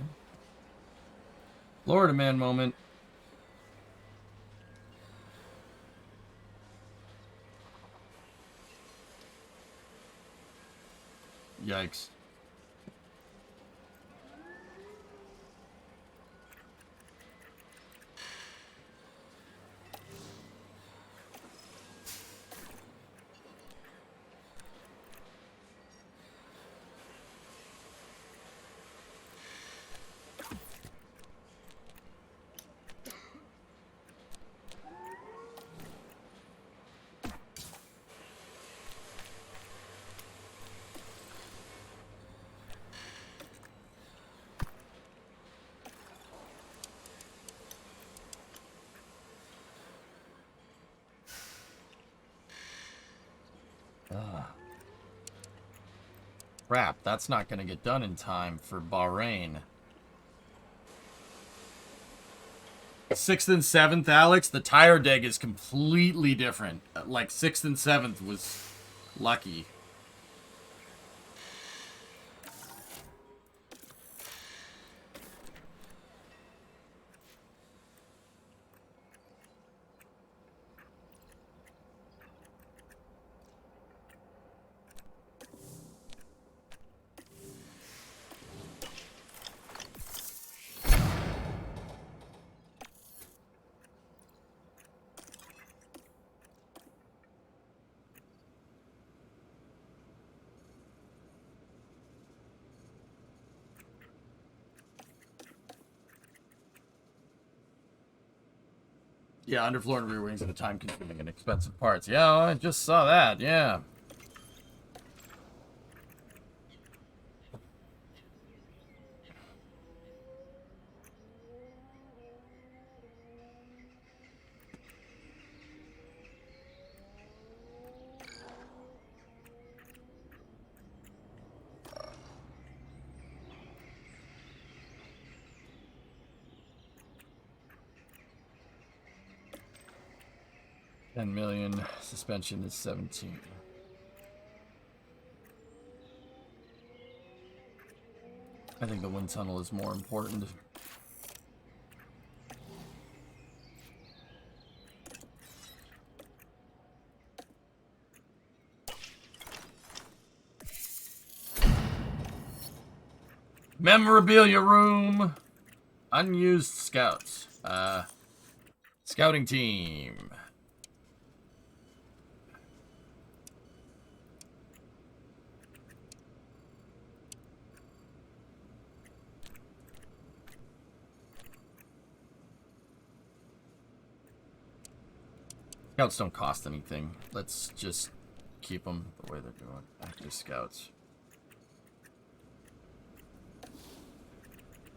Florida man moment. Yikes. Crap, that's not going to get done in time for Bahrain. 6th and 7th, Alex, the tire deg is completely different. Like, 6th and 7th was lucky. Yeah, underfloor and rear wings are the time-consuming and expensive parts. Yeah, I just saw that, yeah. $10 million. Suspension is 17. I think the wind tunnel is more important. Memorabilia room. Unused scouts. Scouting team. Scouts don't cost anything. Let's just keep them the way they're doing. Active scouts.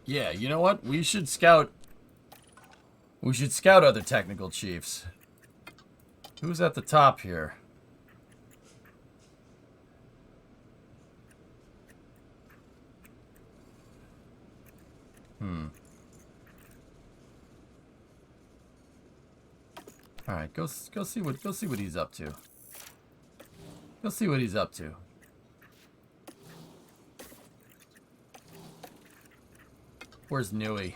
Yeah, you know what? We should scout other technical chiefs. Who's at the top here? All right, go see what he's up to. Go see what he's up to. Where's Nui?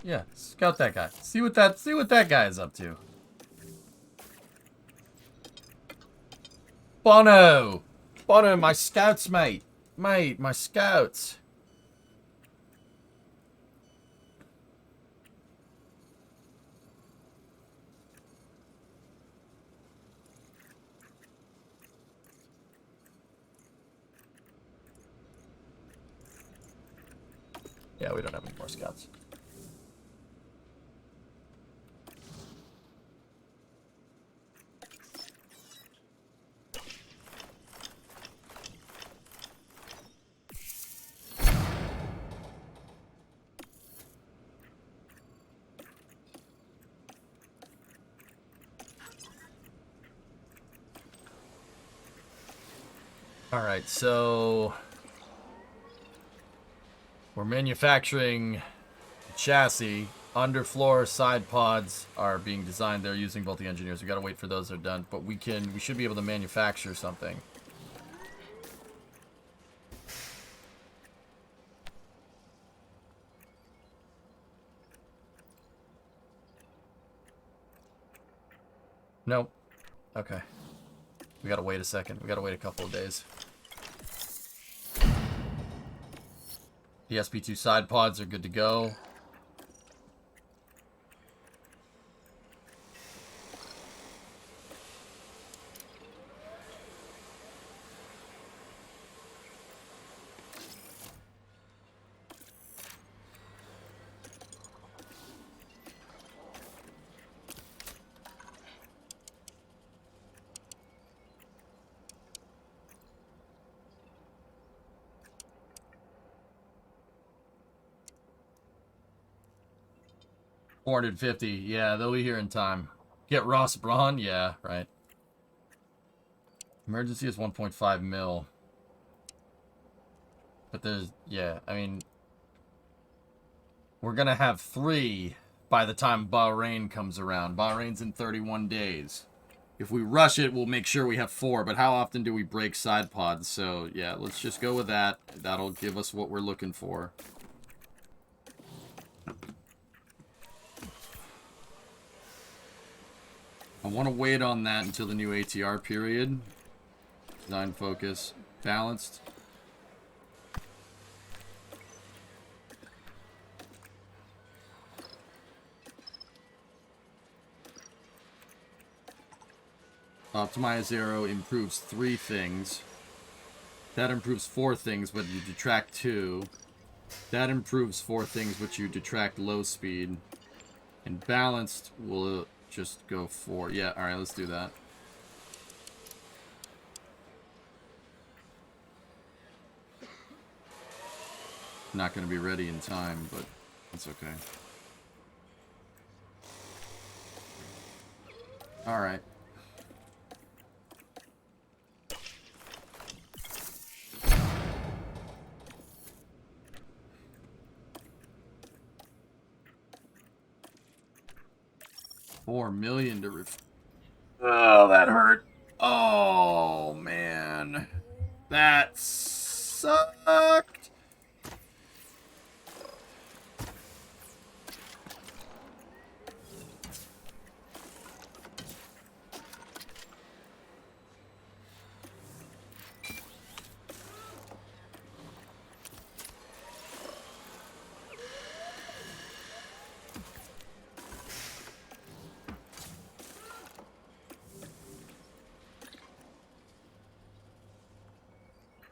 Yeah. Scout that guy. See what that guy is up to. Bono, my scouts, mate, my scouts. Yeah, we don't have any more scouts. All right, so we're manufacturing a chassis. Underfloor side pods are being designed. They're using both the engineers. We gotta wait for those are done, but we should be able to manufacture something. Nope. Okay. We gotta wait a second. We gotta wait a couple of days. The SP2 side pods are good to go. $450. Yeah, they'll be here in time. Get Ross Braun? Yeah, right. Emergency is 1.5 mil. But there's, yeah, I mean, we're going to have 3 by the time Bahrain comes around. Bahrain's in 31 days. If we rush it, we'll make sure we have 4. But how often do we break side pods? So, yeah, let's just go with that. That'll give us what we're looking for. I want to wait on that until the new ATR period. Design focus. Balanced. Optimize Aero improves 3 things. That improves 4 things, but you detract 2. That improves 4 things, but you detract low speed. And balanced will just go 4. Yeah, alright, let's do that. Not going to be ready in time, but that's okay. Alright. 4 million to Oh, that hurt. Oh, man. That sucked.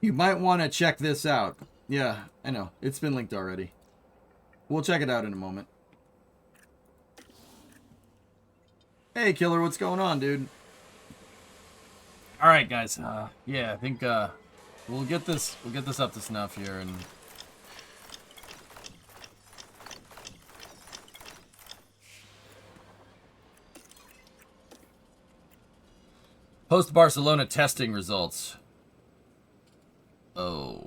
You might want to check this out. Yeah, I know. It's been linked already. We'll check it out in a moment. Hey, Killer, what's going on, dude? All right, guys. Yeah, I think we'll get this up to snuff here, and post Barcelona testing results. Oh.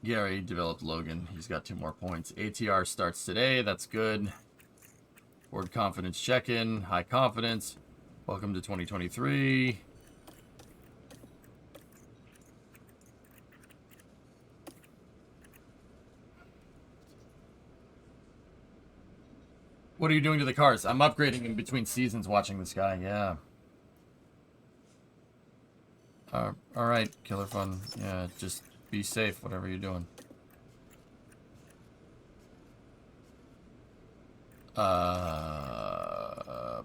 Gary developed Logan. He's got 2 more points. ATR starts today. That's good. Board confidence check-in. High confidence. Welcome to 2023. What are you doing to the cars? I'm upgrading in between seasons watching this guy. Yeah. Alright, Killer Fun. Yeah, just be safe, whatever you're doing.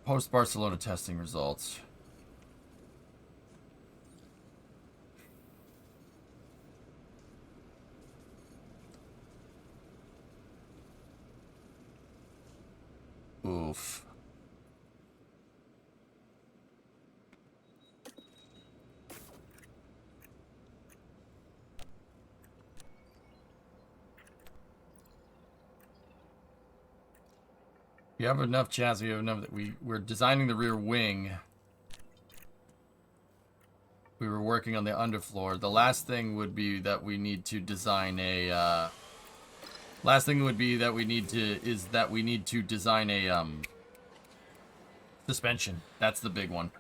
Post-Barcelona testing results. Oof. We have enough, Chaz. We have enough that we're designing the rear wing. We were working on the underfloor. The last thing would be that we need to design a last thing would be that we need to design a suspension. That's the big one.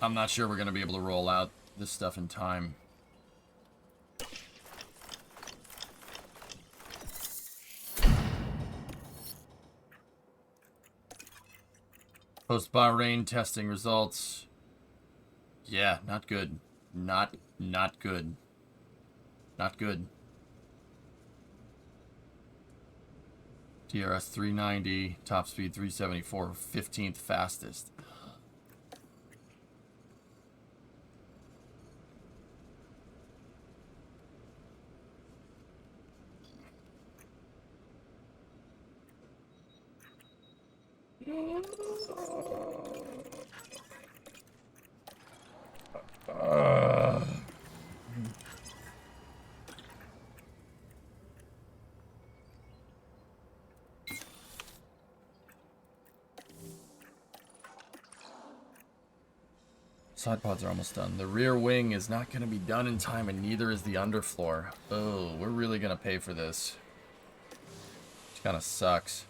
I'm not sure we're going to be able to roll out this stuff in time. Post Bahrain testing results. Yeah, not good. Not good. Not good. DRS 390, top speed 374, 15th fastest. Side pods are almost done. The rear wing is not going to be done in time, and neither is the underfloor. Oh, we're really going to pay for this. Which kind of sucks.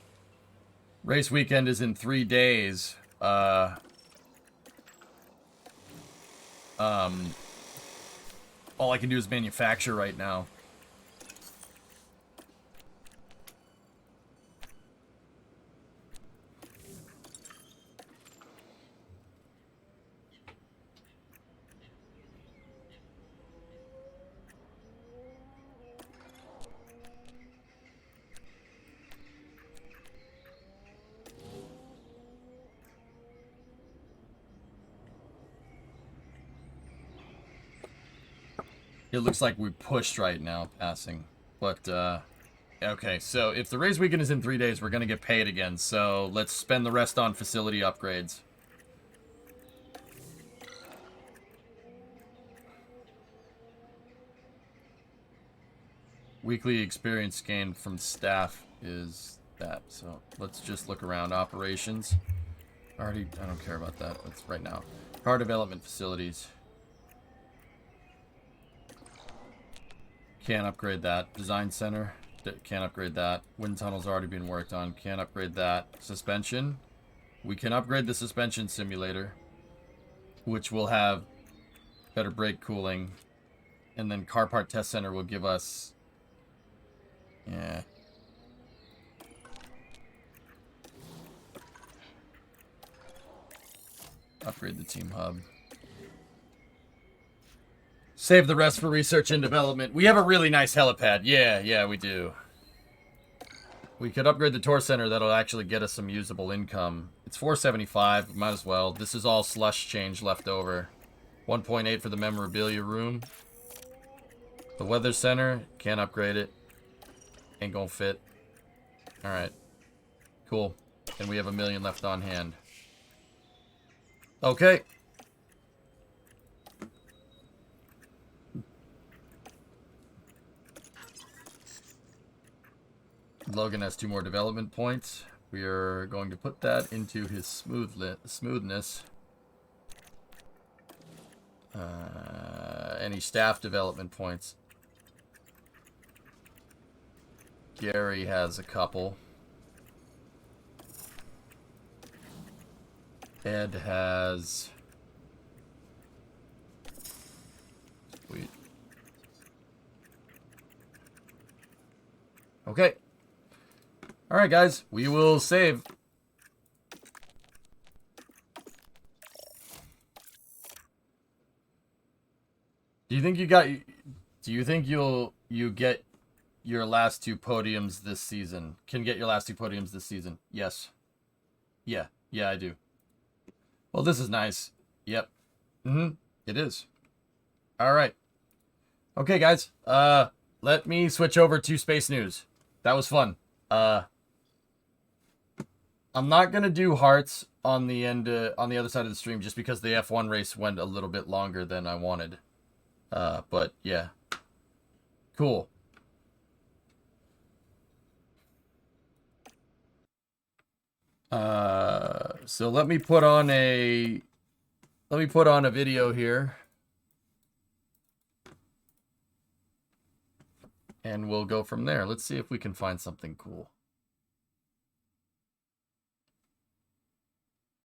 Race weekend is in 3 days. All I can do is manufacture right now. It looks like we pushed right now, passing. But, okay, so if the race weekend is in 3 days, we're going to get paid again. So let's spend the rest on facility upgrades. Weekly experience gained from staff is that. So let's just look around. Operations. Already, I don't care about that. That's right now. Car development facilities. Can't upgrade that. Design center. Can't upgrade that. Wind tunnel's already been worked on. Can't upgrade that. Suspension. We can upgrade the suspension simulator, which will have better brake cooling. And then car part test center will give us... Yeah. Upgrade the team hub. Save the rest for research and development. We have a really nice helipad. Yeah, we do. We could upgrade the tour center. That'll actually get us some usable income. It's 475. Might as well. This is all slush change left over. 1.8 for the memorabilia room. The weather center. Can't upgrade it. Ain't gonna fit. Alright. Cool. And we have $1 million left on hand. Okay. Logan has 2 more development points. We are going to put that into his smoothness. Any staff development points? Gary has a couple. Ed has... Sweet. Okay. Alright, guys. We will save. Do you think you got... Do you think you get your last 2 podiums this season? Can get your last 2 podiums this season? Yes. Yeah, I do. Well, this is nice. Yep. It is. Alright. Okay, guys. Let me switch over to Space News. That was fun. I'm not gonna do hearts on the end, on the other side of the stream, just because the F1 race went a little bit longer than I wanted. But yeah. Cool. So let me put on a video here. And we'll go from there. Let's see if we can find something cool.